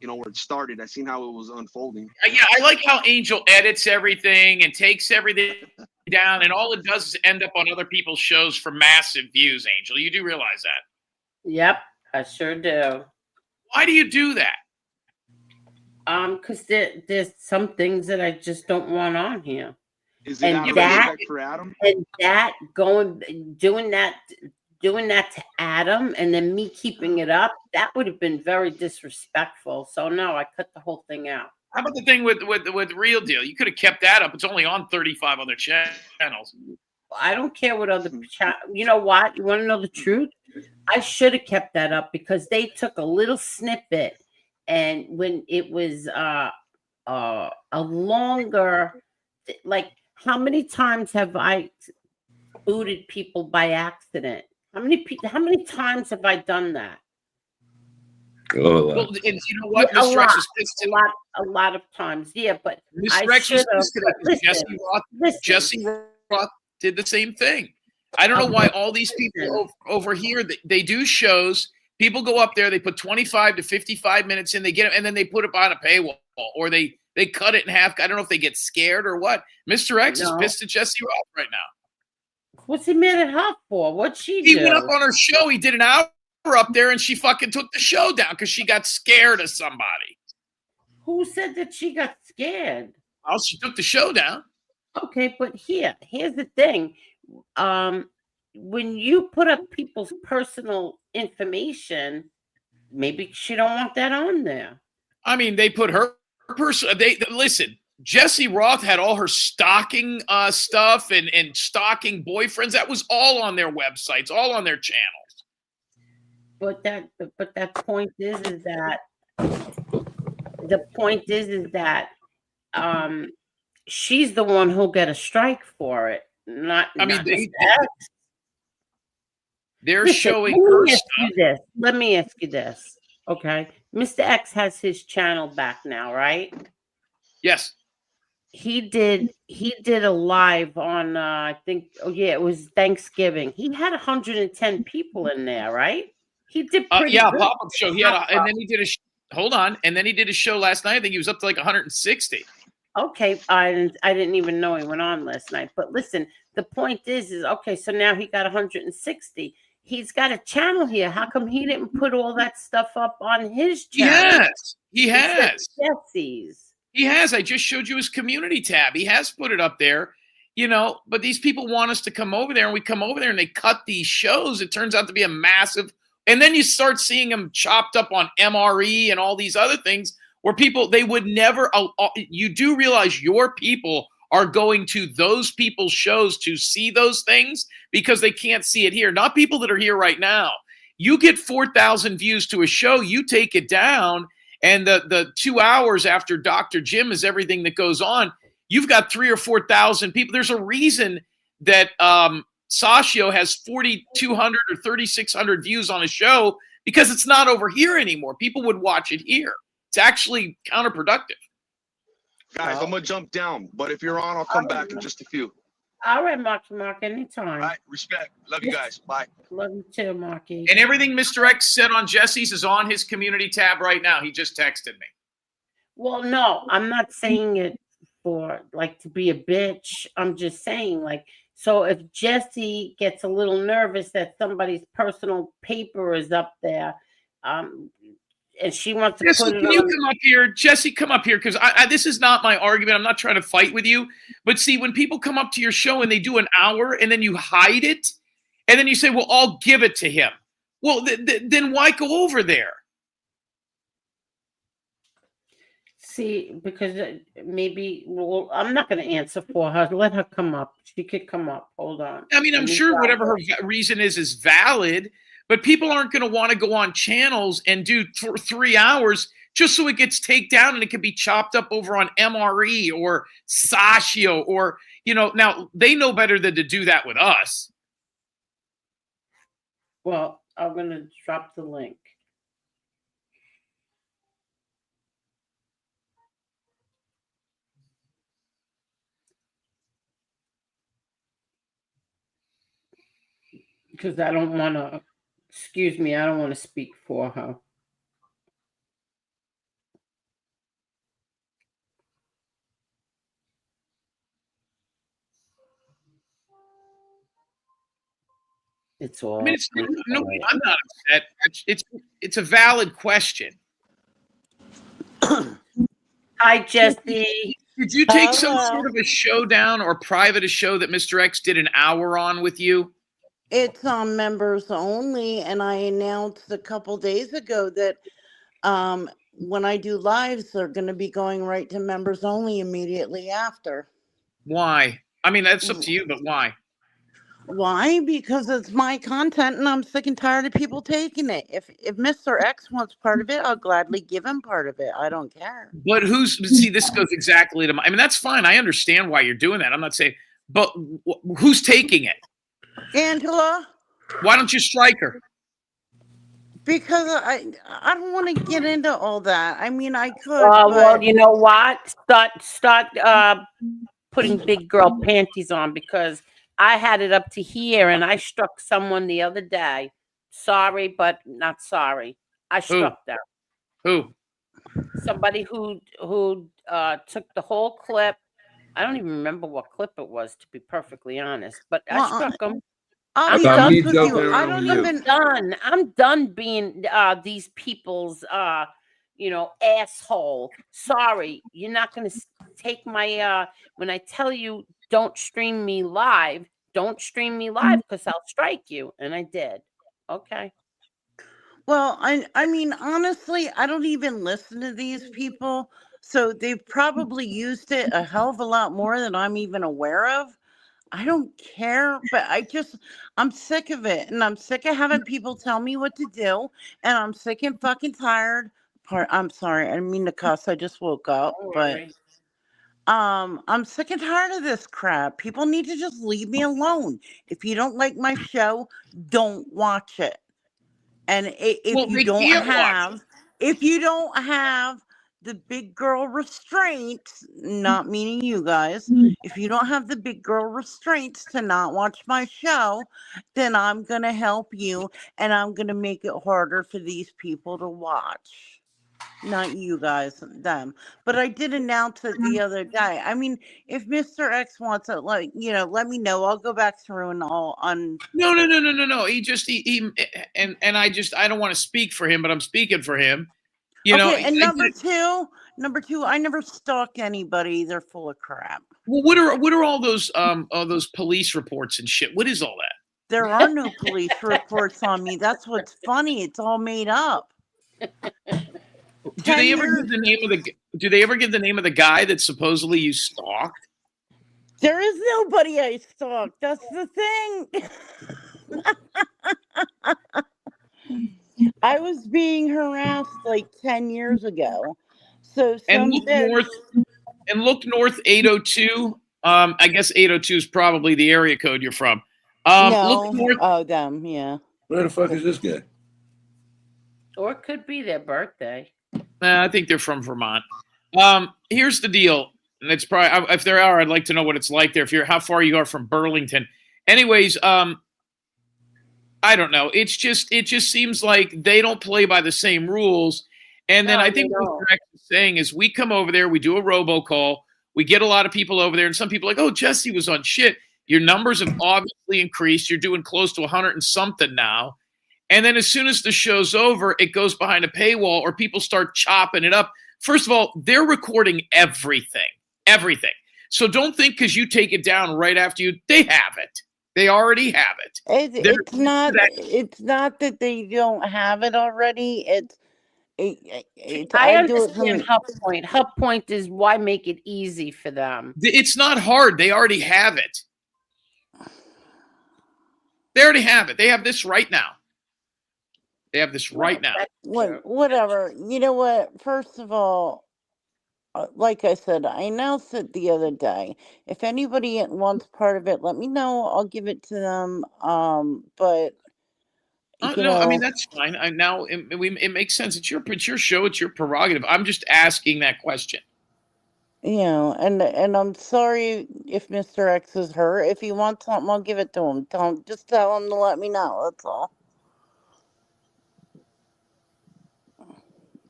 where it started. I seen how it was unfolding. Yeah, I like how Angel edits everything and takes everything down, and all it does is end up on other people's shows for massive views. Angel, you do realize that? Yep, I sure do. Why do you do that? Because there's some things that I just don't want on here. Is it out of respect for Adam? And that doing that to Adam, and then me keeping it up, that would have been very disrespectful. So no, I cut the whole thing out. How about the thing with Real Deal? You could have kept that up. It's only on 35 other channels. I don't care what other you know what? You want to know the truth? I should have kept that up because they took a little snippet, and when it was a longer, like, how many times have I booted people by accident? How many times have I done that? Well, and you know what? Yeah, Mr. X was pissed a lot of times. Yeah, but Mr. X was pissed because Jesse Roth did the same thing. I don't know why all these people over here, they do shows. People go up there, they put 25 to 55 minutes in, they get it, and then they put it on a paywall, or they cut it in half. I don't know if they get scared or what. Mr. X is pissed at Jesse Roth right now. What's he mad at her for? What'd she do? He went up on her show. He did an hour up there, and she fucking took the show down because she got scared of somebody. Who said that she got scared? Oh, she took the show down. Okay, but here's the thing. When you put up people's personal information, maybe she don't want that on there. I mean, they put her person. They listen. Jesse Roth had all her stalking stuff and stalking boyfriends. That was all on their websites, all on their channels. But that point is that the point is that she's the one who'll get a strike for it. Not. I mean, they're Listen, showing her stuff. Let me ask you this. Okay. Mr. X has his channel back now, right? Yes. He did a live on I think it was Thanksgiving. He had 110 people in there, right? He did pretty good. Pop-up show. He had and then he did and then he did a show last night. I think he was up to like 160. Okay, I didn't even know he went on last night. But listen, the point is okay, so now he got 160. He's got a channel here. How come he didn't put all that stuff up on his channel? He has. Jesse's. He has. I just showed you his community tab. He has put it up there, but these people want us to come over there, and we come over there and they cut these shows. It turns out to be a massive, and then you start seeing them chopped up on MRE and all these other things where people, they would never, you do realize your people are going to those people's shows to see those things because they can't see it here. Not people that are here right now. You get 4,000 views to a show, you take it down, and the 2 hours after Dr. Jim is everything that goes on, you've got 3,000 or 4,000 people. There's a reason that Sashio has 4,200 or 3,600 views on a show because it's not over here anymore. People would watch it here. It's actually counterproductive. Guys, I'm going to jump down, but if you're on, I'll come back in just a few. All right, Marky Mark, anytime. All right, respect. Love you guys. Bye. Love you too, Marky. And everything Mr. X said on Jesse's is on his community tab right now. He just texted me. Well, no, I'm not saying it for like to be a bitch. I'm just saying so if Jesse gets a little nervous that somebody's personal paper is up there, and she wants to Jesse, put it can on. you come up here? Jesse, come up here, because this is not my argument. I'm not trying to fight with you. But see, when people come up to your show and they do an hour and then you hide it, and then you say, well, I'll give it to him. Well, then why go over there? See, because maybe, I'm not going to answer for her. Let her come up. She could come up. Hold on. I mean, I'm sure whatever her reason is valid, but people aren't going to want to go on channels and do 3 hours just so it gets taken down and it can be chopped up over on MRE or Sashio or, now they know better than to do that with us. Well, I'm going to drop the link. because I don't want to. Excuse me, I don't want to speak for her. It's all. I mean, I'm not upset. It's a valid question. Hi, Jesse. Did you take some sort of a showdown or private a show that Mr. X did an hour on with you? It's on members only, and I announced a couple days ago that when I do lives, they're going to be going right to members only immediately after. Why? I mean, that's up to you, but why? Why? Because it's my content, and I'm sick and tired of people taking it. If Mr. X wants part of it, I'll gladly give him part of it. I don't care. But see, this goes exactly to I mean, that's fine. I understand why you're doing that. I'm not saying, but who's taking it? Angela. Why don't you strike her? Because I don't want to get into all that. I mean, I could. Well, you know what? Start putting big girl panties on, because I had it up to here and I struck someone the other day. Sorry, but not sorry. I struck them. Who? Somebody who took the whole clip. I don't even remember what clip it was, to be perfectly honest. But I struck them. I'm done with you. I don't even. I'm done being these people's asshole. Sorry, you're not gonna take my when I tell you don't stream me live, because I'll strike you. And I did. Okay. Well, I mean, honestly, I don't even listen to these people. So they've probably used it a hell of a lot more than I'm even aware of. I don't care, but I'm sick of it. And I'm sick of having people tell me what to do. And I'm sick and fucking tired. I'm sorry, I didn't mean to cuss. I just woke up. But I'm sick and tired of this crap. People need to just leave me alone. If you don't like my show, don't watch it. And if you don't have the big girl restraints, not meaning you guys, if you don't have the big girl restraints to not watch my show, then I'm going to help you, and I'm going to make it harder for these people to watch. Not you guys, them. But I did announce it the other day. I mean, if Mr. X wants it, let me know. I'll go back through and all on. No. I don't want to speak for him, but I'm speaking for him. You know, and number two, I never stalk anybody. They're full of crap. Well, what are all those police reports and shit? What is all that? There are no police reports on me. That's what's funny. It's all made up. Do they ever give the name of the guy that supposedly you stalked? There is nobody I stalked. That's the thing. I was being harassed like 10 years ago. So look north 802. I guess 802 is probably the area code you're from. Look north. Oh, them, yeah. Where the fuck is this guy? Or it could be their birthday. I think they're from Vermont. Here's the deal, and it's probably, if there are, I'd like to know what it's like there. How far you are from Burlington. Anyways, I don't know. It just seems like they don't play by the same rules. And then I think what Mr. X is saying is, we come over there, we do a robocall, we get a lot of people over there, and some people are like, oh, Jesse was on shit. Your numbers have obviously increased. You're doing close to 100 and something now. And then as soon as the show's over, it goes behind a paywall, or people start chopping it up. First of all, they're recording everything. So don't think because you take it down right after you, they have it. They already have it. It's not that they don't have it already. I understand her point. Her point is, why make it easy for them? It's not hard. They already have it. They already have it. They have this right now. Whatever. You know what? First of all, like I said, I announced it the other day. If anybody wants part of it, let me know. I'll give it to them. But no, I mean, that's fine. It makes sense. It's your show. It's your prerogative. I'm just asking that question. and I'm sorry if Mr. X is hurt. If he wants something, I'll give it to him. Just tell him to let me know. That's all.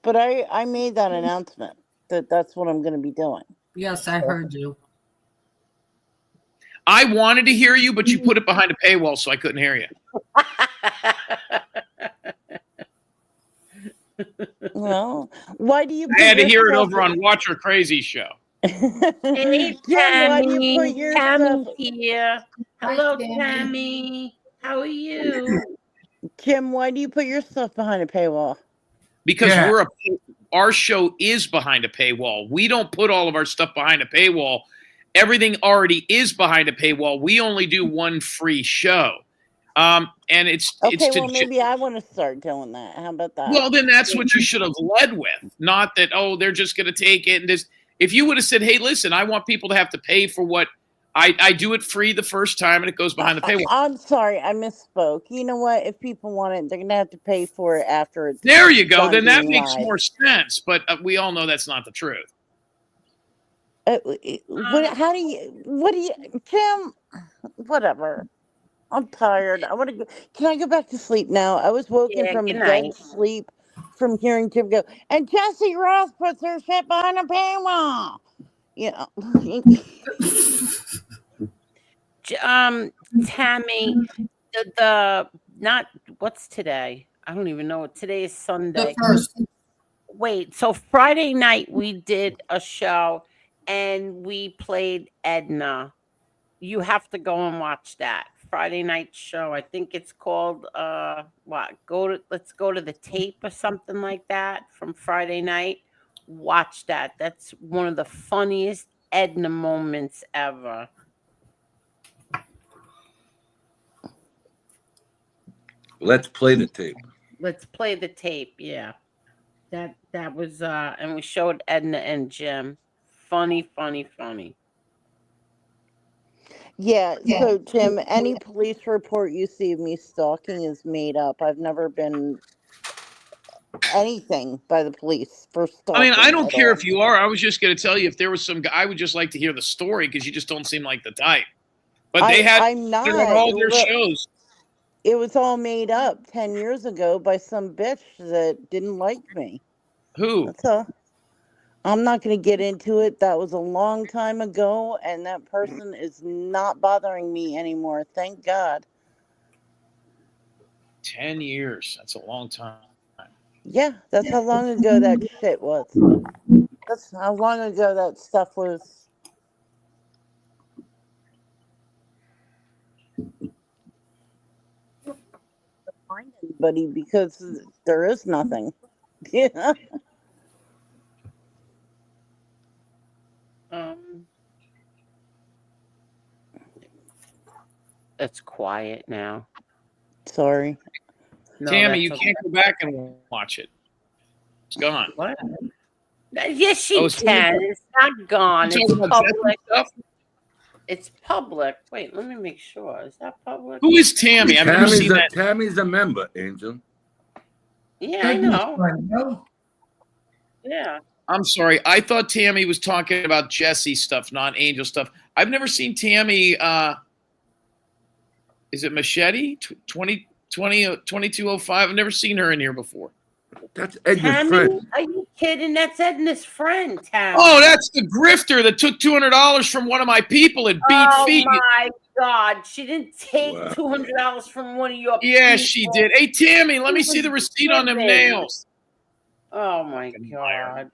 But I made that announcement that's what I'm going to be doing. Yes, I heard you. I wanted to hear you, but you put it behind a paywall, so I couldn't hear you. Well, why do you? I had to hear it over on Watch Her Crazy show. Hey, Jen, why do you put Tammy. your Tammy's stuff? here. Hello, Tammy. How are you? Jim, why do you put your stuff behind a paywall? Because our show is behind a paywall. We don't put all of our stuff behind a paywall. Everything already is behind a paywall. We only do one free show. And it's maybe I want to start doing that. How about that? Well, then that's what you should have led with. Not that, they're just going to take it. And just, if you would have said, hey, listen, I want people to have to pay for what I do it free the first time and it goes behind the paywall. I'm sorry, I misspoke. You know what? If people want it, they're going to have to pay for it after it's There you go. done Then that being makes live. more sense. But we all know that's not the truth. What do you, Jim? Whatever. I'm tired. I want to go. Can I go back to sleep now? I was woken from a good dead night. sleep from hearing Jim go, and Jesse Ross puts her shit behind a paywall. Tammy, the not what's today? I don't even know what today is. Sunday. The first. Wait, so Friday night we did a show and we played Edna. You have to go and watch that Friday night show. I think it's called let's go to the tape or something like that from Friday night. Watch that. That's one of the funniest Edna moments ever. Let's play the tape. Let's play the tape. Yeah. That was and we showed Edna and Jim. Funny. Yeah, so Jim, any police report you see of me stalking is made up. I've never been anything by the police for stalking. I mean, I don't at care all. if you are. I was just going to tell you if there was some guy, I would just like to hear the story because you just don't seem like the type. But I'm not. they're on all their Look, shows. It was all made up 10 years ago by some bitch that didn't like me. Who? That's all. I'm not going to get into it. That was a long time ago, and that person is not bothering me anymore. Thank God. 10 years. That's a long time. Yeah, that's how long ago that shit was. That's how long ago that stuff was. Find anybody because there is nothing. Yeah. It's quiet now. Sorry. No, Tammy, you that's can't go back and watch it. It's gone. What? Yes, she Oh, it's can. talking- It's not gone. You It's talking about Jesse public. stuff? It's public. Wait, let me make sure. Is that public? Who is Tammy? I've never seen that. Tammy's a member, Angel. Yeah, I know. Yeah. I'm sorry. I thought Tammy was talking about Jesse stuff, not Angel stuff. I've never seen Tammy. Is it Machete? 2205? I've never seen her in here before. That's Edna's Tammy, friend. are you kidding? That's Edna's friend, Tammy. Oh, that's the grifter that took $200 from one of my people and beat feet. Oh my God! She didn't take Wow. $200 from one of your. Yeah, people. she did. Hey, Tammy, let me see the receipt on them nails. Oh my God!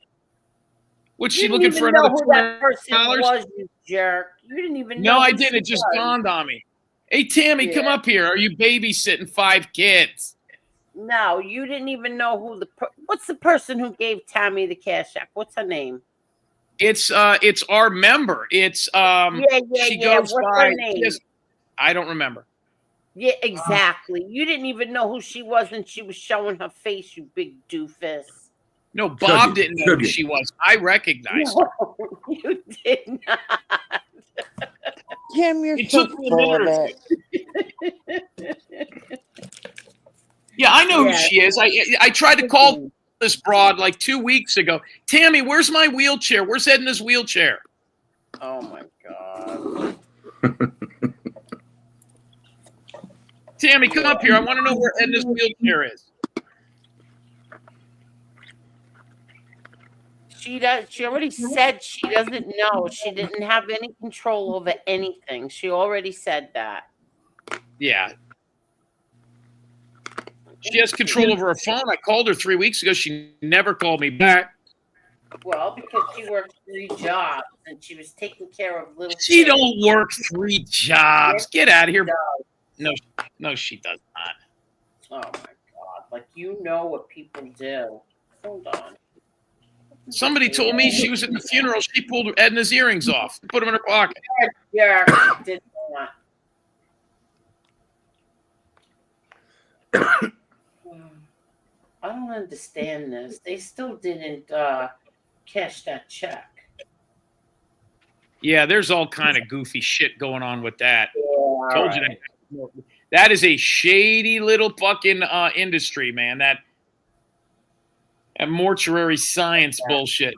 What's You she didn't looking even for? know Another who that person $200? was, you jerk. You didn't even know. No, I who didn't. she It just was. dawned on me. Hey, Tammy, come Yeah. up here. Are you babysitting 5 kids? No, you didn't even know who what's the person who gave Tammy the cash app? What's her name? It's our member. It's she goes What's her by. name? I don't remember. Yeah, exactly. You didn't even know who she was, and she was showing her face. You big doofus. No, Bob Chuggy, didn't know who chuggy. she was. I recognized her. No, you did not. Jim, you're It so took me a full of minute or it. Yeah, I know Yeah. who she is. I tried to call this broad like 2 weeks ago. Tammy, where's my wheelchair? Where's Edna's wheelchair? Oh my God. Tammy, come up here. I want to know where Edna's wheelchair is. She already said she doesn't know. She didn't have any control over anything. She already said that. Yeah. She has control over her phone. I called her 3 weeks ago. She never called me back. Well, because she worked 3 jobs and she was taking care of little She kids. don't work 3 jobs. Yes, Get out of here. she does. No, she does not. Oh my God. Like, you know what people do. Hold on. Somebody told me she was at the funeral. She pulled Edna's earrings off and put them in her pocket. Yeah, she did not. I don't understand this. They still didn't cash that check. Yeah, there's all kind of goofy shit going on with that. Yeah, Told you that. That is a shady little fucking industry, man. That mortuary science bullshit.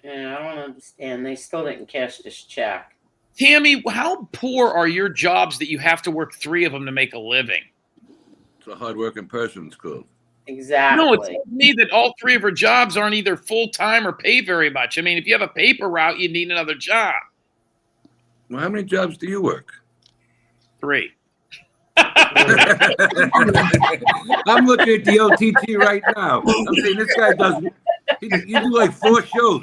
Yeah, I don't understand. They still didn't cash this check. Tammy, how poor are your jobs that you have to work 3 of them to make a living? It's a hardworking person, it's called. Exactly. No, it's to me that all 3 of her jobs aren't either full-time or pay very much. I mean, if you have a paper route, you need another job. Well, how many jobs do you work? 3. I'm looking at the OTT right now. I'm saying this guy does. You do like 4 shows.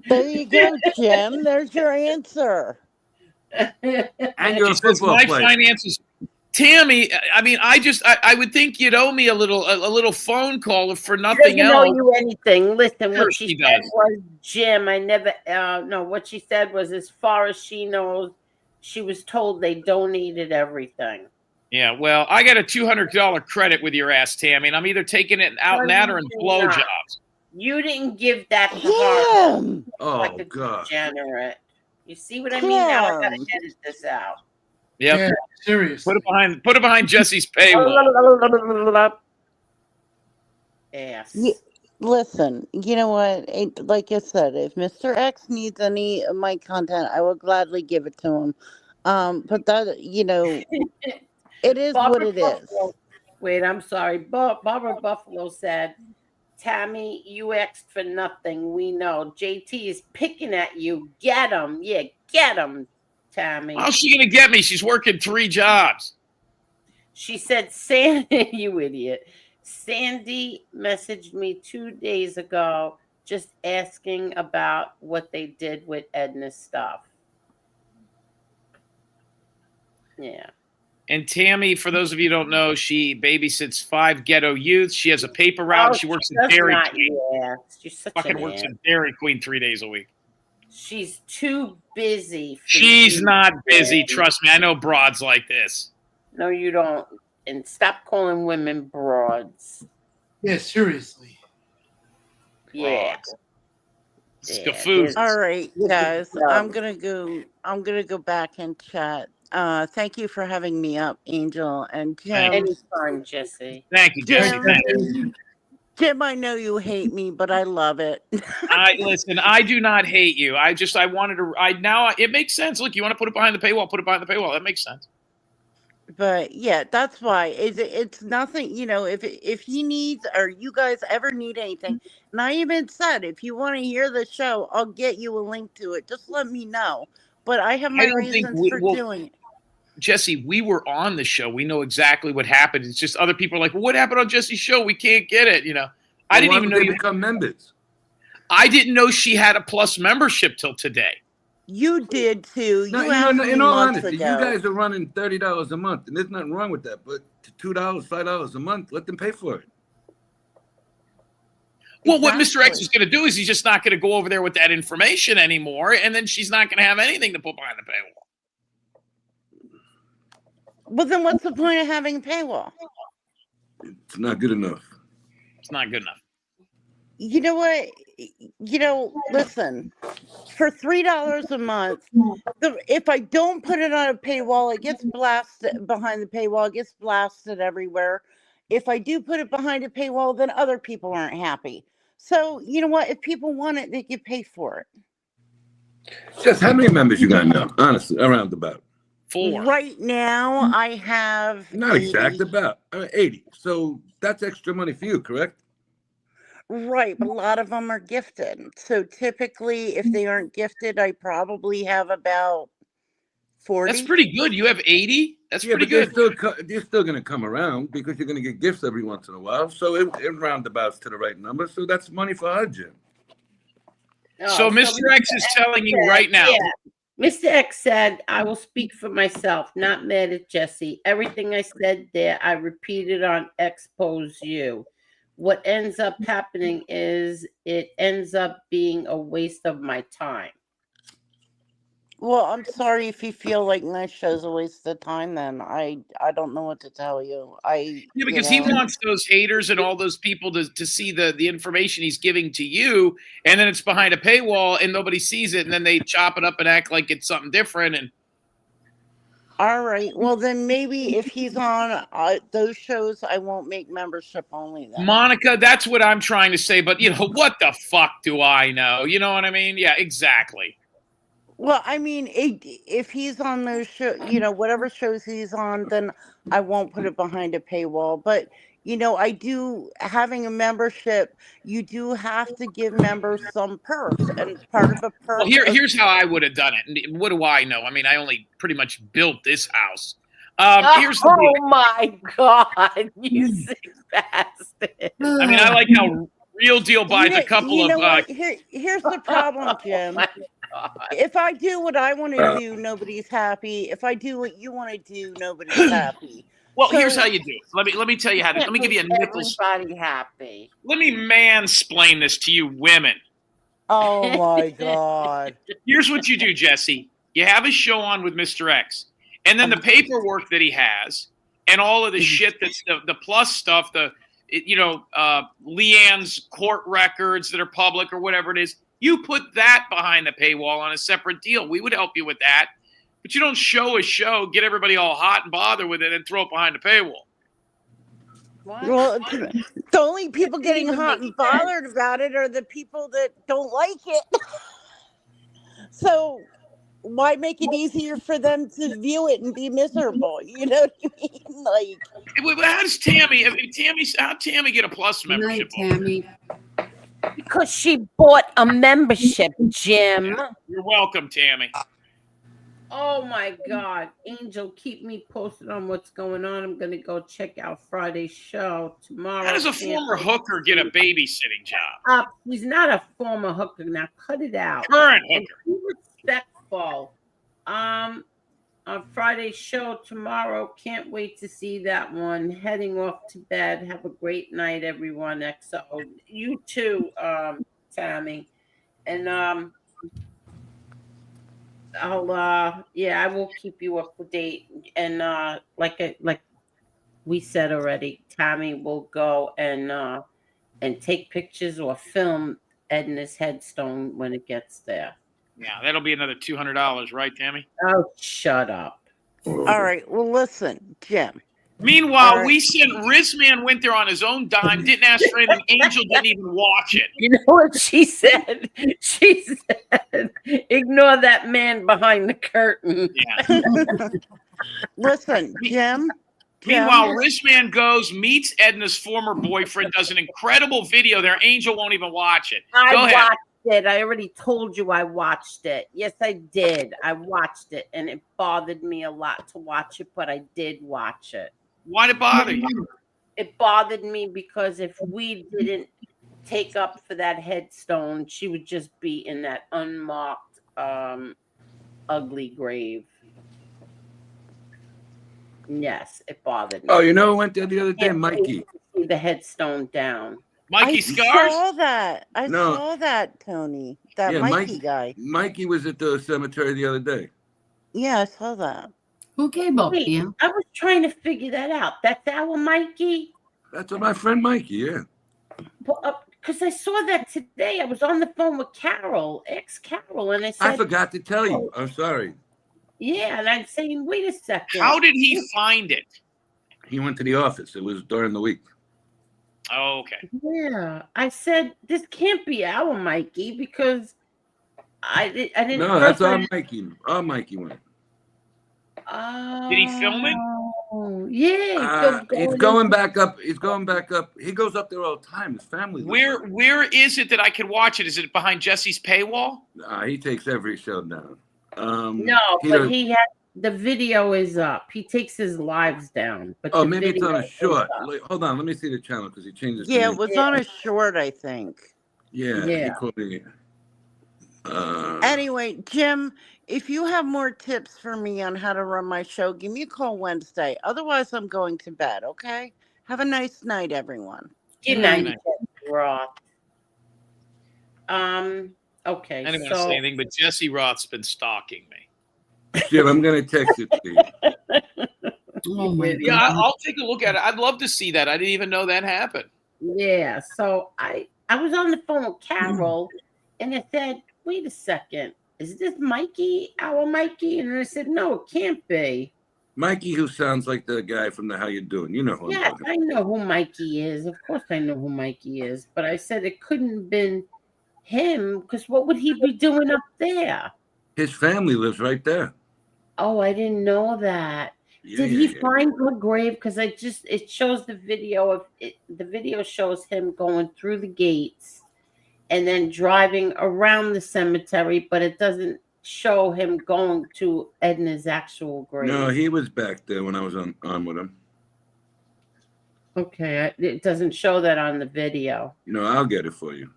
There you go, Jim. There's your answer. And you're a She says, football my player. finances. Tammy, I mean, I would think you'd owe me a little phone call for She nothing doesn't owe else. you anything. Listen, Sure what she she said does. was, Jim, I never, no, what she said was, as far as she knows, she was told they donated everything. Yeah, well, I got a $200 credit with your ass, Tammy, and I'm either taking it out No, and at you her in did blowjobs. not. You didn't give that to her. Jim! Oh, Like a God. degenerate. You see what I mean? Now I gotta Jim. edit this out. Yep. Yeah, seriously. Put it behind Jesse's paywall. Yes. Listen, you know what? Like I said, if Mr. X needs any of my content, I will gladly give it to him. But that, you know, it is what it is. Wait, I'm sorry. Barbara Buffalo said, Tammy, you asked for nothing. We know. JT is picking at you. Get him. Yeah, get him, Tammy. How's she going to get me? She's working 3 jobs. She said, Sandy, you idiot. Sandy messaged me 2 days ago just asking about what they did with Edna's stuff. Yeah. And Tammy, for those of you who don't know, she babysits 5 ghetto youth. She has a paper route. Oh, She works she at does Dairy not, Queen. yeah. She's such Fucking an works ass. at Dairy Queen 3 days a week. She's too busy. For She's you, not busy. man. Trust me. I know broads like this. No, you don't. And stop calling women broads. Yeah, seriously. Yeah. Scafoos. All right, This is guys. dumb. I'm gonna go back and chat. Thank you for having me up, Angel and Jim. Anytime, Jesse. Thank you, Jesse. Jim, Thank you. Jim, I know you hate me, but I love it. Listen, I do not hate you. I wanted to. It makes sense. Look, you want to put it behind the paywall, put it behind the paywall. That makes sense. But yeah, that's why it's nothing. You know, if he needs or you guys ever need anything, and I even said if you want to hear the show, I'll get you a link to it. Just let me know. But I have my reasons for doing it. Jesse, we were on the show. We know exactly what happened. It's just other people are like, well, what happened on Jesse's show? We can't get it. You know, I didn't even know you become members. I didn't know she had a plus membership till today. You did too. No, in all honesty, you guys are running $30 a month, and there's nothing wrong with that. But $2, $5 a month, let them pay for it. Well, what Mr. X is going to do is he's just not going to go over there with that information anymore, and then she's not going to have anything to put behind the paywall. Well, then what's the point of having a paywall? It's not good enough. It's not good enough. You know what? You know, listen, for $3 a month, if I don't put it on a paywall, it gets blasted behind the paywall, it gets blasted everywhere. if I do put it behind a paywall, then other people aren't happy. So you know what? If people want it, they can pay for it. Just how many members you got now? Honestly, around about. 4. Right now, I have Not 80. exact, about 80. So that's extra money for you, correct? Right, but a lot of them are gifted. So typically, if they aren't gifted, I probably have about 40. That's pretty good. You have 80? That's Yeah, pretty but good. they're still going to come around because you're going to get gifts every once in a while. So it roundabouts to the right number. So that's money for our gym. So Mr. X is telling you right now. Yeah. Mr. X said, I will speak for myself, not mad at Jesse. Everything I said there, I repeated on Expose You. What ends up happening is it ends up being a waste of my time. Well, I'm sorry if you feel like my show's a waste of time. Then I don't know what to tell you. Yeah, because he wants those haters and all those people to see the information he's giving to you, and then it's behind a paywall and nobody sees it, and then they chop it up and act like it's something different. And all right, well then maybe if he's on those shows, I won't make membership only then. Monica, that's what I'm trying to say. But what the fuck do I know? You know what I mean? Yeah, exactly. Well, I mean, if he's on those shows, whatever shows he's on, then I won't put it behind a paywall. But, I do, having a membership, you do have to give members some perks. And part of a perk. Well, here's how I would have done it. And what do I know? I mean, I only pretty much built this house. Here's the deal. My God, you sick bastard. I mean, I like how Real Deal buys a couple of. Here's the problem, Jim. If I do what I want to do, nobody's happy. If I do what you want to do, nobody's happy. Well, here's how you do it. Let me tell you how to. Let me give you a nipples. Everybody happy. Let me mansplain this to you, women. Oh my God. Here's what you do, Jesse. You have a show on with Mr. X, and then the paperwork that he has, and all of the shit that's the plus stuff, Leanne's court records that are public or whatever it is. You put that behind the paywall on a separate deal. We would help you with that. But you don't show a show, get everybody all hot and bother with it, and throw it behind the paywall. What? Well, the only people getting hot and bothered about it are the people that don't like it. So why make it easier for them to view it and be miserable? You know what I mean? Like, how does Tammy? How'd Tammy get a plus membership? Tammy. Because she bought a membership, Jim. You're welcome, Tammy. Oh my God. Angel, keep me posted on what's going on. I'm going to go check out Friday's show tomorrow. How does a former hooker get a babysitting job? He's not a former hooker. Now cut it out. Current hooker. Be respectful. On Friday's show tomorrow. Can't wait to see that one. Heading off to bed. Have a great night, everyone. XO. You too, Tammy. And I will keep you up to date. And like we said already, Tammy will go and take pictures or film Edna's headstone when it gets there. Yeah, that'll be another $200, right, Tammy? Oh, shut up. all right. Well, listen, Jim. Meanwhile, right. we said Rizman went there on his own dime, didn't ask for anything. Angel didn't even watch it. You know what she said? She said, ignore that man behind the curtain. Yeah. Listen, Jim. Meanwhile, Rizman goes, meets Edna's former boyfriend, does an incredible video there. Angel won't even watch it. Go ahead. Watched it. I already told you I watched it. Yes, I did. I watched it, and it bothered me a lot to watch it, but I did watch it. Why did it bother you? It bothered me because if we didn't take up for that headstone, she would just be in that unmarked, ugly grave. Yes, it bothered me. Oh, you know who went there the other day? Mikey. See the headstone down. Mikey I Scars? saw that. I No. saw that, Tony. That Yeah, Mikey guy. Mikey was at the cemetery the other day. Yeah, I saw that. Who came up Wait, here? I was trying to figure that out. That's our Mikey? That's what my friend Mikey, yeah. Because I saw that today. I was on the phone with Carol, ex-Carol, and I said... I forgot to tell you. I'm sorry. Yeah, and I'm saying, wait a second. How did he find it? He went to the office. It was during the week. Oh, okay. Yeah, I said this can't be our Mikey because I didn't. No, that's our Mikey. Our Mikey went. Did he film it? Oh, yeah. He's going back up. He's going back up. He goes up there all the time. His family. Where is it that I can watch it? Is it behind Jesse's paywall? He takes every show down. No, but he has the video is up. He takes his lives down. But Oh, the maybe it's on a video is short. up. Hold on, let me see the channel because he changes. Yeah, it was on a short, I think. Yeah. Yeah. He called me. Anyway, Jim, if you have more tips for me on how to run my show, give me a call Wednesday. Otherwise, I'm going to bed, okay? Have a nice night, everyone. Good night, Roth. Okay. I didn't want to say anything, but Jesse Roth's been stalking me. Jim, I'm gonna text it to you. Oh my Yeah, God. I'll take a look at it. I'd love to see that. I didn't even know that happened. Yeah. So I was on the phone with Carol, and I said, "Wait a second, is this Mikey, our Mikey?" And I said, "No, it can't be." Mikey, who sounds like the guy from the How You Doing? You know who I'm Yes, talking I know who Mikey is. Of course, I know who Mikey is. But I said it couldn't have been him because what would he be doing up there? His family lives right there. Oh, I didn't know that. Did he find her grave? Because it shows the video of it. The video shows him going through the gates and then driving around the cemetery, but it doesn't show him going to Edna's actual grave. No, he was back there when I was on with him. Okay, it doesn't show that on the video. No, I'll get it for you.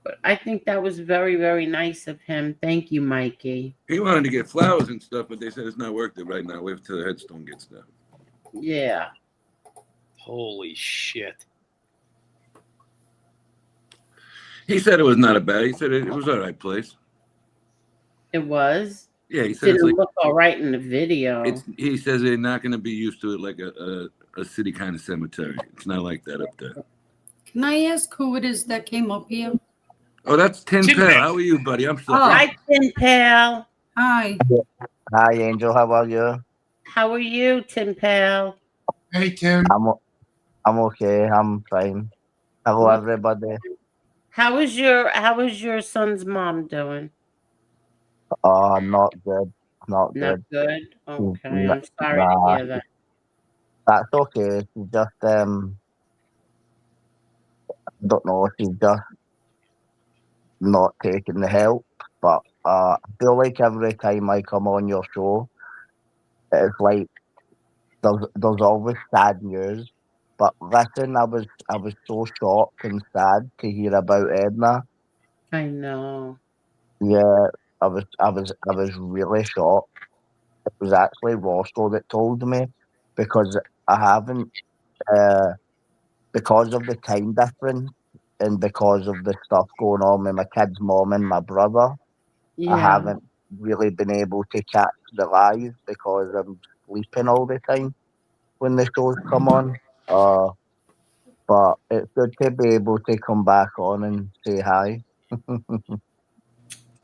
But I think that was very, very nice of him. Thank you, Mikey. He wanted to get flowers and stuff, but they said it's not worth it right now. Wait till the headstone gets there. Yeah. Holy shit. He said it was not a bad. He said it was all right place. It was? Yeah, he said Didn't it's like, look all right in the video. he says they're not going to be used to it like a city kind of cemetery. It's not like that up there. Can I ask who it is that came up here? Oh, that's Tin Pal. How are you, buddy? I'm sorry. Hi, Tin Pal. Hi. Hi, Angel. How are you? How are you, Tin Pal? Hey, Tim. I'm okay. I'm fine. Hello, everybody. How is your son's mom doing? Not good. Not Not good. good. Okay, N- I'm sorry nah. to hear that. That's okay. She's just don't know. She's just not taking the help. But I feel like every time I come on your show, it's like there's always sad news. But listen, I was so shocked and sad to hear about Edna. I know. Yeah, I was really shocked. It was actually Roscoe that told me because I haven't because of the time difference and because of the stuff going on with my kid's mom and my brother. I haven't really been able to catch the live because I'm sleeping all the time when the shows come on. But it's good to be able to come back on and say hi.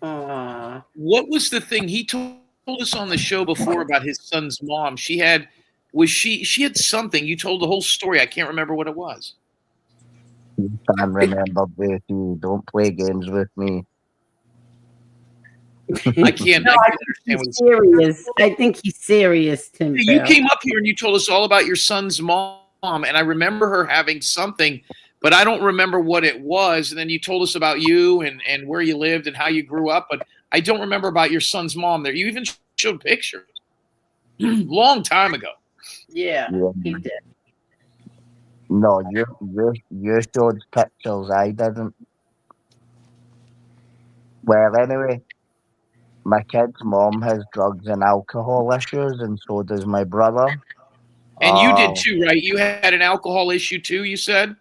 What was the thing he told us on the show before about his son's mom? She had something. You told the whole story. I can't remember what it was. You can't remember with you. Don't play games with me. I can't. No, I I can't think understand what he's serious. I think he's serious, Tim. You Pal. came up here and you told us all about your son's mom, and I remember her having something, but I don't remember what it was. And then you told us about you and where you lived and how you grew up, but I don't remember about your son's mom there. You even showed pictures. Long time ago. Yeah, Yeah. he did. No, you showed pictures. I didn't. Well, anyway, my kid's mom has drugs and alcohol issues, and so does my brother. And you did too, right? You had an alcohol issue too, you said?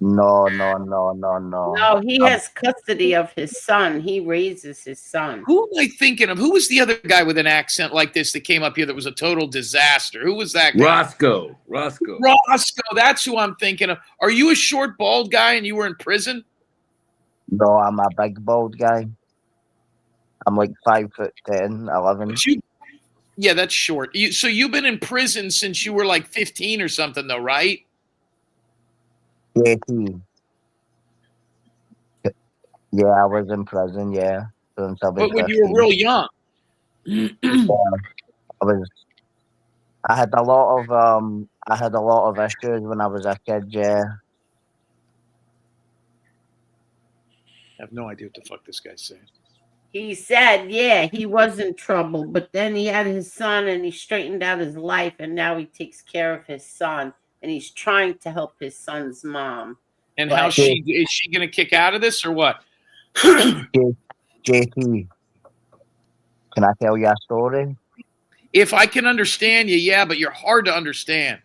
No. No, he has custody of his son. He raises his son. Who am I thinking of? Who was the other guy with an accent like this that came up here that was a total disaster? Who was that guy? Roscoe. Roscoe, that's who I'm thinking of. Are you a short, bald guy and you were in prison? No, I'm a big bald guy. I'm like 5'10", 11. Yeah, that's short. So you've been in prison since you were like 15 or something, though, right? 18. Yeah, I was in prison. Yeah, since I was But when you were 15. real young. I had a lot of issues when I was a kid. Yeah. I have no idea what the fuck this guy's saying. He said, yeah, he was in trouble, but then he had his son and he straightened out his life, and now he takes care of his son, and he's trying to help his son's mom. And But- is she going to kick out of this or what? JT, can I tell you a story? If I can understand you, yeah, but you're hard to understand.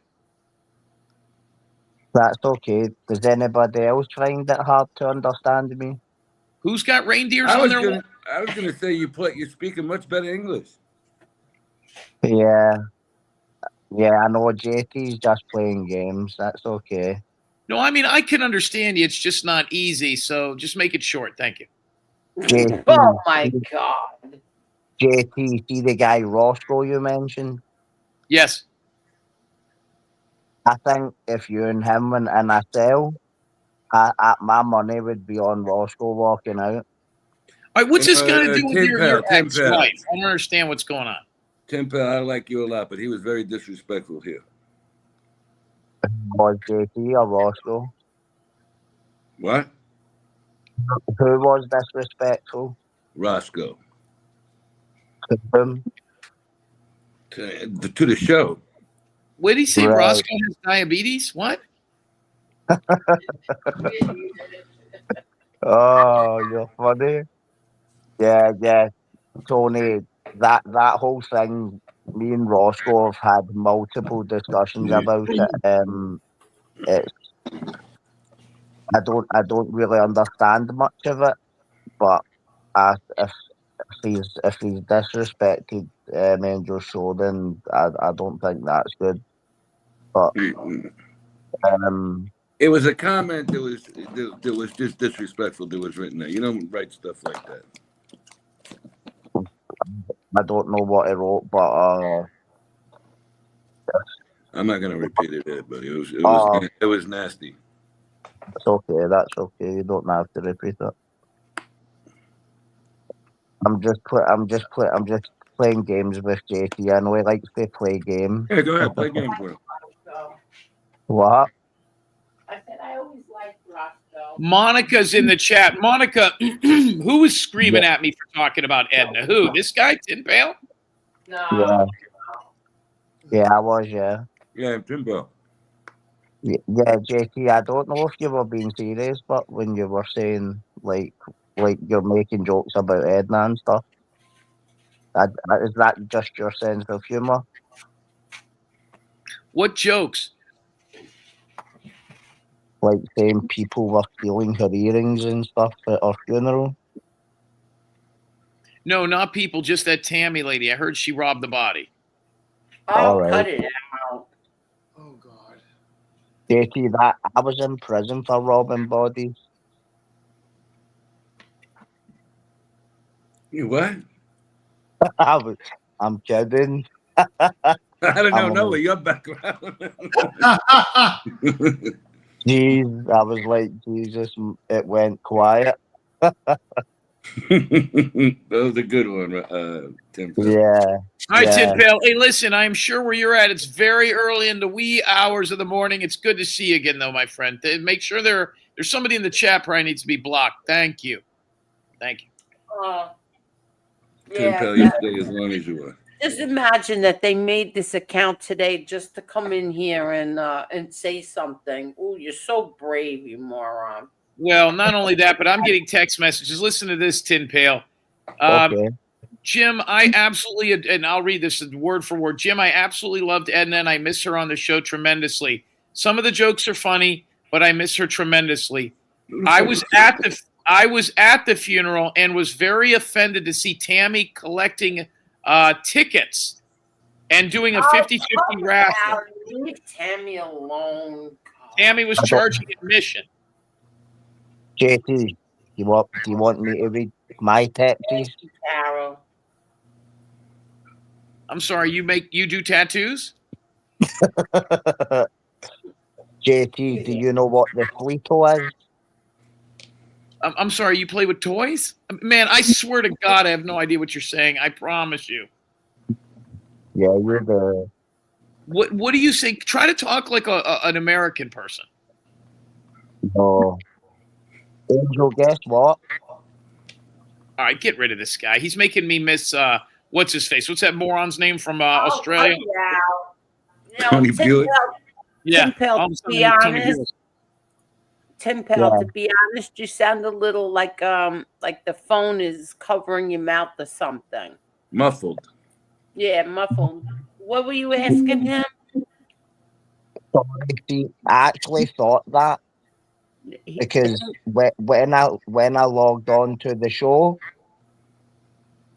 That's okay. Does anybody else find it hard to understand me? Who's got reindeers I on was their gonna, I was gonna say you're speaking much better English. Yeah. Yeah, I know JT's just playing games. That's okay. No, I mean, I can understand you. It's just not easy. So just make it short. Thank you. JT, Oh my God. JT, see the guy Roscoe you mentioned? Yes. I think if you and him went in a cell, my money would be on Roscoe walking out. All right, what's this got to do with your Tim Pal. ex-wife? I don't understand what's going on. Tim Pal, I like you a lot, but he was very disrespectful here. Was JT or Roscoe? What? Who was disrespectful? Roscoe. To him? To the show. What did he say? Right. Roscoe has diabetes? What? Oh, you're funny. Yeah. Tony, that whole thing, me and Roscoe have had multiple discussions about it. It's I don't really understand much of it, but if he's disrespected Angel's show, then I don't think that's good. But it was a comment that was just disrespectful that was written there. You don't write stuff like that. I don't know what he wrote, but I'm not gonna repeat it, but it was nasty. It's okay. That's okay. You don't have to repeat it. I'm just playing games with JT. I know he likes to play games. Yeah, go ahead, play games with him. What? I said I always liked Roscoe. Monica's in the chat. Monica, who was screaming at me for talking about Edna? Who? This guy, Tin Pail? Yeah. Yeah, I was. Yeah. Yeah, Tim Pal. Yeah, JT. I don't know if you were being serious, but when you were saying like you're making jokes about Edna and stuff, is that just your sense of humor? What jokes? Like saying people were stealing her earrings and stuff at her funeral. No, not people, just that Tammy lady. I heard she robbed the body. All right. Cut it out. JT, that I was in prison for robbing bodies. You what? I'm kidding. I don't know. No, your background. Jeez, I was like, Jesus, it went quiet. That was a good one, Tim Pal. Yeah. All right, Tin Pail. Hey, listen, I'm sure where you're at, it's very early in the wee hours of the morning. It's good to see you again, though, my friend. Make sure there's somebody in the chat probably needs to be blocked. Thank you. Thank you. Tim Pal, you stay as long as you want. Just imagine that they made this account today just to come in here and say something. Oh, you're so brave, you moron. Well, not only that, but I'm getting text messages. Listen to this, Tin Pail. Okay. Jim, I absolutely, and I'll read this word for word. Jim, I absolutely loved Edna, and I miss her on the show tremendously. Some of the jokes are funny, but I miss her tremendously. I was at the funeral and was very offended to see Tammy collecting tickets and doing a 50-50 raffle. Leave Tammy alone. Tammy was charging admission. JT, do you want me to read my texts? Carol. I'm sorry, you do tattoos? JT, do you know what the Fleeto is? I'm sorry, you play with toys? Man, I swear to God, I have no idea what you're saying. I promise you. Yeah, you're the. What do you say? Try to talk like an American person. No. Angel, guess what? All right, get rid of this guy. He's making me miss what's his face? What's that moron's name from Australia? Tony Buick. Yeah. Tim Pell, all of a to sudden be you're Tony honest, Buick. Tim Pell, Yeah. to be honest, you sound a little like the phone is covering your mouth or something. Muffled. Yeah, muffled. What were you asking him? See, I actually thought that because when I logged on to the show,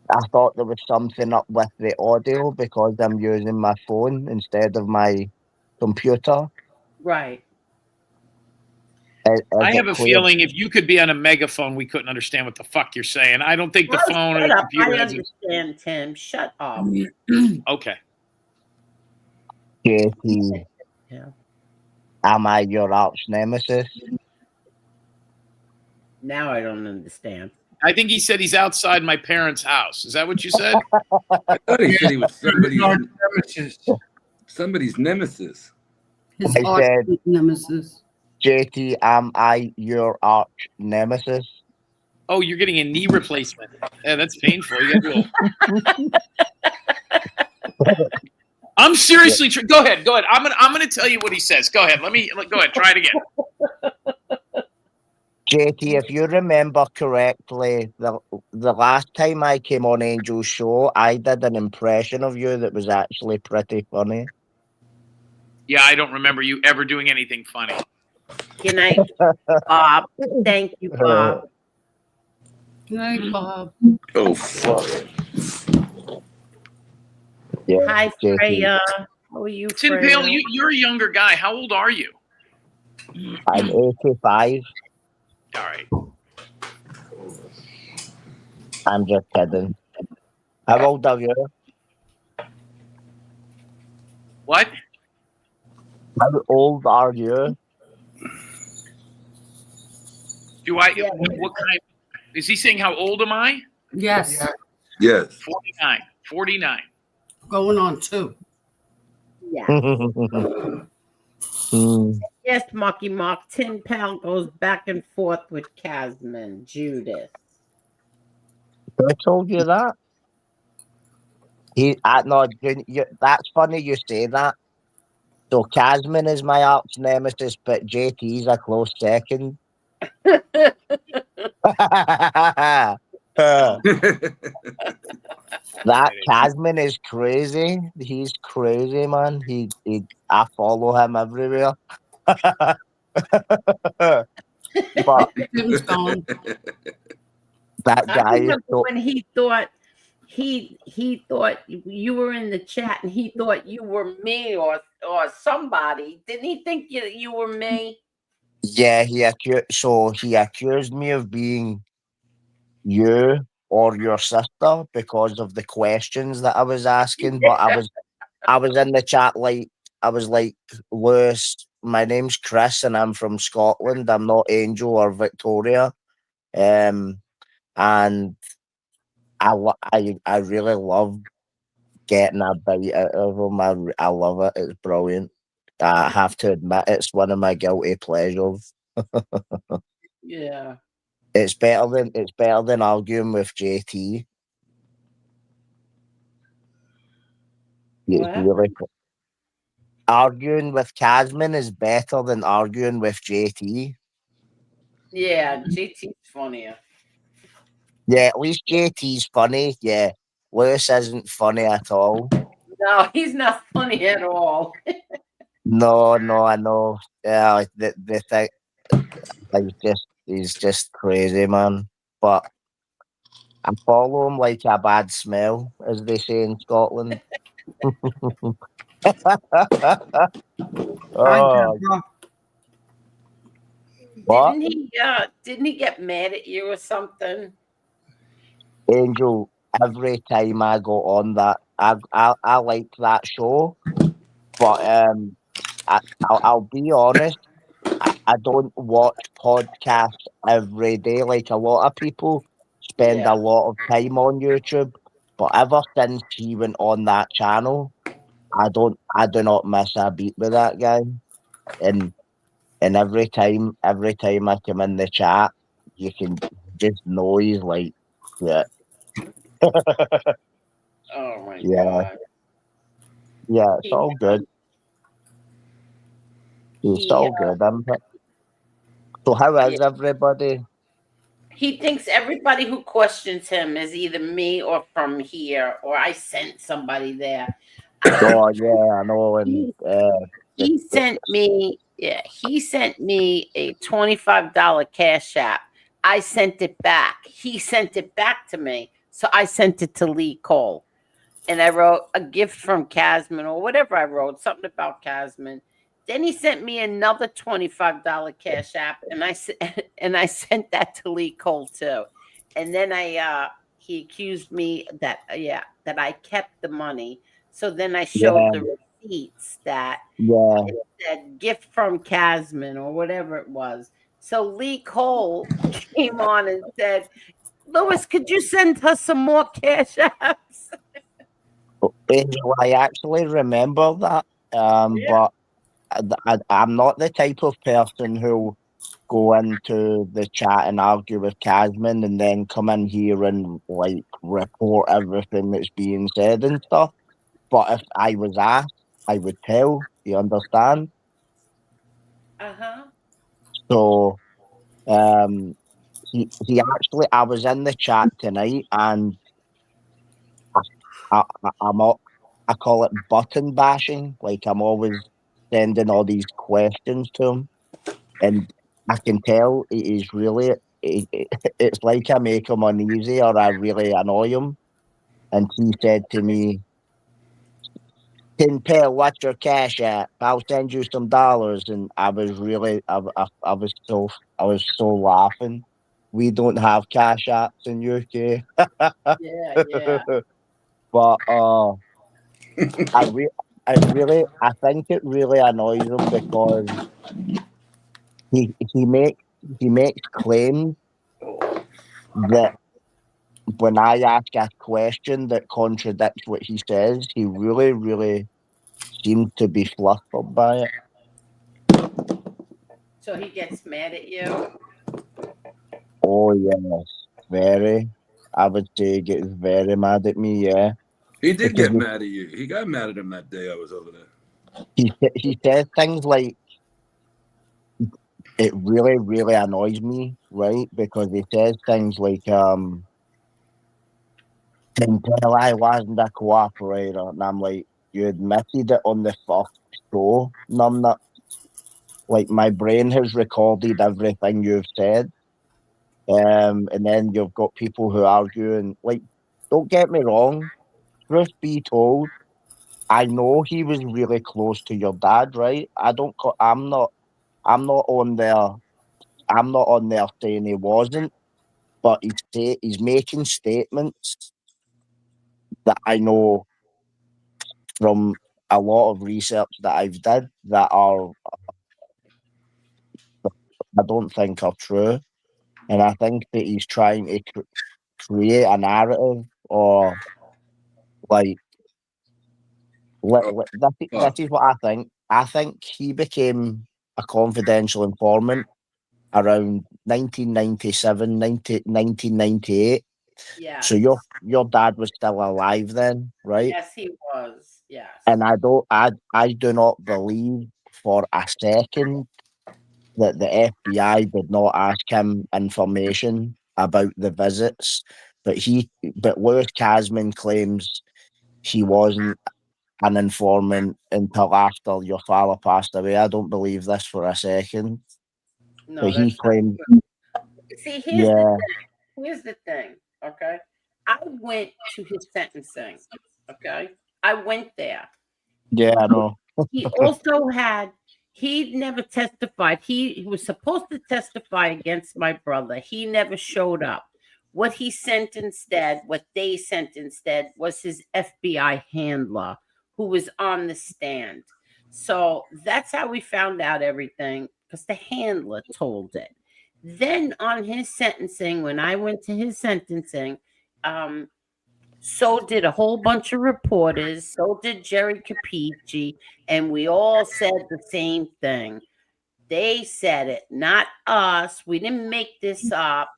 I thought there was something up with the audio because I'm using my phone instead of my computer. Right. I have a feeling if you could be on a megaphone, we couldn't understand what the fuck you're saying. I don't think the Oh, phone or shut the up. computer I has understand, Tim. Shut up. Okay. JT, Yeah. am I your arch nemesis? Now I don't understand. I think he said he's outside my parents' house. Is that what you said? I thought he said he was nemesis. somebody's nemesis. His I arch said, nemesis. JT, am I your arch nemesis? Oh, you're getting a knee replacement. Yeah, that's painful. You gotta do I'm seriously. Go ahead. Go ahead. I'm gonna tell you what he says. Go ahead. Go ahead. Try it again. JT, if you remember correctly, the last time I came on Angel's show, I did an impression of you that was actually pretty funny. Yeah, I don't remember you ever doing anything funny. Good night, Bob. Thank you, Bob. Good night, Bob. Oh, fuck. Yeah, Hi, JT. Freya. How are you, Tim Freya? Pale, you're a younger guy. How old are you? I'm 85. All right. I'm just kidding. How old are you? What? How old are you? Do I? What kind? Is he saying how old am I? Yes. Yes. 49. 49. Going on 2. Yeah. Mm. Yes, Marky Mark. Tim Pal goes back and forth with Casman, Judith. I told you that. That's funny you say that. So Casman is my arch nemesis, but JT's a close second. That Casman is crazy. He's crazy, man. I follow him everywhere. But Tim's gone. that I guy is remember so. when he thought he thought you were in the chat and he thought you were me or somebody. Didn't he think you were me? Yeah, he accused me of being you or your sister because of the questions that I was asking. But I was in the chat like I was like, Lewis, my name's Chris and I'm from Scotland. I'm not Angel or Victoria. And I really love getting a bite out of them. I love it. It's brilliant. I have to admit, it's one of my guilty pleasures. Yeah. It's better than arguing with JT. It's What? really arguing with Casman is better than arguing with JT. Yeah, JT's funnier. Yeah, at least JT's funny. Yeah, Lewis isn't funny at all. No, he's not funny at all. No, I know. Yeah, like the thing, like he's just crazy, man. But I follow him like a bad smell, as they say in Scotland. Oh, what? Didn't he get mad at you or something? Angel, every time I go on that, I like that show, but I'll be honest, I don't watch podcasts every day like a lot of people spend a lot of time on YouTube. But ever since he went on that channel, I do not miss a beat with that guy. And every time I come in the chat, you can just know he's like, yeah. Oh my Yeah. God. Yeah, it's all good. It's all good. So how is everybody? He thinks everybody who questions him is either me or from here, or I sent somebody there. Oh yeah, I know. And He sent me a $25 cash app. I sent it back. He sent it back to me. So I sent it to Lee Cole. And I wrote a gift from Casman or whatever I wrote, something about Casman. Then he sent me another $25 cash app, and I sent that to Lee Cole too. And then he accused me that I kept the money. So then I showed the receipts that it said gift from Casman or whatever it was. So Lee Cole came on and said, "Louis, could you send us some more cash apps?" I actually remember that. But I'm not the type of person who go into the chat and argue with Casman and then come in here and like report everything that's being said and stuff. But if I was asked, I would tell. You understand? So, he actually, I was in the chat tonight, and I call it button bashing. Like I'm always sending all these questions to him, and I can tell it is really. It's like I make him uneasy or I really annoy him. And he said to me, "Pal, what's your cash at? I'll send you some dollars." And I was really, I was so laughing. We don't have cash apps in UK. Yeah. But I think it really annoys him because he makes claims that when I ask a question that contradicts what he says, he really seems to be flustered by it. So he gets mad at you? Oh yes, very. I would say he gets very mad at me. Yeah. He did Because get mad at you. He got mad at him that day I was over there. he says things like, it really annoys me, right? Because he says things like, "Until I wasn't a cooperator," and I'm like, you admitted it on the first show, numbnut. Like my brain has recorded everything you've said. And then you've got people who argue, and like, don't get me wrong, truth be told, I know he was really close to your dad, right? I'm not on there. I'm not on there saying he wasn't, but he's making statements that I know from a lot of research that I've did that I don't think are true, and I think that he's trying to create a narrative or like. That is what I think. I think he became a confidential informant around 1997, 1998. Yeah. So your dad was still alive then, right? Yes, he was. Yes. And I do not believe for a second that the FBI did not ask him information about the visits. But Lewis Casman claims he wasn't an informant until after your father passed away. I don't believe this for a second. No, But he that's claimed, See, yeah, here's the thing, okay? I went to his sentencing, okay? I went there. yeah, I know. He he never testified. He was supposed to testify against my brother. He never showed up. What he sent instead, what they sent instead, was his FBI handler who was on the stand. So that's how we found out everything, because the handler told it. Then on his sentencing, when I went to his sentencing, so did a whole bunch of reporters, so did Jerry Capici, and we all said the same thing. They said it, not us. We didn't make this up.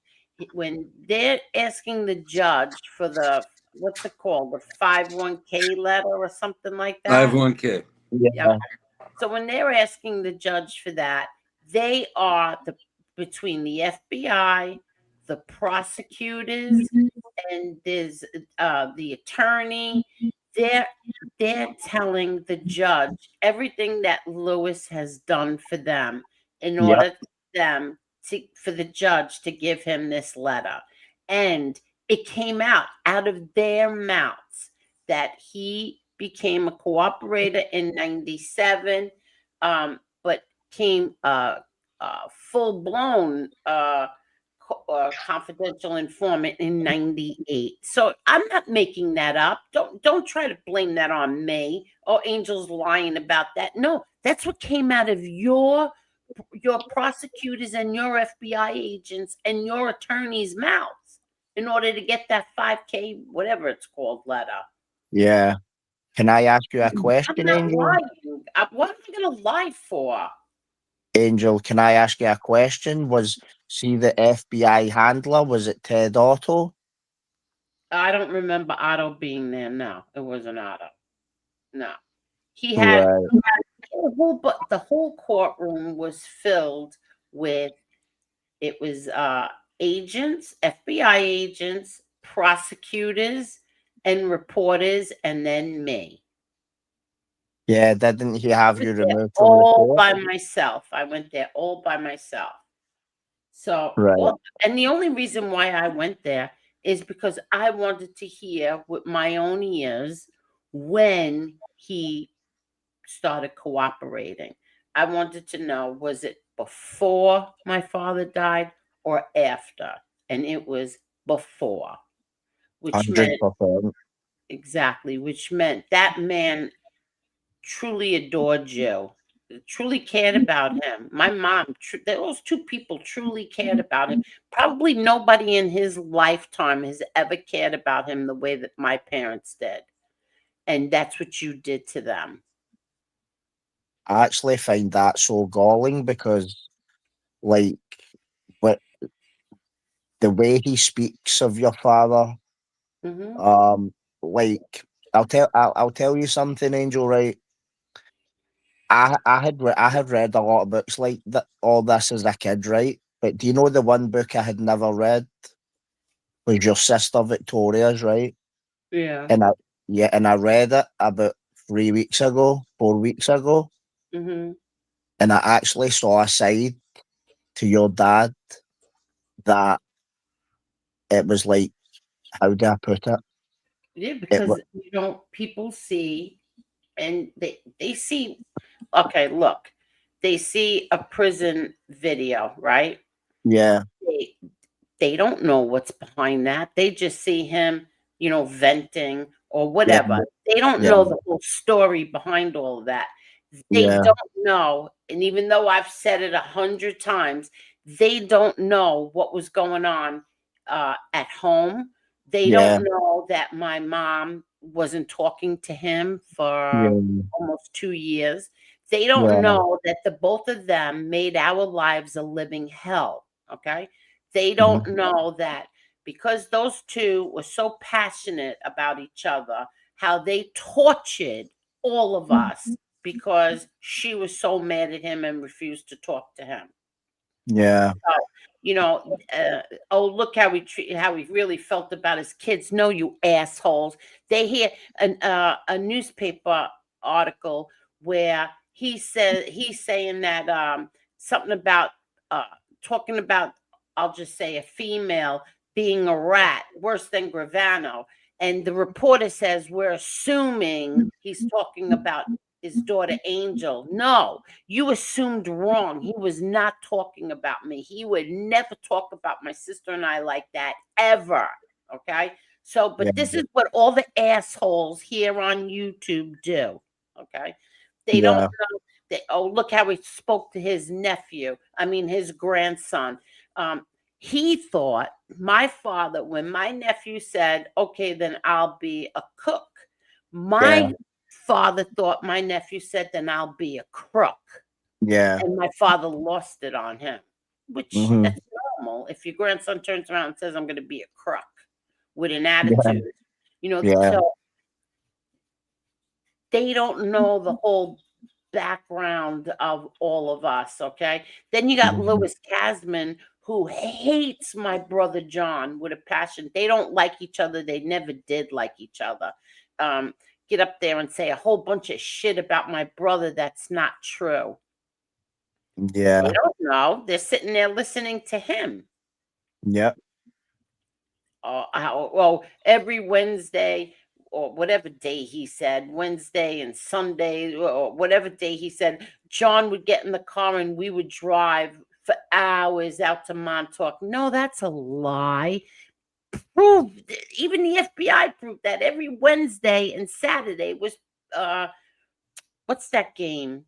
When they're asking the judge for the, what's it called, the 501k letter or something like that. 501k. Yeah. So when they're asking the judge for that, they are between the FBI, the prosecutors, and there's the attorney. They're telling the judge everything that Lewis has done for them in order for the judge to give him this letter. And it came out of their mouths that he became a cooperator in 97, but came full-blown confidential informant in 98. So I'm not making that up. Don't try to blame that on me. Oh, Angel's lying about that. No, that's what came out of your prosecutors and your FBI agents and your attorney's mouths in order to get that 5K, whatever it's called, letter. Yeah. Can I ask you a question, I'm not Angel? lying. What am I going to lie for? Angel, can I ask you a question? See the FBI handler, was it Ted Otto? I don't remember Otto being there. No, it wasn't Otto. No. He had, Right. the whole courtroom was filled with, it was agents, FBI agents, prosecutors, and reporters, and then me. Yeah, didn't he have you removed from the All court? by myself. I went there all by myself. So, Right. and the only reason why I went there is because I wanted to hear with my own ears when he started cooperating. I wanted to know, was it before my father died or after? And it was before, which meant 100%. exactly, which meant that man truly adored you, truly cared about him. My mom, those two people truly cared about him. Probably nobody in his lifetime has ever cared about him the way that my parents did. And that's what you did to them. I actually find that so galling because, like, what the way he speaks of your father, like, I'll tell you something, Angel. Right? I had read a lot of books like that, all this as a kid, right? But do you know the one book I had never read was Your Sister Victoria's, right? Yeah. And I read it about 4 weeks ago, Mm-hmm. and I actually saw a side to your dad that it was like, how do I put it? Yeah, because people see, and they see. Okay, look, they see a prison video, right? Yeah, They don't know what's behind that. They just see him, venting or yeah, whatever. They don't yeah, know the whole story behind all of that. They yeah, don't know, and even though I've said it 100 times, they don't know what was going on at home. They yeah, don't know that my mom wasn't talking to him for yeah, almost 2 years. They don't yeah, know that the both of them made our lives a living hell, okay? They mhm, don't know that because those two were so passionate about each other, how they tortured all of us because she was so mad at him and refused to talk to him. yeah, Oh, look how how he really felt about his kids. No, you assholes. They hear a newspaper article where he's saying that something about talking about, I'll just say, a female being a rat, worse than Gravano. And the reporter says, we're assuming he's talking about his daughter Angel. No, you assumed wrong. He was not talking about me. He would never talk about my sister and I like that ever. Okay. So, but Yeah. this is what all the assholes here on YouTube do. Okay. They don't Yeah. know that, oh, look how he spoke to his nephew. I mean, his grandson. He thought my father, when my nephew said, okay, then I'll be a cook. My father thought my nephew said, then I'll be a crook. Yeah. And my father lost it on him, which Mhm. that's normal. If your grandson turns around and says, I'm going to be a crook with an attitude, you know, Yeah. so they don't know the whole background of all of us, okay? Then you got Mhm. Louis Casman, who hates my brother John with a passion. They don't like each other. They never did like each other. Get up there and say a whole bunch of shit about my brother that's not true. Yeah. They don't know. They're sitting there listening to him. Yep. Well, every Wednesday or whatever day he said, Wednesday and Sunday or whatever day he said, John would get in the car and we would drive for hours out to Montauk. No, that's a lie. Proved, even the FBI proved that every Wednesday and Saturday was, what's that game?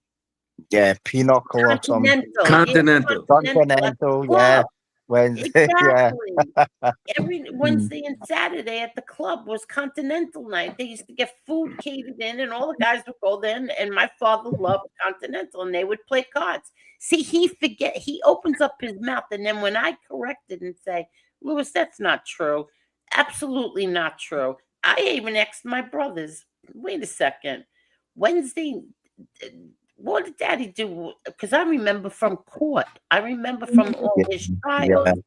Yeah. Pinochle or something. Continental. Yeah, Continental. Yeah. Wednesday. Yeah. Exactly. Every Wednesday and Saturday at the club was Continental night. They used to get food catered in, and all the guys would go there. And my father loved Continental, and they would play cards. See, he opens up his mouth, and then when I correct it and say, Louis, that's not true. Absolutely not true. I even asked my brothers, wait a second. Wednesday, what did Daddy do? Because I remember from court. I remember from all his trials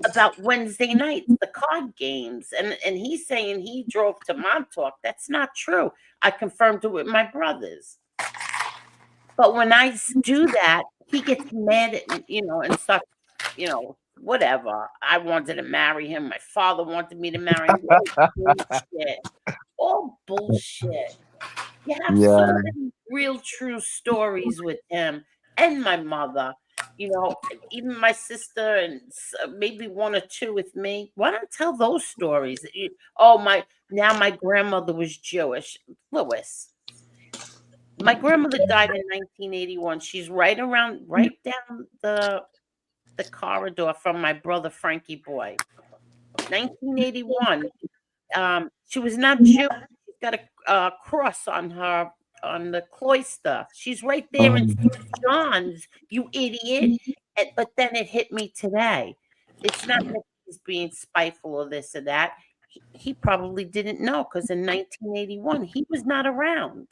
about Wednesday nights, the card games, and he's saying he drove to Montauk. That's not true. I confirmed it with my brothers. But when I do that, he gets mad at me, and starts, whatever. I wanted to marry him. My father wanted me to marry him. All bullshit. All bullshit. You have so Yeah. many real true stories with him and my mother. Even my sister and maybe one or two with me. Why don't tell those stories? Now my grandmother was Jewish. Louis. My grandmother died in 1981. She's right down the corridor from my brother Frankie Boy. 1981. She was not Jewish. She's got a cross on the cloister. She's right there in St. John's, you idiot. But then it hit me today. It's not that he's being spiteful or this or that. He probably didn't know because in 1981 he was not around.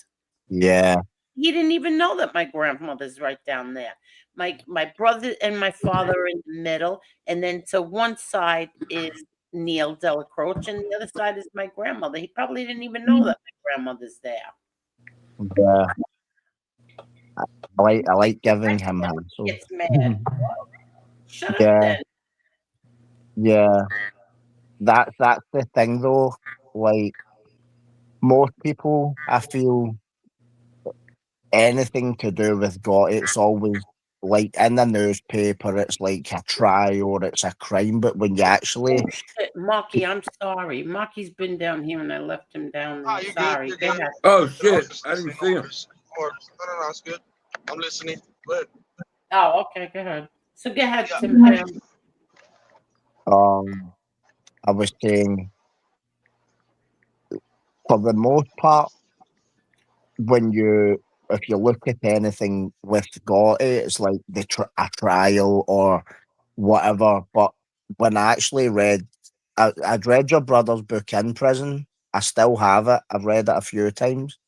Yeah. He didn't even know that my grandmother's right down there. My brother and my father are in the middle, and then to one side is Neil Delacroce, and the other side is my grandmother. He probably didn't even know that my grandmother's there. Yeah. I like giving him hassle. Gets mad. Shut Yeah. up then. Yeah. That's the thing though. Like most people, I feel anything to do with God, it's always like in the newspaper, it's like a trial or it's a crime. But when you actually, Oh, shit, Marky, I'm sorry. Marky's been down here and I left him down there. Sorry. Go ahead. Oh shit! I didn't see him. No, it's good. I'm listening. Good. Oh, okay. Go ahead. So go ahead, Tim Tam. I was saying, for the most part, if you look at anything with Gotti, it's like a trial or whatever. But when I actually I'd read your brother's book in prison. I still have it. I've read it a few times,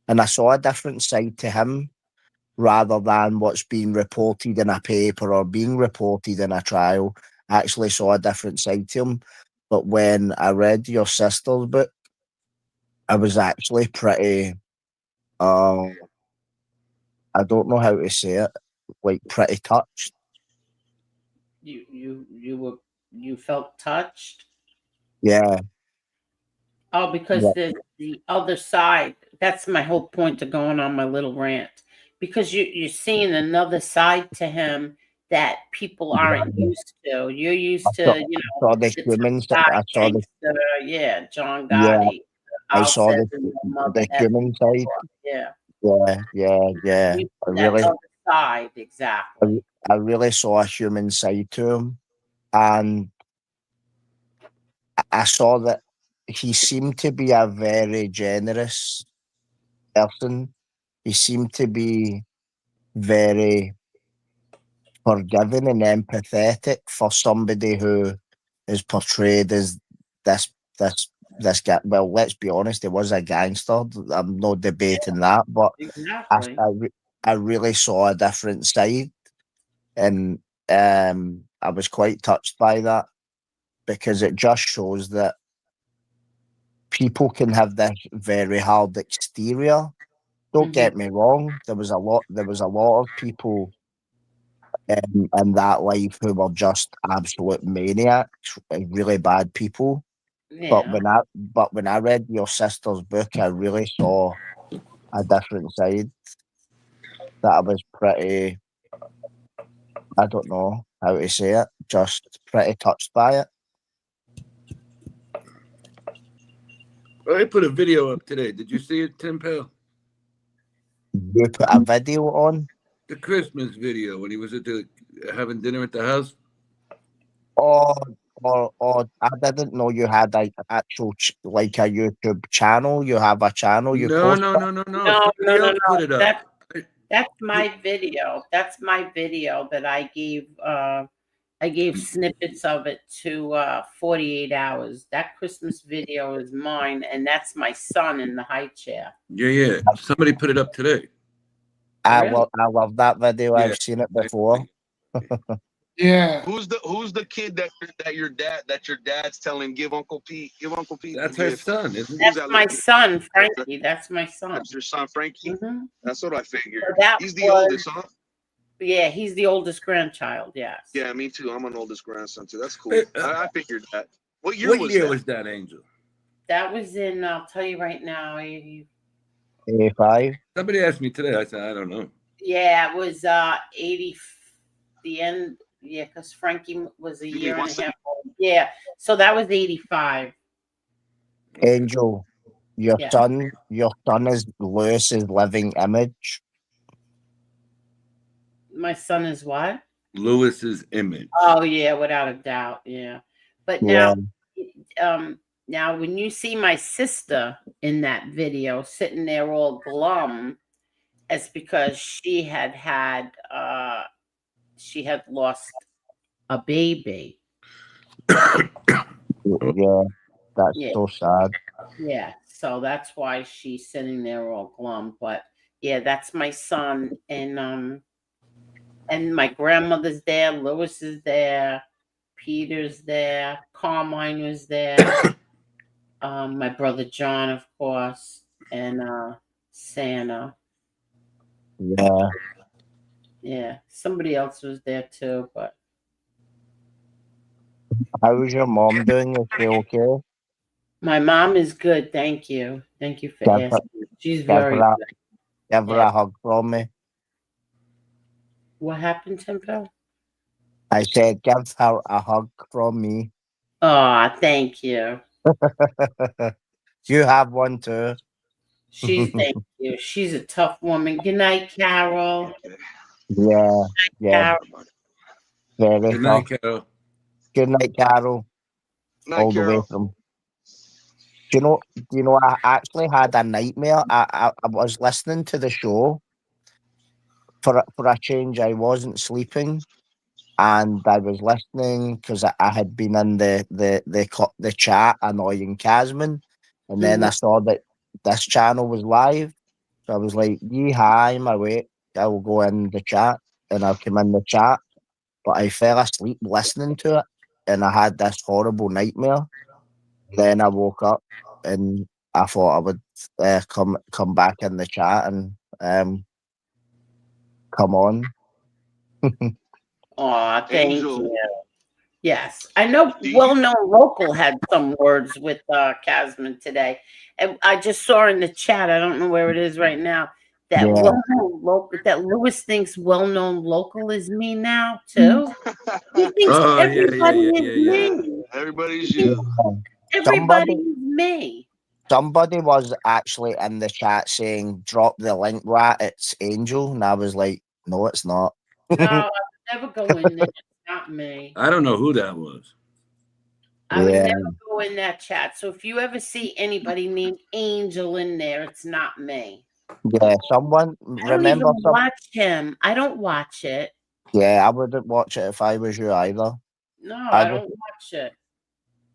and I saw a different side to him rather than what's being reported in a paper or being reported in a trial. I actually saw a different side to him. But when I read your sister's book, I was actually pretty, I don't know how to say it, like pretty touched. You felt touched? Yeah. Oh, because Yeah. there's the other side That's my whole point of going on my little rant, because you're seeing another side to him that people aren't used to. You're used saw, to, saw the the tough humans. guy I saw the gangster, yeah, John yeah. Gotti. I All saw says and no mother the ever human side. before. Yeah. Yeah. You I see that really, other side, exactly. I really saw a human side to him, and I saw that he seemed to be a very generous person. He seemed to be very forgiving and empathetic for somebody who is portrayed as this this guy. Well, let's be honest, he was a gangster. I'm not debating that, but Exactly. I really saw a different side, and I was quite touched by that, because it just shows that people can have this very hard exterior. Don't get me wrong. There was a lot. There was a lot of people in that life who were just absolute maniacs, really bad people. But Yeah. when I read your sister's book, I really saw a different side that I was pretty. I don't know how to say it. Just pretty touched by it. Well, I put a video up today. Did you see it, Tim Pale? You put a video on? The Christmas video when he was at the having dinner at the house. Oh, I didn't know you had a actual like a YouTube channel. You have a channel. You No. post No, Somebody no, else put it up. That's my video. That's my video that I gave snippets of it to 48 hours. That Christmas video is mine, and that's my son in the high chair. Yeah. Somebody put it up today. I Really? love that video. Yeah. I've seen it before. Yeah. Who's the kid that your dad's telling give Uncle Pete That's the her gift? son, isn't it? That's that my little- son, Frankie. That's my son. That's your son, Frankie. That's what I figured. So that He's the was- oldest, huh? Yeah, he's the oldest grandchild. Yes. Yeah, me too. I'm an oldest grandson too. That's cool. Hey, I figured that. What year What was year that? was that, Angel? That was in. I'll tell you right now. 85. Somebody asked me today. I said I don't know. Yeah, it was 80. The end. Yeah, because Frankie was a year and a half old. Yeah, so that was 85. Angel, your Yeah. son is Lewis's living image. My son is what? Lewis's image. Oh yeah, without a doubt. Yeah, but now, now when you see my sister in that video sitting there all glum, it's because she had lost a baby. Yeah, that's Yeah. so sad. Yeah, so that's why she's sitting there all glum. But yeah, that's my son, and my grandmother's there, Lewis is there, Peter's there, Carmine was there, my brother John, of course, and Santa. Yeah. Yeah, somebody else was there too, but How's your mom doing? Is she okay? my mom is good. Thank you. Thank you for Give her- asking. She's Give very her a- good. Give her Yeah. a hug from me. What happened, Timpo? I said, give her a hug from me. Oh, thank you. You have one too. Thank you. She's a tough woman. Good night, Carol. Yeah. Carol. Very Good night, tough. Carol. Good night, Carol. Night, All the way Carol. from. Do you know? I actually had a nightmare. I was listening to the show. For a change, I wasn't sleeping, and I was listening because I had been in the chat annoying Casman, and then I saw that this channel was live. So I was like, "Yee-hi, I'm awake. I will go in the chat," and I came in the chat, but I fell asleep listening to it, and I had this horrible nightmare. Then I woke up, and I thought I would come back in the chat and come on. Aw, thank Angel. you. Yes, I know. Well-known local had some words with Casman today, and I just saw in the chat. I don't know where it is right now. That Yeah. well-known local. That Lewis thinks well-known local is me now too. He thinks Oh, yeah, everybody yeah, is yeah, yeah. me. Everybody's He thinks you. everybody is me. Somebody was actually in the chat saying, "Drop the link, rat. It's Angel," and I was like, "No, it's not." No, I would never go in there. It's not me. I don't know who that was. I would Yeah. never go in that chat. So if you ever see anybody named Angel in there, it's not me. Yeah, someone I don't remember even some. watch him. I don't watch it. Yeah, I wouldn't watch it if I was you either. No, I I just, don't watch it.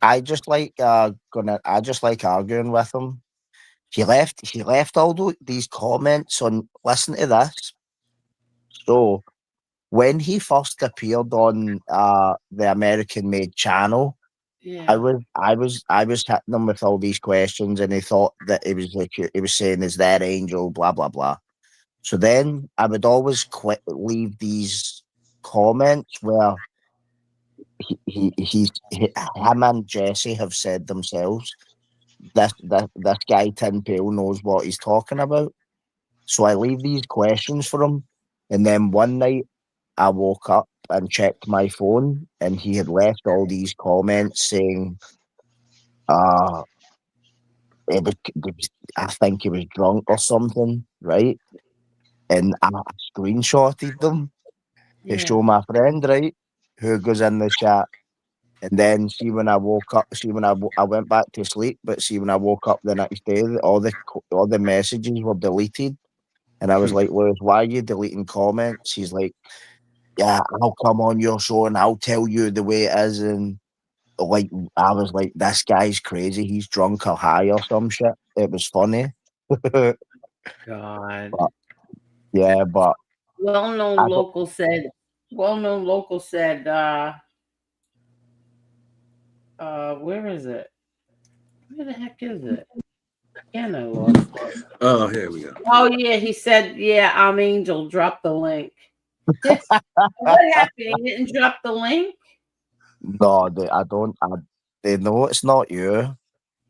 I just like I just like arguing with him. He left all these comments on. Listen to this. So when he first appeared on the American Made channel, I Yeah. was hitting him with all these questions, and he thought that it was like he was saying, "Is that Angel?" Blah blah blah. So then I would always leave these comments where him and Jesse have said themselves, this guy Tin Pail knows what he's talking about. So I leave these questions for him, and then one night I woke up and checked my phone, and he had left all these comments saying, I think he was drunk or something, right? And I screenshotted them to Yeah. show my friend, right, who goes in the chat. And then see when I woke up, see when I went back to sleep, but see when I woke up the next day, all the messages were deleted, and I was like, "Lewis, why are you deleting comments?" He's like, "Yeah, I'll come on your show and I'll tell you the way it is." And like, I was like, "This guy's crazy. He's drunk or high or some shit." It was funny. God. But, yeah, but Well-known I don't- local said. Well-known local said. Where is it? Where the heck is it? Again, I lost it. Oh, here we go. Oh yeah, he said, "Yeah, I'm Angel. Drop the link." What happened? He didn't drop the link. no, they know it's not you.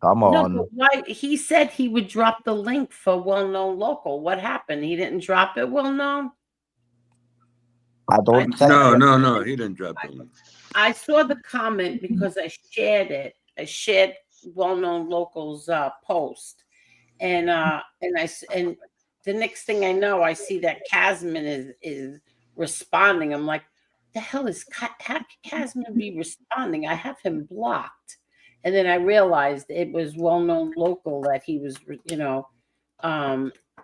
Come No, on. but why? He said he would drop the link for well-known local. What happened? He didn't drop it. Well-known. I don't think. No, he didn't drop the link. I saw the comment because I shared it. I shared well-known locals post, and the next thing I know, I see that Casman is responding. I'm like, the hell is how can Casman be responding? I have him blocked, and then I realized it was well-known local that he was,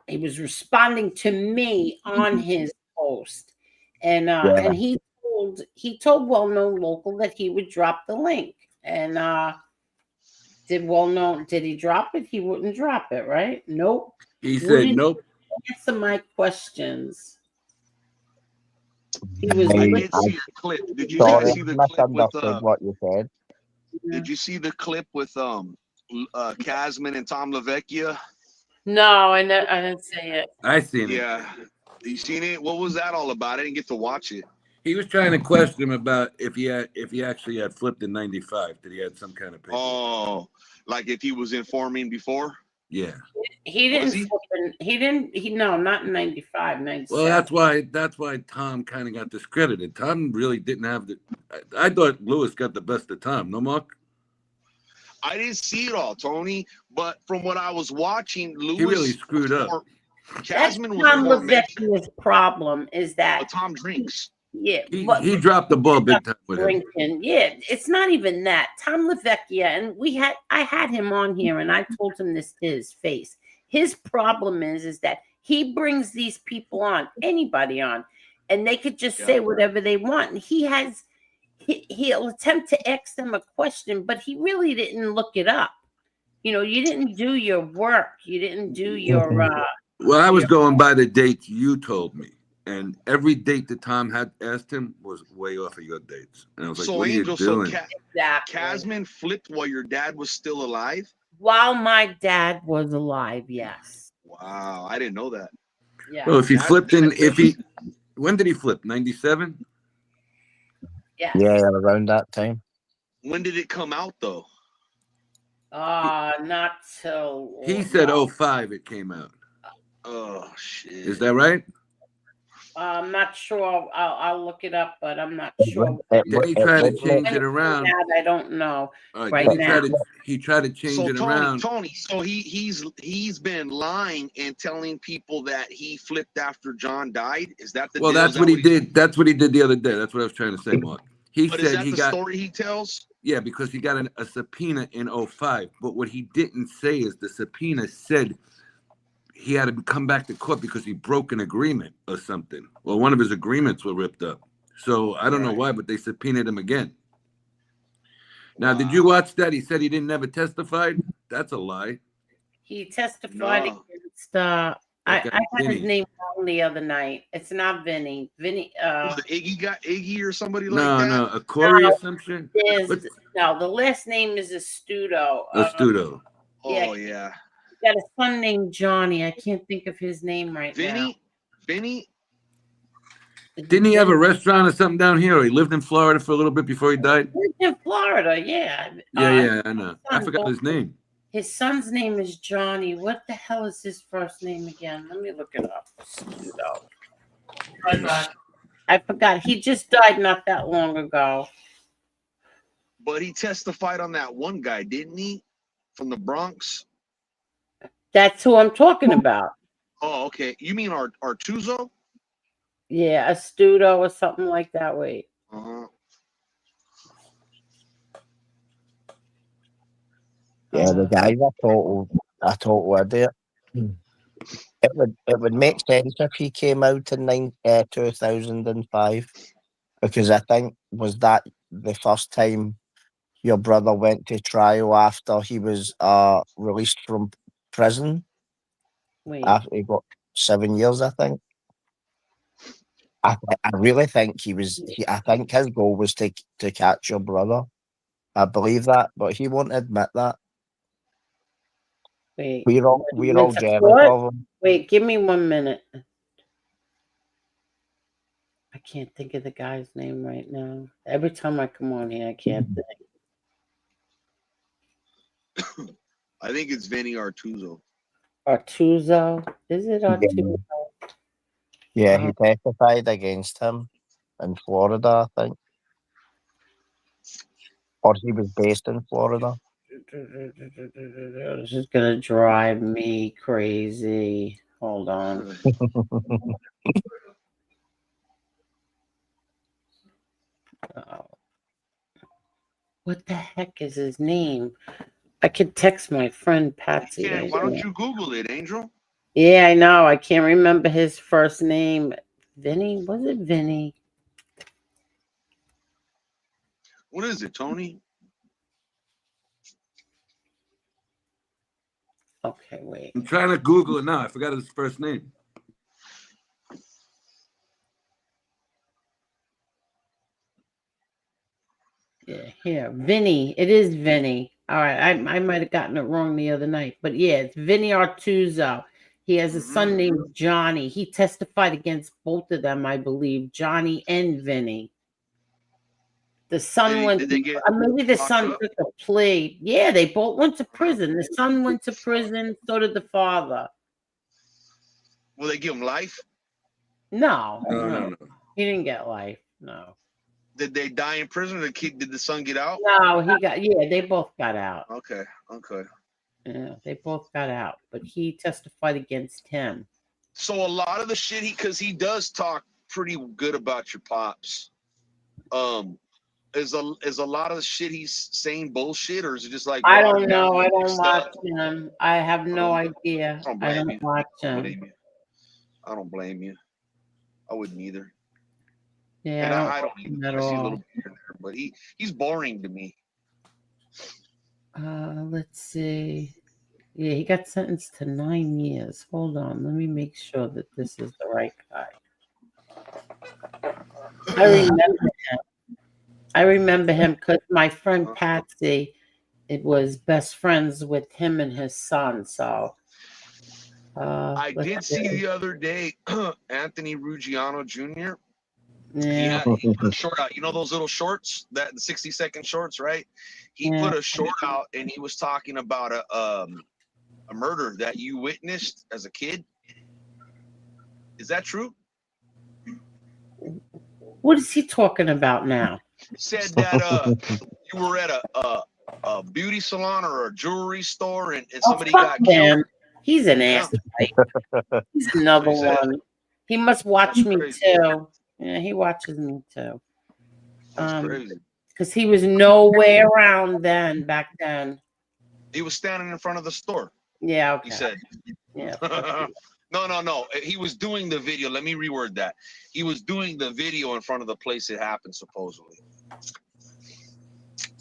he was responding to me on his post, and and he told well-known local that he would drop the link, and did he drop it? He wouldn't drop it, right? Nope. He said nope. Answer my questions. He was. I did see a clip. Did you guys see the clip with what you said? Did you see the clip with Casman and Tom LaVecchia? No, I didn't see it. I seen it. Yeah, you seen it? What was that all about? I didn't get to watch it. He was trying to question him about if he actually had flipped in '95. That he had some kind of paper. Oh, like if he was informing before? Yeah. He didn't. He didn't. No, not in '95, '97. Well, that's why Tom kind of got discredited. Tom really didn't have the. I thought Lewis got the best of Tom. No, Mark. I didn't see it all, Tony. But from what I was watching, Lewis He really screwed up. Casman was Tom more LaVecchia's problem is that Tom drinks. Yeah, He dropped the ball big time with him. drinking. Yeah, it's not even that. Tom LaVecchia, and I had him on here, and I told him this to his face. His problem is that he brings these people on, anybody on, and they could just say whatever they want. And he'll attempt to ask them a question, but he really didn't look it up. You didn't do your work. You didn't do your. Well, I was going by the dates you told me. And every date that Tom had asked him was way off of your dates. And I was like, So what are Angel, you doing? Casman flipped while your dad was still alive? While my dad was alive, yes. Wow, I didn't know that. Yeah. Well, if he flipped when did he flip? 97? Yes. Yeah, around that time. When did it come out though? Not till He said 05 it came out. Oh shit. Is that right? I'm not sure. I'll look it up, but I'm not sure. Then he tried to change it around. That I don't know All right then now. he tried to change So it Tony, around. so he's been lying and telling people that he flipped after John died. Is that the Well, deal? that's what he did. That's what he did the other day. That's what I was trying to say, Mark. He But said is that he the got story he tells? Yeah, because he got a subpoena in 05. But what he didn't say is the subpoena said he had to come back to court because he broke an agreement or something. Well, one of his agreements were ripped up. So I don't know why, but they subpoenaed him again. Now, did you watch that? He said he didn't never testified. That's a lie. He testified against. I got his name wrong the other night. It's not Vinny. Vinny. Was it Iggy or somebody like No, that? no, a Corey or something. No, the last name is Astuto. Astuto. Oh yeah. He got a son named Johnny. I can't think of his name right now. Vinny. Didn't he have a restaurant or something down here? Or he lived in Florida for a little bit before he died? He lived in Florida, yeah. Yeah, I know. I forgot his name. His son's name is Johnny. What the hell is his first name again? Let me look it up. I forgot. He just died not that long ago. But he testified on that one guy, didn't he? From the Bronx. That's who I'm talking about. Oh, okay. You mean Artuzo? Yeah, Astuto or something like that. Wait. Yeah, the guy's a total idiot. It would make sense if he came out in 2005, because I think was that the first time your brother went to trial after he was released from prison. Wait. After he got 7 years, I think. I really think I think his goal was to catch your brother. I believe that, but he won't admit that. Wait. We're all jealous of him. Wait, give me 1 minute. I can't think of the guy's name right now. Every time I come on here, I can't think. I think it's Vinny Artuzo. Artuzo? Is it Artuzo? Yeah, he testified against him in Florida, I think. Or he was based in Florida. This is going to drive me crazy. Hold on. What the heck is his name? I could text my friend Patsy. Why don't you Google it, Angel? Yeah, I know. I can't remember his first name. Vinny? Was it Vinny? What is it, Tony? Okay, wait. I'm trying to Google it now. I forgot his first name. Yeah, here. Vinny. It is Vinny. All right. I might have gotten it wrong the other night. But yeah, it's Vinny Artuzo. He has a son named Johnny. He testified against both of them, I believe, Johnny and Vinny. The son went. Maybe the son took a plea. Yeah, they both went to prison. The son went to prison. So did the father. Will they give him life? No. No. He didn't get life. No. Did they die in prison? Or did the son get out? No, he got. Yeah, they both got out. Okay. Yeah, they both got out, but he testified against him. So a lot of the shit because he does talk pretty good about your pops. Is a lot of the shit he's saying bullshit, or is it just like I don't know? I don't watch him. I have no idea. I don't watch him. I don't blame you. I wouldn't either. Yeah, and I don't either. at I see a all. little bit here and there, but he's boring to me. Let's see. Yeah, he got sentenced to 9 years. Hold on, let me make sure that this is the right guy. I remember him because my friend Patsy, it was best friends with him and his son. So I did see the other day Anthony Ruggiano Jr. Yeah. He put a short out. You know those little shorts, that 60-second shorts, right? He put a short out, and he was talking about a murder that you witnessed as a kid. Is that true? What is he talking about now? Said that you were at a beauty salon or a jewelry store, and somebody fuck got killed. him. He's an ass. He's another one. He must watch me too. Yeah, he watches me too. Because he was nowhere around then. Back then. He was standing in front of the store. Yeah. Okay. He said. Yeah. No. He was doing the video. Let me reword that. He was doing the video in front of the place it happened, supposedly.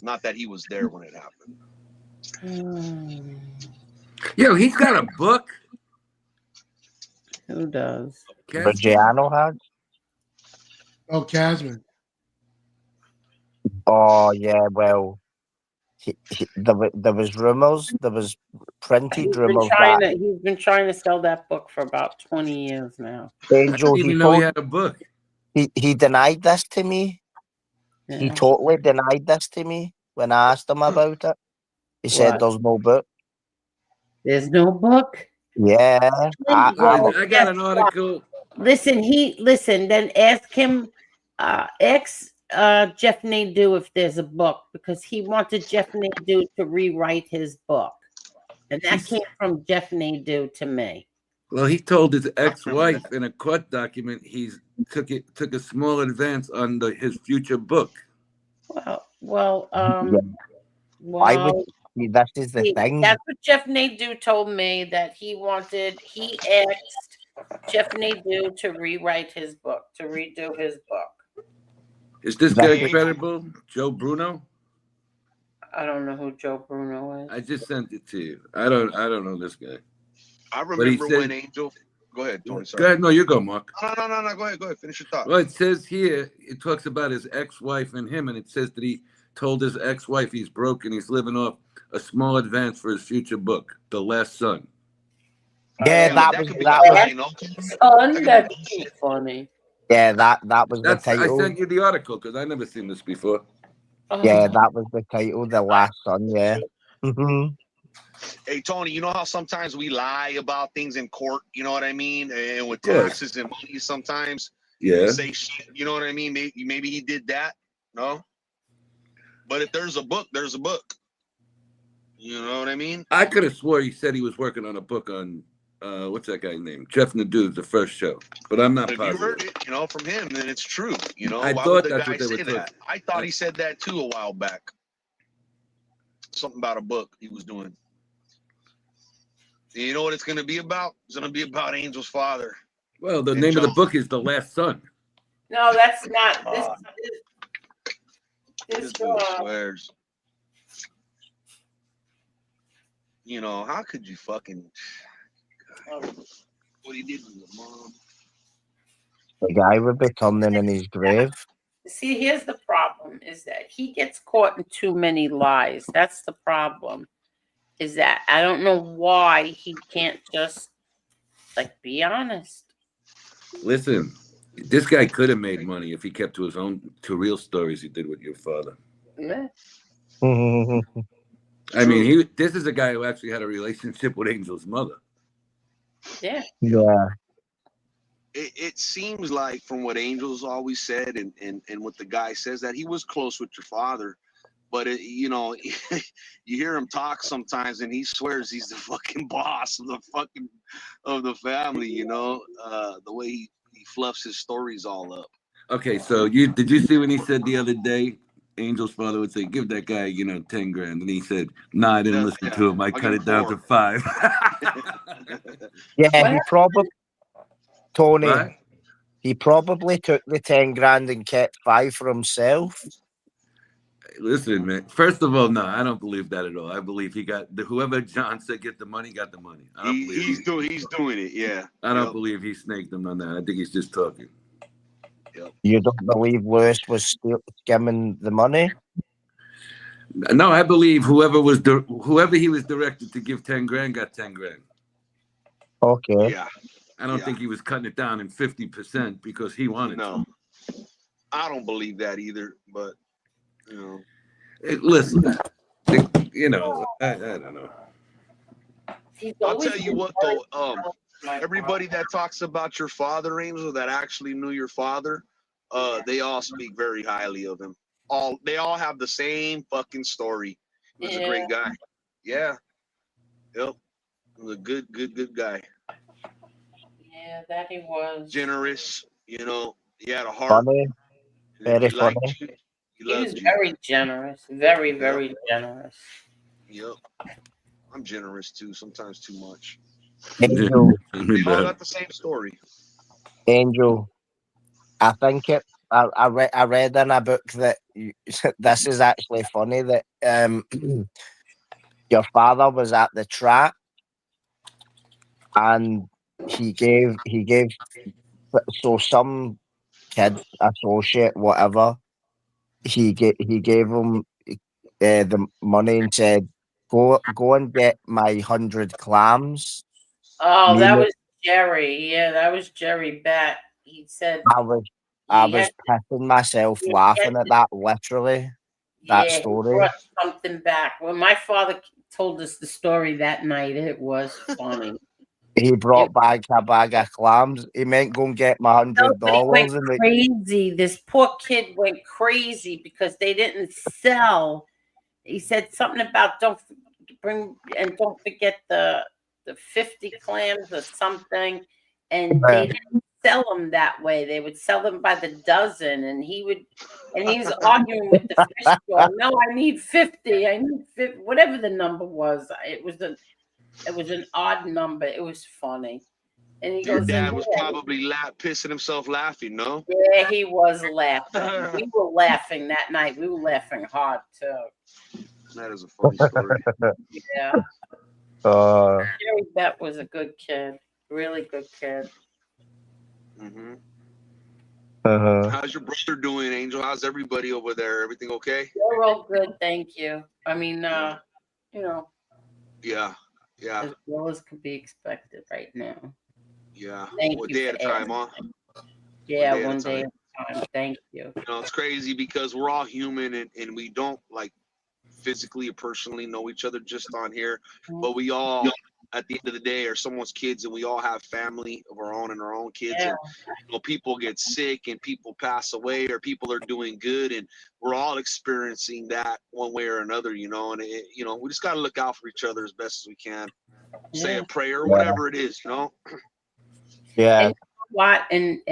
Not that he was there when it happened. Yo, he's got a book. Who does? Reggiano had. Oh, Casman. Oh yeah, well, there was rumors. There was printed rumors that He's been trying to sell that book for about 20 years now. Angel. I didn't even know he had a book. He denied this to me. Yeah. He totally denied this to me when I asked him about it. He said What? there's no book. There's no book. Yeah, I got an article. Listen, then ask him, Jeff Nadeau if there's a book, because he wanted Jeff Nadeau to rewrite his book. And that came from Jeff Nadeau to me. Well, he told his ex-wife in a court document he took a small advance on his future book. Well, I would. That is the thing. That's what Jeff Nadeau told me, that he asked Jeff Nadeau to rewrite his book, to redo his book. Is this guy credible? Joe Bruno? I don't know who Joe Bruno is. I just sent it to you. I don't know this guy. I remember when Angel. Go ahead, Tony. Sorry. Go ahead. No, you go, Mark. No. Go ahead. Finish your thought. Well, it says here, it talks about his ex-wife and him, and it says that he told his ex-wife he's broke and he's living off a small advance for his future book, The Last Son. Yeah, that was funny. Yeah, that was the title. I sent you the article because I never seen this before. Yeah, that was the title, The Last Son. Yeah. Hey Tony, you know how sometimes we lie about things in court, you know what I mean? And with taxes and money sometimes. Yeah. Say shit, you know what I mean? Maybe he did that. No? But if there's a book, there's a book. You know what I mean? I could have swore he said he was working on a book on what's that guy's name? Jeff Nadeau's the first show. But I'm not if positive. you heard it, you know, from him, then it's true. You know, I why thought would the that's guy what they were say that? I thought he said that too a while back. Something about a book he was doing. You know what it's going to be about? It's going to be about Angel's father. Well, the name of the book is The Last Son. No, that's not. This dude swears. You know, how could you fucking... God, what he did with your mom. The guy would be turning in his grave. See, here's the problem, is that he gets caught in too many lies. That's the problem. Is that I don't know why he can't just be honest. Listen, this guy could have made money if he kept to his own real stories he did with your father. Yeah. I mean, this is a guy who actually had a relationship with Angel's mother. Yeah. Yeah. It seems like, from what Angel's always said and what the guy says, that he was close with your father. But, you know, you hear him talk sometimes and he swears he's the fucking boss of the family, you know, the way he fluffs his stories all up. Okay, so did you see when he said the other day, Angel's father would say, give that guy, $10 grand. And he said, nah, I didn't listen to him. I cut it down to 5. Yeah, he probably, Tony, What? he probably took the 10 grand and kept 5 for himself. Listen, man. First of all, no, I don't believe that at all. I believe he got whoever John said get the money, got the money. I don't believe he's doing it. Yeah. I don't believe he snaked him on that. I think he's just talking. You don't believe Lewis was skimming the money? No, I believe whoever he was directed to give 10 grand got 10 grand. Okay. Yeah. I don't think he was cutting it down in 50% because he wanted to. I don't believe that either. But Listen, you know, I don't know. I'll tell you what though, everybody that talks about your father, Angel, that actually knew your father, they all speak very highly of him. They all have the same fucking story. He was a great guy. Yeah. Yep. He was a good guy. Yeah, that he was. Generous, he had a heart. Funny. Very funny. He He was loved you. very generous. Very, very generous. Yep. I'm generous too, sometimes too much. Angel. We all got the same story. Angel. I think I read in a book that this is actually funny that your father was at the track and he gave so some kid, associate, whatever, he gave him the money and said, go and get my 100 clams. Oh, Me that and was Jerry. Yeah, that was Jerry Bet. He said I was pissing myself laughing at that, literally. That he story. brought something back. When my father told us the story that night, it was funny. He brought back a bag of clams. He meant go and get my Nobody went $100 and crazy. This poor kid went crazy because they didn't sell. He said something about don't forget the 50 clams or something, and they didn't sell them that way. They would sell them by the dozen, and he was arguing with the fish store. No, I need 50. I need 50. Whatever the number was, it was an odd number. It was funny. And he Your goes, dad was probably pissing himself laughing, no? yeah, he was laughing. We were laughing that night. We were laughing hard too. That is a funny story. Yeah. Jerry Bet was a good kid. Really good kid. Mm-hmm. Uh-huh. How's your brother doing, Angel? How's everybody over there? Everything okay? They're all good, thank you. I mean, Yeah. as well as could be expected right now. Yeah. Thank One you day for at a time, huh? Yeah, one day at a time. Thank you. It's crazy because we're all human and we don't like physically or personally know each other just on here, but we all at the end of the day are someone's kids, and we all have family of our own and our own kids. Yeah. And people get sick and people pass away, or people are doing good, and we're all experiencing that one way or another, and we just got to look out for each other as best as we can. Say a prayer, whatever it is, Yeah. And what and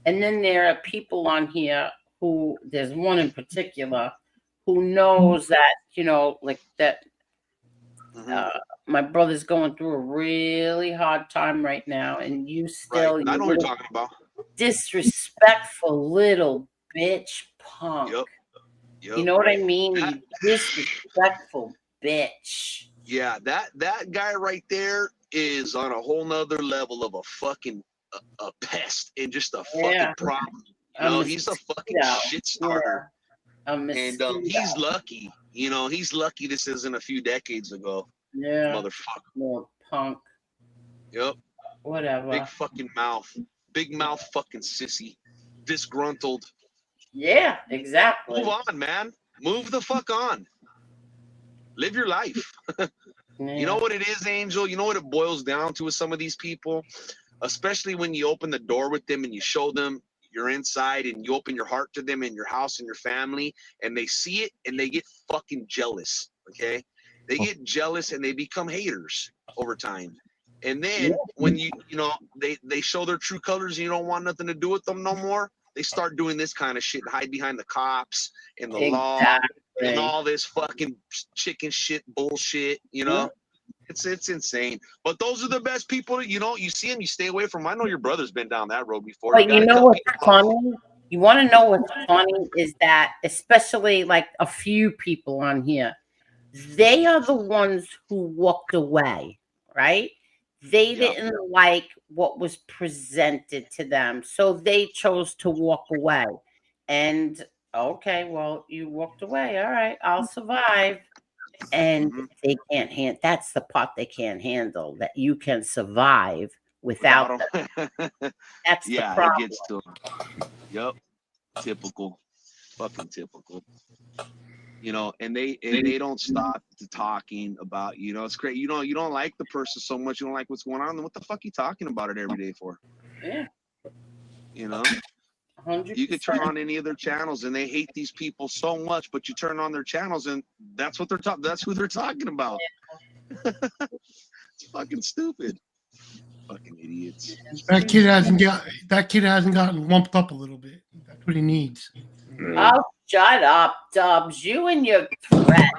then there are people on here who, there's one in particular who knows that, like that my brother's going through a really hard time right now, and you still, I know what you're talking about. Disrespectful little bitch punk. Yep. You know what I mean? You disrespectful bitch. Yeah, that guy right there is on a whole nother level of a fucking a pest and just a fucking problem. He's a fucking shit starter. And he's lucky. He's lucky this isn't a few decades ago. Yeah. Motherfucker. Little punk. Yep. Whatever. Big fucking mouth. Big mouth fucking sissy. Disgruntled. Yeah, exactly. Move on, man. Move the fuck on. Live your life. You know what it is, Angel? You know what it boils down to with some of these people? Especially when you open the door with them and you show them your inside and you open your heart to them and your house and your family, and they see it and they get fucking jealous, okay? They get jealous and they become haters over time. And then when they show their true colors and you don't want nothing to do with them no more, they start doing this kind of shit and hide behind the cops and the law and all this fucking chicken shit bullshit, It's insane. But those are the best people, you see them, you stay away from them. I know your brother's been down that road before. But you know what's funny? You want to know what's funny is that, especially like a few people on here, they are the ones who walked away, right? They didn't like what was presented to them, so they chose to walk away. And okay, well, you walked away. All right, I'll survive. And they can't handle. That's the part they can't handle. That you can survive without them. That's the problem. It gets to them. Yep. Typical, fucking typical. You know, and they don't stop to talking about, you know, it's great. You don't like the person so much, you don't like what's going on. Then what the fuck you talking about it every day for? Yeah. You know, 100%. you could turn on any of their channels and they hate these people so much, but you turn on their channels and that's what that's who they're talking about. It's fucking stupid. Fucking idiots. That kid hasn't gotten lumped up a little bit. That's what he needs. Oh, shut up, Dubs. You and your threat.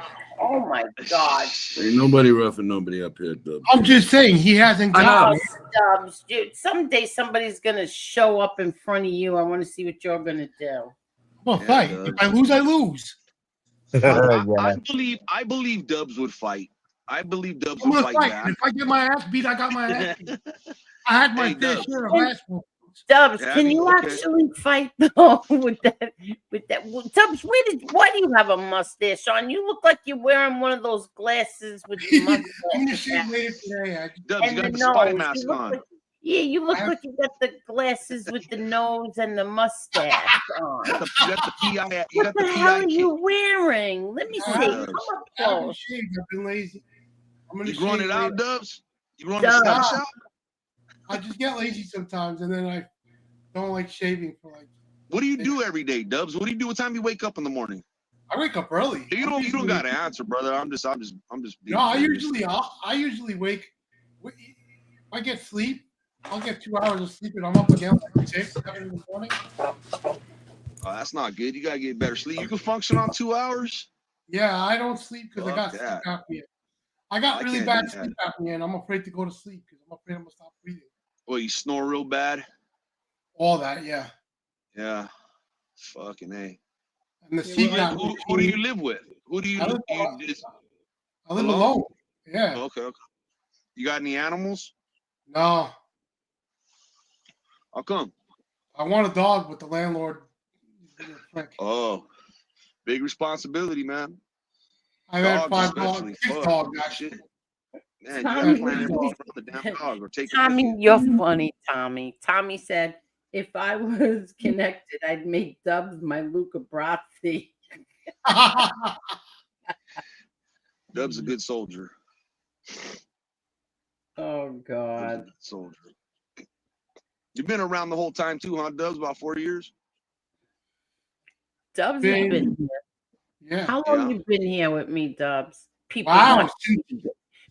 Oh my God. Ain't nobody roughing nobody up here, Dubs. I'm just saying he hasn't gotten. Dubs, dude, someday somebody's gonna show up in front of you. I want to see what you're gonna do. Well, fight. If I lose, I lose. I believe Dubs would fight. I believe Dubs would fight back. If I get my ass beat, I got my ass beat. I had my fair share of ass whoopings. Dubs, Yeah, can you okay. actually fight though with that? Well, Dubs, why do you have a mustache on? You look like you're wearing one of those glasses with the mustache. I'm gonna shave later today. Dubs, you got the spy mask on. Yeah, you look like you got the glasses with the nose and the mustache on. You got the PI. You What got the the hell PI are you wearing? Let me see. Come up I haven't close. shaved. I've been lazy. I'm gonna You growing shave it out, later. Dubs? You growing the stash out? I just get lazy sometimes, and then I don't like shaving for like. What do you do every day, Dubs? What do you do? What time you wake up in the morning? I wake up early. You don't got to answer, brother. I'm just. No, I usually wake. If I get sleep, I'll get 2 hours of sleep, and I'm up again like 6, 7 in the morning. Oh, that's not good. You gotta get better sleep. You can function on 2 hours. Yeah, I don't sleep because I got Fuck sleep that. apnea. I got I really can't bad do that. sleep apnea, and I'm afraid to go to sleep because I'm afraid I'm gonna stop breathing. Well, you snore real bad. All that, yeah. Yeah. Fucking A. And the sleep apnea. Who do you live with? Who do you I live live alone. Yeah. Okay. You got any animals? No. How come? I want a dog, but the landlord is being a prick. Oh, big responsibility, man. I've had Dogs 5 dogs, especially. 6 Fuck, dogs shit. actually. Man, you Tommy, gotta plan everything for the damn dog or take it with Tommy, you. you're funny, Tommy. Tommy said, if I was connected, I'd make Dubs my Luca Brasi. Dub's a good soldier. Oh, God. Soldier. You've been around the whole time too, huh, Dubs? About 4 years? Dubs has been here. Yeah. How long you been here with me, Dubs? People Wow. want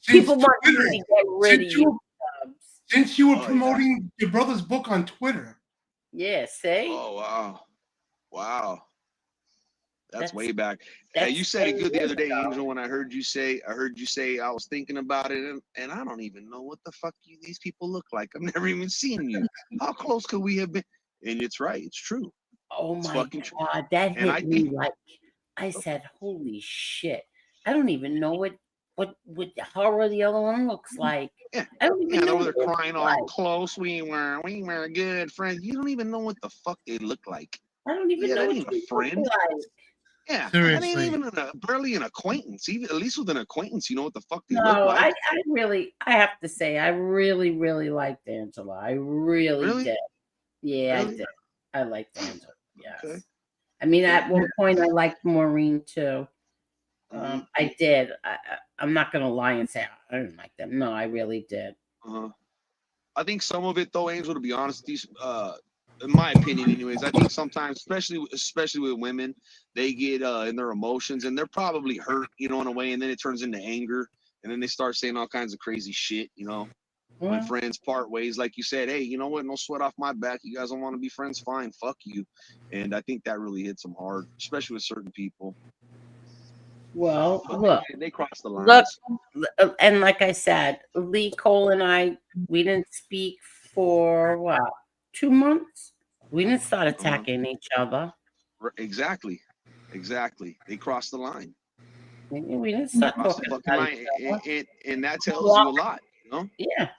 people want me to get rid of you, Dubs. Since you were promoting your brother's book on Twitter. Yeah, see? Oh, wow. Wow. That's way back. that's Hey, you said it 10 good the years other day, ago. Angel, when I heard you say I was thinking about it, and I don't even know what the fuck these people look like. I've never even seen you. How close could we have been? And it's right, it's true. Oh It's my fucking true. God, that And hit me like I said, holy shit. I don't even know what the horror the other one looks like. Yeah. I don't even Yeah, know over what there they look crying like. all close. We were good friends. You don't even know what the fuck they look like. I don't even Yeah, know that what ain't they a look friend. like. Yeah, that ain't Seriously. even barely an acquaintance. Even at least with an acquaintance, you know what the fuck they look No, like. I have to say, I really, really liked Angela. I really did. Yeah, I Really? did. I liked Angela. Yes. Okay. I mean, at one point, I liked Maureen too. I did. I'm not gonna lie and say I didn't like them. No, I really did. I think some of it, though, Angel, to be honest, these, in my opinion, anyways, I think sometimes, especially with women, they get in their emotions and they're probably hurt, you know, in a way, and then it turns into anger, and then they start saying all kinds of crazy shit, you know. When friends part ways, like you said, hey, you know what? No sweat off my back. You guys don't want to be friends? Fine, fuck you. And I think that really hits them hard, especially with certain people. Well, But look, they cross the lines. look, and like I said, Lee Cole and I, we didn't speak for what, 2 months? We didn't start attacking each other. Exactly. They crossed the line. We didn't start Crossed the talking fucking about line, each other. and that tells you a lot, you know? Yeah.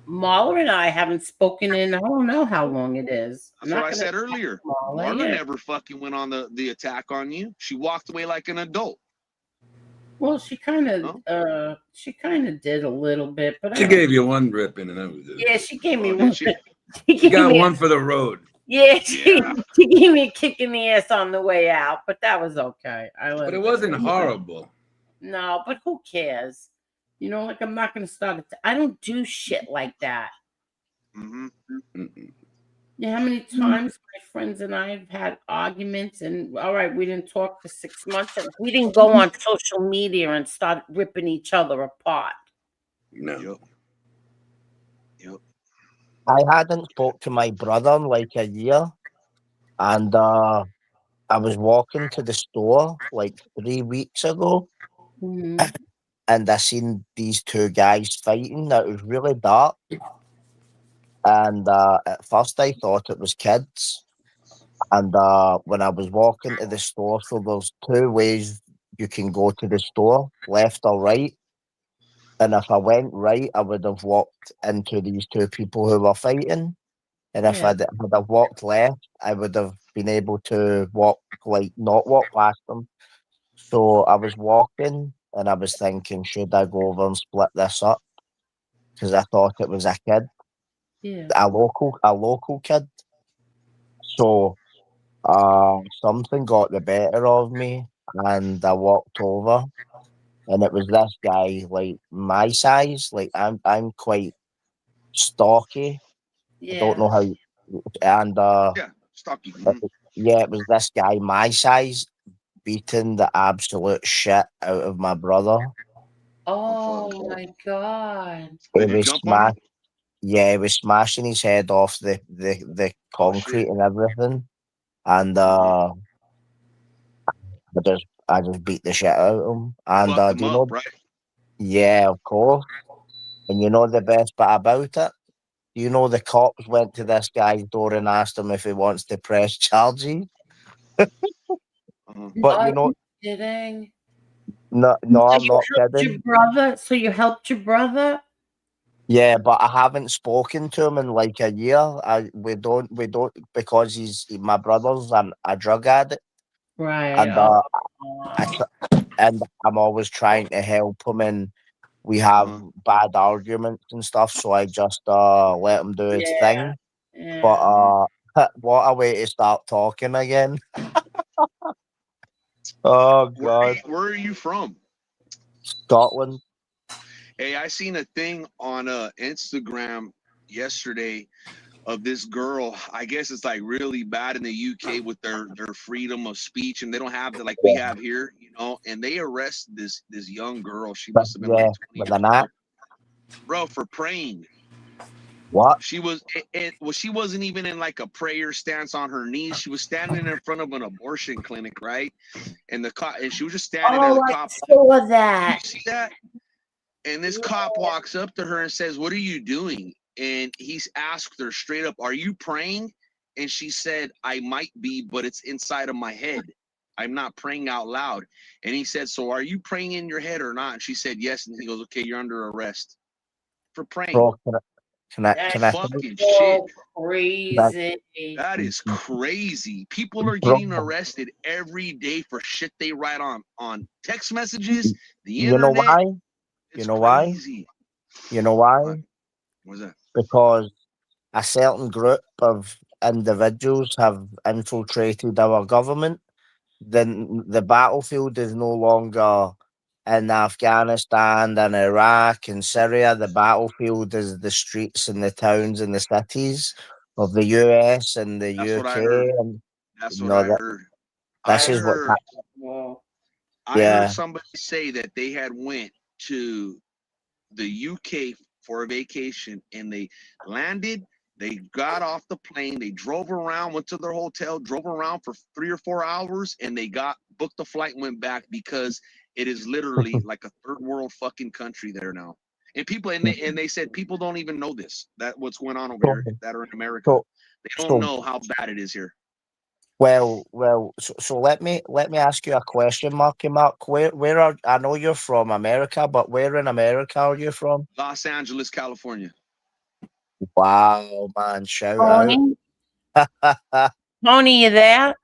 Marla and I haven't spoken in, I don't know how long it is. That's what I said earlier. Marla yeah. never fucking went on the attack on you. She walked away like an adult. Well, she kind of did a little bit, but She gave you one ripping, and that was it. yeah, she gave me Oh, one. did she? She got one for the road. Yeah, she gave me a kick in the ass on the way out, but that was okay. But it wasn't horrible. No, but who cares? You know, like I'm not gonna start it. I don't do shit like that. Yeah, how many times my friends and I have had arguments, and all right, we didn't talk for 6 months, and we didn't go on social media and start ripping each other apart. No. I hadn't spoke to my brother in like a year, and I was walking to the store like 3 weeks ago, and I seen these two guys fighting. That was really dark, and at first I thought it was kids. And when I was walking to the store, so there's two ways you can go to the store, left or right. And if I went right, I would have walked into these two people who were fighting. And if I would have walked left, I would have been able to not walk past them. So I was walking and I was thinking, should I go over and split this up? Because I thought it was a kid, a local kid. So something got the better of me, and I walked over, and it was this guy like my size. Like I'm quite stocky. I don't know how, and stocky. yeah, it was this guy my size beating the absolute shit out of my brother. Oh my god! He was smashing his head off the concrete and everything, and I just beat the shit out of him. And do you know? Right? Yeah, of course. And you know the best bit about it? Do you know the cops went to this guy's door and asked him if he wants to press charges? But you know, Are you kidding? no, So I'm you not helped kidding. your brother? So you helped your brother? Yeah, but I haven't spoken to him in like a year. We don't because my brother's a drug addict, Right. and and I'm always trying to help him, and we have bad arguments and stuff. So I just let him do his thing. But what a way to start talking again. Oh God, Where are you from? Scotland. Hey, I seen a thing on Instagram yesterday of this girl. I guess it's like really bad in the UK with their freedom of speech, and they don't have it like we have here, you know. And they arrested this young girl. She must have been like 24, bro, for praying. What? She was she wasn't even in like a prayer stance on her knees. She was standing in front of an abortion clinic, right? And the cop, and she was just standing there. The cop saw that. You see that? And this cop walks up to her and says, "What are you doing?" And he's asked her straight up, "Are you praying?" And she said, "I might be, but it's inside of my head. I'm not praying out loud." And he said, "So are you praying in your head or not?" And she said, "Yes." And he goes, "Okay, you're under arrest for praying." Bro, can I fucking shit. Crazy. That is crazy. People are getting arrested every day for shit they write on text messages, the internet. You know why? It's you know crazy. why? You know why? What's that? Because a certain group of individuals have infiltrated our government. Then the battlefield is no longer in Afghanistan and Iraq and Syria. The battlefield is the streets and the towns and the cities of the US and the That's UK. what I heard. And That's what I heard. This is what. I heard somebody say that they had went to the UK for a vacation and they landed. They got off the plane, they drove around, went to their hotel, drove around for 3 or 4 hours, and they booked the flight and went back because it is literally like a third world fucking country there now. And people, and they said people don't even know this, that what's going on over here that are in America. They don't know how bad it is here. Well, so let me ask you a question, Marky Mark. Where are, I know you're from America, but where in America are you from? Los Angeles, California. Wow, man, shout Tony? out. Tony, you there?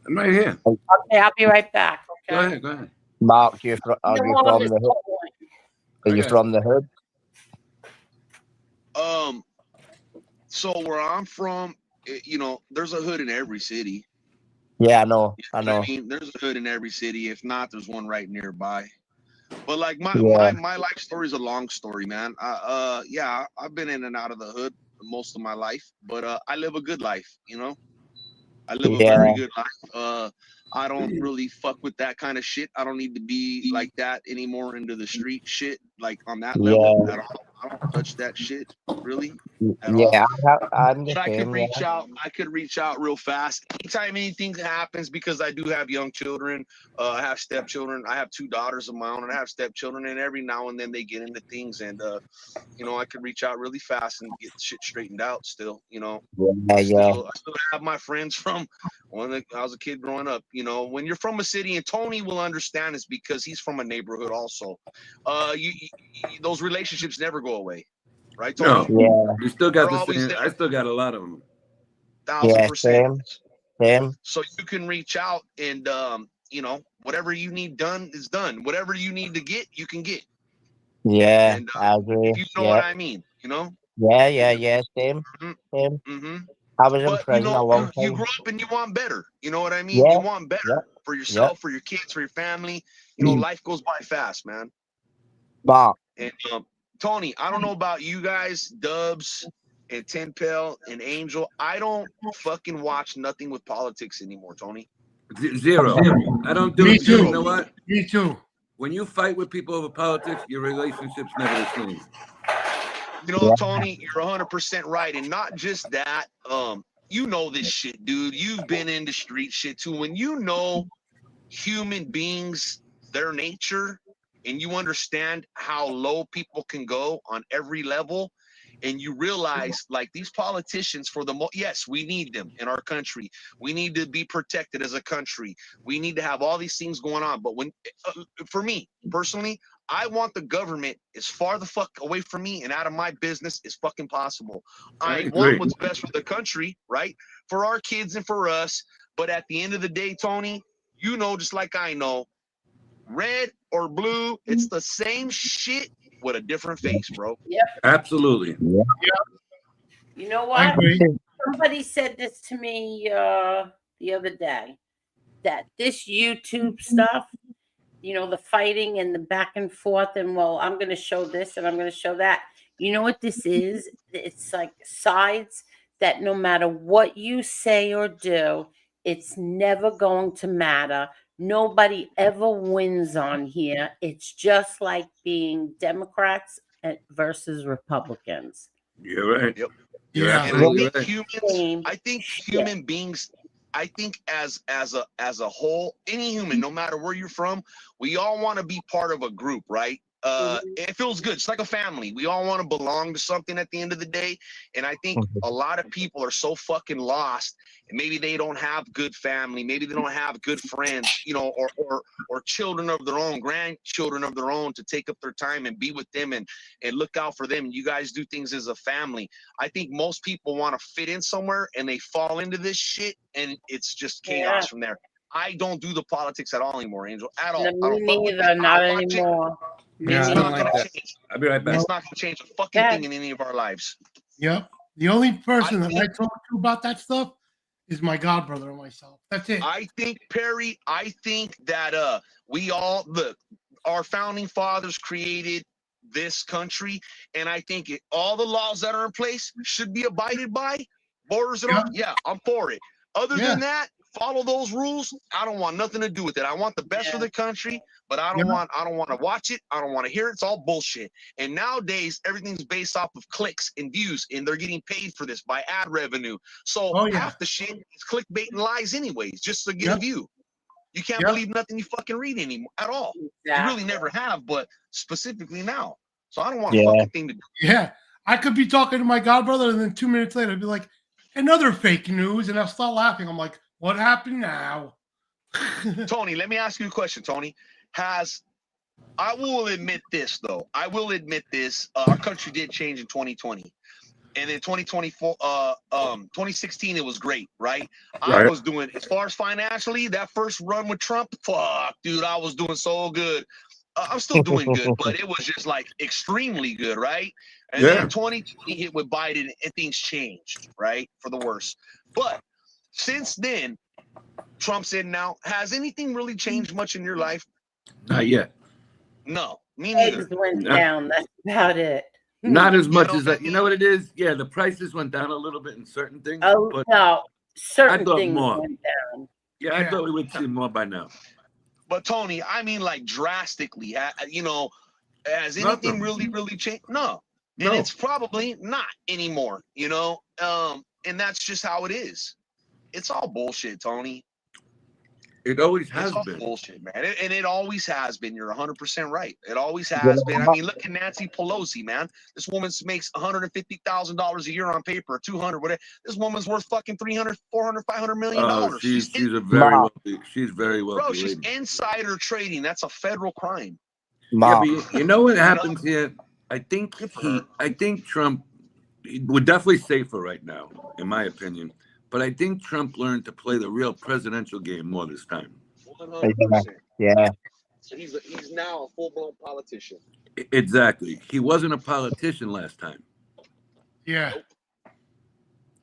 I'm right here. Okay, I'll be right back. Okay. Go ahead. Mark, are you from the hood? Are you from the hood? So where I'm from, you know, there's a hood in every city. Yeah, I know. I You know know. what I mean? There's a hood in every city. If not, there's one right nearby. But like Yeah. my life story is a long story, man. Yeah, I've been in and out of the hood most of my life, but I live a good life, you know. I live a Yeah. very good life. I don't really fuck with that kind of shit. I don't need to be like that anymore into the street shit, like on that level Yeah. at all. I don't touch that shit really at all. Yeah, I'm the But I could same. reach Yeah. out. I could reach out real fast anytime anything happens because I do have young children. I have stepchildren. I have 2 daughters of my own, and I have stepchildren. And every now and then they get into things, and you know, I could reach out really fast and get shit straightened out. Still, you know, I still have my friends from when I was a kid growing up. You know, when you're from a city, and Tony will understand this because he's from a neighborhood also. Those relationships never go away. Right, Tony? No, you still got They're the always same. there. I still got a lot of them. 1000%. Same. So you can reach out and you know, whatever you need done is done. Whatever you need to get, you can get. Yeah, And I agree. if you know what I mean, you know. Yeah. Same. Same. I was in But you prison know, a long you time. grew up and you want better. You know what I mean? Yeah. You want better for yourself, for your kids, for your family. You know, life goes by fast, man. But And Tony, I don't know about you guys, Dubs and Ten Pale and Angel. I don't fucking watch nothing with politics anymore, Tony. Zero. I don't do Me it because too. you know what? Me too. When you fight with people over politics, your relationship's never the same. You know, Tony, you're 100% right. And not just that, you know this shit, dude. You've been in the street shit too. When you know human beings, their nature, and you understand how low people can go on every level, and you realize like these politicians for the yes, we need them in our country. We need to be protected as a country. We need to have all these things going on. But when for me personally, I want the government as far the fuck away from me and out of my business as fucking possible. I want what's best for the country, right? For our kids and for us. But at the end of the day, Tony, you know, just like I know, red or blue, it's the same shit with a different face, bro. Yep. Absolutely. Yeah. You know I what? agree. Somebody said this to me the other day, that this YouTube stuff, you know, the fighting and the back and forth, and well, I'm going to show this and I'm going to show that. You know what this is? It's like sides that no matter what you say or do, it's never going to matter. Nobody ever wins on here. It's just like being Democrats versus Republicans. You're right. Yep. You're And absolutely I think right. I think human beings, I think as a whole, any human, no matter where you're from, we all want to be part of a group, right? It feels good. It's like a family. We all want to belong to something at the end of the day. And I think a lot of people are so fucking lost. And maybe they don't have good family. Maybe they don't have good friends, you know, or children of their own, grandchildren of their own to take up their time and be with them and look out for them. And you guys do things as a family. I think most people want to fit in somewhere and they fall into this shit and it's just chaos from there. I don't do the politics at all anymore, Angel. At all. No, I don't fuck with neither, it. not I don't watch it. anymore. It's not going to change. I'll be right back. It's not going to change a fucking thing in any of our lives. Yep. The only person that I talk to about that stuff is my godbrother and myself. That's it. I think, Perry, I think that we all, our founding fathers created this country, and I think all the laws that are in place should be abided by. Borders and all, yeah, I'm for it. Other than that, follow those rules. I don't want nothing to do with it. I want the best for the country, but I don't want to watch it. I don't want to hear it. It's all bullshit. And nowadays, everything's based off of clicks and views, and they're getting paid for this by ad revenue. So half the shit is clickbait and lies anyways, just to get a view. You can't believe nothing you fucking read anymore at all. You really never have, but specifically now. So I don't want a fucking thing to do. Yeah. I could be talking to my godbrother, and then 2 minutes later, I'd be like, another fake news, and I'll start laughing. I'm like, what happened now? Tony, let me ask you a question, Tony. I will admit this, though. I will admit this. Our country did change in 2020. And in 2016, it was great, right? I was doing, as far as financially, that first run with Trump, fuck, dude, I was doing so good. I'm still doing good, but it was just like extremely good, right? And then 2020 hit with Biden and things changed, right? For the worse. But since then, Trump's in now. Has anything really changed much in your life? Not yet. No, me neither. Eggs went down. That's about it. Not as much as that. You know what it is? Yeah, the prices went down a little bit in certain things. Oh but no, certain I thought things more. went down. Yeah, I thought we would see more by now. But Tony, I mean, like drastically. You know, has anything Nothing. really changed? No, and No. it's probably not anymore. You know, and that's just how it is. It's all bullshit, Tony. It always has It's all been. bullshit, man. And it always has been. You're 100% right. It always You has know been. I what? mean, look at Nancy Pelosi, man. This woman makes $150,000 a year on paper, 200, whatever. This woman's worth fucking 300, 400, 500 million Oh, dollars. she's a very Ma. wealthy. She's very wealthy. Bro, she's lady. insider trading. That's a federal crime. Yeah, Ma. but you know what happens here? I think Trump we're definitely safer right now, in my opinion. But I think Trump learned to play the real presidential game more this time. 100%. Yeah. So he's now a full-blown politician. Exactly. He wasn't a politician last time. Yeah.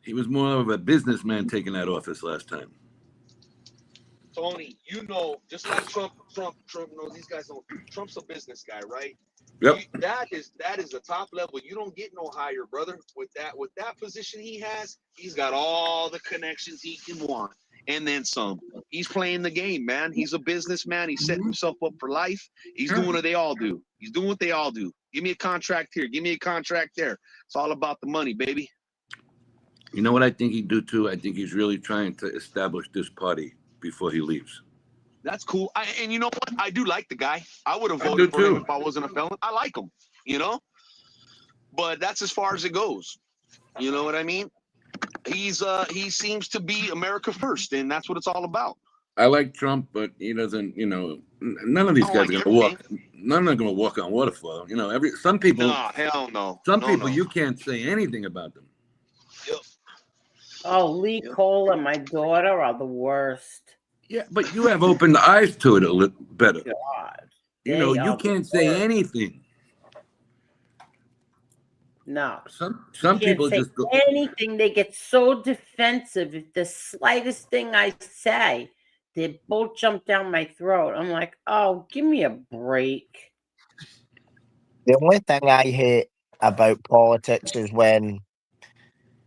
He was more of a businessman taking that office last time. Tony, you know, just like Trump knows these guys don't. Trump's a business guy, right? Yep. That is the top level. You don't get no higher, brother. With that position he has, he's got all the connections he can want, and then some. He's playing the game, man. He's a businessman. He's setting himself up for life. He's doing what they all do. He's doing what they all do. Give me a contract here. Give me a contract there. It's all about the money, baby. You know what I think he'd do too? I think he's really trying to establish this party before he leaves. That's cool. And you know what? I do like the guy. I would have I voted do for him too. if I wasn't a felon. I like him, you know? But that's as far as it goes. You know what I mean? He seems to be America first, and that's what it's all about. I like Trump, but he doesn't, you know, none of these guys are gonna walk. None of them are gonna walk on water for him. You know, some people. Nah, hell no. Some No, people no. you can't say anything about them. Oh, Lee Cole and my daughter are the worst. Yeah, but you have opened the eyes to it a little better. God. You know, They you are can't the say worst. anything. No. Some Can't people say just go. anything. They get so defensive. If the slightest thing I say, they both jump down my throat. I'm like, oh, give me a break. The only thing I hate about politics is when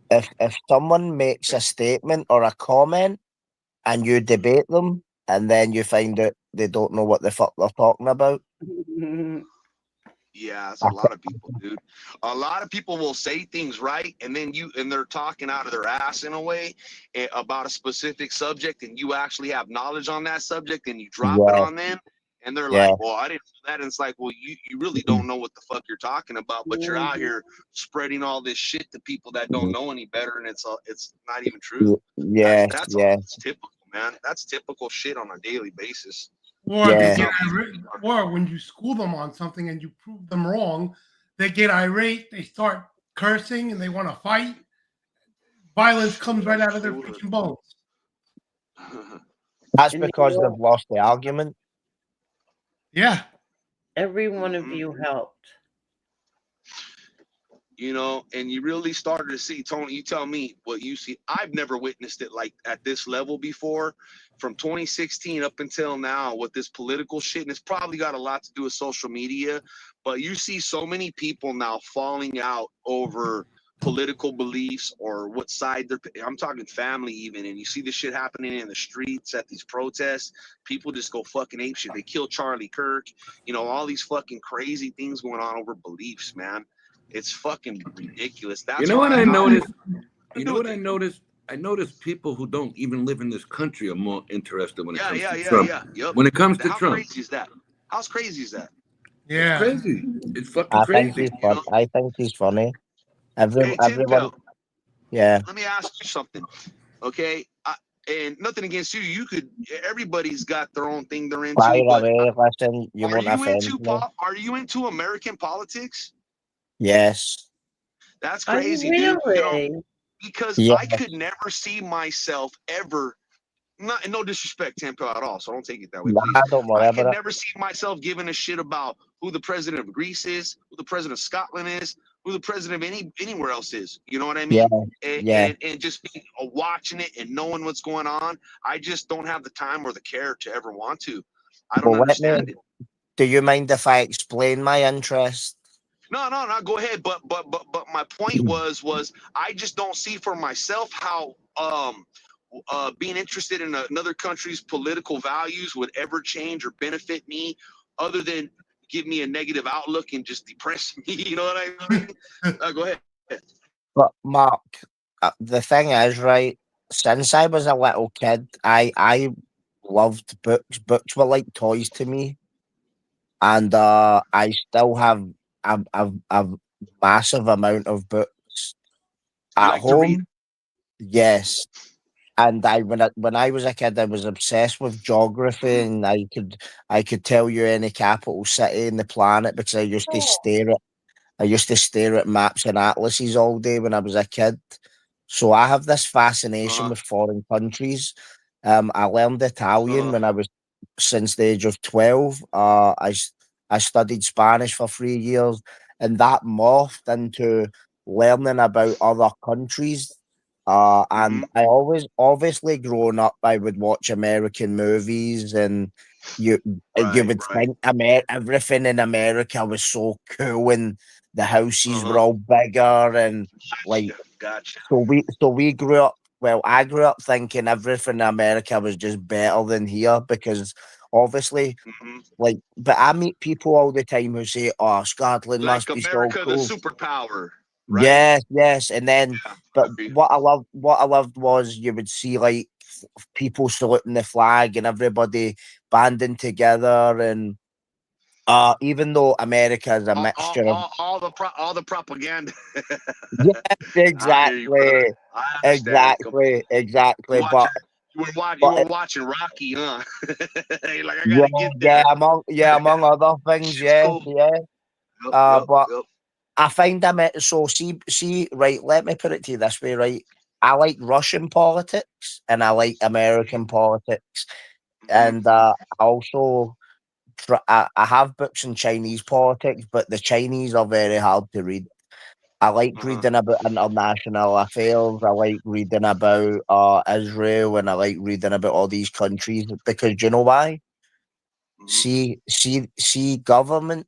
if someone makes a statement or a comment and you debate them and then you find out they don't know what the fuck they're talking about. Yeah, it's a lot of people, dude. A lot of people will say things right, and then they're talking out of their ass in a way about a specific subject, and you actually have knowledge on that subject, and you drop it on them, and they're like, "Well, I didn't know that." And it's like, "Well, you really don't know what the fuck you're talking about, but you're out here spreading all this shit to people that don't know any better, and it's not even true." That's typical, man. That's typical shit on a daily basis. Or when you school them on something and you prove them wrong, they get irate, they start cursing, and they want to fight. Violence comes right out of their freaking bones. That's because they've lost the argument. Yeah. Every one of you helped. You know, and you really started to see, Tony, you tell me what you see. I've never witnessed it like at this level before. From 2016 up until now with this political shit, and it's probably got a lot to do with social media, but you see so many people now falling out over political beliefs or what side I'm talking family even, and you see this shit happening in the streets at these protests. People just go fucking apeshit. They kill Charlie Kirk, you know, all these fucking crazy things going on over beliefs, man. It's fucking ridiculous. That's You know what I noticed? You know do what I noticed? I noticed people who don't even live in this country are more interested when it comes to Yeah. Trump. Yep. When it comes to How Trump. crazy is that? How crazy is that? Yeah. It's crazy. It's fucking I think crazy. I think he's funny. Hey, Everyone, Tim, yeah. let me ask you something, okay? And nothing against you. Everybody's got their own thing they're into. By the But way, listen, you won't offend me. are you into American politics? Yes. That's Are you crazy, dude. You really? know, because Yes. I could never see myself ever. No disrespect, Tempo, at all. So don't take it that way. Nah, Please. don't worry I about could it. never see myself giving a shit about who the president of Greece is, who the president of Scotland is, who the president of anywhere else is. You know what I Yeah, mean? And, yeah. and just watching it and knowing what's going on. I just don't have the time or the care to ever want to. I don't Well, understand it. do you mind if I explain my interest? No, go ahead. But my point was I just don't see for myself how being interested in another country's political values would ever change or benefit me, other than give me a negative outlook and just depress me. You know what I mean? Go ahead. But Mark, the thing is, right? Since I was a little kid, I loved books. Books were like toys to me, and I still have a massive amount of books You at like to read? home. Yes, and when I was a kid, I was obsessed with geography, and I could tell you any capital city in the planet because I used to stare at maps and atlases all day when I was a kid. So I have this fascination with foreign countries. I learned Italian when I was since the age of 12. I studied Spanish for 3 years, and that morphed into learning about other countries. And I always, obviously, growing up, I would watch American movies, and you would think everything in America was so cool, and the houses were all bigger, and like Gotcha. so we grew up. Well, I grew up thinking everything in America was just better than here because obviously, like, but I meet people all the time who say, "Oh, Scotland Like must be so America, the cool." superpower. Yes, yes, and then, but what I loved was you would see like people saluting the flag and everybody banding together, and even though America is a mixture of All the propaganda. yes, I hear you, brother. exactly, I understand. exactly, but You were but watching Rocky, huh? You're like, I yeah, gotta get there. among other things, Shit's yeah, cool. yeah. Yep. But I find so right. Let me put it to you this way, right? I like Russian politics and I like American politics, and I also I have books in Chinese politics, but the Chinese are very hard to read. I like reading about international affairs. I like reading about Israel, and I like reading about all these countries because you know why? See, government.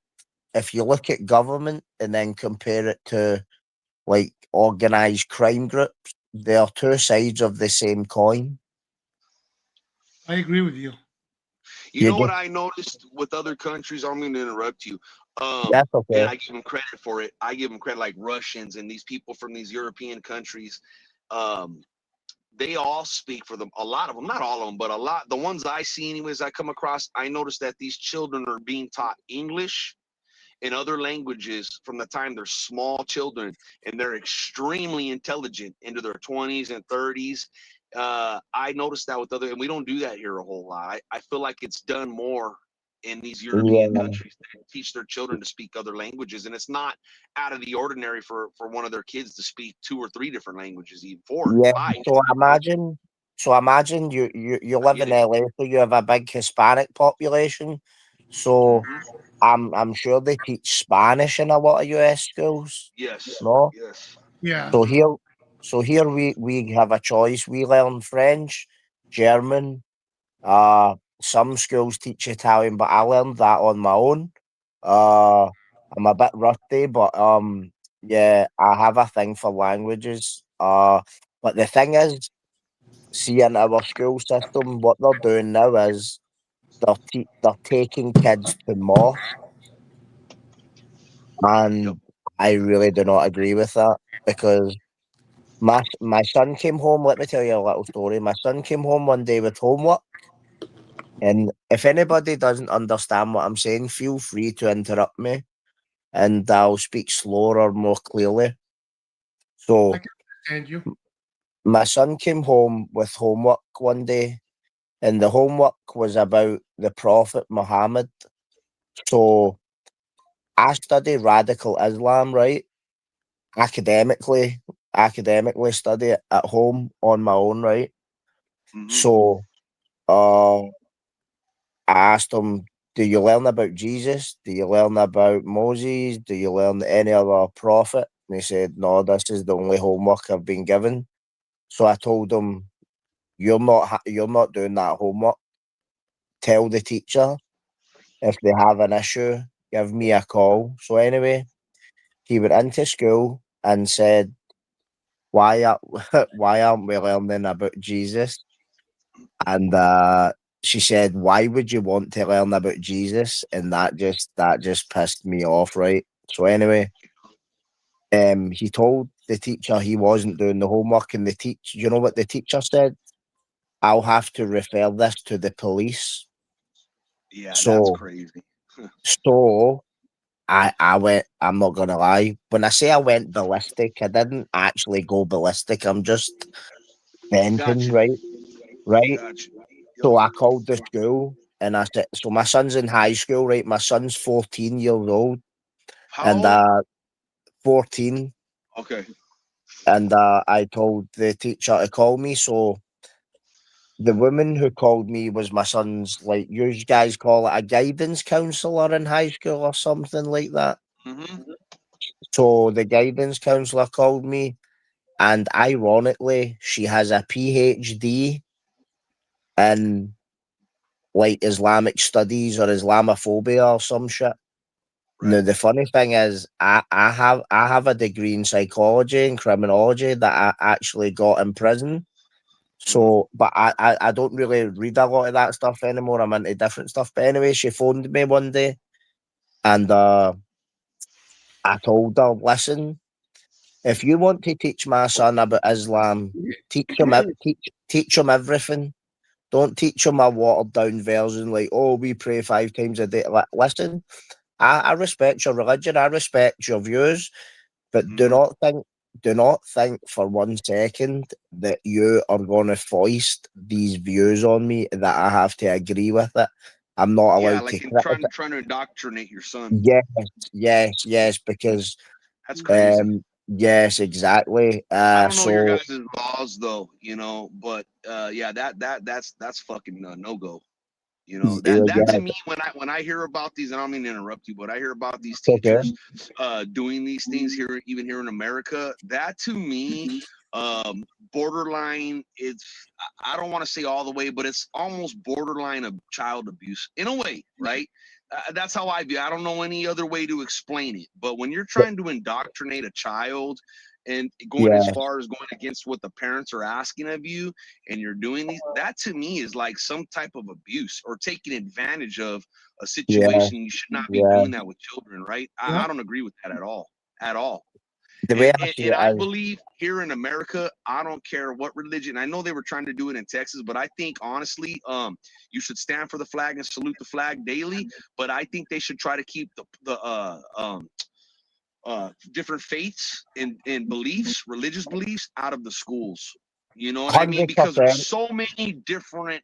If you look at government and then compare it to like organized crime groups, they are two sides of the same coin. I agree with you. You know what I noticed with other countries? I'm going to interrupt you. That's okay. And I give them credit for it. I give them credit, like Russians and these people from these European countries. They all speak for them. A lot of them, not all of them, but a lot. The ones I see, anyways, I come across. I notice that these children are being taught English and other languages from the time they're small children, and they're extremely intelligent into their 20s and 30s. I noticed that with other, and we don't do that here a whole lot. I feel like it's done more in these European countries that teach their children to speak other languages, and it's not out of the ordinary for one of their kids to speak 2 or 3 different languages, even 4, Yeah. 5. So imagine you live in LA, so you have a big Hispanic population. So I'm sure they teach Spanish in a lot of US schools. Yes. No. Yes. Yeah. So here we have a choice. We learn French, German. Some schools teach Italian, but I learned that on my own. I'm a bit rusty, but yeah, I have a thing for languages. But the thing is, see, in our school system, what they're doing now is they're taking kids to mosque, and I really do not agree with that because my son came home. Let me tell you a little story. My son came home one day with homework, and if anybody doesn't understand what I'm saying, feel free to interrupt me, and I'll speak slower or more clearly. So I can understand you. my son came home with homework one day, and the homework was about the Prophet Muhammad. So I study radical Islam, right? Academically study it at home on my own, right? So I asked him, do you learn about Jesus? Do you learn about Moses? Do you learn any other prophet? And he said, no, this is the only homework I've been given. So I told him, you're not doing that homework. Tell the teacher. If they have an issue, give me a call. So anyway, he went into school and said, why aren't we learning about Jesus? And she said, why would you want to learn about Jesus? And that just pissed me off, right? So anyway, he told the teacher he wasn't doing the homework, and you know what the teacher said? I'll have to refer this to the police. Yeah, that's So crazy. so I went, I'm not gonna lie. When I say I went ballistic, I didn't actually go ballistic. I'm just venting, Gotcha. right? Gotcha. So I called the school and I said, so my son's in high school, right? My son's 14 years old. How And old? 14. Okay. And I told the teacher to call me. So the woman who called me was my son's, like, you guys call it a guidance counselor in high school or something like that. Mm-hmm. So the guidance counselor called me, and ironically, she has a PhD in like Islamic studies or Islamophobia or some shit. Now the funny thing is, I have a degree in psychology and criminology that I actually got in prison. So, but I don't really read a lot of that stuff anymore. I'm into different stuff. But anyway, she phoned me one day, and I told her, listen, if you want to teach my son about Islam, teach him everything. Don't teach him a watered down version like, oh, we pray 5 times a day. Listen, I respect your religion, I respect your views, but do not think for 1 second that you are gonna foist these views on me that I have to agree with it. I'm not Yeah, allowed to like in criticize. trying to indoctrinate your son. Yes, because That's crazy. yes, exactly. I don't know your So guys' laws though, but yeah, that's fucking no go. That to yeah, me, when I hear about these, and I don't mean to interrupt you, but I hear about these okay. teachers doing these things here, even here in America. That to me, borderline. I don't want to say all the way, but it's almost borderline of child abuse in a way, right? That's how I view. I don't know any other way to explain it. But when you're trying to indoctrinate a child and going as Yeah, far as going against what the parents are asking of you, and you're doing these, that to me is like some type of abuse or taking advantage of a yeah, situation. You should not be yeah. doing that with children, right? I don't agree with that at all. At all. The way I see And I it is, believe here in America, I don't care what religion. I know they were trying to do it in Texas, but I think honestly, you should stand for the flag and salute the flag daily. But I think they should try to keep different faiths and beliefs, religious beliefs, out of the schools. You know what I mean? Because there's 100%. so many different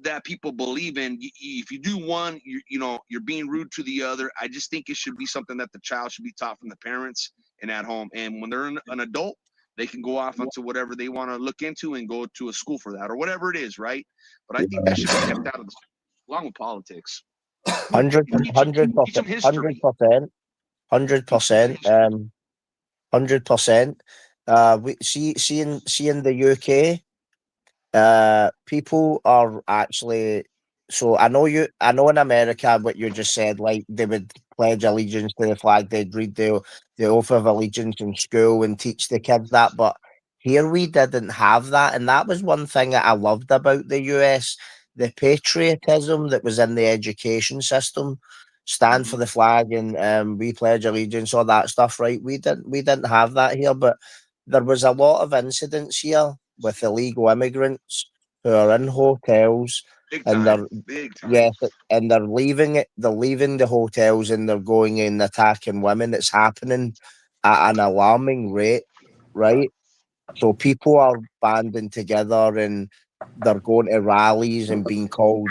that people believe in. If you do one, you're being rude to the other. I just think it should be something that the child should be taught from the parents and at home. And when they're an adult, they can go off onto whatever they want to look into and go to a school for that or whatever it is, right? But I think that should be kept out of the school, along with politics. 100, Teach them 100%, history. 100%, 100%. We see in the UK, people are actually, so I know in America what you just said, like they would pledge allegiance to the flag, they'd read the oath of allegiance in school and teach the kids that, but here we didn't have that, and that was one thing that I loved about the US, the patriotism that was in the education system. Stand for the flag and we pledge allegiance, all that stuff, right? We didn't have that here, but there was a lot of incidents here with illegal immigrants who are in hotels Big and time. Big time. yeah, and they're leaving it. They're leaving the hotels and they're going and attacking women. It's happening at an alarming rate, right? So people are banding together and they're going to rallies and being called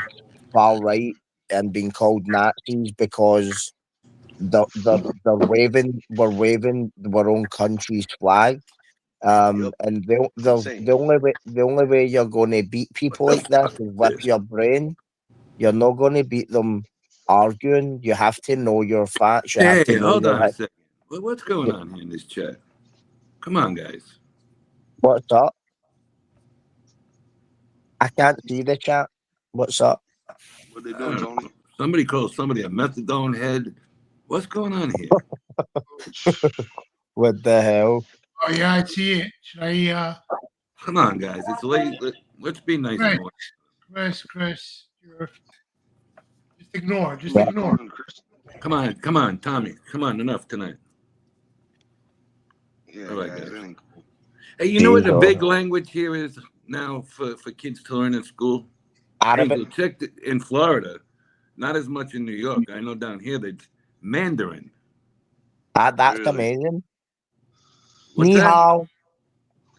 far right and being called Nazis because we're waving our own country's flag. And the only way you're going to beat people like this is with your brain. You're not going to beat them arguing. You have to know your facts. You have Hey, to know hold your on a second. What's going on here in this chat? Come on, guys. What's up? I can't see the chat. What's up? What they I doing, don't Tony? know. Somebody calls somebody a methadone head. What's going on here? What the hell? Oh yeah, I see it. Should I? Come on, guys. It's late. Let's be nice Chris, to one. Chris, just ignore. Just Yeah. ignore. Come on, Tommy. Come on, enough tonight. Yeah, All right, guys, guys. that ain't cool. Hey, you know what the Diesel. big language here is now for kids to learn in school? Arabic. Hey, go check in Florida. Not as much in New York. I know down here that's Mandarin. That's Really? amazing. What's Ni that? hao.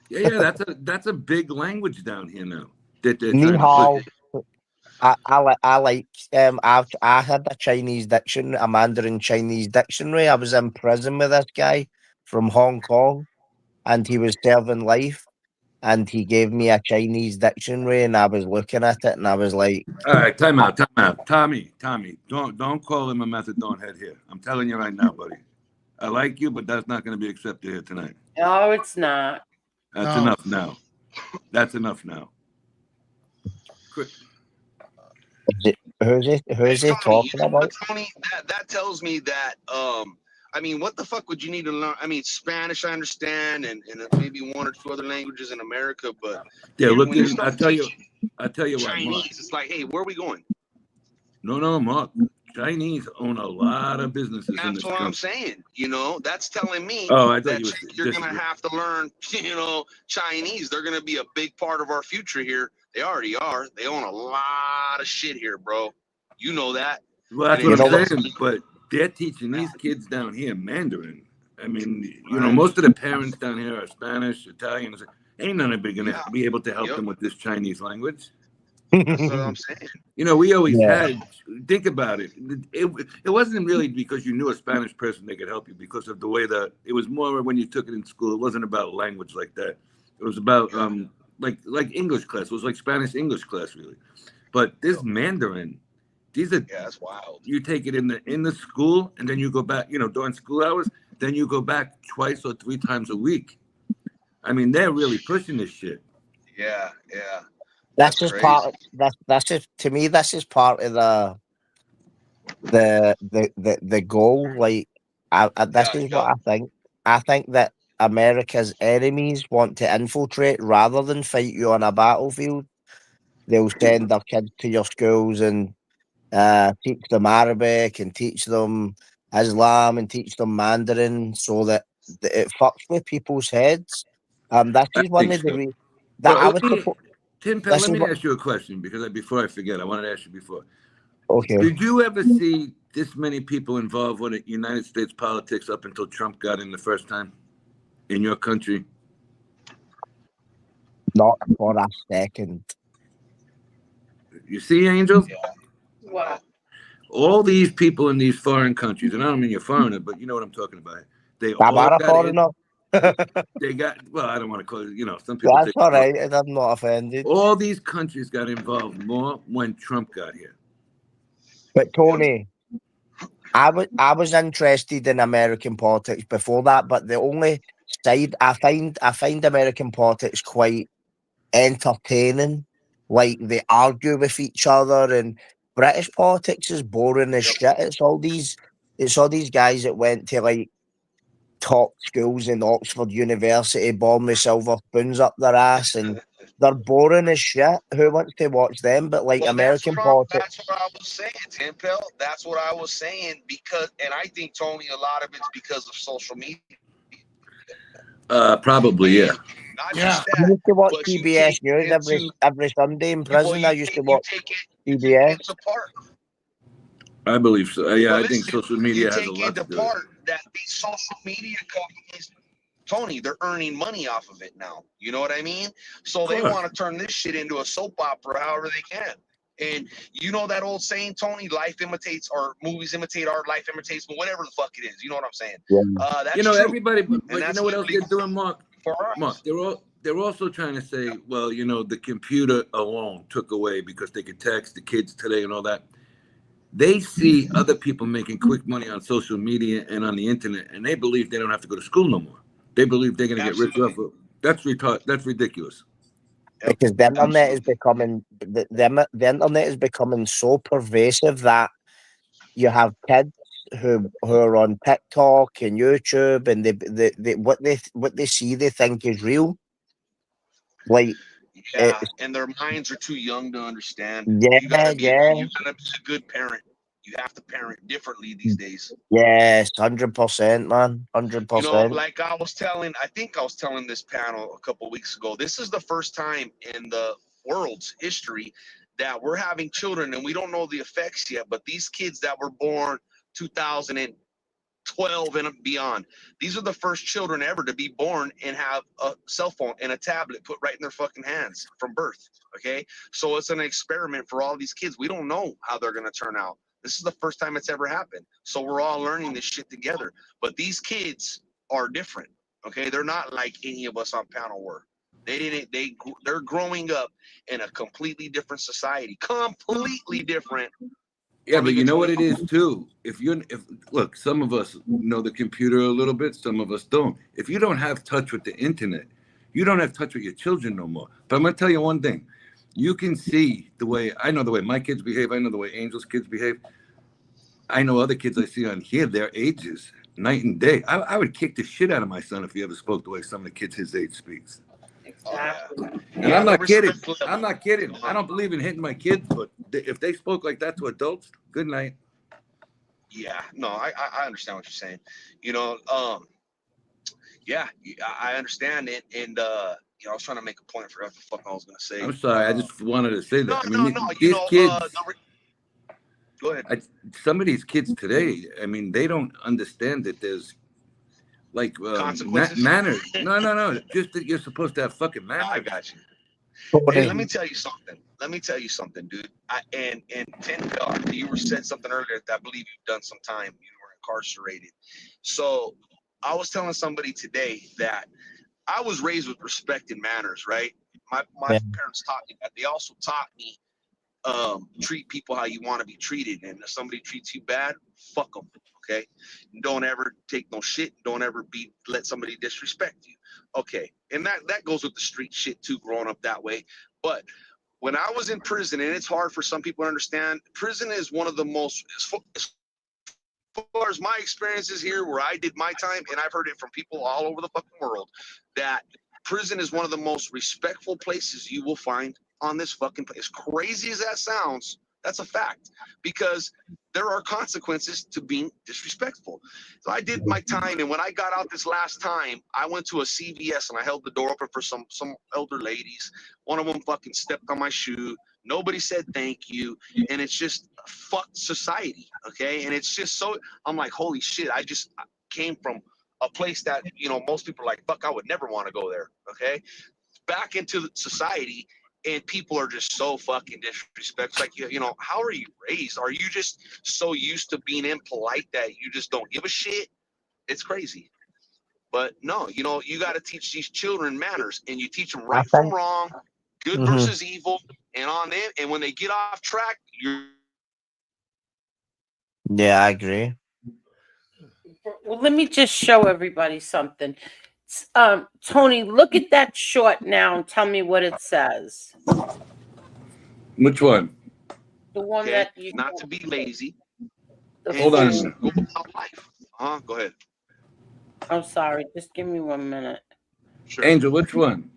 Yeah, that's a big language down here now that they're Ni trying to hao. push. I had a Chinese dictionary, a Mandarin Chinese dictionary. I was in prison with this guy from Hong Kong, and he was serving life, and he gave me a Chinese dictionary, and I was looking at it, and I was like, All right, time out. Tommy, don't call him a methadone head here. I'm telling you right now, buddy. I like you, but that's not going to be accepted here tonight. No, it's not. That's No. enough now. That's enough now. who's he Tony, talking about? Tony, that tells me that I mean, what the fuck would you need to learn? I mean, Spanish I understand, and maybe one or two other languages in America, but Yeah, look, when you I start tell you teaching what, Mark. Chinese, it's like, hey, where are we going? No, Mark. Chinese own a lot of businesses in That's this what I'm country. saying. You know, that's telling me Oh, I thought that you were you're gonna have to learn, you know, Chinese. They're gonna be a big part of our future here. They already are. They own a lot of shit here, bro. You know that. Well, that's And what it I'm tells saying. me- But they're teaching these kids down here Mandarin. I mean, you know, most of the parents down here are Spanish, Italians. Ain't none of them gonna be able to help them with this Chinese language. That's what I'm saying. You know, we always Yeah. had. Think about it. It wasn't really because you knew a Spanish person they could help you, because of the way that it was more when you took it in school. It wasn't about language like that. It was about like English class. It was like Spanish English class, really. But this Mandarin, these are that's wild. You take it in the school, and then you go back. You know, during school hours, then you go back twice or three times a week. I mean, they're really pushing this shit. Yeah. That's just part. That's just, to me. This is part of the goal. Like, this is what I think. I think that America's enemies want to infiltrate rather than fight you on a battlefield. They'll send their kids to your schools and teach them Arabic and teach them Islam and teach them Mandarin, so that it fucks with people's heads. That I is one think of the so. reasons that Well, I was supposed. Tim Pell, let me ask you a question, because before I forget, I wanted to ask you before. Okay. Did you ever see this many people involved with United States politics up until Trump got in the first time in your country? Not for a second. You see, Angel? What? All these people in these foreign countries, and I don't mean you're foreigner, but you know what I'm talking about. They I'm all not a got foreigner. They got, well, I don't want to call it, you know, some people That's take all right, and I'm not offended. all these countries got involved more when Trump got here. But Tony, I was interested in American politics before that, but the only side I find American politics quite entertaining. Like, they argue with each other, and British politics is boring as shit. It's all these guys that went to like top schools in Oxford University, born with silver spoons up their ass, and they're boring as shit. Who wants to watch them? But like, American politics. That's what I was saying, Tim Pell. That's what I was saying, because, and I think, Tony, a lot of it's because of social media. Probably, yeah. Not Yeah. just I that, used to watch but you PBS take News into, every Sunday in prison. I used to you watch take PBS. into part. I believe so. Yeah, But I think listen, social media you has a take lot into to do with it. part that these social media companies, Tony, they're earning money off of it now. You know what I mean? So they course. want to turn this shit into a soap opera however they can. And you know that old saying, Tony, life imitates, or movies imitate art, life imitates, but whatever the fuck it is. You know what I'm saying? That's You know, true. everybody, but And you that's know what else literally they're doing, Mark? for us. Mark, they're also trying to say, well, you know, the computer alone took away, because they could text the kids today and all that. They see other people making quick money on social media and on the internet, and they believe they don't have to go to school no more. They believe they're going to get rich off of. That's retarded. That's ridiculous. Because the internet is becoming the internet is becoming so pervasive that you have kids who are on TikTok and YouTube, and they what they see they think is real. Like, Yeah, and their minds are too young to understand. Yeah, You gotta be yeah. you gotta be a good parent. You have to parent differently these days. Yes, 100%, man, 100%. You know, like I think I was telling this panel a couple weeks ago, this is the first time in the world's history that we're having children and we don't know the effects yet, but these kids that were born 2012 and beyond, these are the first children ever to be born and have a cell phone and a tablet put right in their fucking hands from birth. Okay, so it's an experiment for all these kids. We don't know how they're going to turn out. This is the first time it's ever happened. So we're all learning this shit together. But these kids are different. Okay, they're not like any of us on panel were. They're growing up in a completely different society. Completely different. Yeah, but you know what it is too. If look, some of us know the computer a little bit, some of us don't. If you don't have touch with the internet, you don't have touch with your children no more. But I'm gonna tell you one thing. You can see the way my kids behave. I know the way Angel's kids behave. I know other kids I see on here, their ages, night and day. I would kick the shit out of my son if he ever spoke the way some of the kids his age speaks. Exactly. And I'm not kidding. I'm not kidding. I don't believe in hitting my kids, but if they spoke like that to adults, good night. Yeah, no, I understand what you're saying. You know, yeah, I understand it, and I was trying to make a point. I forgot what the fuck I was gonna say. I'm sorry. I just wanted to say that. No, These kids. Go ahead. Some of these kids today, I mean, they don't understand that there's like manners. No. Just that you're supposed to have fucking manners. I got you. Hey, let me tell you something, dude. And Tim, you said something earlier that I believe you've done some time. You were incarcerated. So I was telling somebody today that I was raised with respect and manners, right? My parents taught me that. They also taught me treat people how you want to be treated. And if somebody treats you bad, fuck them. Okay. Don't ever take no shit. Don't ever let somebody disrespect you. Okay. And that goes with the street shit too, growing up that way. But when I was in prison, and it's hard for some people to understand, prison is one of the most, as far as my experiences here where I did my time, and I've heard it from people all over the fucking world, that prison is one of the most respectful places you will find on this fucking place. As crazy as that sounds, that's a fact, because there are consequences to being disrespectful. So I did my time, and when I got out this last time, I went to a CVS and I held the door open for some elder ladies. One of them fucking stepped on my shoe. Nobody said thank you, and it's just fucked society, okay? And it's just so, I'm like, holy shit, I came from a place that, most people are like, fuck, I would never want to go there, okay? Back into society, and people are just so fucking disrespectful. Like, how are you raised? Are you just so used to being impolite that you just don't give a shit? It's crazy. But no, you got to teach these children manners, and you teach them right from wrong, good versus evil, and on them. And when they get off track, Yeah, I agree. Well, let me just show everybody something. Tony, look at that short now and tell me what it says. Which one? The one that you not to be lazy. Hold on. Go about life. Go ahead. I'm sorry. Just give me 1 minute. Sure. Angel, which one?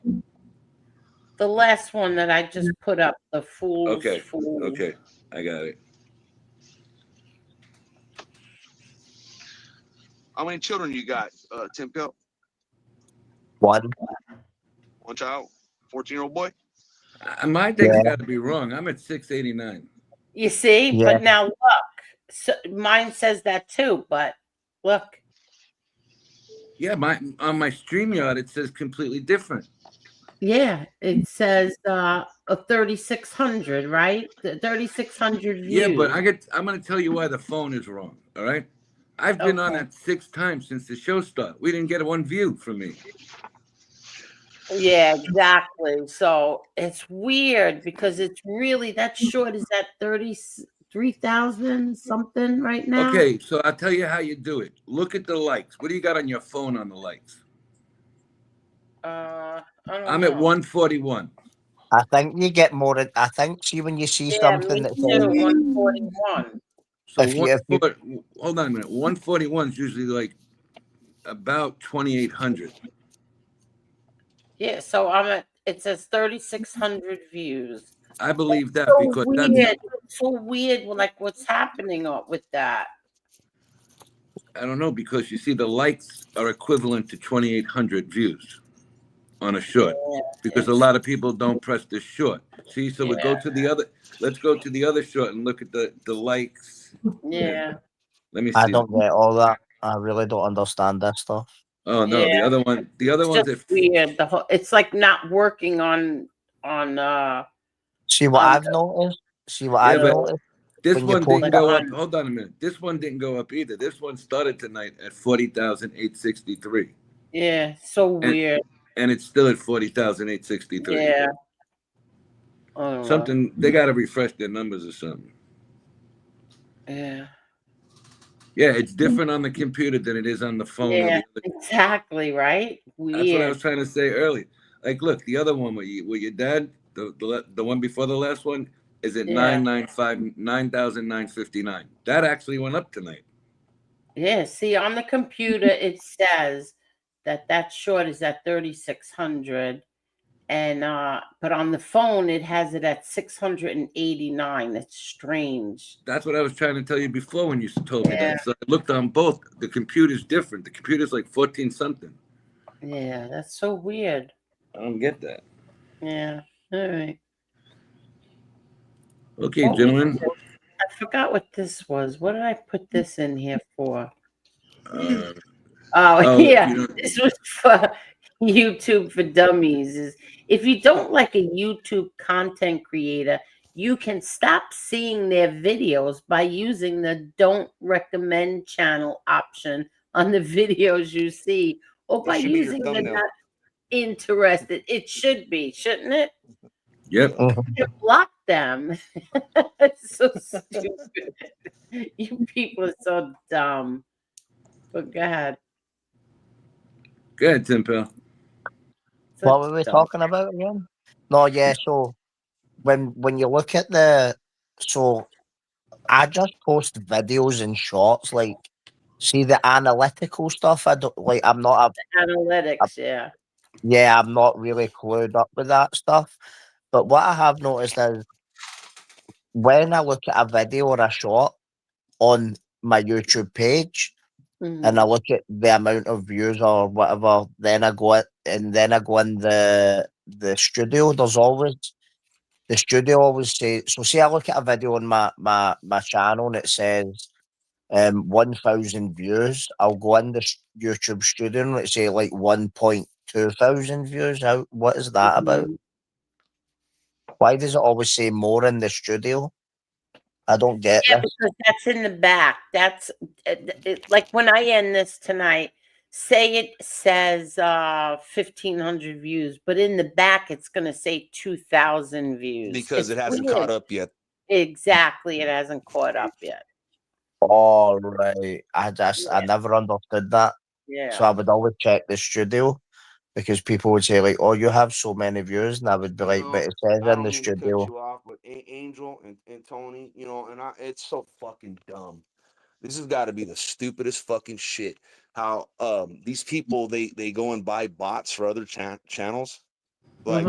The last one that I just put up, the fool's fool. Okay, I got it. How many children you got, Tim Pill? One child, 14-year-old boy. My thing's got to be wrong. I'm at 689. You see, but now look. So mine says that too, but look. Yeah, on my StreamYard it says completely different. Yeah, it says a 3,600, right? 3,600 views. Yeah, but I'm going to tell you why the phone is wrong. All right, I've been on that 6 times since the show started. We didn't get 1 view from me. Yeah, exactly. So it's weird because it's really that short is at 3,000 something right now. Okay, so I'll tell you how you do it. Look at the likes. What do you got on your phone on the likes? I don't I'm know. at 141. I think you get more. I think see when you see Yeah, something me that too. says 141. So if you hold on a minute. 141 is usually like about 2,800. Yeah, so I'm at. It says 3,600 views. I believe that So because weird. that's It's so weird. Like what's happening with that? I don't know because you see the likes are equivalent to 2,800 views on a short because a lot of people don't press the short. See, so we go to the other. Let's go to the other short and look at the likes. Yeah. Let me I see. don't get all that. I really don't understand that stuff. Oh no, the other one. The other It's one's just at weird. It's like not working on See what on I've noticed. See what yeah, I've but noticed. this When you one post didn't that, go up. Hold on a minute. This one didn't go up either. This one started tonight at 40,863. Yeah, so weird. And it's still at 40,863. Yeah. I don't know. Something they got to refresh their numbers or something. Yeah. Yeah, it's different on the computer than it is on the phone. Yeah, Or the other. Exactly, right? Weird. That's what I was trying to say earlier. Like, look, the other one with your dad, the one before the last one, is at Yeah. 9,959. That actually went up tonight. Yeah, see, on the computer it says that short is at 3,600, and but on the phone it has it at 689. That's strange. That's what I was trying to tell you before when you told me Yeah. that. So I looked on both. The computer's different. The computer's like 14 something. Yeah, that's so weird. I don't get that. Yeah. All right. Okay, What was gentlemen. this? I forgot what this was. What did I put this in here for? Oh, yeah. you know- This was for YouTube for Dummies. Is if you don't like a YouTube content creator, you can stop seeing their videos by using the don't recommend channel option on the videos you see, or by should be your using the thumbnail. not interested. It should be, shouldn't it? Yep. You block them. It's so stupid. You people are so dumb. But go ahead. Go ahead, Tim Pal. what were we talking about again? No, yeah. So when you look at I just post videos and shorts. Like, see the analytical stuff. I don't like. I'm not Analytics, yeah. Yeah, I'm not really clued up with that stuff. But what I have noticed is when I look at a video or a short on my YouTube page, and I look at the amount of views or whatever, then I go in the studio. The studio always says, so say I look at a video on my channel and it says 1,000 views. I'll go in the YouTube studio and let's say like 1.2 thousand views. What is that about? Why does it always say more in the studio? I don't get Yeah, this. because that's in the back. That's like when I end this tonight, say it says 1,500 views, but in the back it's going to say 2,000 views. Because It's it hasn't weird. caught up yet. Exactly. It hasn't caught up yet. All right. I never understood that. Yeah. So I would always check the studio because people would say like, "Oh, you have so many views," and I would be like, "But it says I in don't the mean to cut studio." you off, but Angel and Tony, it's so fucking dumb. This has got to be the stupidest fucking shit. How these people they go and buy bots for other channels. Like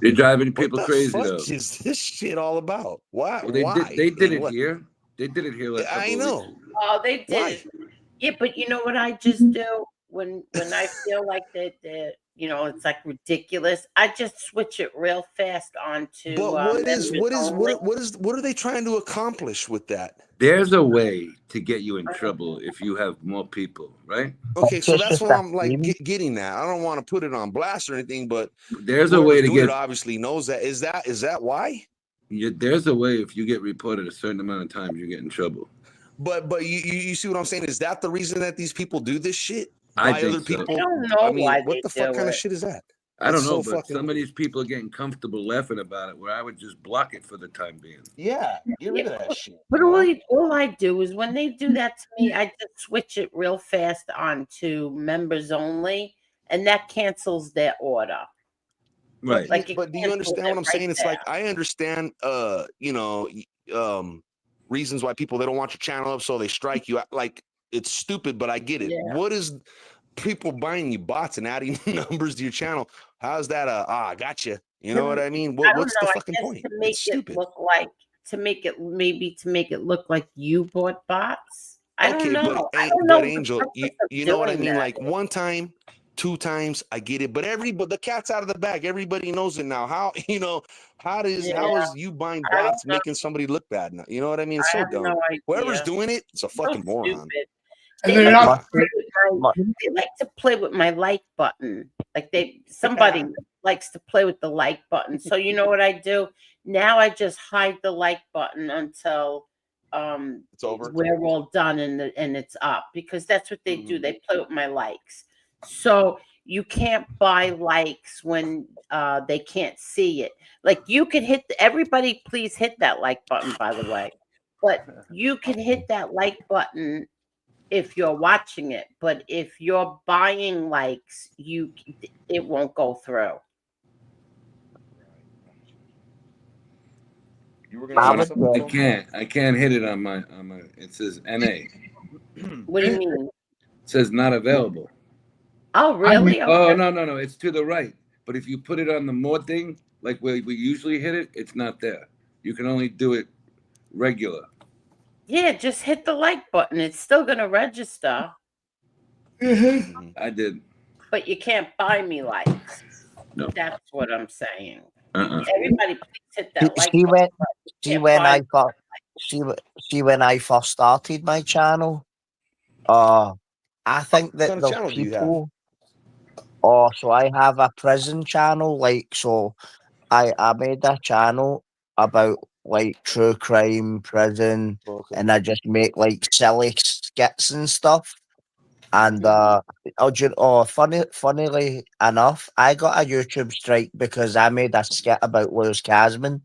They're driving what people the crazy fuck though. is this shit all about? Why? Well, they Why? did it What? here. They did it here like a couple I of know. weeks. Oh, they did. Why? Yeah, but you know what I just do when I feel like that it's like ridiculous. I just switch it real fast onto. But members only. what are they trying to accomplish with that? There's a way to get you in trouble if you have more people, right? Okay, so that's what I'm like getting at. I don't want to put it on blast or anything, but There's a way to doing get. it obviously knows that. Is that why? There's a way if you get reported a certain amount of times, you get in trouble. But you see what I'm saying? Is that the reason that these people do this shit? I Why think other so. people? I don't know I mean, why what they the fuck do kind of it. shit is that? I It's don't know, so but fucking some of weird. these people are getting comfortable laughing about it, where I would just block it for the time being. Yeah, get rid Yeah, of that shit. but You know? all I do is when they do that to me, I just switch it real fast onto members only, and that cancels their order. Right. Like it But do you cancels understand it what I'm right saying? It's there. like I understand you know, reasons why people they don't want your channel up, so they strike you. Like it's stupid, but I get it. Yeah. What is people buying you bots and adding numbers to your channel? How's that I got you? You know what I mean? I don't What's the know. I fucking guess point? to make It's it stupid. look like to make it look like you bought bots. I don't Okay, know. I but don't know what the Angel, purpose of you know what I doing mean? that Like is. one time, 2 times, I get it. But the cat's out of the bag. Everybody knows it now. How how Yeah, is you buying I don't bots know. making somebody look bad now? You know what I mean? It's I so have dumb. no Whoever's idea. doing it, it's a So fucking moron. stupid. And They they're like, not. to play with they like to play with my like button. Like somebody likes to play with the like button. So you know what I do? Now I just hide the like button until It's over. we're all done and it's up, because that's what they Mm-hmm. do. They play with my likes. So you can't buy likes when they can't see it. Like you can everybody please hit that like button, by the way. But you can hit that like button if you're watching it, but if you're buying likes, it won't go through. You were gonna say something? I can't hit it on my it says NA. What do you mean? It says not available. Oh, really? Oh, Okay. no, it's to the right. But if you put it on the more thing, like where we usually hit it, it's not there. You can only do it regular. Yeah, just hit the like button. It's still going to register. I did. But you can't buy me likes. No. That's what I'm saying. Uh-uh. Everybody please hit that like See button. when I first started my channel, I think that What kind of there's channel do you have? people. Oh, so I have a prison channel, so I made a channel about like true crime, prison, and I just make like silly skits and stuff. And funnily enough, I got a YouTube strike because I made a skit about Lewis Casman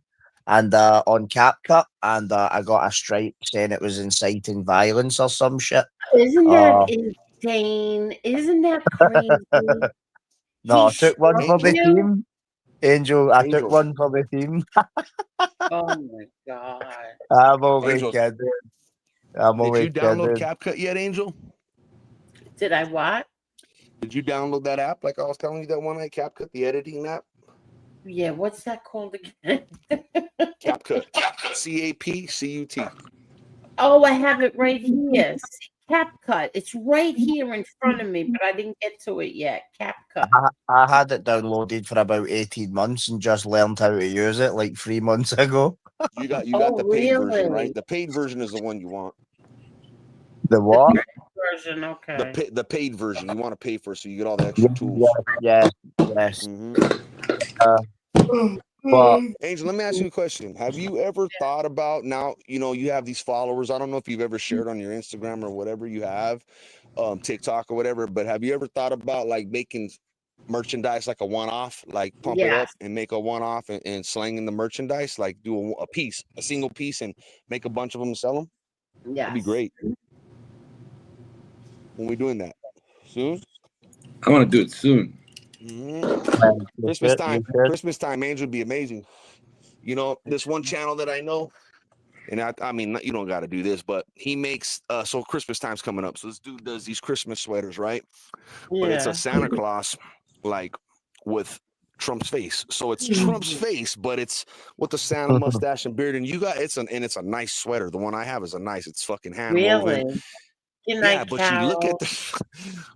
and on CapCut, and I got a strike saying it was inciting violence or some shit. Isn't that insane? Isn't that crazy? No, I He took one for struck the you? team. Angel, I took one for the team. Oh my god. I'm only Angel, kidding. I'm did only you download kidding. CapCut yet, Angel? Did I what? Did you download that app like I was telling you that one night, CapCut, the editing app? Yeah, what's that called again? CapCut. CapCut. Oh, I have it right here. CapCut. It's right here in front of me, but I didn't get to it yet. CapCut. I had it downloaded for about 18 months and just learned how to use it like 3 months ago. You got Oh, the paid version, really? right? The paid version is the one you want. The what? Version, okay. The paid version. You want to pay for it so you get all the extra tools. Yes. But Angel, let me ask you a question. Have you ever thought about now, you have these followers. I don't know if you've ever shared on your Instagram or whatever you have, TikTok or whatever, but have you ever thought about like making merchandise like a one-off, like pump it up and make a one-off and slanging the merchandise, like do a single piece and make a bunch of them and sell them? Yeah. That'd be great. When we doing that? Soon? I want to do it soon. Christmas time, Angel, would be amazing. This one channel that I know, and I mean, you don't got to do this, but he makes, so Christmas time's coming up. So this dude does these Christmas sweaters, right? But it's a Santa Claus, like with Trump's face. So it's Trump's face, but it's with the Santa mustache and beard. And it's a nice sweater. The one I have is it's fucking hand woven. Really? Good Yeah, night, but Carol. you look at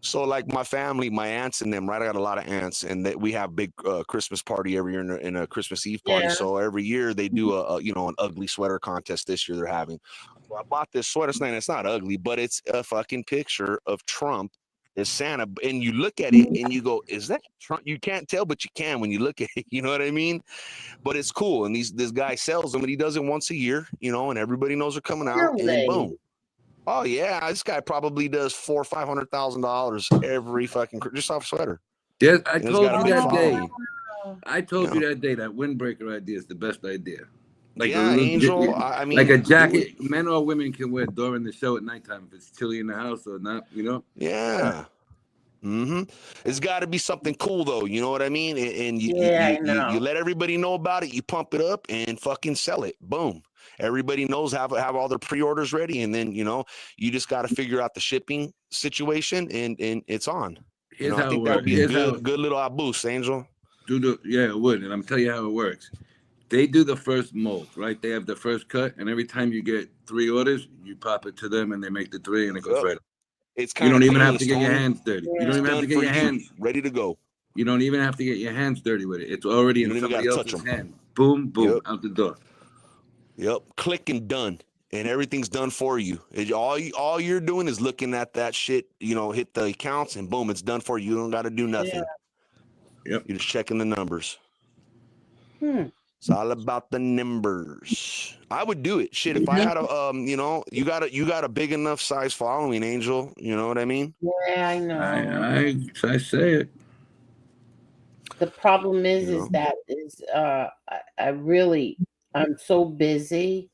so like my family, my aunts and them, right? I got a lot of aunts, and we have big Christmas party every year in a Christmas Eve party. Yeah. So every year they do an ugly sweater contest. This year they're having. Well, I bought this sweater. It's not ugly, but it's a fucking picture of Trump as Santa, and you look at it and you go, "Is that Trump?" You can't tell, but you can when you look at it. You know what I mean? But it's cool, and this guy sells them, and he does it once a year, and everybody knows they're coming out, and then boom. Oh yeah, this guy probably does $400,000 or $500,000 every fucking just off sweater. Yes, I And it's told got a you big that day. following. I told Yeah. you that day that windbreaker idea is the best idea. Like Yeah, a little, Angel. I mean, like a do jacket, it. men or women can wear during the show at nighttime if it's chilly in the house or not. You know. Yeah. Mm-hmm. It's got to be something cool though. You know what I mean? And Yeah, I know. you let everybody know about it. You pump it up and fucking sell it. Boom. Everybody knows have all their pre-orders ready, and then you just got to figure out the shipping situation, and it's on. Here's I how think it that would works. be a Here's how good little boost, Angel. yeah, it would, and I'm telling you how it works. They do the first mold, right? They have the first cut, and every time you get 3 orders, you pop it to them, and they make the 3, and it goes Yep. right. It's You kind don't of even have painless, to get your Tony. hands dirty. You don't It's even have to done get for your you, hands ready to go. You don't even have to get your hands dirty with it. It's already You in don't even somebody gotta touch else's them. hand. Boom, boom, Yep. out the door. Yep, click and done, and everything's done for you. All you're doing is looking at that shit. Hit the accounts, and boom, it's done for you. You don't got to do nothing. Yep. You're just checking the numbers. Hmm. It's all about the numbers. I would do it. Shit, if I had a you got a big enough size following, Angel. You know what I mean? Yeah, I know. I say it. The problem is, You I'm so busy.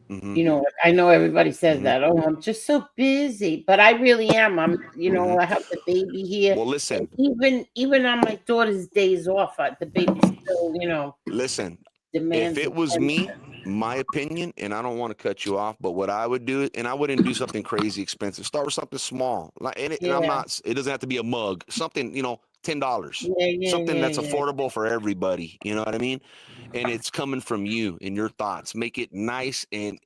Mhm. I know everybody says Mhm. that. Oh, I'm just so busy, but I really am. I have the baby here. Well, listen. And even on my daughter's days off, the baby still, Listen, demands if it was me, attention. my opinion, and I don't want to cut you off, but what I would do, and I wouldn't do something crazy expensive. Start with something small, and I'm Yeah. not. It doesn't have to be a mug. Something, $10. Yeah, Something that's yeah. affordable for everybody. You know what I mean? And it's coming from you and your thoughts. Make it nice and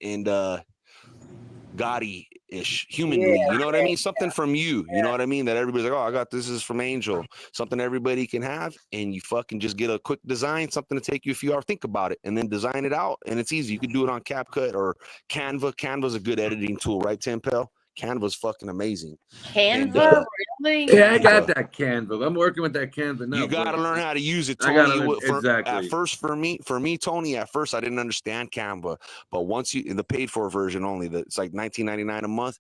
Gotti-ish, humanly. You know what I mean? Something from you. You know what I mean? That everybody's like, oh, I got this is from Angel. Something everybody can have, and you fucking just get a quick design, something to take you a few hours. Think about it, and then design it out, and it's easy. You can do it on CapCut or Canva. Canva's a good editing tool, right, Tempel? Canva's fucking amazing. Canva, really? Yeah, I got that Canva. I'm working with that Canva now. You got to learn how to use it, I Tony. gotta learn, exactly. At first, for me, Tony, at first I didn't understand Canva, but once in the paid for version only, it's like $19.99 a month.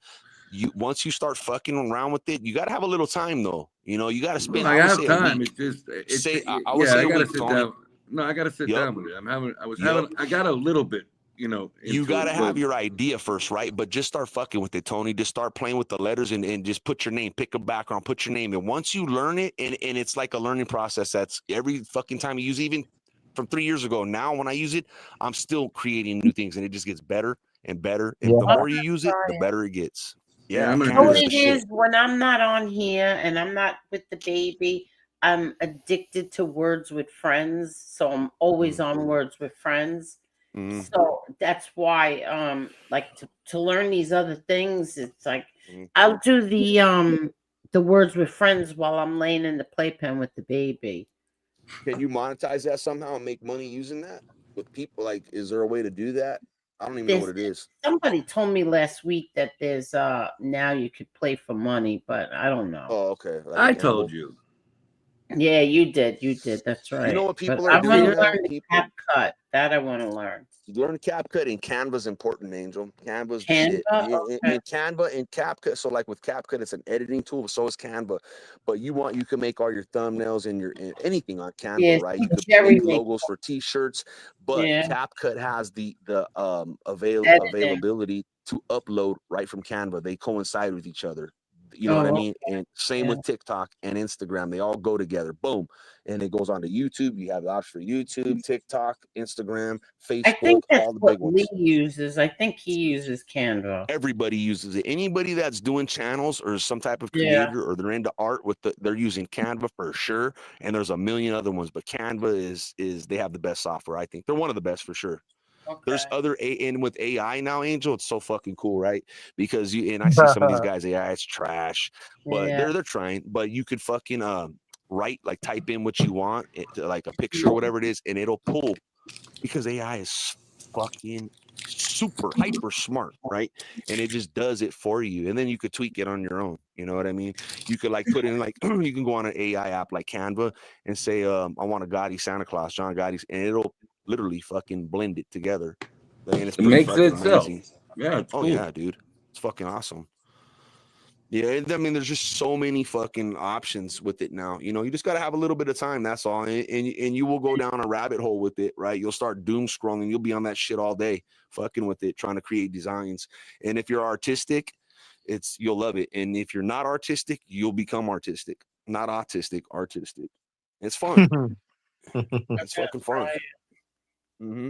Once you start fucking around with it, you got to have a little time though. You got to spend. No, I have time. It's just I would say I gotta week, sit Tony. down. No, I gotta sit down with it. I got a little bit. You got to have your idea first, right? But just start fucking with it, Tony. Just start playing with the letters and just put your name, pick a background, put your name. And once you learn it, and it's like a learning process, that's every fucking time you use, even from 3 years ago. Now, when I use it, I'm still creating new things, and it just gets better and better. And the more you use it, the better it gets. Yeah, You know what it is? When I'm not on here and I'm not with the baby, I'm addicted to Words with Friends. So I'm always on Words with Friends. So that's why, like to learn these other things, it's like I'll do the Words with Friends while I'm laying in the playpen with the baby. Can you monetize that somehow and make money using that with people? Like, is there a way to do that? I don't even know what it is. Somebody told me last week that there's now you could play for money, but I don't know. Oh, okay. Like I told you. Yeah, you did. You did. That's right. You know what people But are I doing want to now? learn the CapCut. That I want to learn. You learn CapCut, and Canva's important, Angel. Canva's the shit. Canva? And Canva and CapCut. So like with CapCut, it's an editing tool. So is Canva. But you can make all your thumbnails and anything on Canva, Yes, right? You could Jerry make makes logos for T-shirts. But Yeah. CapCut has the Editing. availability to upload right from Canva. They coincide with each other. You know what I mean? And same with TikTok and Instagram. They all go together. Boom. And it goes on to YouTube. You have the option for YouTube, TikTok, Instagram, I Facebook, think that's all the what big ones. Lee uses. I think he uses Canva. Everybody uses it. Anybody that's doing channels or some type of Yeah. creator or they're into art they're using Canva for sure. And there's a million other ones, but Canva is they have the best software. I think they're one of the best for sure. There's other and with AI now, Angel, it's so fucking cool, right? Because I see some of these guys, AI is trash, but Yeah. they're trying. But you could fucking write, like type in what you want, like a picture or whatever it is, and it'll pull because AI is fucking super hyper smart, right? And it just does it for you, and then you could tweak it on your own. You know what I mean? You could like put in like you can go on an AI app like Canva and say, I want a Gotti Santa Claus, John Gotti's, and it'll literally fucking blend it together. And it's It pretty makes fucking it itself. amazing. Yeah, it's Oh cool. yeah, dude, it's fucking awesome. Yeah, I mean, there's just so many fucking options with it now. You know, you just got to have a little bit of time. That's all, and you will go down a rabbit hole with it, right? You'll start doom scrolling. You'll be on that shit all day, fucking with it, trying to create designs. And if you're artistic, you'll love it. And if you're not artistic, you'll become artistic. Not autistic, artistic. It's fun. It's fucking fun. Mm-hmm.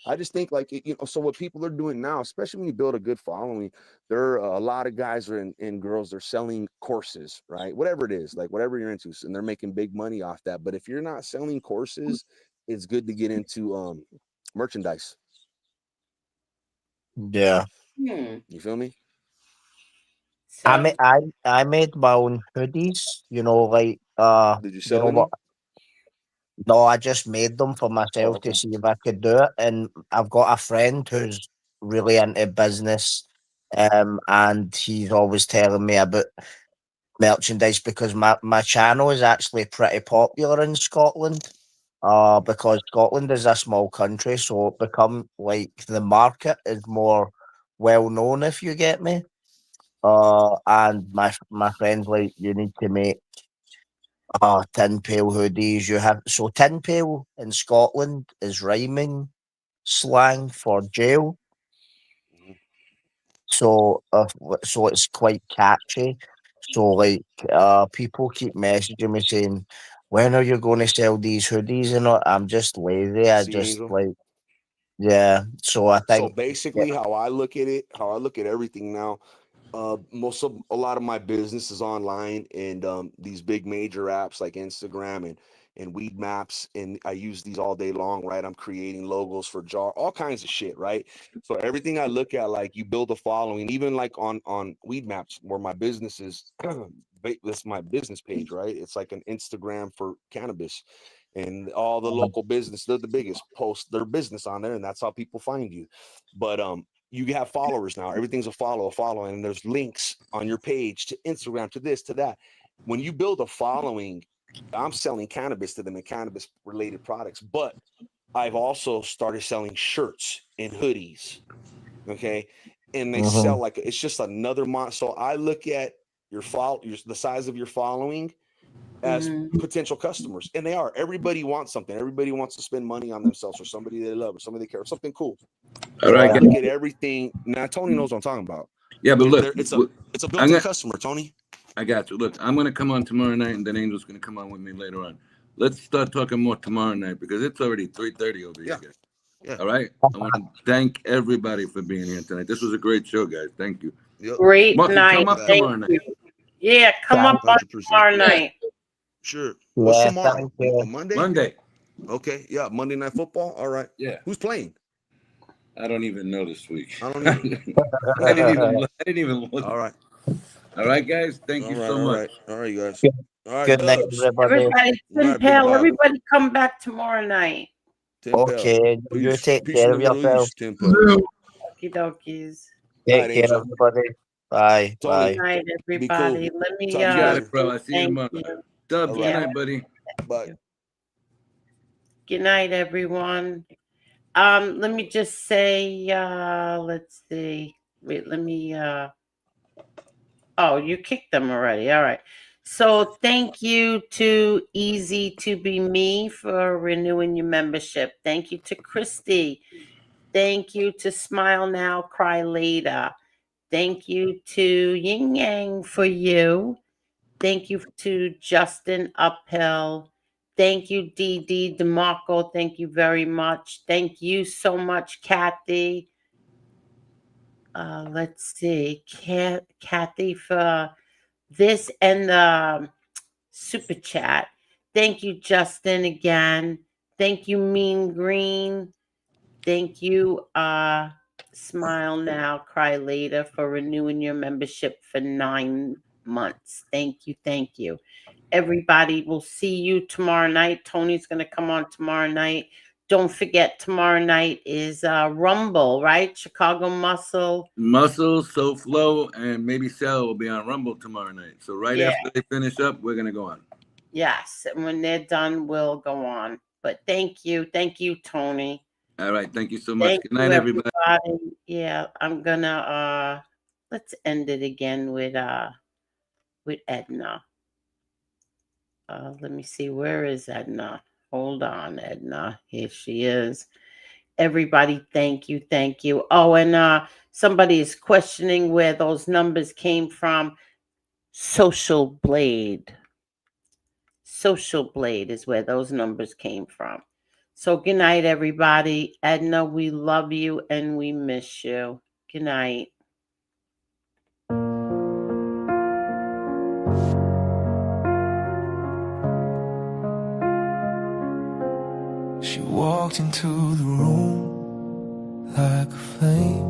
I just think like, you know, so what people are doing now, especially when you build a good following, there are a lot of guys and girls, they're selling courses, right? Whatever it is, like whatever you're into, and they're making big money off that. But if you're not selling courses, it's good to get into merchandise. Yeah. Hmm. You feel me? I made my own hoodies, you know, like Did you you sell know any? what? No, I just made them for Oh, myself okay. to see if I could do it. And I've got a friend who's really into business, and he's always telling me about merchandise because my channel is actually pretty popular in Scotland. Because Scotland is a small country, so it become like the market is more well known, if you get me. And my friend's like, you need to make tin pail hoodies. You have so tin pail in Scotland is rhyming slang for jail. So it's quite catchy. So like people keep messaging me saying, when are you going to sell these hoodies? And all? I'm just lazy. I See, just Angel? like yeah. So I So think basically, how I look at it, how I look at everything now, a lot of my business is online, and these big major apps like Instagram and Weed Maps, and I use these all day long, right? I'm creating logos for jar, all kinds of shit, right? So everything I look at, like you build a following, even like on Weed Maps, where my business is, that's my business page, right? It's like an Instagram for cannabis. And all the local business, they're the biggest, post their business on there, and that's how people find you. But you have followers now. Everything's a follow, and there's links on your page to Instagram, to this, to that. When you build a following, I'm selling cannabis to them and cannabis related products, but I've also started selling shirts and hoodies. Okay. And they sell like it's just another So I look at the size of your following as potential customers, and they are. Everybody wants something. Everybody wants to spend money on themselves or somebody they love or somebody they care, or something cool. All So right, I guys. look at everything. Now Tony knows what I'm talking about. Yeah, but look, It's a I'm built-in gonna, customer, Tony. I got you. Look, I'm gonna come on tomorrow night, and then Angel's gonna come on with me later on. Let's start talking more tomorrow night because it's already 3:30 over here, guys. Yeah. All right. I want to thank everybody for being here tonight. This was a great show, guys. Thank you. Great Marky, night. come up Thank tomorrow night. you. Yeah, come up on 100%. tomorrow night. Sure. What's Yeah, tomorrow? thank you. Monday? Monday. Okay. Yeah. Monday Night Football. All right. Yeah. Who's playing? I don't even know this week. I don't either. I didn't even look. All right. All right, guys. Thank you so much. All right, you guys. Good, All right, good night, Dubs. everybody. Everybody, All right, Big Pal, Bob. everybody come back tomorrow night. Tim Pal. Okay, you Peace. take Peace care in of the Middle yourself. East, Tim Pal. Okie dokies. All right, Take care, Angel. everybody. Bye. Tony, Good night, be cool. everybody. Let me Talk to You you got later. it, bro. I see you thank tomorrow. you. Dubs, All good right. night, buddy. Bye. Good night, everyone. Let me just say, let's see. Wait, let me oh, you kicked them already. All right. So thank you to Easy to Be Me for renewing your membership. Thank you to Christy. Thank you to Smile Now, Cry Later. Thank you to Yin Yang for you. Thank you to Justin Uphill. Thank you, DD DeMarco. Thank you very much. Thank you so much, Kathy. Let's see, Kathy for this and the super chat. Thank you, Justin, again. Thank you, Mean Green. Thank you, Smile Now, Cry Later for renewing your membership for 9 months. Thank you. Thank you. Everybody, will see you tomorrow night. Tony's going to come on tomorrow night. Don't forget, tomorrow night is Rumble, right? Chicago Muscle. Muscle, So Flow, and maybe Sal will be on Rumble tomorrow night. So right Yeah. after they finish up, we're gonna go on. Yes. And when they're done, we'll go on. But thank you. Thank you, Tony. All right. Thank you so much. Thank Good you, night, everybody. Yeah, I'm gonna let's end it again with with Edna. Let me see. Where is Edna? Hold on, Edna. Here she is. Everybody, thank you. Thank you. Oh, and somebody is questioning where those numbers came from. Social Blade. Social Blade is where those numbers came from. So good night, everybody. Edna, we love you and we miss you. Good night. She walked into the room like a flame.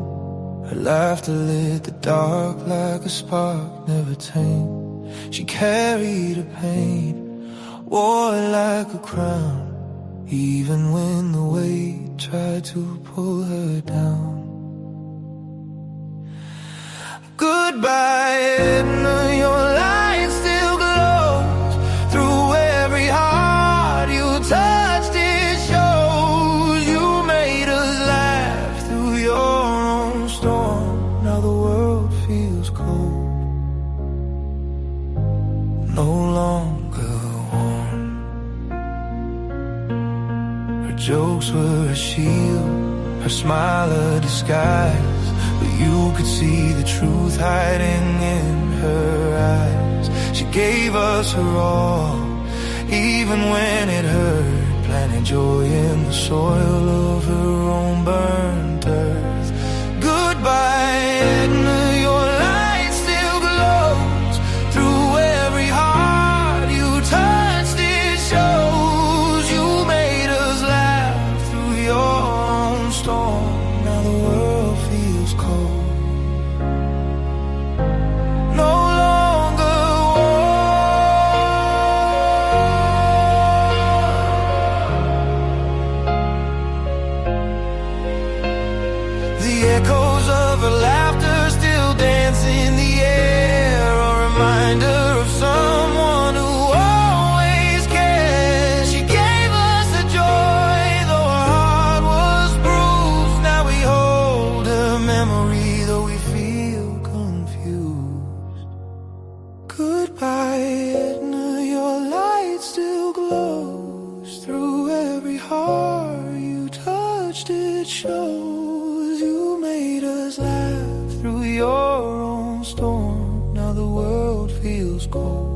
Her laughter lit the dark like a spark never tamed. She carried a pain, wore it like a crown, even when the weight tried to pull her down. Goodbye, Edna, your light still glows through every heart you touched. It shows you made us laugh through your own storm. Now the world feels cold, no longer warm. Her jokes were a shield, her smile a disguise. But you could see the truth hiding in her eyes. She gave us her all, even when it hurt. Planted joy in the soil of her own burnt earth. Goodbye, Edna, your light still glows through every heart you touched. It shows you made us laugh through your own storm. Now the world feels cold, no longer warm. The echoes of her laughter still dance in the air, a reminder of someone who always cares. She gave us the joy, though her heart was bruised. Now we hold her memory, though we feel confused. Goodbye, Edna, your light still glows through every heart you touched. It shows you made us laugh through your own storm. Now the world feels cold,